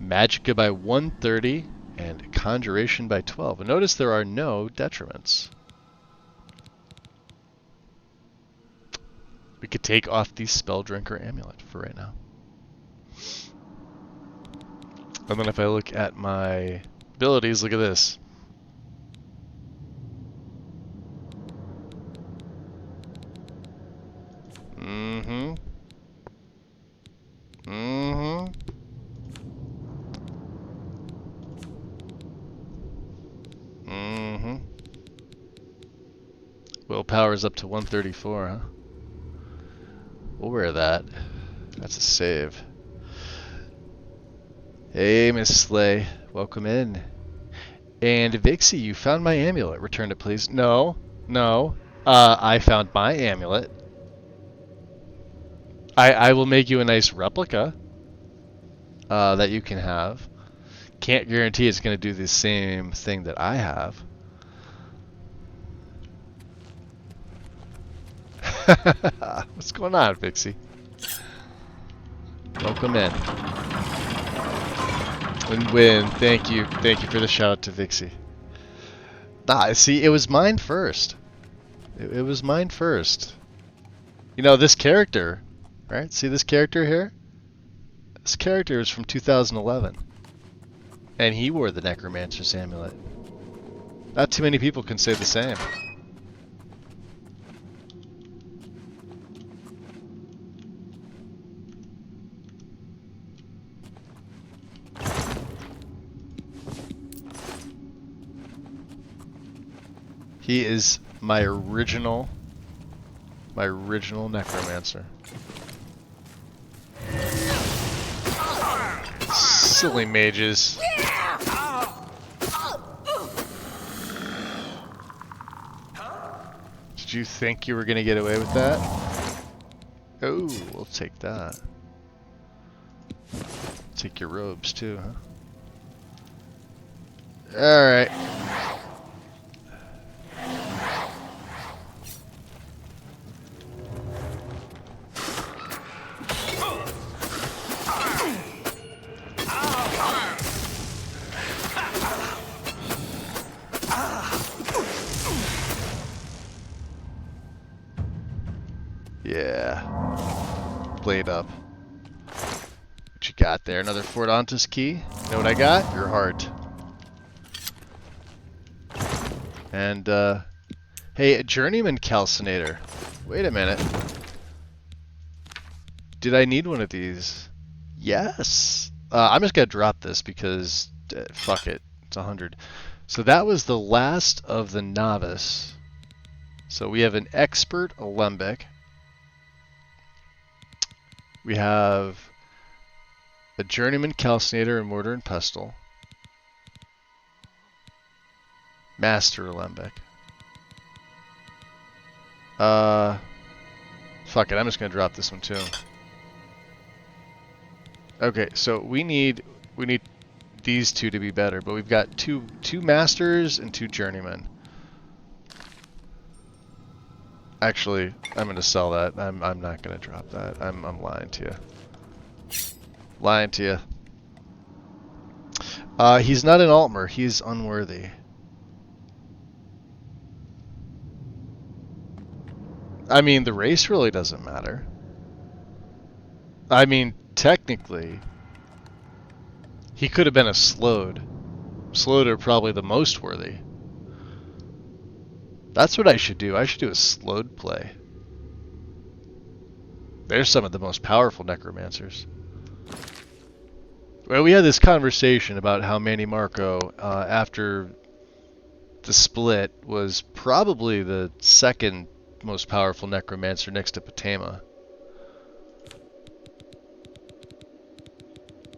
Magicka by 130 and conjuration by 12. And notice there are no detriments. We could take off the Spelldrinker amulet for right now. And then if I look at my abilities, look at this. Willpower is up to 134, huh? We'll wear that. That's a save. Hey, Miss Slay. Welcome in. And Vixie, you found my amulet. Return it, please. No. No. I found my amulet. I will make you a nice replica that you can have. Can't guarantee it's going to do the same thing that I have. What's going on, Vixie? Welcome in. And Win, thank you for the shout out to Vixie. See, it was mine first. It was mine first. You know, this character, right? See this character here? This character is from 2011. And he wore the Necromancer's amulet. Not too many people can say the same. He is my original Necromancer. Silly mages. Did you think you were gonna get away with that? Oh, we'll take that. Take your robes too, huh? Alright. Yeah. Blade up. What you got there? Another Fort Ontis key? You know what I got? Your heart. And, hey, a Journeyman Calcinator. Wait a minute. Did I need one of these? Yes. I'm just gonna drop this because fuck it. It's 100. So that was the last of the novice. So we have an expert alembic. We have a journeyman calcinator and mortar and pestle. Master alembic. Fuck it, I'm just gonna drop this one too. Okay, so we need these two to be better, but we've got two masters and 2 journeymen. Actually, I'm gonna sell that. I'm not gonna drop that. I'm lying to you. Lying to you. He's not an Altmer. He's unworthy. I mean, the race really doesn't matter. I mean, technically, he could have been a Slode. Slode are probably the most worthy. That's what I should do. I should do a Slode play. They're some of the most powerful necromancers. Well, we had this conversation about how Manny Marco, after the split, was probably the second most powerful necromancer next to Patema.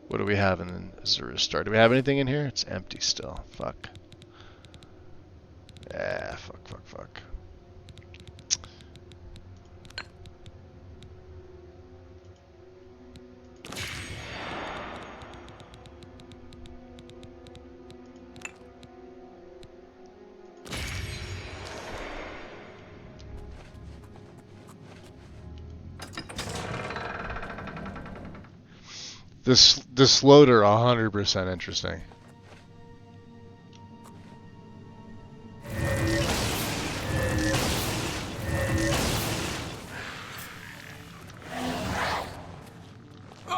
What do we have in Azura? Do we have anything in here? It's empty still. Fuck. Ah, fuck. This loader 100% interesting.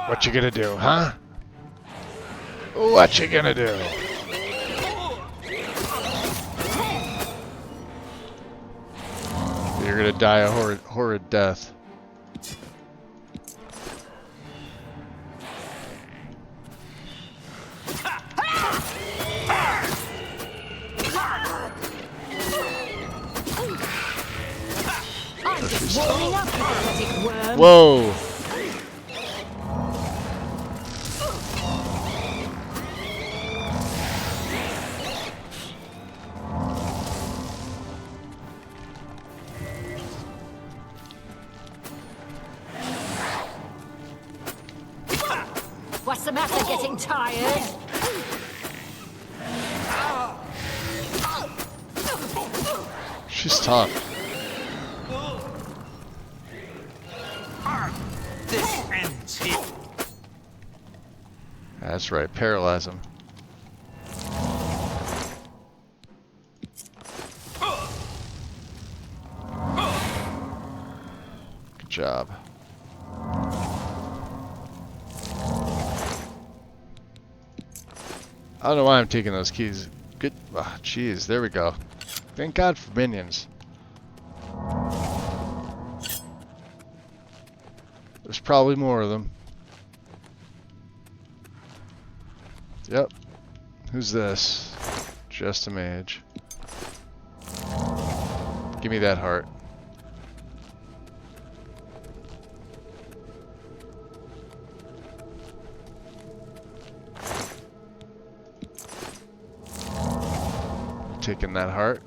What you gonna do, huh? What you gonna do? You're gonna die a horrid death. Whoa! What's the matter? Getting tired? She's tough. This ends here. That's right, paralyze him. Good job. I don't know why I'm taking those keys. Good. Jeez, there we go. Thank God for minions. There's probably more of them. Yep. Who's this? Just a mage. Give me that heart. Taking that heart.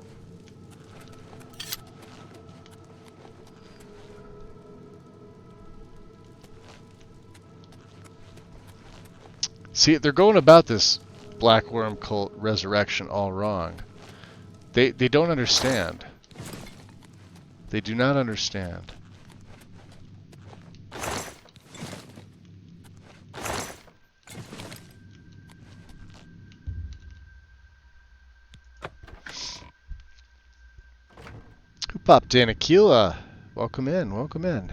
See, they're going about this Black Worm Cult resurrection all wrong. They don't understand. They do not understand. Who popped in? Aquila. Welcome in. Welcome in.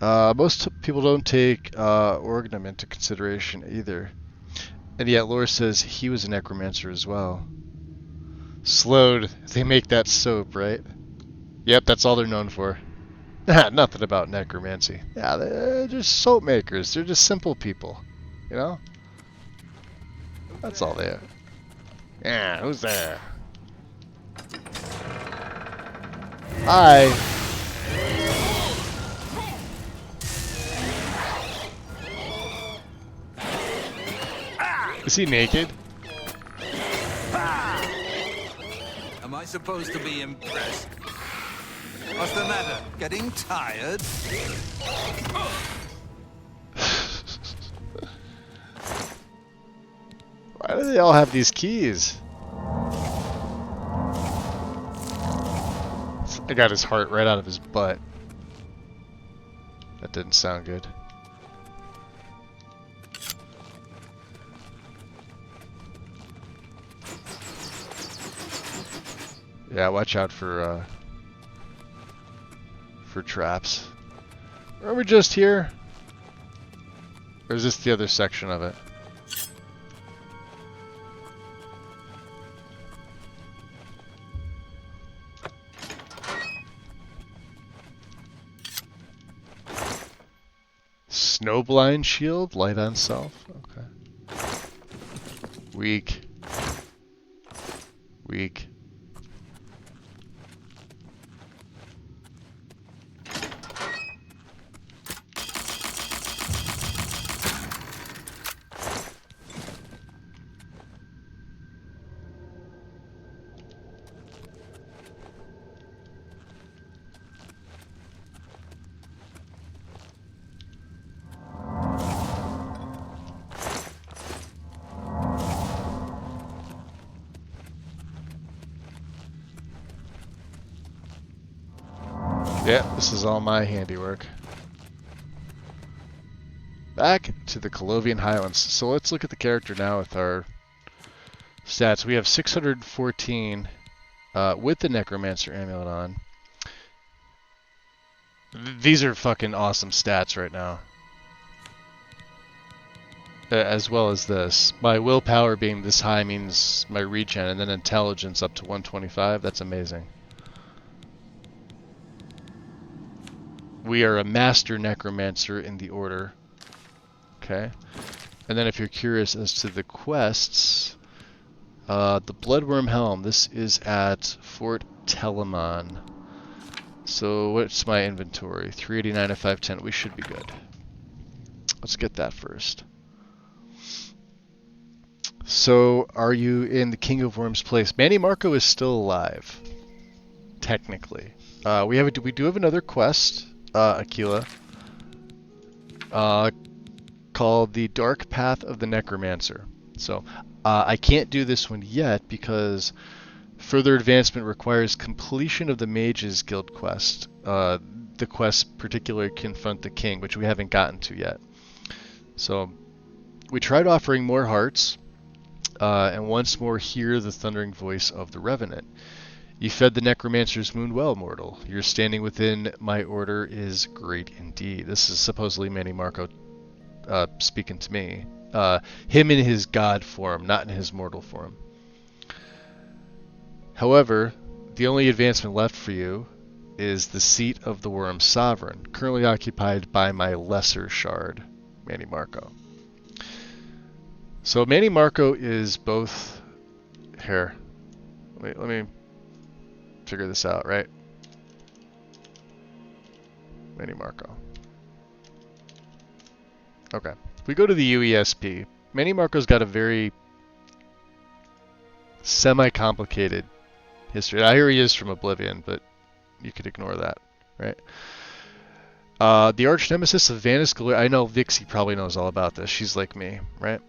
Most people don't take Orgnum into consideration either. And yet Lore says he was a necromancer as well. Slode, they make that soap, right? Yep, that's all they're known for. Nothing about necromancy. Yeah, they're just soap makers. They're just simple people. You know? That's all they are. Yeah, who's there? Hi. Is he naked? Am I supposed to be impressed? What's the matter? Getting tired? Why do they all have these keys? I got his heart right out of his butt. That didn't sound good. Yeah, watch out for traps. Are we just here? Or is this the other section of it? Snowblind shield, light on self. Okay. Weak. Weak. Yeah, this is all my handiwork. Back to the Colovian Highlands. So let's look at the character now with our stats. We have 614 with the Necromancer amulet on. These are fucking awesome stats right now. As well as this. My willpower being this high means my regen, and then intelligence up to 125. That's amazing. We are a master necromancer in the order. Okay. And then if you're curious as to the quests, the Bloodworm Helm, this is at Fort Telemon. So what's my inventory? 389 of 510. We should be good. Let's get that first. So are you in the King of Worms place? Manny Marco is still alive. Technically. We do have another quest. Aquila, called the Dark Path of the Necromancer. So I can't do this one yet because further advancement requires completion of the Mages Guild quest. The quest particularly Confront the King, which we haven't gotten to yet. So we tried offering more hearts, and once more hear the thundering voice of the Revenant. You fed the Necromancer's moon well, mortal. Your standing within my order is great indeed. This is supposedly Manny Marco speaking to me. Him in his god form, not in his mortal form. However, the only advancement left for you is the seat of the Worm Sovereign, currently occupied by my lesser shard, Manny Marco. So Manny Marco is both... Here. Wait, let me figure this out, right? Manny Marco. Okay. If we go to the UESP, Manny Marco's got a very semi-complicated history. I hear he is from Oblivion, but you could ignore that, right? The arch nemesis of Vanus Galore. I know Vixie probably knows all about this. She's like me, right?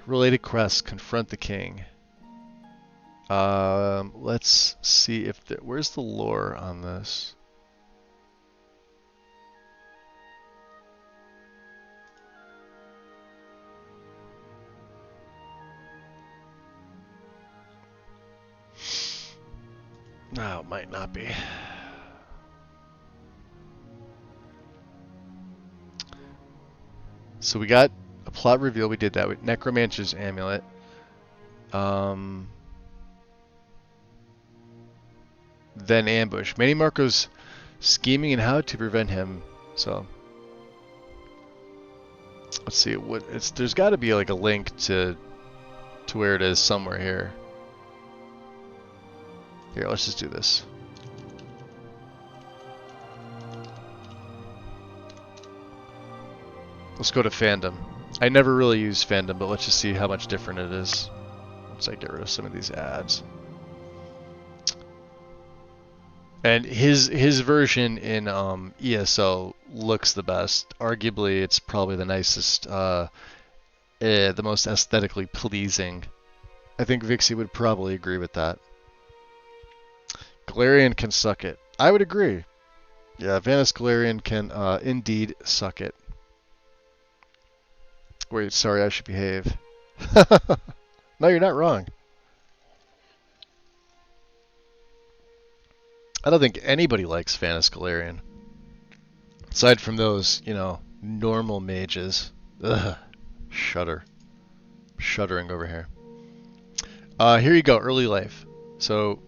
Related quests. Confront the King. Let's see if where's the lore on this? No, it might not be. So we got a plot reveal. We did that with Necromancer's amulet. then ambush. Manny Marco's scheming and how to prevent him. So let's see what it's. There's got to be like a link to where it is somewhere here. Here, let's just do this. Let's go to fandom. I never really use fandom, but let's just see how much different it is once I get rid of some of these ads. And his version in ESO looks the best. Arguably, it's probably the nicest, the most aesthetically pleasing. I think Vixie would probably agree with that. Galarian can suck it. I would agree. Yeah, Vanis Galarian can indeed suck it. Wait, sorry, I should behave. No, you're not wrong. I don't think anybody likes Vanis Galarian. Aside from those, you know, normal mages. Ugh. Shudder. Shuddering over here. Here you go, early life. So,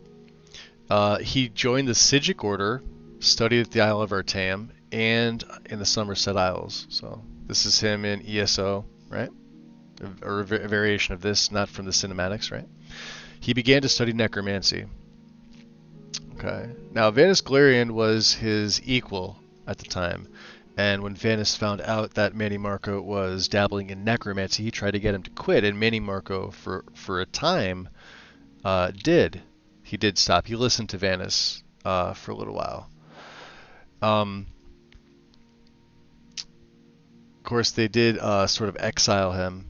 he joined the Sigic Order, studied at the Isle of Artaeum, and in the Somerset Isles. So, this is him in ESO, right? Or a variation of this, not from the cinematics, right? He began to study necromancy. Okay. Now, Vanis Galarian was his equal at the time, and when Vanis found out that Manny Marco was dabbling in necromancy, he tried to get him to quit, and Manny Marco, for a time, did. He did stop. He listened to Vanis for a little while. Of course, they did sort of exile him.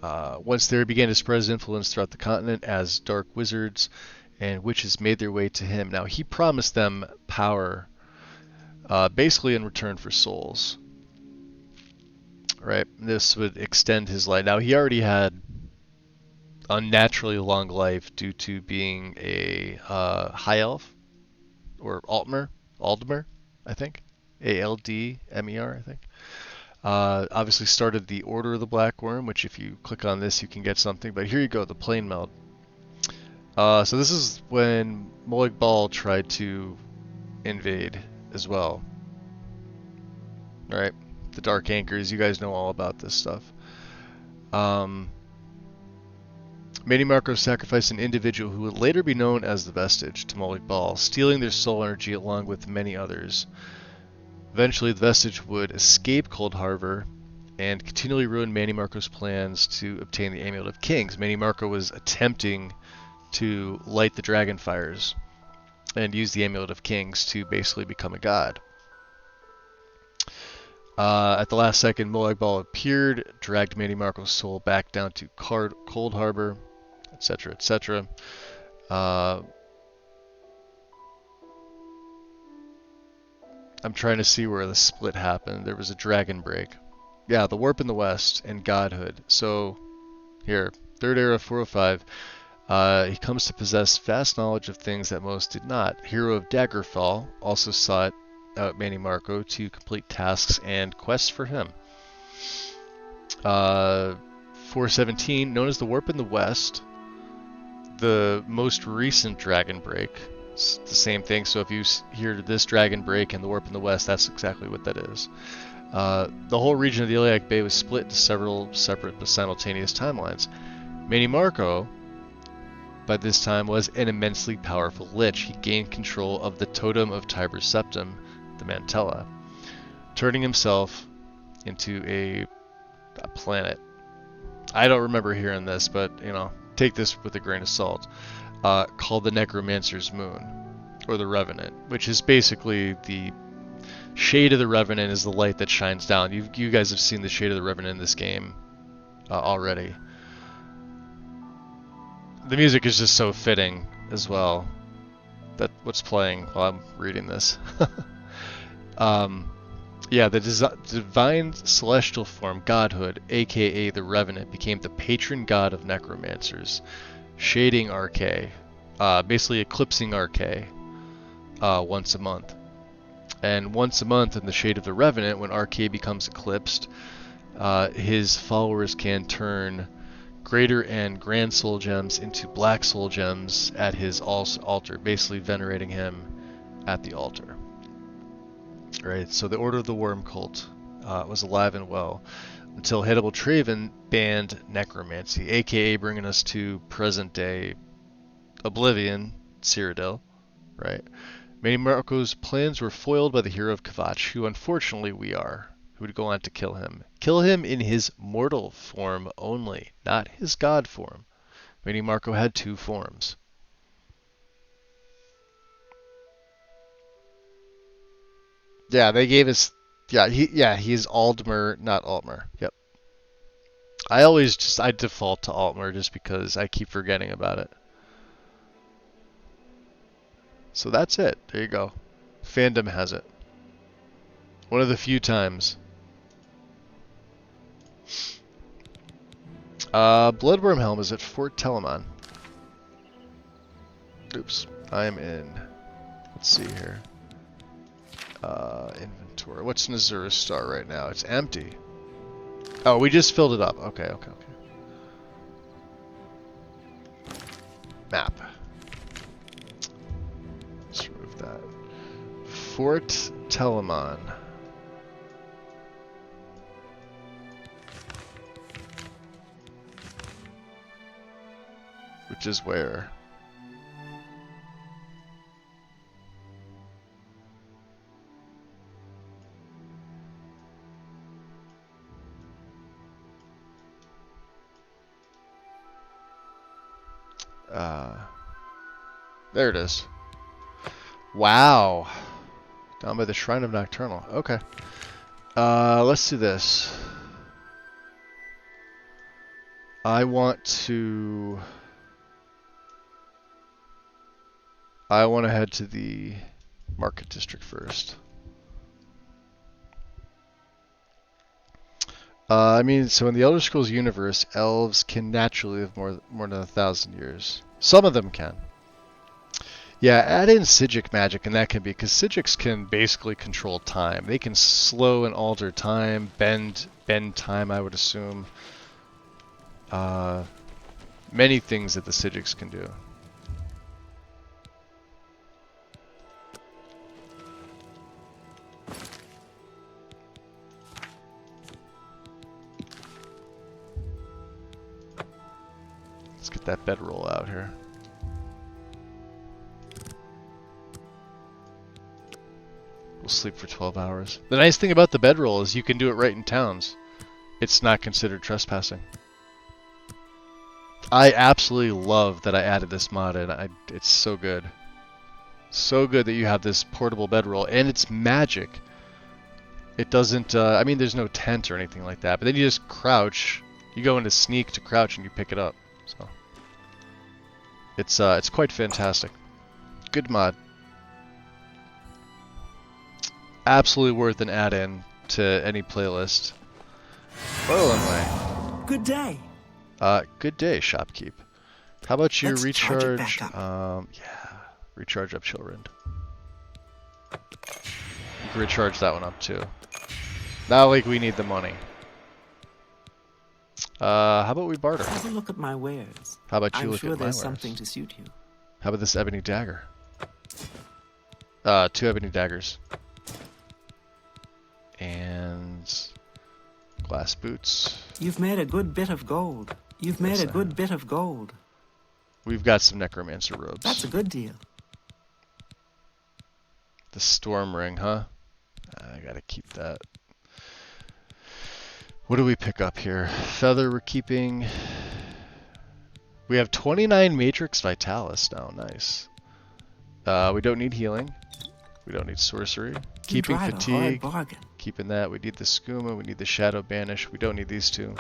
Once they began to spread his influence throughout the continent as dark wizards and witches made their way to him. Now, he promised them power, basically in return for souls. Right? This would extend his life. Now, he already had unnaturally long life due to being a high elf, or Aldmer, I think. Aldmer, I think. Obviously started the Order of the Black Worm, which if you click on this you can get something, but here you go, the Plane Meld. So this is when Molag Bal tried to invade as well. Alright, the Dark Anchors, you guys know all about this stuff. Manny Marco sacrificed an individual who would later be known as the Vestige to Molag Bal, stealing their soul energy along with many others. Eventually, the Vestige would escape Cold Harbor and continually ruin Manny Marco's plans to obtain the Amulet of Kings. Manny Marco was attempting to light the dragon fires and use the Amulet of Kings to basically become a god. At the last second, Molag Bal appeared, dragged Manny Marco's soul back down to Cold Harbor, etc., etc. I'm trying to see where the split happened. There was a dragon break. Yeah, the warp in the west and godhood. So, here, third era 405. He comes to possess vast knowledge of things that most did not. Hero of Daggerfall also sought out Manny Marco to complete tasks and quests for him. 417, known as the Warp in the West, the most recent dragon break. It's the same thing, so if you hear this dragon break and the Warp in the West, that's exactly what that is. The whole region of the Iliac Bay was split into several separate but simultaneous timelines. Manny Marco, by this time, was an immensely powerful lich. He gained control of the Totem of Tiber's Septum, the Mantella, turning himself into a planet. I don't remember hearing this, but, you know, take this with a grain of salt. Called the Necromancer's Moon, or the Revenant, which is basically the shade of the Revenant is the light that shines down. You guys have seen the shade of the Revenant in this game already. The music is just so fitting as well. That what's playing while I'm reading this. Yeah, the divine celestial form, godhood, aka the Revenant, became the patron god of necromancers, shading Arcay, basically eclipsing Arcay once a month. And once a month in the shade of the Revenant, when Arcay becomes eclipsed, his followers can turn greater and grand soul gems into black soul gems at his altar, basically venerating him at the altar. Right, so the Order of the Worm cult was alive and well until Hannibal Traven banned necromancy, aka bringing us to present day Oblivion, Cyrodiil, right? Many Marco's plans were foiled by the hero of Kvatch, who unfortunately who would go on to kill him. Kill him in his mortal form only, not his god form. Meaning Marco had two forms. Yeah, they gave us... he's Aldmer, not Altmer. Yep. I default to Altmer just because I keep forgetting about it. So that's it. There you go. Fandom has it. One of the few times. Bloodworm Helm is at Fort Telamon. Oops. I am in... Let's see here. Inventory. What's Nazura's star right now? It's empty. Oh, we just filled it up. Okay. Map. Let's remove that. Fort Telamon. Which is where? There it is. Wow. Down by the Shrine of Nocturnal. Okay. Let's do this. I want to head to the Market District first. So in the Elder Scrolls universe, elves can naturally live more than 1,000 years. Some of them can. Yeah, add in Psijic magic, and that can be, because Psijics can basically control time. They can slow and alter time, bend time, I would assume. Many things that the Psijics can do. Let's get that bedroll out here. We'll sleep for 12 hours. The nice thing about the bedroll is you can do it right in towns. It's not considered trespassing. I absolutely love that I added this mod in. It's so good. So good that you have this portable bedroll, and it's magic. It doesn't, I mean, there's no tent or anything like that, but then you just crouch. You go into sneak to crouch and you pick it up. So it's quite fantastic. Good mod. Absolutely worth an add-in to any playlist. Way. Good day. Good day, Shopkeep. How about you Let's recharge? charge it back up. Recharge up Chillrend. You can recharge that one up too. Not like we need the money. How about we barter? Have a look at my wares. How about you I'm look sure at my there's wares? something to suit you. How about this ebony dagger? 2 ebony daggers. And glass boots. You've made a good bit of gold. You've made a good bit of gold. We've got some Necromancer robes. That's a good deal. The Storm Ring, huh? I gotta keep that. What do we pick up here? Feather we're keeping. We have 29 Matrix Vitalis now. Nice. We don't need healing. We don't need sorcery. Keeping fatigue. Keeping that. We need the skooma. We need the shadow banish. We don't need these two.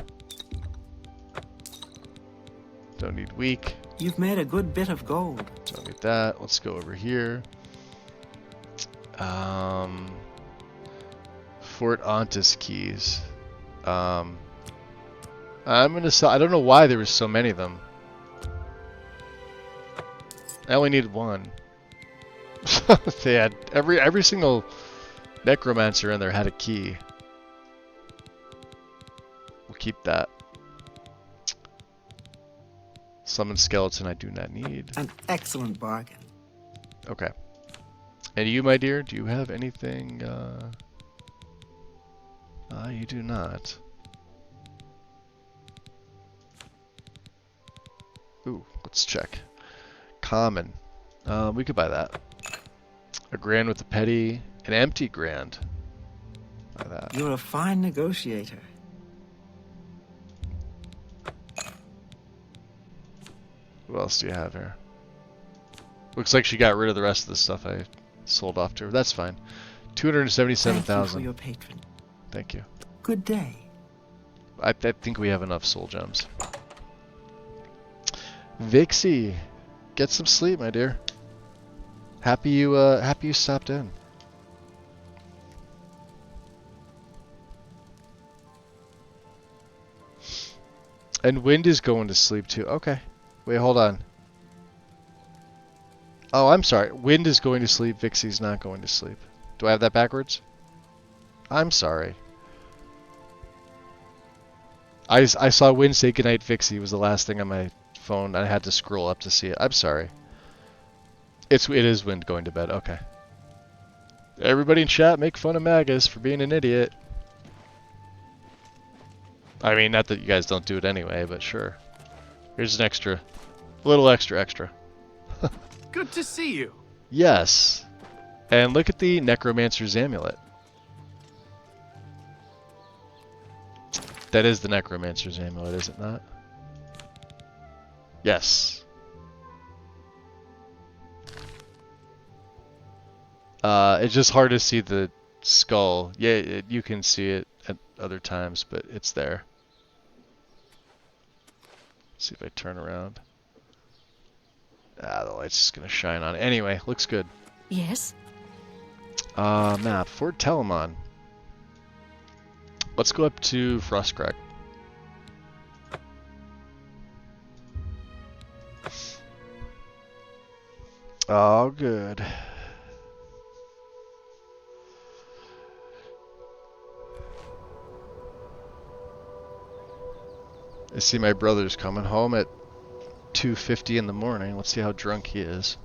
Don't need weak. You've made a good bit of gold. Don't need that. Let's go over here. Fort Ontis keys. I'm gonna sell. I don't know why there was so many of them. I only needed one. They had every single Necromancer in there had a key. We'll keep that. Summon skeleton I do not need. An excellent bargain. Okay. And you, my dear, do you have anything? You do not. Ooh, let's check. Common. We could buy that. A grand with a petty, an empty grand. Buy that. You're a fine negotiator. What else do you have here? Looks like she got rid of the rest of the stuff I sold off to her. That's fine. 277,000. Thank you for your patron. Thank you. Good day. I think we have enough soul gems. Vixie, get some sleep, my dear. Happy you stopped in. And Wind is going to sleep too. Okay. Wait, hold on. Oh, I'm sorry. Wind is going to sleep. Vixie's not going to sleep. Do I have that backwards? I'm sorry. I saw Wind say goodnight Vixie was the last thing on my phone. I had to scroll up to see it. I'm sorry. It is Wind going to bed. Okay. Everybody in chat make fun of Magus for being an idiot. I mean, not that you guys don't do it anyway, but sure. Here's an extra. A little extra. Good to see you. Yes. And look at the Necromancer's amulet. That is the Necromancer's amulet, is it not? Yes. It's just hard to see the skull. Yeah, you can see it at other times, but it's there. Let's see if I turn around. The light's just gonna shine on it. Anyway, looks good. Yes? Map. Fort Telamon. Let's go up to Frostcrack. Oh, good. I see my brother's coming home at 2:50 in the morning. Let's see how drunk he is.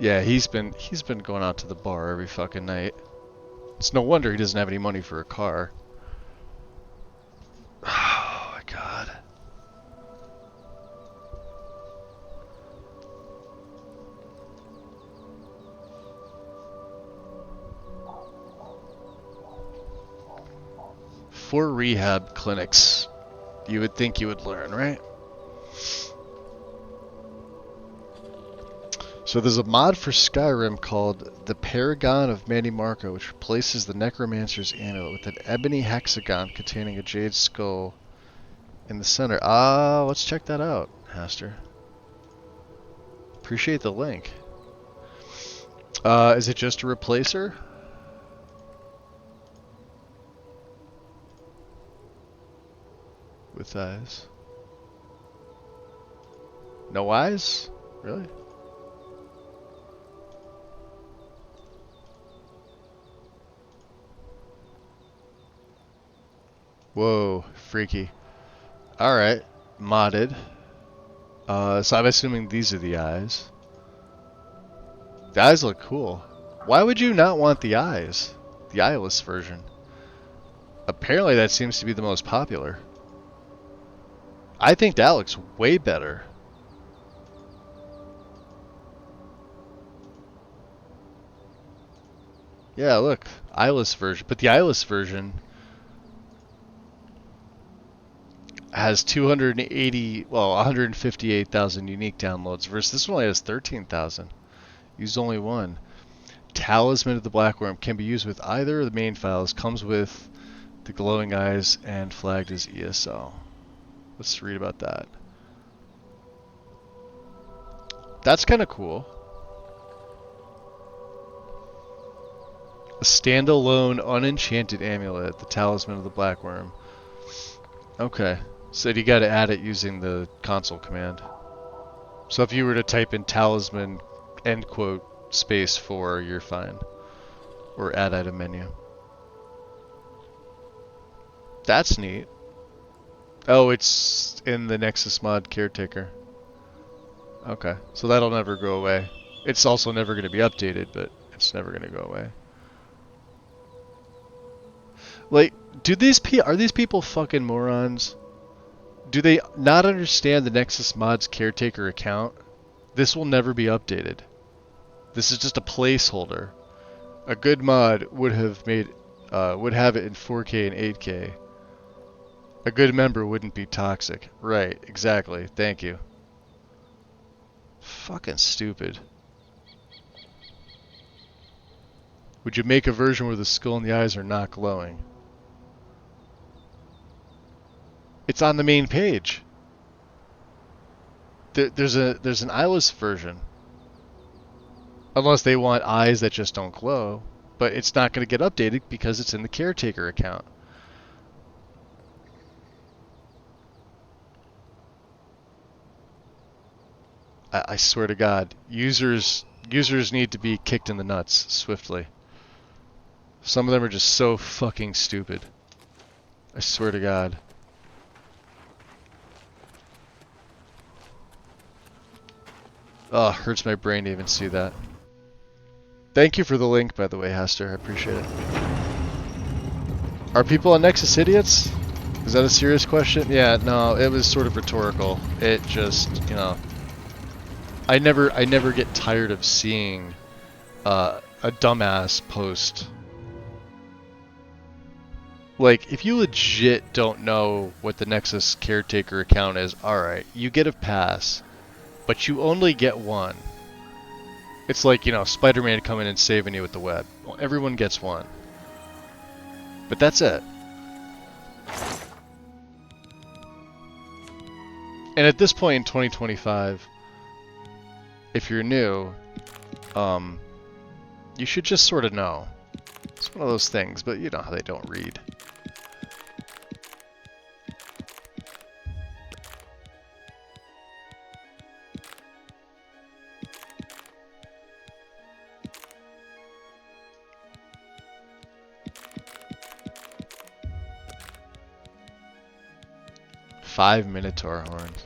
Yeah, he's been going out to the bar every fucking night. It's no wonder he doesn't have any money for a car. Oh my god. For rehab clinics, you would think you would learn, right? So there's a mod for Skyrim called the Paragon of Mannimarca, which replaces the Necromancer's amulet with an ebony hexagon containing a jade skull in the center. Let's check that out, Haster. Appreciate the link. Is it just a replacer? With eyes. No eyes? Really? Whoa, freaky. Alright, modded. So I'm assuming these are the eyes. The eyes look cool. Why would you not want the eyes? The eyeless version. Apparently that seems to be the most popular. I think that looks way better. Yeah, look. Eyeless version. But the eyeless version has 158,000 unique downloads versus this one only has 13,000. Use only one. Talisman of the Blackworm can be used with either of the main files. Comes with the glowing eyes and flagged as ESO. Let's read about that. That's kind of cool. A standalone unenchanted amulet, the Talisman of the Blackworm. Okay. So you got to add it using the console command. So if you were to type in talisman, end quote, space 4, you're fine. Or add item menu. That's neat. Oh, it's in the Nexus mod caretaker. Okay, so that'll never go away. It's also never going to be updated, but it's never going to go away. Like, are these people fucking morons? Do they not understand the Nexus mod's caretaker account? This will never be updated. This is just a placeholder. A good mod would have it in 4K and 8K. A good member wouldn't be toxic. Right, exactly. Thank you. Fucking stupid. Would you make a version where the skull and the eyes are not glowing? It's on the main page. There's an eyeless version. Unless they want eyes that just don't glow. But it's not going to get updated because it's in the caretaker account. I swear to God, users need to be kicked in the nuts swiftly. Some of them are just so fucking stupid. I swear to God. Oh, hurts my brain to even see that. Thank you for the link, by the way, Hester. I appreciate it. Are people on Nexus idiots? Is that a serious question? Yeah, no, it was sort of rhetorical. It just, you know, I never get tired of seeing a dumbass post. Like, if you legit don't know what the Nexus caretaker account is, alright, you get a pass, but you only get one. It's like, you know, Spider-Man coming and saving you with the web. Well, everyone gets one. But that's it. And at this point in 2025, if you're new, you should just sort of know. It's one of those things, but you know how they don't read. Five Minotaur horns.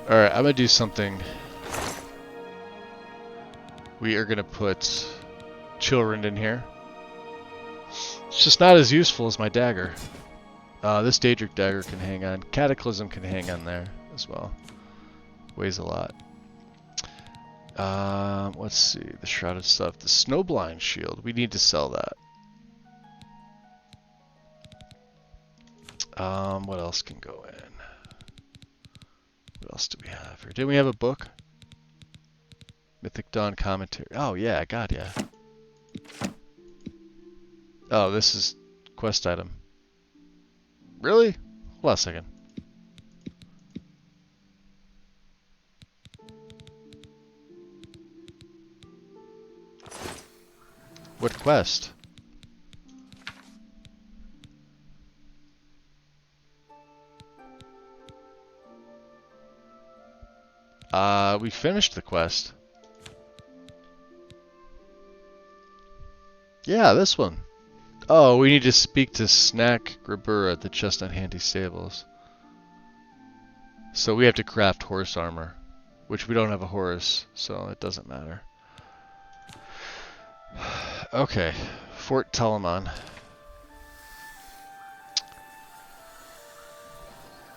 Alright, I'm gonna do something. We are gonna put children in here. It's just not as useful as my dagger. This Daedric dagger can hang on. Cataclysm can hang on there as well. Weighs a lot. Let's see. The shrouded stuff. The snowblind shield. We need to sell that. What else can go in? What else do we have here? Didn't we have a book? Mythic Dawn commentary. Oh yeah, God yeah. Oh, this is quest item. Really? Hold on a second. What quest? We finished the quest. Yeah, this one. Oh, we need to speak to Snack Grabur at the Chestnut Handy Stables. So we have to craft horse armor, which we don't have a horse, so it doesn't matter. Okay, Fort Telamon.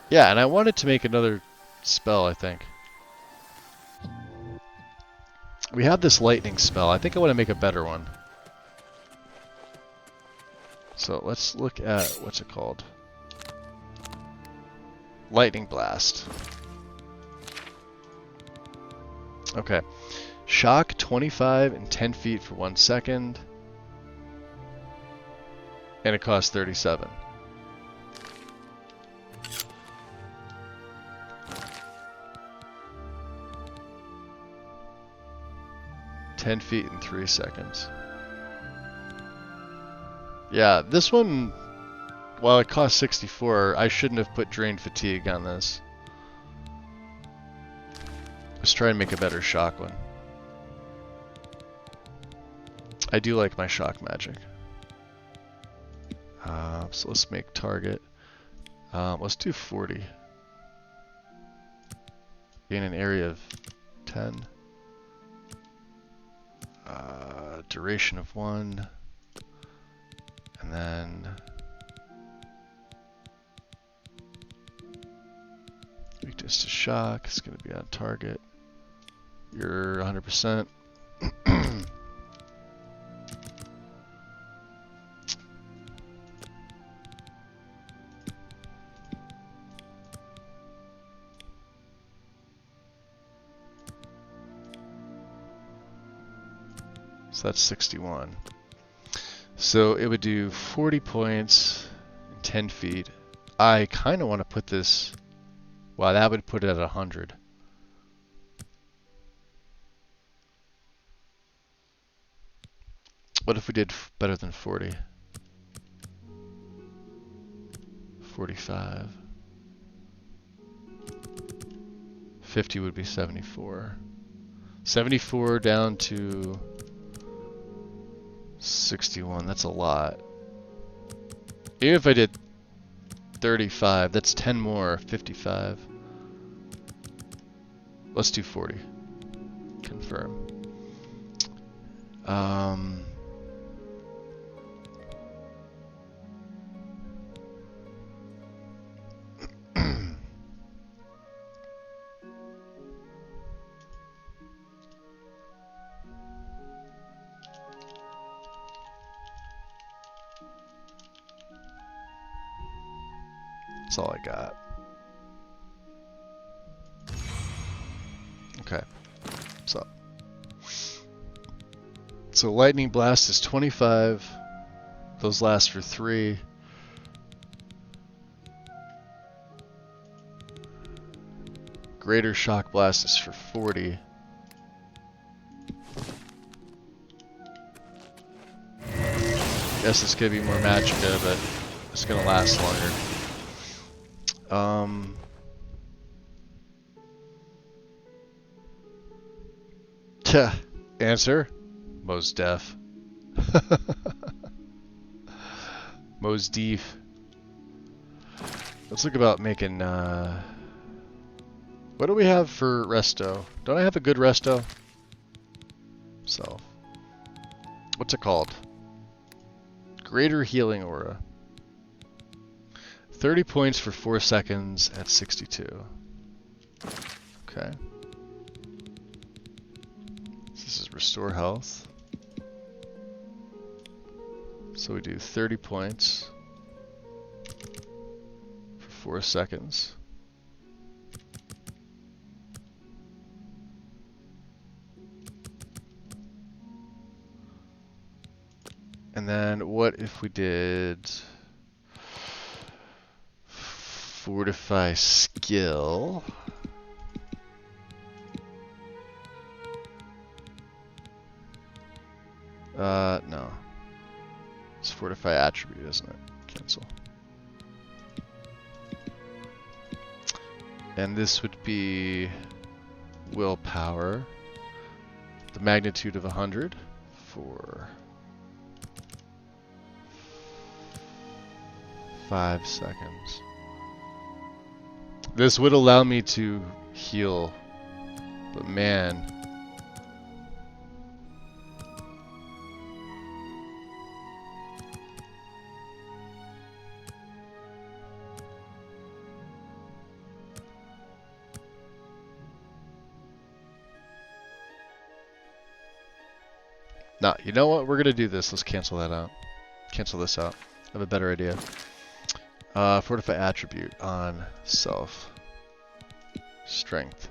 Yeah, and I wanted to make another spell, I think. We have this lightning spell. I think I want to make a better one. So let's look at, what's it called? Lightning Blast. Okay. Shock 25 and 10 feet for 1 second. And it costs 37. 10 feet in 3 seconds. Yeah, this one, while it costs 64, I shouldn't have put Drain Fatigue on this. Let's try and make a better shock one. I do like my shock magic. So let's make target. Let's do 40. Gain an area of 10. Duration of 1. And then weakness to shock. It's going to be on target. You're 100%. So that's 61. So it would do 40 points and 10 feet. I kind of want to put this... Wow, that would put it at 100. What if we did better than 40? 45. 50 would be 74. 74 down to 61. That's a lot. Even if I did 35, that's 10 more. 55. Let's do 40. Confirm. That's all I got. Okay. So lightning blast is 25. Those last for 3. Greater shock blast is for 40. Guess it's gonna be more magicka, but it's gonna last longer. Answer? Mos Def. Mos Def. Let's look about making, what do we have for resto? Don't I have a good resto? So, what's it called? Greater healing aura. 30 points for 4 seconds at 62. Okay. This is restore health. So we do 30 points for 4 seconds. And then what if we did fortify skill? No. It's fortify attribute, isn't it? Cancel. And this would be willpower. The magnitude of 100 for 5 seconds. This would allow me to heal, but man. Nah, you know what? We're gonna do this. Let's cancel that out. Cancel this out. I have a better idea. Fortify attribute on self. Strength.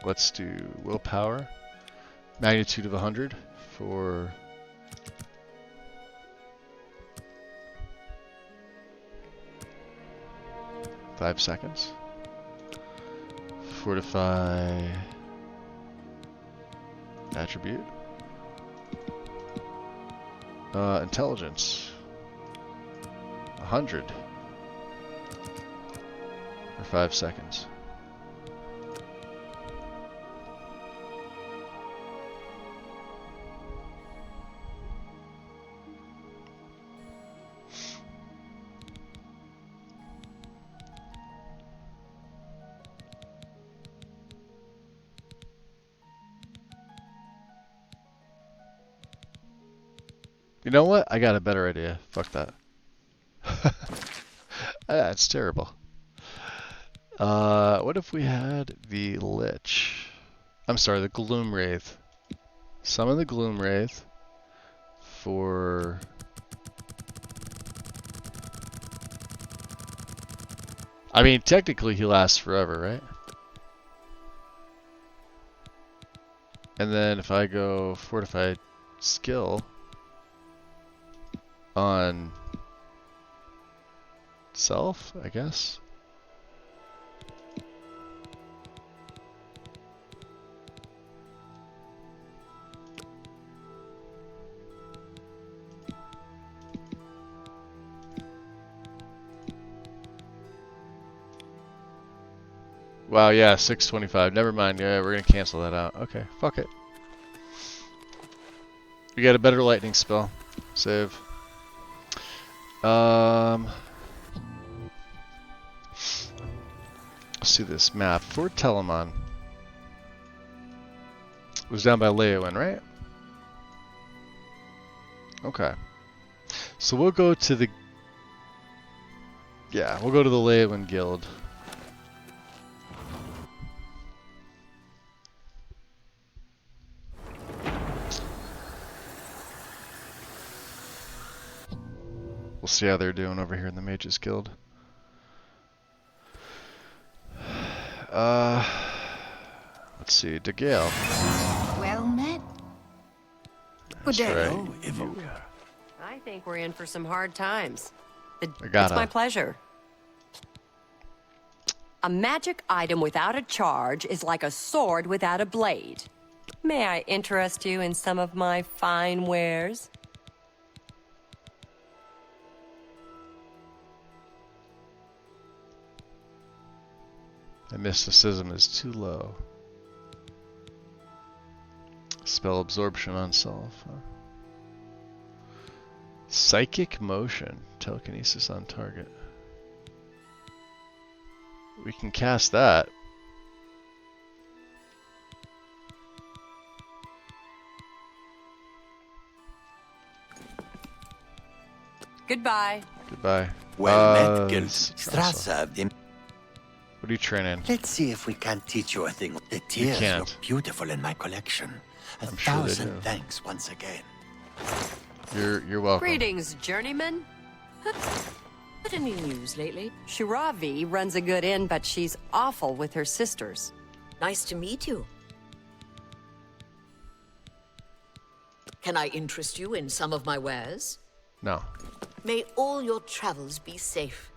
Let's do willpower. Magnitude of 100 for 5 seconds. Fortify attribute. Intelligence. 100. For 5 seconds. You know what? I got a better idea. Fuck that. That's terrible. What if we had the Lich? I'm sorry, the Gloom Wraith. Summon the Gloom Wraith for... I mean, technically he lasts forever, right? And then if I go Fortified Skill on self, I guess. Wow, yeah, 625. Never mind. Yeah, we're gonna cancel that out. Okay, fuck it. We got a better lightning spell. Save. Let's see this map. Fort Telamon. It was down by Leowin, right? Okay. So we'll go to the... Yeah, we'll go to the Leowin Guild. We'll see how they're doing over here in the Mages Guild. Let's see, DeGale. Well met. That's right. I think we're in for some hard times. It's Agata. my pleasure. A magic item without a charge is like a sword without a blade. May I interest you in some of my fine wares? And mysticism is too low. Spell absorption on self. Huh? Psychic motion. Telekinesis on target. We can cast that. Goodbye. Goodbye. Well met, Guild. Strasser. What are you training? Let's see if we can't teach you a thing. The tears can't. look beautiful in my collection. I'm sure they thousand do. thanks once again. You're welcome. Greetings, journeyman. What any news lately? Shiravi runs a good inn, but she's awful with her sisters. Nice to meet you. Can I interest you in some of my wares? No. May all your travels be safe.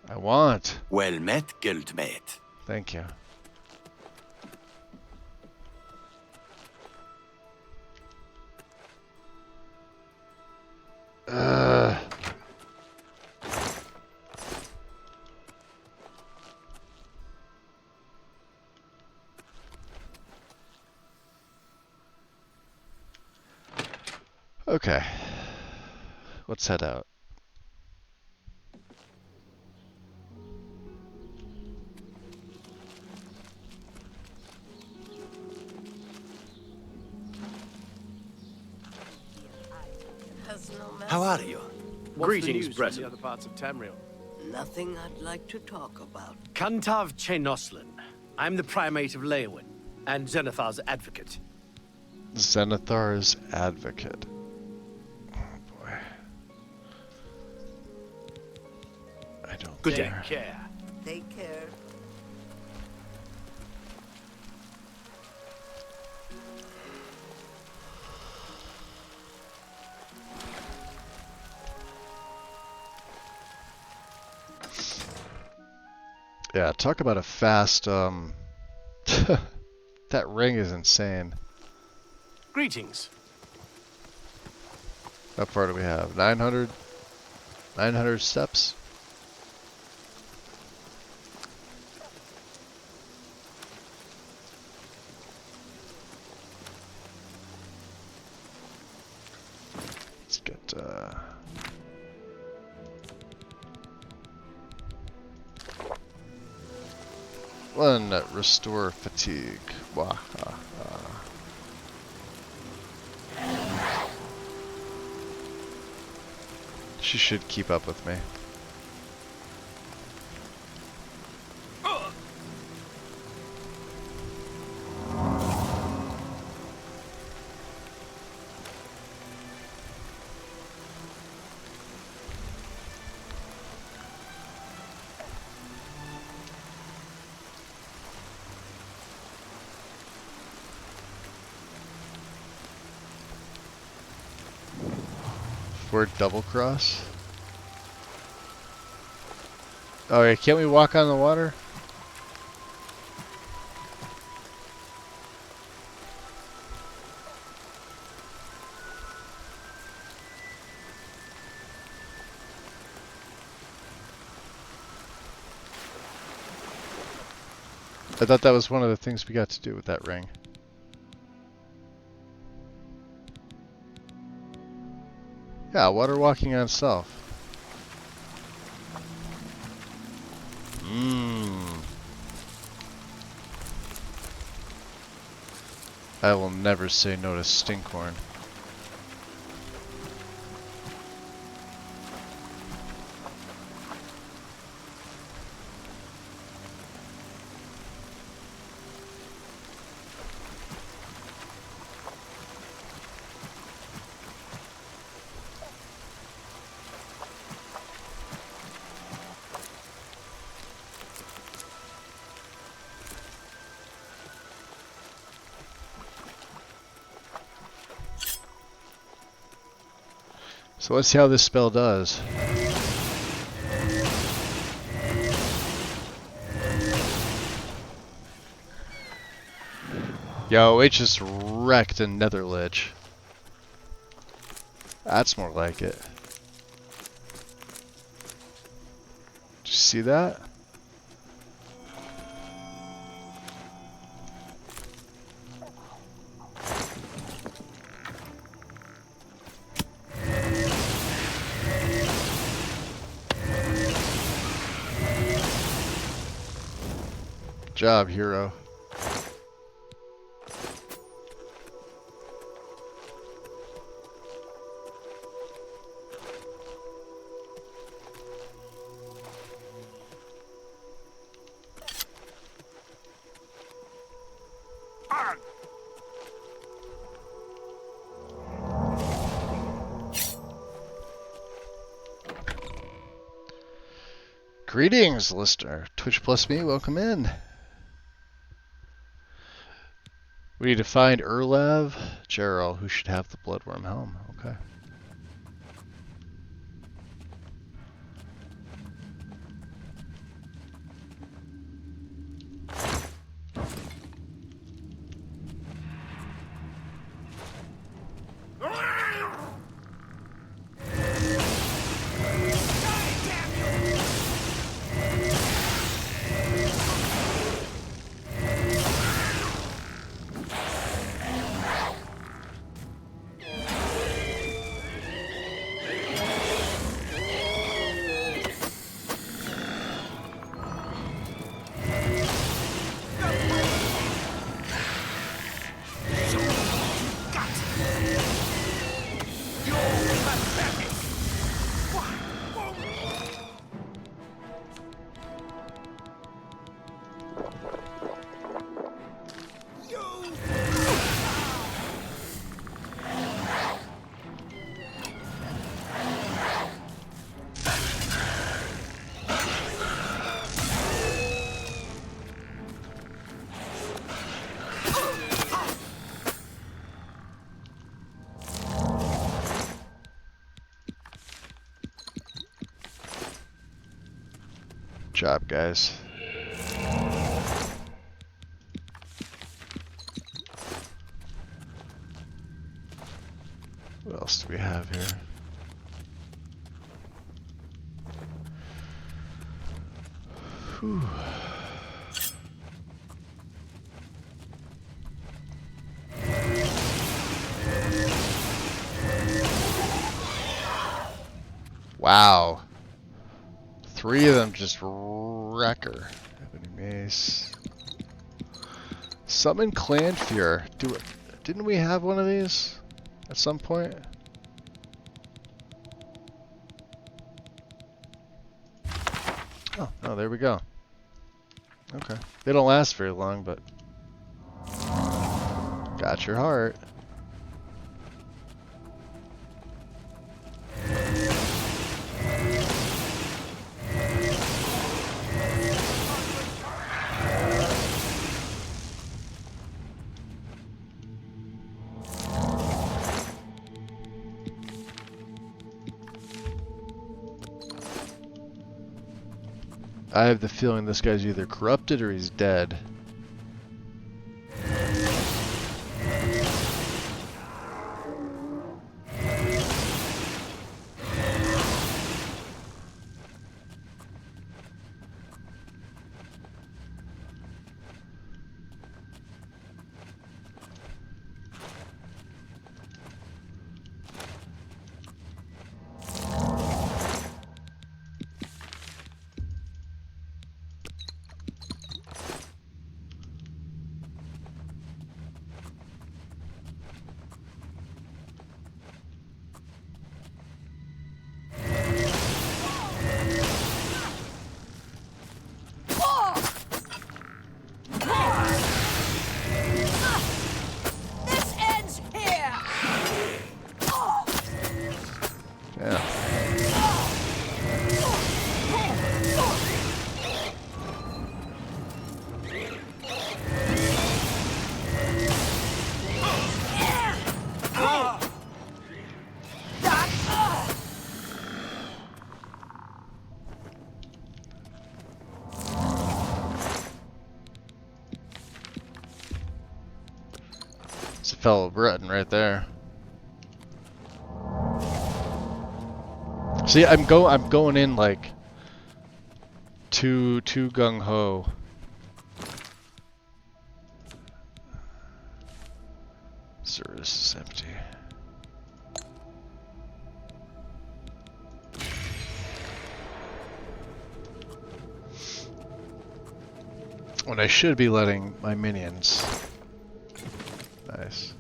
I want. Well met, guildmate. Thank you. Okay. Let's head out. How are you? Greetings, Breton. The other parts of Tamriel. Nothing I'd like to talk about. Kantav Chenoslin. I'm the primate of Leowin, and Zenithar's advocate. Zenithar's advocate. Oh boy. I don't Good care. day. Care. Take care. Yeah, talk about a fast, That ring is insane. Greetings. How far do we have? 900 steps? Let's get one restore fatigue. Wah, She should keep up with me. For double cross? Oh yeah, can't we walk on the water? I thought that was one of the things we got to do with that ring. Yeah, water walking on itself. I will never say no to stinkhorn. So let's see how this spell does. Yo, it just wrecked a nether lich. That's more like it. Did you see that? Job, hero. Greetings, listener. Twitch plus me, welcome in. We need to find Erlav Gerald, who should have the Bloodworm Helm. Okay. Job, guys. What else do we have here? Whew. Wow. 3 of them just wrecker. Ebony Mace. Summon Clanfear. Didn't we have one of these at some point? Oh, there we go. Okay. They don't last very long, but got your heart. I have the feeling this guy's either corrupted or he's dead. It's a fellow Breton right there. See, I'm going in like too gung ho. Service is empty. When I should be letting my minions. Nice.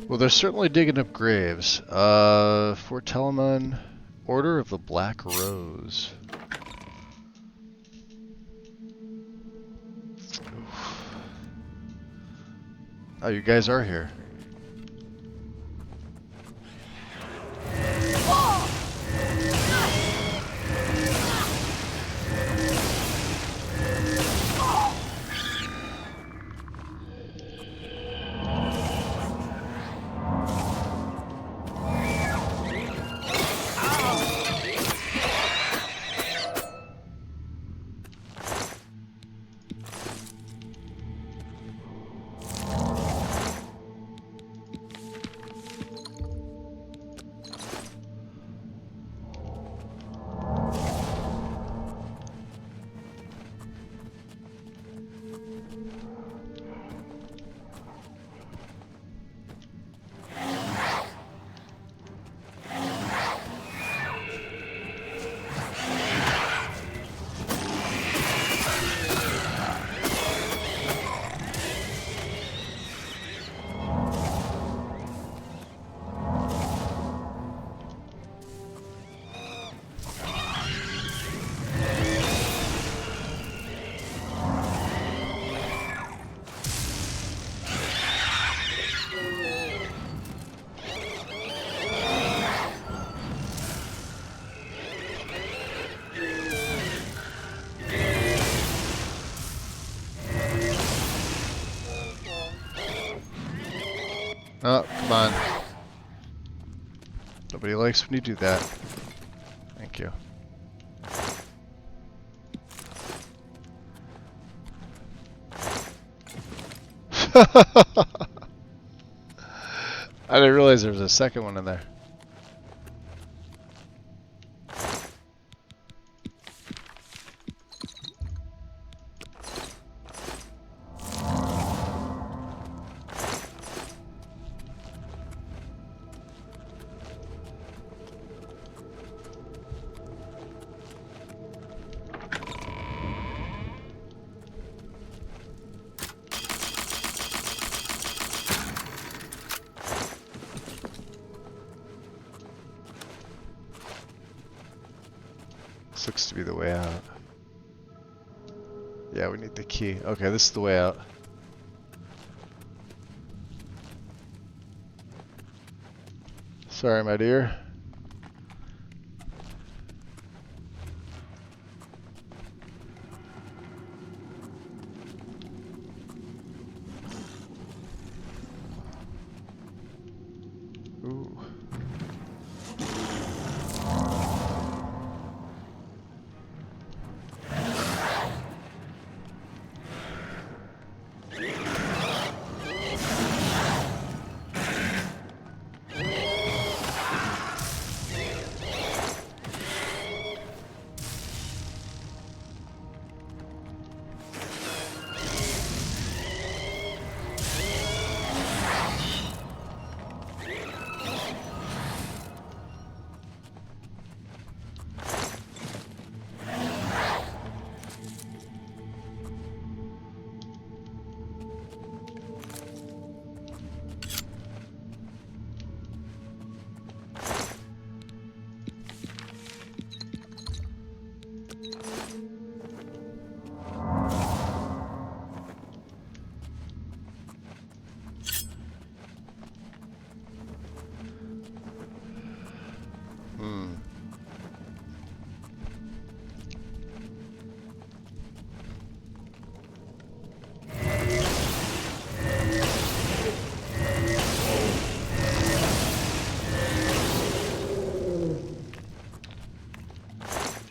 Well, they're certainly digging up graves. Fort Telamon, Order of the Black Rose. Oof. Oh, you guys are here. Nobody likes when you do that. Thank you. I didn't realize there was a second one in there. This looks to be the way out. Yeah, we need the key. Okay, this is the way out. Sorry, my dear. Ooh.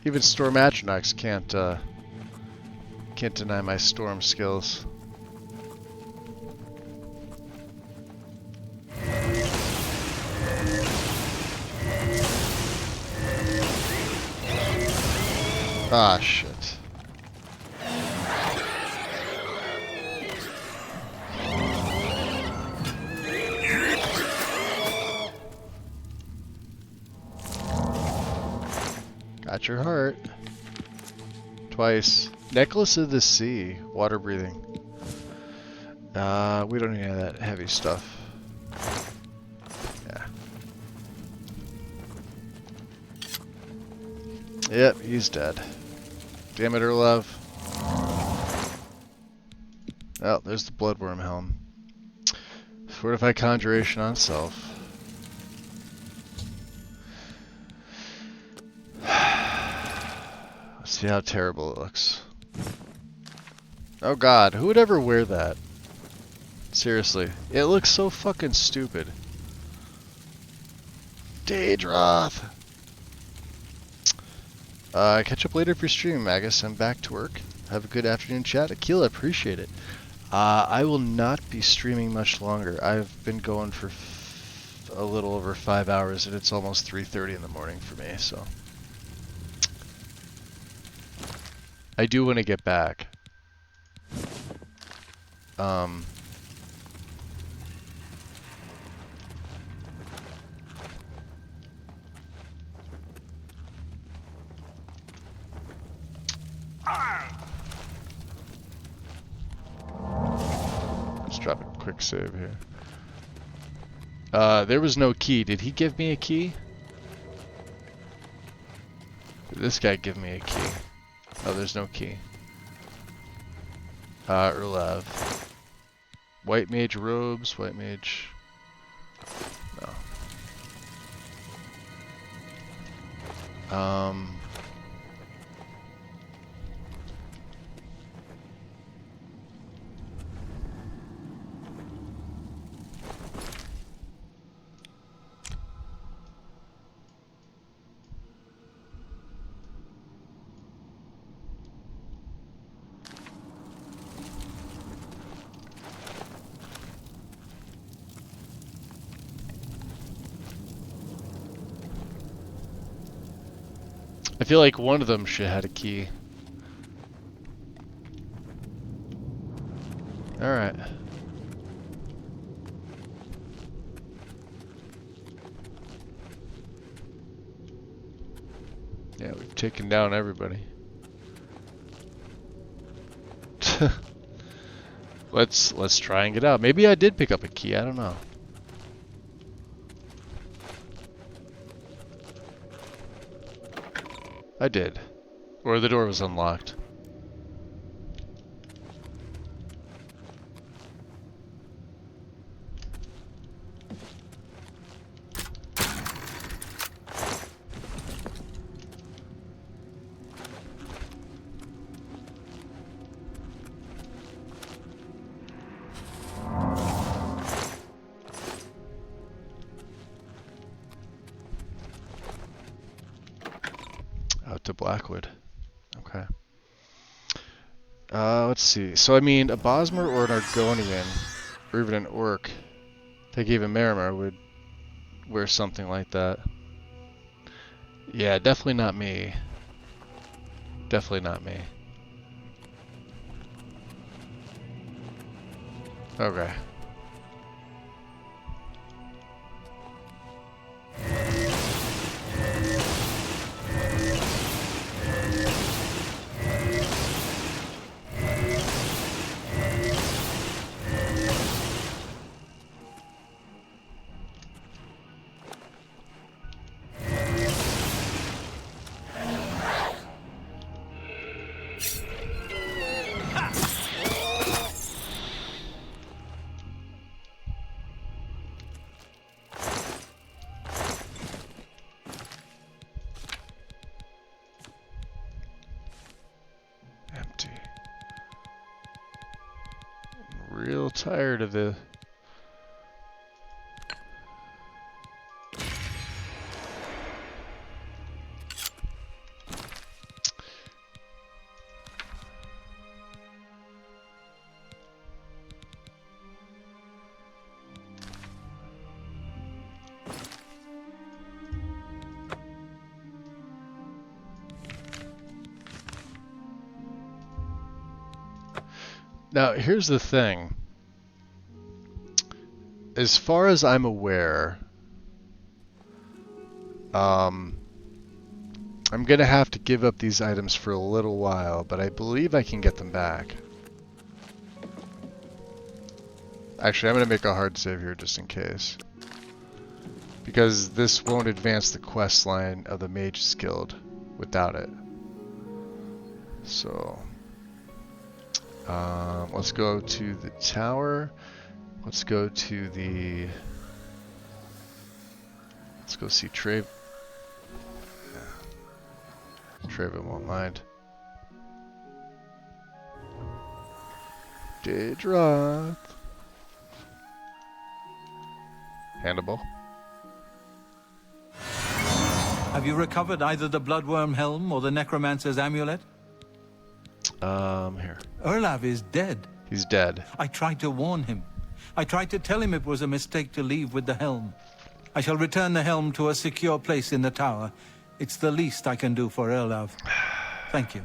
Even Storm Atronachs can't deny my storm skills. Ah, shit. Got your heart. Twice. Necklace of the Sea. Water breathing. We don't need any of that heavy stuff. Yeah. Yep, he's dead. Damn it, Erlov. Oh, there's the Bloodworm Helm. Fortify Conjuration on self. See how terrible it looks. Oh god, who would ever wear that? Seriously, it looks so fucking stupid. Daedroth! Catch up later if you're streaming, Magus. I'm back to work. Have a good afternoon, chat. Akila, appreciate it. I will not be streaming much longer. I've been going for a little over 5 hours, and it's almost 3:30 in the morning for me, so... I do want to get back. Let's drop a quick save here. There was no key. Did he give me a key? Did this guy give me a key? Oh, there's no key. Erlav. White mage robes, white mage... No. I feel like one of them should have had a key. Alright. Yeah, we've taken down everybody. Let's try and get out. Maybe I did pick up a key, I don't know. I did. Or the door was unlocked. Out to Blackwood. Okay. Let's see. So I mean, a Bosmer or an Argonian, or even an Orc, they gave a Marimar would wear something like that. Yeah, definitely not me. Definitely not me. Okay. Empty. I'm real tired of the... Now, here's the thing. As far as I'm aware, I'm going to have to give up these items for a little while, but I believe I can get them back. Actually, I'm going to make a hard save here just in case. Because this won't advance the quest line of the Mage's Guild without it. So... let's go to the tower. Let's go to the... Let's go see Trav... Yeah. Traven won't mind. Daedroth. Hannibal. Have you recovered either the Bloodworm Helm or the Necromancer's Amulet? Here. Erlav is dead. He's dead. I tried to warn him. I tried to tell him it was a mistake to leave with the helm. I shall return the helm to a secure place in the tower. It's the least I can do for Erlav. Thank you.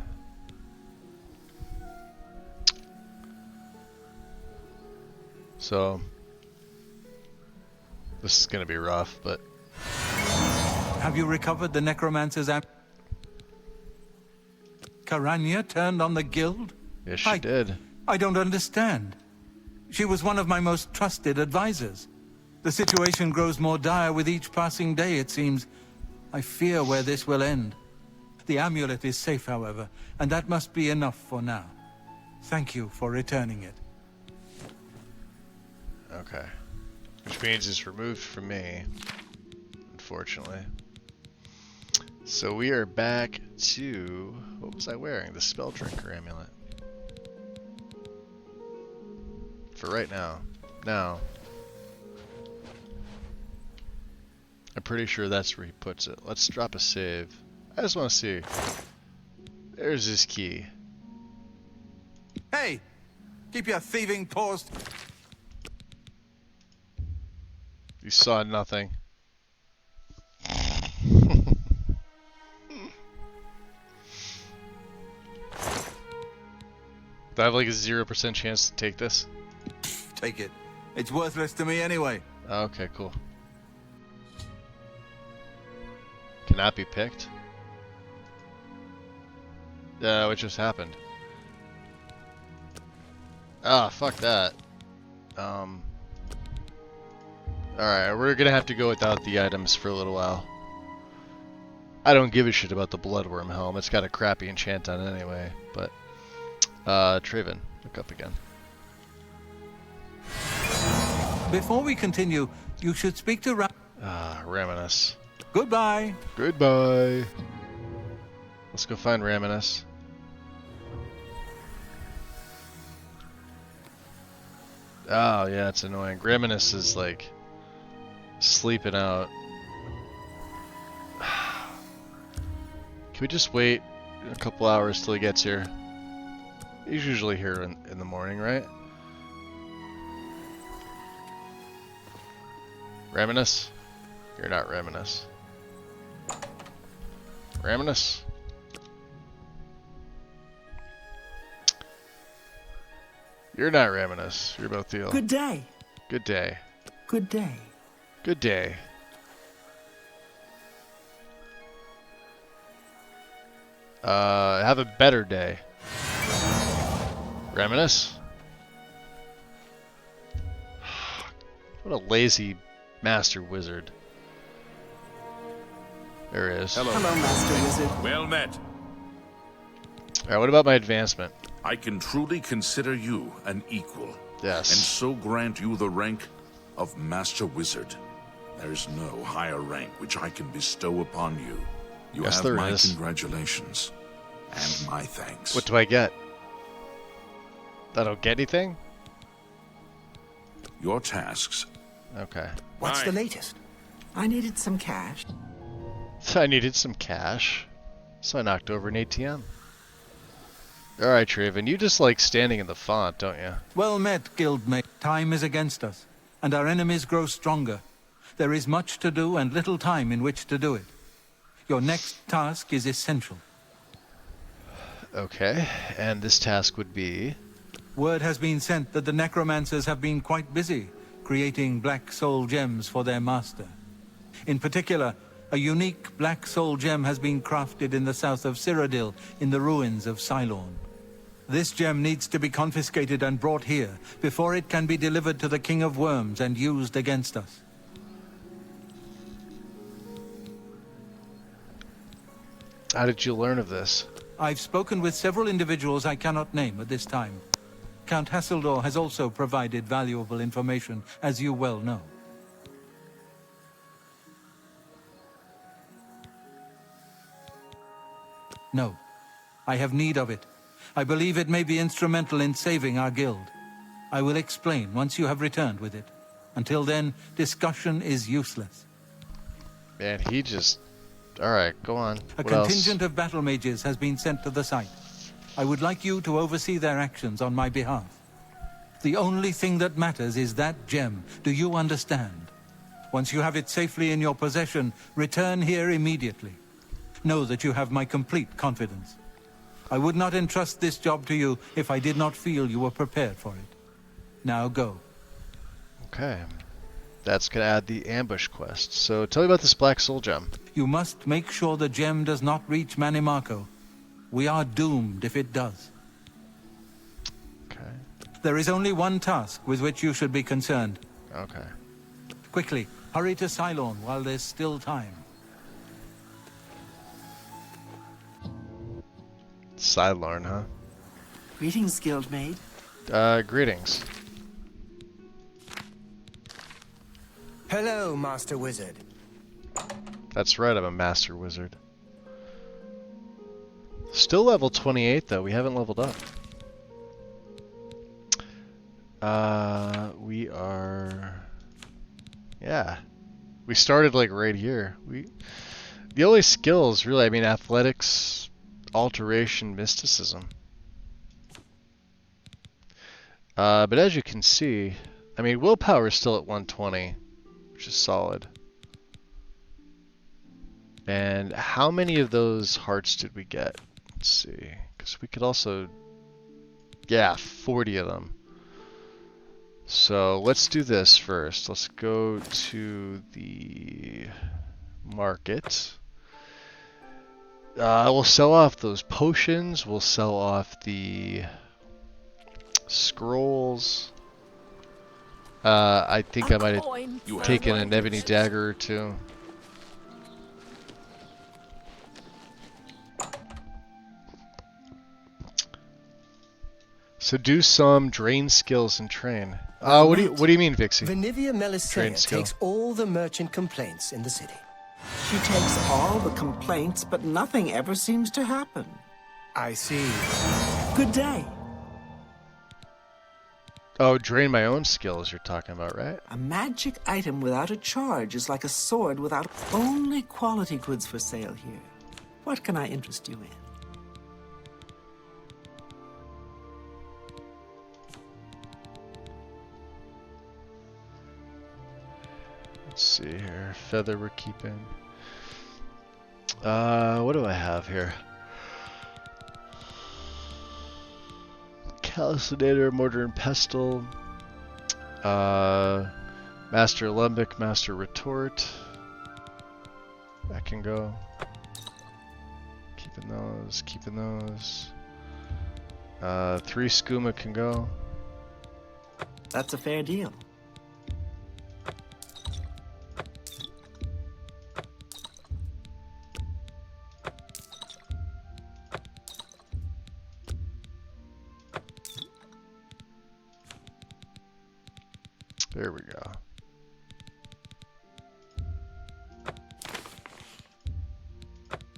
So, this is going to be rough, but... Have you recovered the Necromancer's Amulet? Karanya turned on the guild? Yes, she did. I don't understand. She was one of my most trusted advisors. The situation grows more dire with each passing day, it seems. I fear where this will end. The amulet is safe, however, and that must be enough for now. Thank you for returning it. Okay. Which means it's removed from me, unfortunately. So we are back to... What was I wearing? The Spell Drinker amulet. For right now. Now. I'm pretty sure that's where he puts it. Let's drop a save. I just want to see. There's his key. Hey! Keep your thieving paws... You saw nothing. Do I have like a 0% chance to take this? Take it. It's worthless to me anyway. Okay, cool. Cannot be picked. What just happened? Ah, fuck that. Alright, we're gonna have to go without the items for a little while. I don't give a shit about the Bloodworm Helm. It's got a crappy enchant on it anyway, but... Traven, look up again. Before we continue, you should speak to Raminus. Goodbye. Goodbye. Let's go find Raminus. Oh, yeah, it's annoying. Raminus is, like, sleeping out. Can we just wait a couple hours till he gets here? He's usually here in the morning, right? Raminus? You're not Raminus. Raminus? You're not Raminus. You're both Theo. Good day. Good day. Good day. Good day. Have a better day. Raminus? What a lazy master wizard. There he is. Hello, Master Wizard. Well met. Alright, what about my advancement? I can truly consider you an equal. Yes. And so grant you the rank of Master Wizard. There is no higher rank which I can bestow upon you. You Yes, have there my is. congratulations and my thanks. What do I get? I don't get anything? Your tasks. Okay. What's the latest? I needed some cash. So I needed some cash. So I knocked over an ATM. Alright, Traven, you just like standing in the font, don't you? Well met, guildmate. Time is against us, and our enemies grow stronger. There is much to do and little time in which to do it. Your next task is essential. Okay, and this task would be... Word has been sent that the Necromancers have been quite busy creating black soul gems for their master. In particular, a unique black soul gem has been crafted in the south of Cyrodiil in the ruins of Cylorn. This gem needs to be confiscated and brought here before it can be delivered to the King of Worms and used against us. How did you learn of this? I've spoken with several individuals I cannot name at this time. Count Hasseldor has also provided valuable information, as you well know. No, I have need of it. I believe it may be instrumental in saving our guild. I will explain once you have returned with it. Until then, discussion is useless. Man, he just... Alright, go on. A What contingent else? of battle mages has been sent to the site. I would like you to oversee their actions on my behalf. The only thing that matters is that gem. Do you understand? Once you have it safely in your possession, return here immediately. Know that you have my complete confidence. I would not entrust this job to you if I did not feel you were prepared for it. Now go. Okay. That's going to add the ambush quest. So tell me about this Black Soul Gem. You must make sure the gem does not reach Manimarco. We are doomed if it does. Okay. There is only one task with which you should be concerned. Okay. Quickly, hurry to Cylorn while there's still time. Sidelarn, huh? Greetings, guildmate. Greetings. Hello, Master Wizard. That's right, I'm a Master Wizard. Still level 28, though. We haven't leveled up. We are... Yeah. We started, like, right here. The only skills, really, I mean, athletics, alteration, mysticism. But as you can see, I mean, willpower is still at 120, which is solid. And how many of those hearts did we get? Let's see, because we could also Yeah, 40 of them. So let's do this first. Let's go to the market. We'll sell off those potions. We'll sell off the scrolls. I think I might have taken an ebony dagger or two. So do some drain skills and train. What do you mean, Vixie? Vanivia Melisea takes all the merchant complaints in the city. She takes all the complaints, but nothing ever seems to happen. I see. Good day. Oh, drain my own skills you're talking about, right? A magic item without a charge is like a sword without only quality goods for sale here. What can I interest you in? Let's see here. Feather we're keeping. What do I have here? Calcinator, Mortar and Pestle. Master Alembic, Master Retort. That can go. Keeping those, keeping those. 3 skooma can go. That's a fair deal. There we go.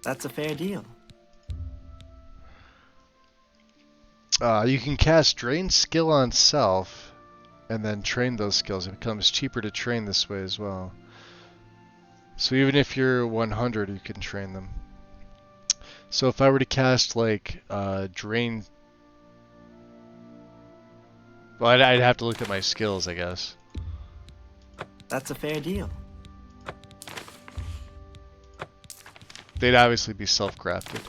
That's a fair deal. You can cast Drain skill on self and then train those skills. It becomes cheaper to train this way as well. So even if you're 100, you can train them. So if I were to cast like Drain... Well, I'd have to look at my skills, I guess. That's a fair deal. They'd obviously be self-crafted.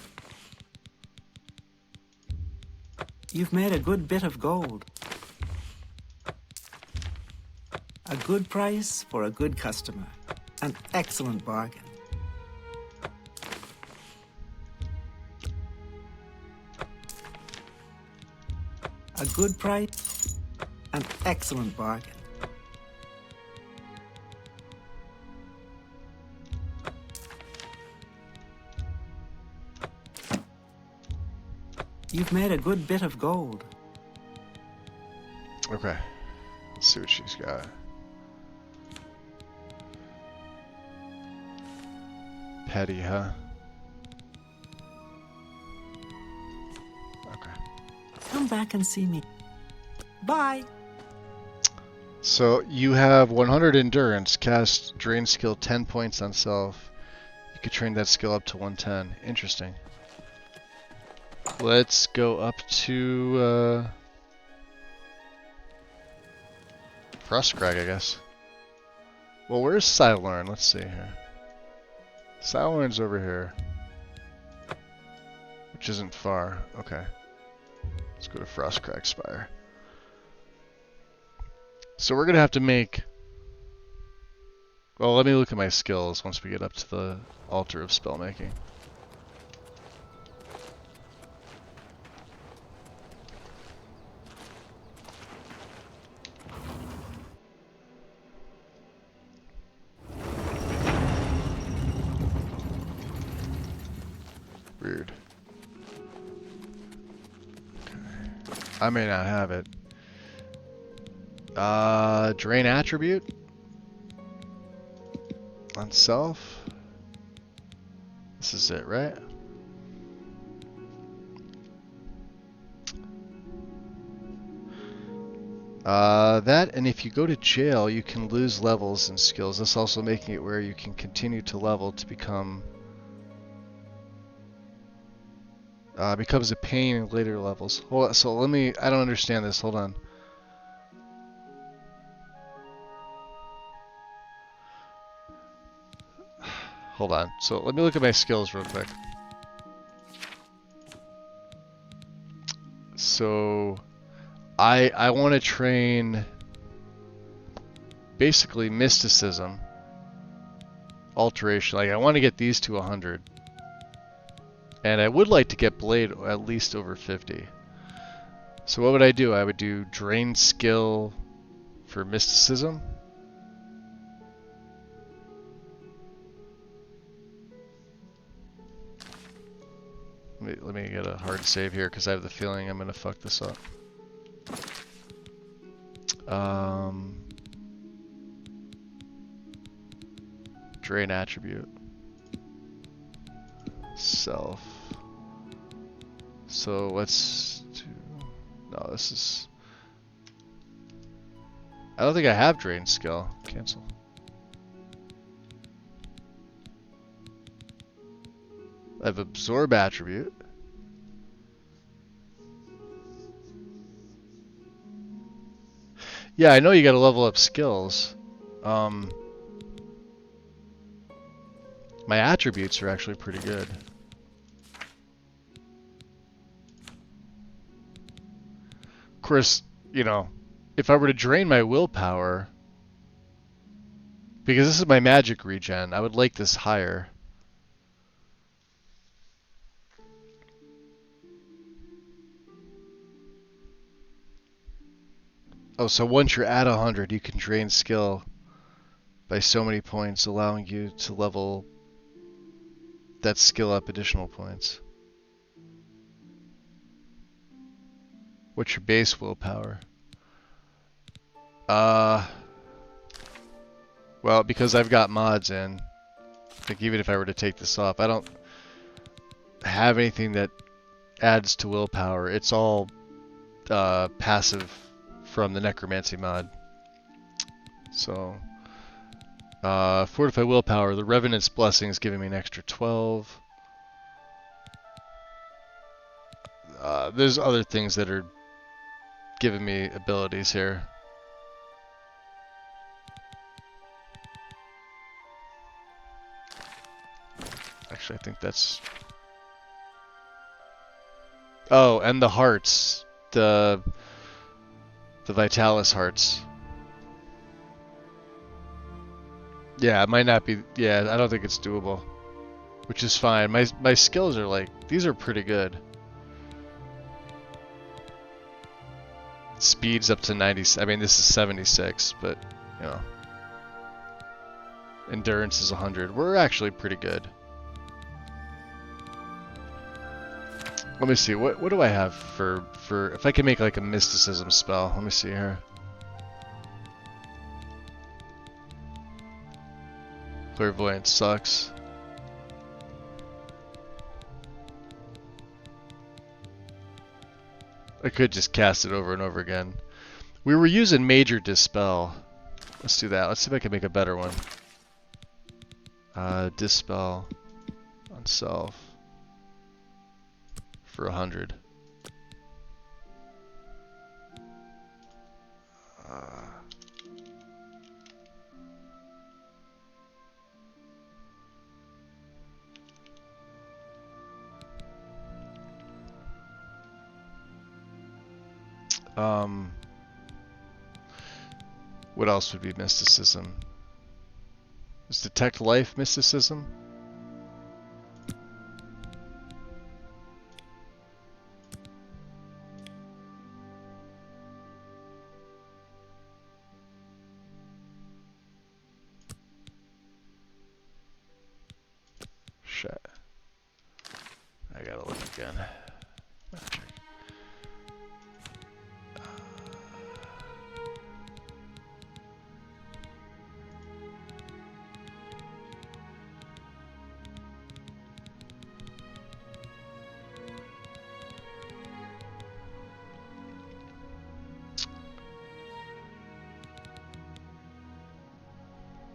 You've made a good bit of gold. A good price for a good customer. An excellent bargain. A good price, an excellent bargain. You've made a good bit of gold. Okay. Let's see what she's got. Petty, huh? Okay. Come back and see me. Bye. So you have 100 endurance. Cast drain skill 10 points on self. You could train that skill up to 110. Interesting. Let's go up to Frostcrag, I guess. Well, where's Silorn? Let's see here. Silorn's over here, which isn't far. Okay. Let's go to Frostcrag Spire. So we're gonna have to make... Well, let me look at my skills once we get up to the Altar of Spellmaking. Weird. Okay. I may not have it. Drain attribute on self. This is it, right? That, and if you go to jail, you can lose levels and skills. This also making it where you can continue to level to become becomes a pain in later levels. Hold on, so let me... I don't understand this. Hold on. Hold on. So let me look at my skills real quick. So I want to train basically mysticism, alteration. Like I want to get these to 100, and I would like to get blade at least over 50. So what would I do? I would do drain skill for mysticism. Let me get a hard save here because I have the feeling I'm gonna fuck this up. Drain attribute. Self. So let's do... No, this is... I don't think I have drain skill. Cancel. I have absorb attribute. Yeah, I know you gotta level up skills. My attributes are actually pretty good. Of course, you know, if I were to drain my willpower, because this is my magic regen, I would like this higher. Oh, so once you're at 100, you can drain skill by so many points, allowing you to level that skill up additional points. What's your base willpower? Well, because I've got mods in, like even if I were to take this off, I don't have anything that adds to willpower. It's all passive from the Necromancy mod. So, Fortify Willpower, the Revenant's Blessing is giving me an extra 12. There's other things that are giving me abilities here. Actually, I think that's... Oh, and the hearts. The Vitalis hearts. Yeah, it might not be... Yeah, I don't think it's doable. Which is fine. My skills are like... These are pretty good. Speed's up to 90... I mean, this is 76, but, you know. Endurance is 100. We're actually pretty good. Let me see, what do I have for if I can make like a mysticism spell? Let me see here. Clairvoyance sucks. I could just cast it over and over again. We were using Major Dispel. Let's do that. Let's see if I can make a better one. Dispel on self. For 100. What else would be mysticism? Is Detect Life mysticism? Shit. I gotta look again.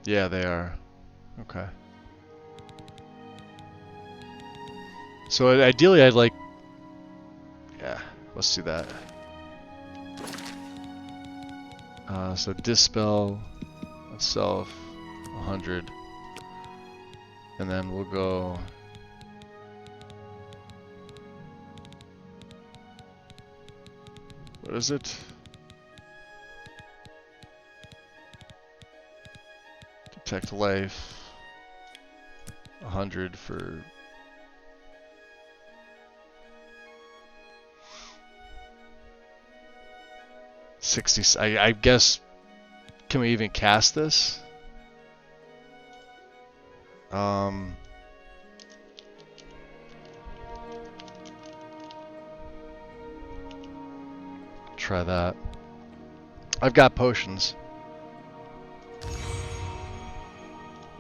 Yeah, they are. Okay. So ideally I'd like... Yeah, let's do that. So Dispel itself 100. And then we'll go... What is it? Detect life. 100 for... $60. I guess... Can we even cast this? Try that. I've got potions.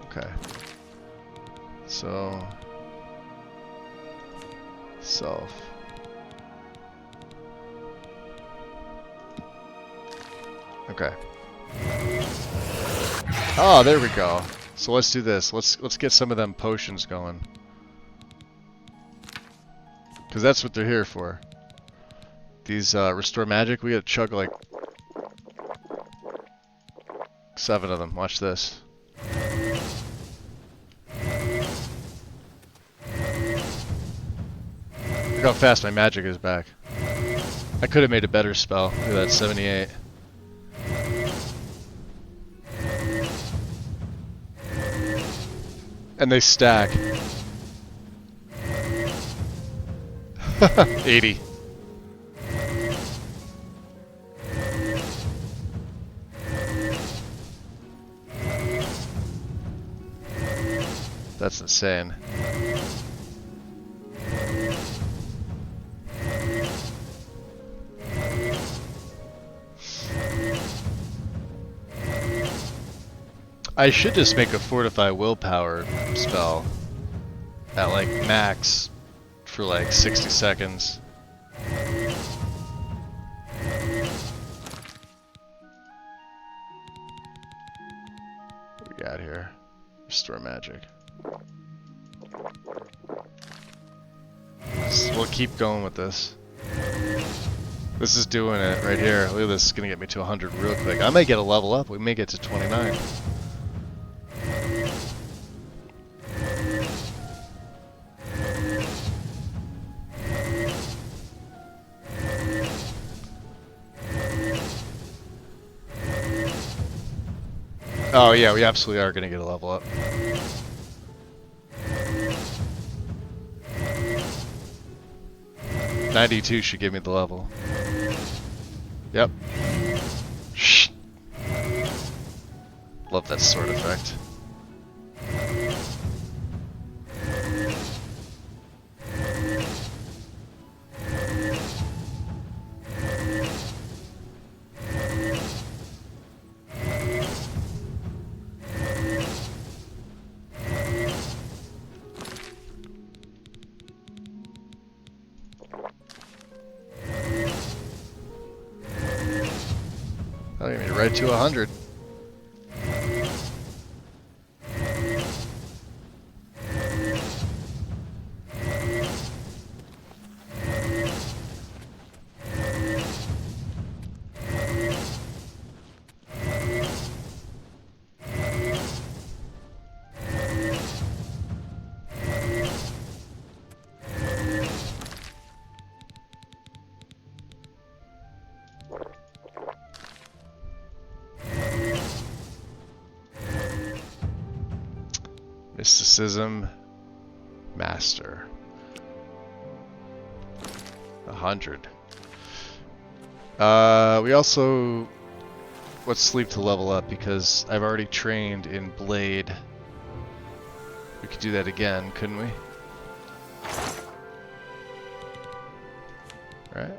Okay. So... Self. Okay. Oh, there we go. So let's do this. Let's get some of them potions going. Because that's what they're here for. These restore magic, we gotta chug like 7 of them. Watch this. Look how fast my magic is back. I could have made a better spell. Look at that, 78. And they stack. 80. That's insane. I should just make a fortify willpower spell at like max for like 60 seconds. What do we got here? Restore magic. So we'll keep going with this. This is doing it right here. Look at this, it's gonna get me to 100 real quick. I may get a level up, we may get to 29. Oh yeah, we absolutely are gonna get a level up. $92 should give me the level. Yep. Shh. Love that sword effect. That'll get me right to 100. Mysticism Master. 100. We also... Let's sleep to level up because I've already trained in Blade. We could do that again, couldn't we? Right?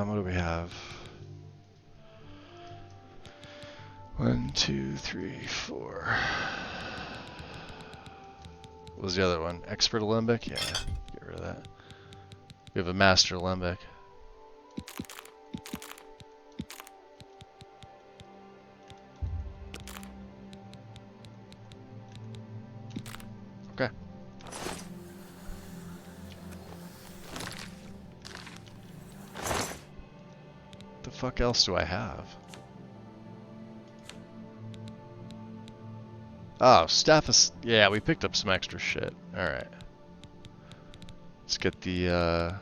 What do we have? 1, 2, 3, 4. What was the other one? Expert Alembic? Yeah, get rid of that. We have a Master Alembic. Okay. The fuck else do I have? Oh, staff is... Yeah, we picked up some extra shit. Alright. Let's get the,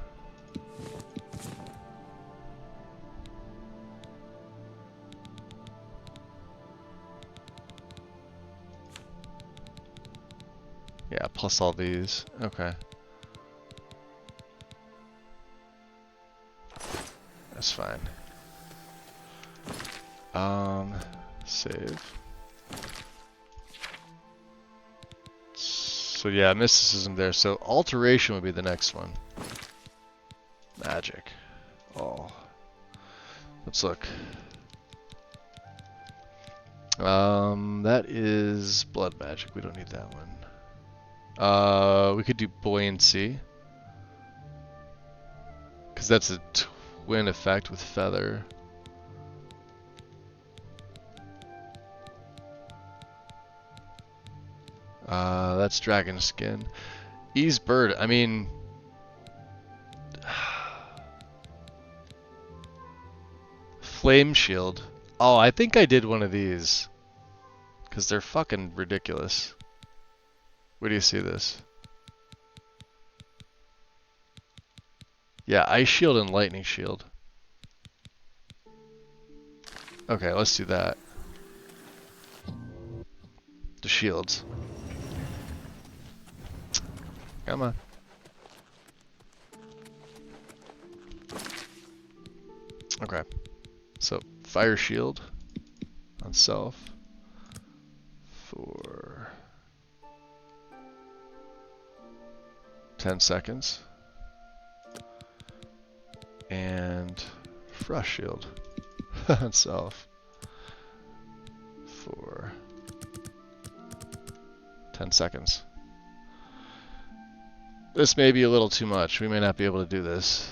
Yeah, plus all these. Okay. That's fine. Save. So yeah, mysticism there. So alteration would be the next one. Magic. Oh. Let's look. That is blood magic. We don't need that one. We could do buoyancy. Because that's a twin effect with feather. That's dragon skin. Ease bird. I mean, flame shield. Oh, I think I did one of these. Because they're fucking ridiculous. Where do you see this? Yeah, ice shield and lightning shield. Okay, let's do that. The shields. Come on. Okay. So, fire shield on self for 10 seconds. And frost shield on self for 10 seconds. This may be a little too much. We may not be able to do this.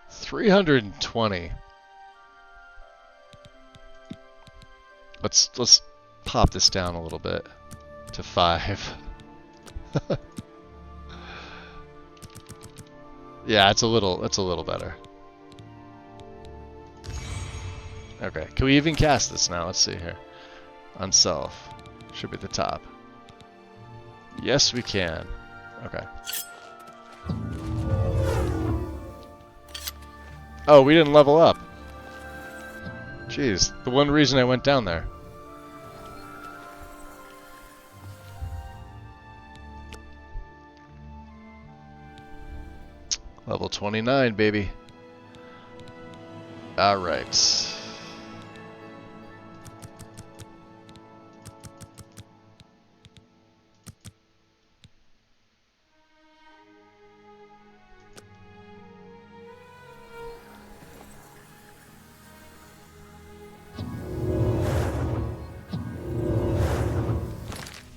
$320. Let's pop this down a little bit to 5. Yeah, it's a little better. Okay, can we even cast this now? Let's see here. On self. Should be at the top. Yes, we can. Okay. Oh, we didn't level up. Jeez, the one reason I went down there. Level 29, baby. Alright.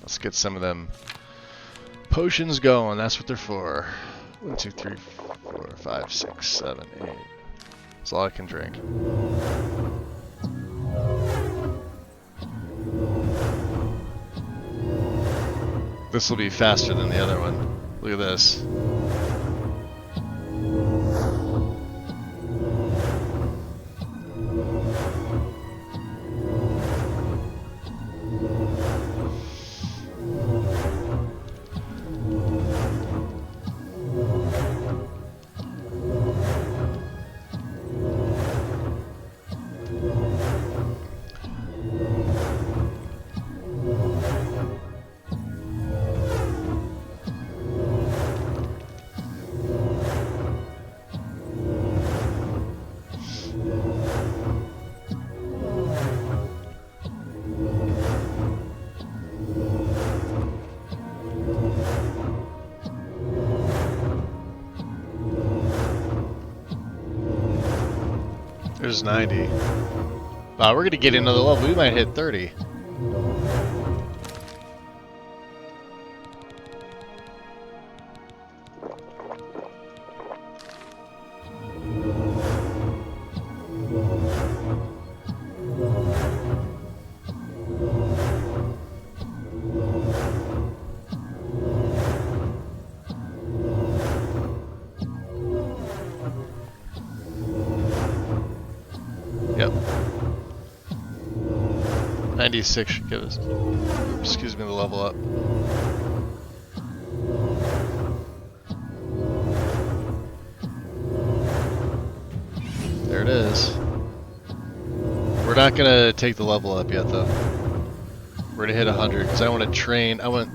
Let's get some of them potions going. That's what they're for. 1, 2, 3, 4, 5, 6, 7, 8. That's all I can drink. This will be faster than the other one. Look at this. There's 90. Wow, we're gonna get another level. We might hit 30. 96 should give us, excuse me, the level up. There it is. We're not gonna take the level up yet, though. We're gonna hit 100 because I want to train. I want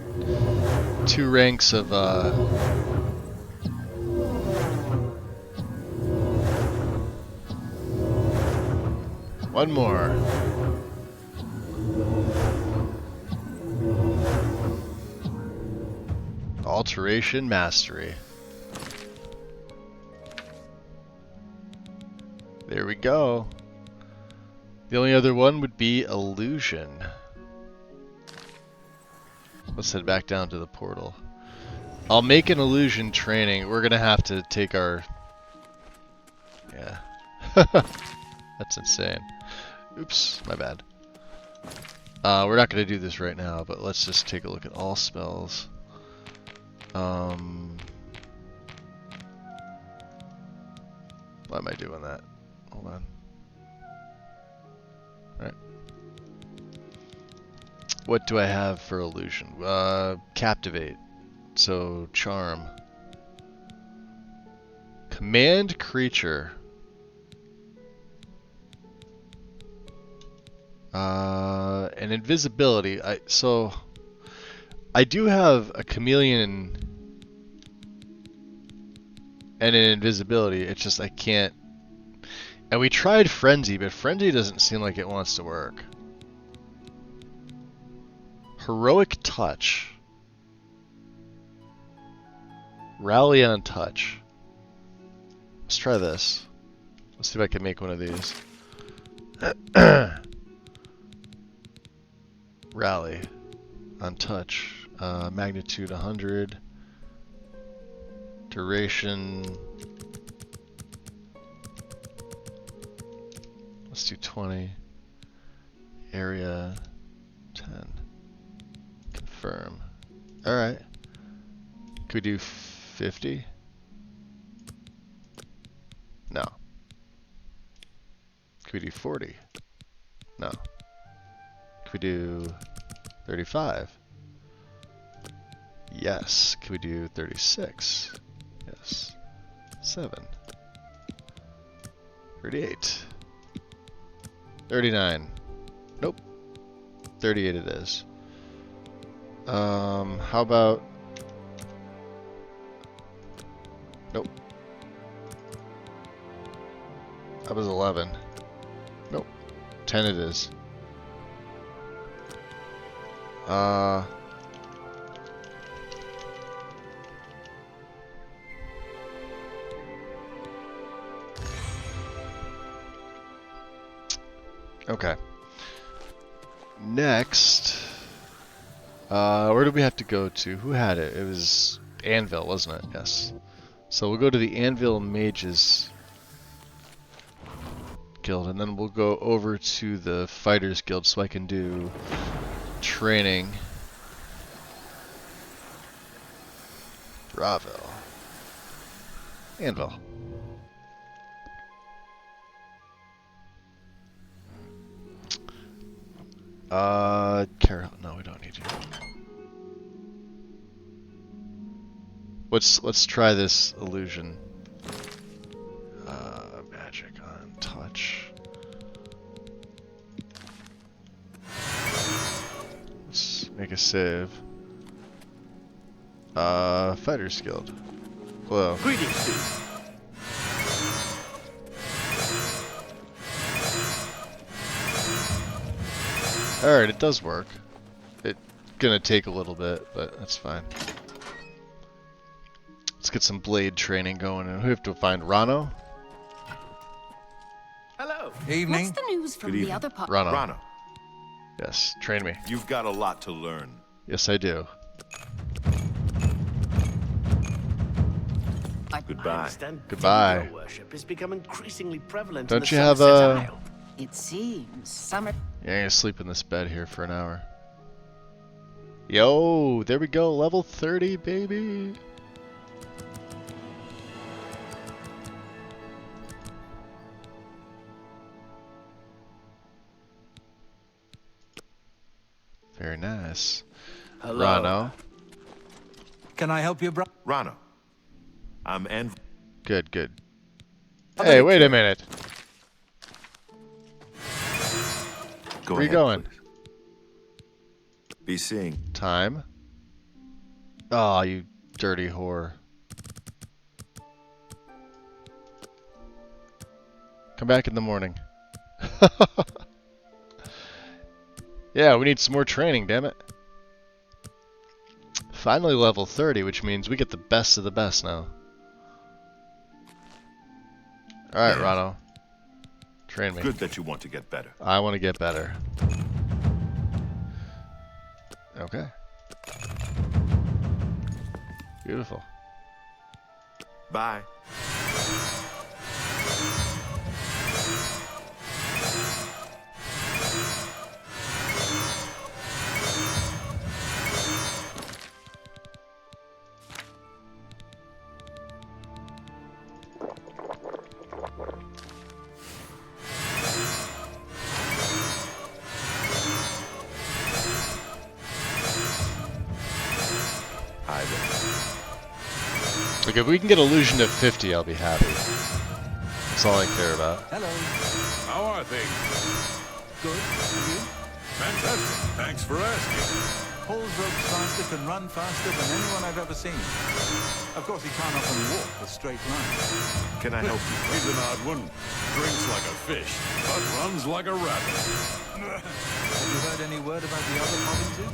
2 ranks of. One more. Alteration Mastery. There we go. The only other one would be Illusion. Let's head back down to the portal. I'll make an Illusion training. We're gonna have to take our... Yeah. That's insane. Oops, my bad. We're not gonna do this right now, but let's just take a look at all spells. Why am I doing that? Hold on. Alright. What do I have for illusion? Captivate. So, charm. Command creature. And invisibility. So I do have a chameleon and an invisibility. It's just I can't. And we tried frenzy, but frenzy doesn't seem like it wants to work. Heroic touch. Rally on touch. Let's try this. Let's see if I can make one of these. Rally on touch. Magnitude 100. Duration. Let's do 20. Area 10. Confirm. Alright. Could we do 50? No. Could we do 40? No. Could we do 35? Yes. Could we do 36? Yes. 7. 38. 39. Nope. 38 it is. How about... Nope. That was 11. Nope. 10 it is. Okay. Next, where do we have to go to? Who had it? It was Anvil, wasn't it? Yes. So we'll go to the Anvil Mages Guild, and then we'll go over to the Fighters Guild so I can do training. Bravo. Anvil. Carol, no, we don't need you. Let's try this illusion. Magic on touch. Let's make a save. Fighters Guild. Hello. Greetings, students. Alright, it does work. It's gonna take a little bit, but that's fine. Let's get some blade training going, and we have to find Rano. Hello. Evening. What's the news from the other part? Rano. Rano, Yes, train me. you've got a lot to learn. Yes, I do. I Goodbye. understand Goodbye. demigod worship is becoming increasingly prevalent Don't in the you have Somerset a... Isle. It seems summer. Yeah, I'm gonna sleep in this bed here for an hour. Yo, there we go, level 30, baby. Very nice. Hello. Rano. Can I help you, bro? Rano. I'm Good, good. Hey, wait a minute. Go Where you ahead, going? please. Be seeing. Time. Oh, you dirty whore. Come back in the morning. Yeah, we need some more training, damn it. Finally level 30, which means we get the best of the best now. Alright, Yes. Rano. Train me. Good that you want to get better. I want to get better. Okay. Beautiful. Bye. Hi there. Like, if we can get illusion to 50, I'll be happy. That's all I care about. Hello. How are things? Good. And you? Fantastic. Thanks for asking. Paul's ropes faster can run faster than anyone I've ever seen. Of course, he can't often walk a straight line. Can I help you? He's an odd one. Drinks like a fish, but runs like a rabbit. Have you heard any word about the other provinces?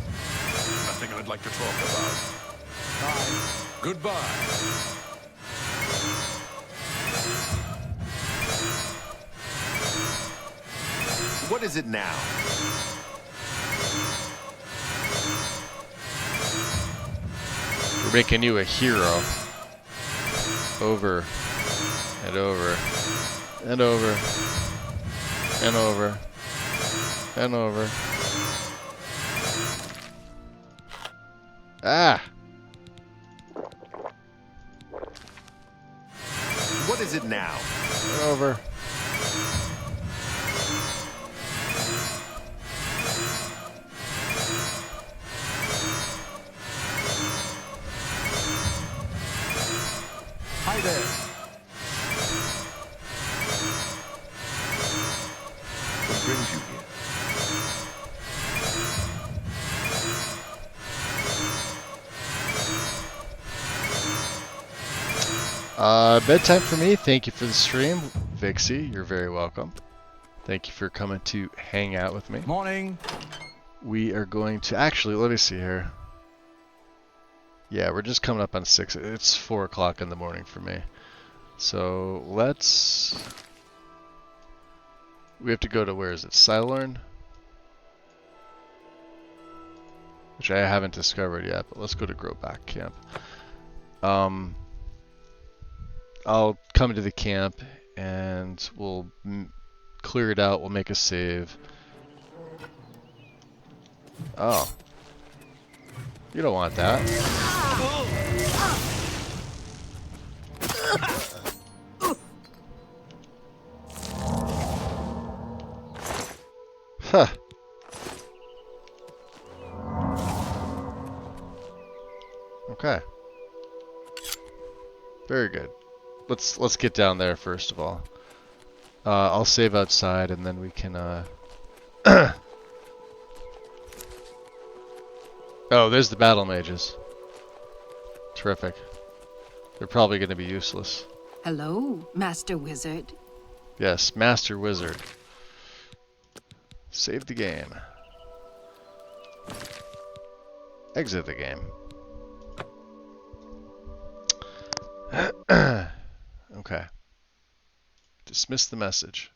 Nothing I'd like to talk about. Bye. Goodbye. What is it now? We're making you a hero. Over. And over. And over. And over. And over. Ah! What is it now? And over. Hi there. What brings you here? Bedtime for me. Thank you for the stream. Vixie, you're very welcome. Thank you for coming to hang out with me. Morning. We are going to... Actually, let me see here. Yeah, we're just coming up on 6. It's 4 o'clock in the morning for me. So, let's... We have to go to, where is it? Silorn? Which I haven't discovered yet, but let's go to Growback Camp. I'll come to the camp and we'll clear it out. We'll make a save. Oh. You don't want that. Huh. Okay. Very good. Let's get down there first of all. I'll save outside and then we can Oh, there's the battle mages. Terrific. They're probably going to be useless. Hello, Master Wizard. Yes, Master Wizard. Save the game. Exit the game. Okay. Dismiss the message.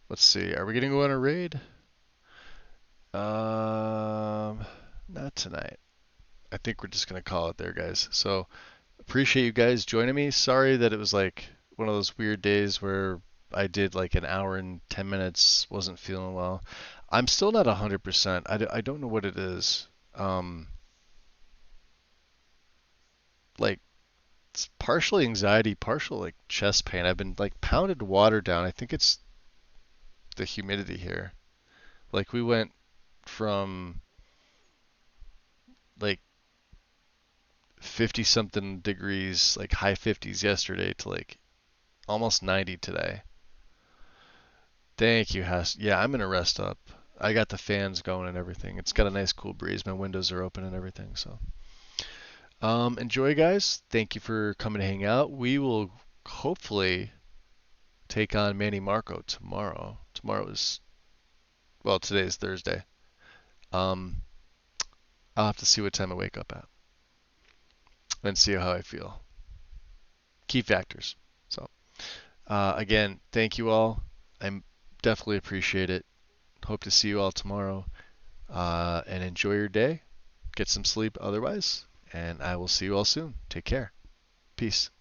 Let's see. Are we going to go on a raid? Not tonight. I think we're just going to call it there, guys. So, appreciate you guys joining me. Sorry that it was like one of those weird days where I did like an hour and 10 minutes, wasn't feeling well. I'm still not 100%. I don't know what it is. Like, it's partially anxiety, partial like chest pain. I've been like pounded water down. I think it's the humidity here. Like we went from like 50 something degrees, like high 50s yesterday to like almost 90 today. Thank you, Hess. Yeah, I'm gonna rest up. I got the fans going and everything. It's got a nice cool breeze. My windows are open and everything. So, enjoy, guys. Thank you for coming to hang out. We will hopefully take on Manny Marco tomorrow. Tomorrow is, well, today is Thursday. I'll have to see what time I wake up at and see how I feel. Key factors. So, again, thank you all. I definitely appreciate it. Hope to see you all tomorrow. And enjoy your day. Get some sleep otherwise. And I will see you all soon. Take care. Peace.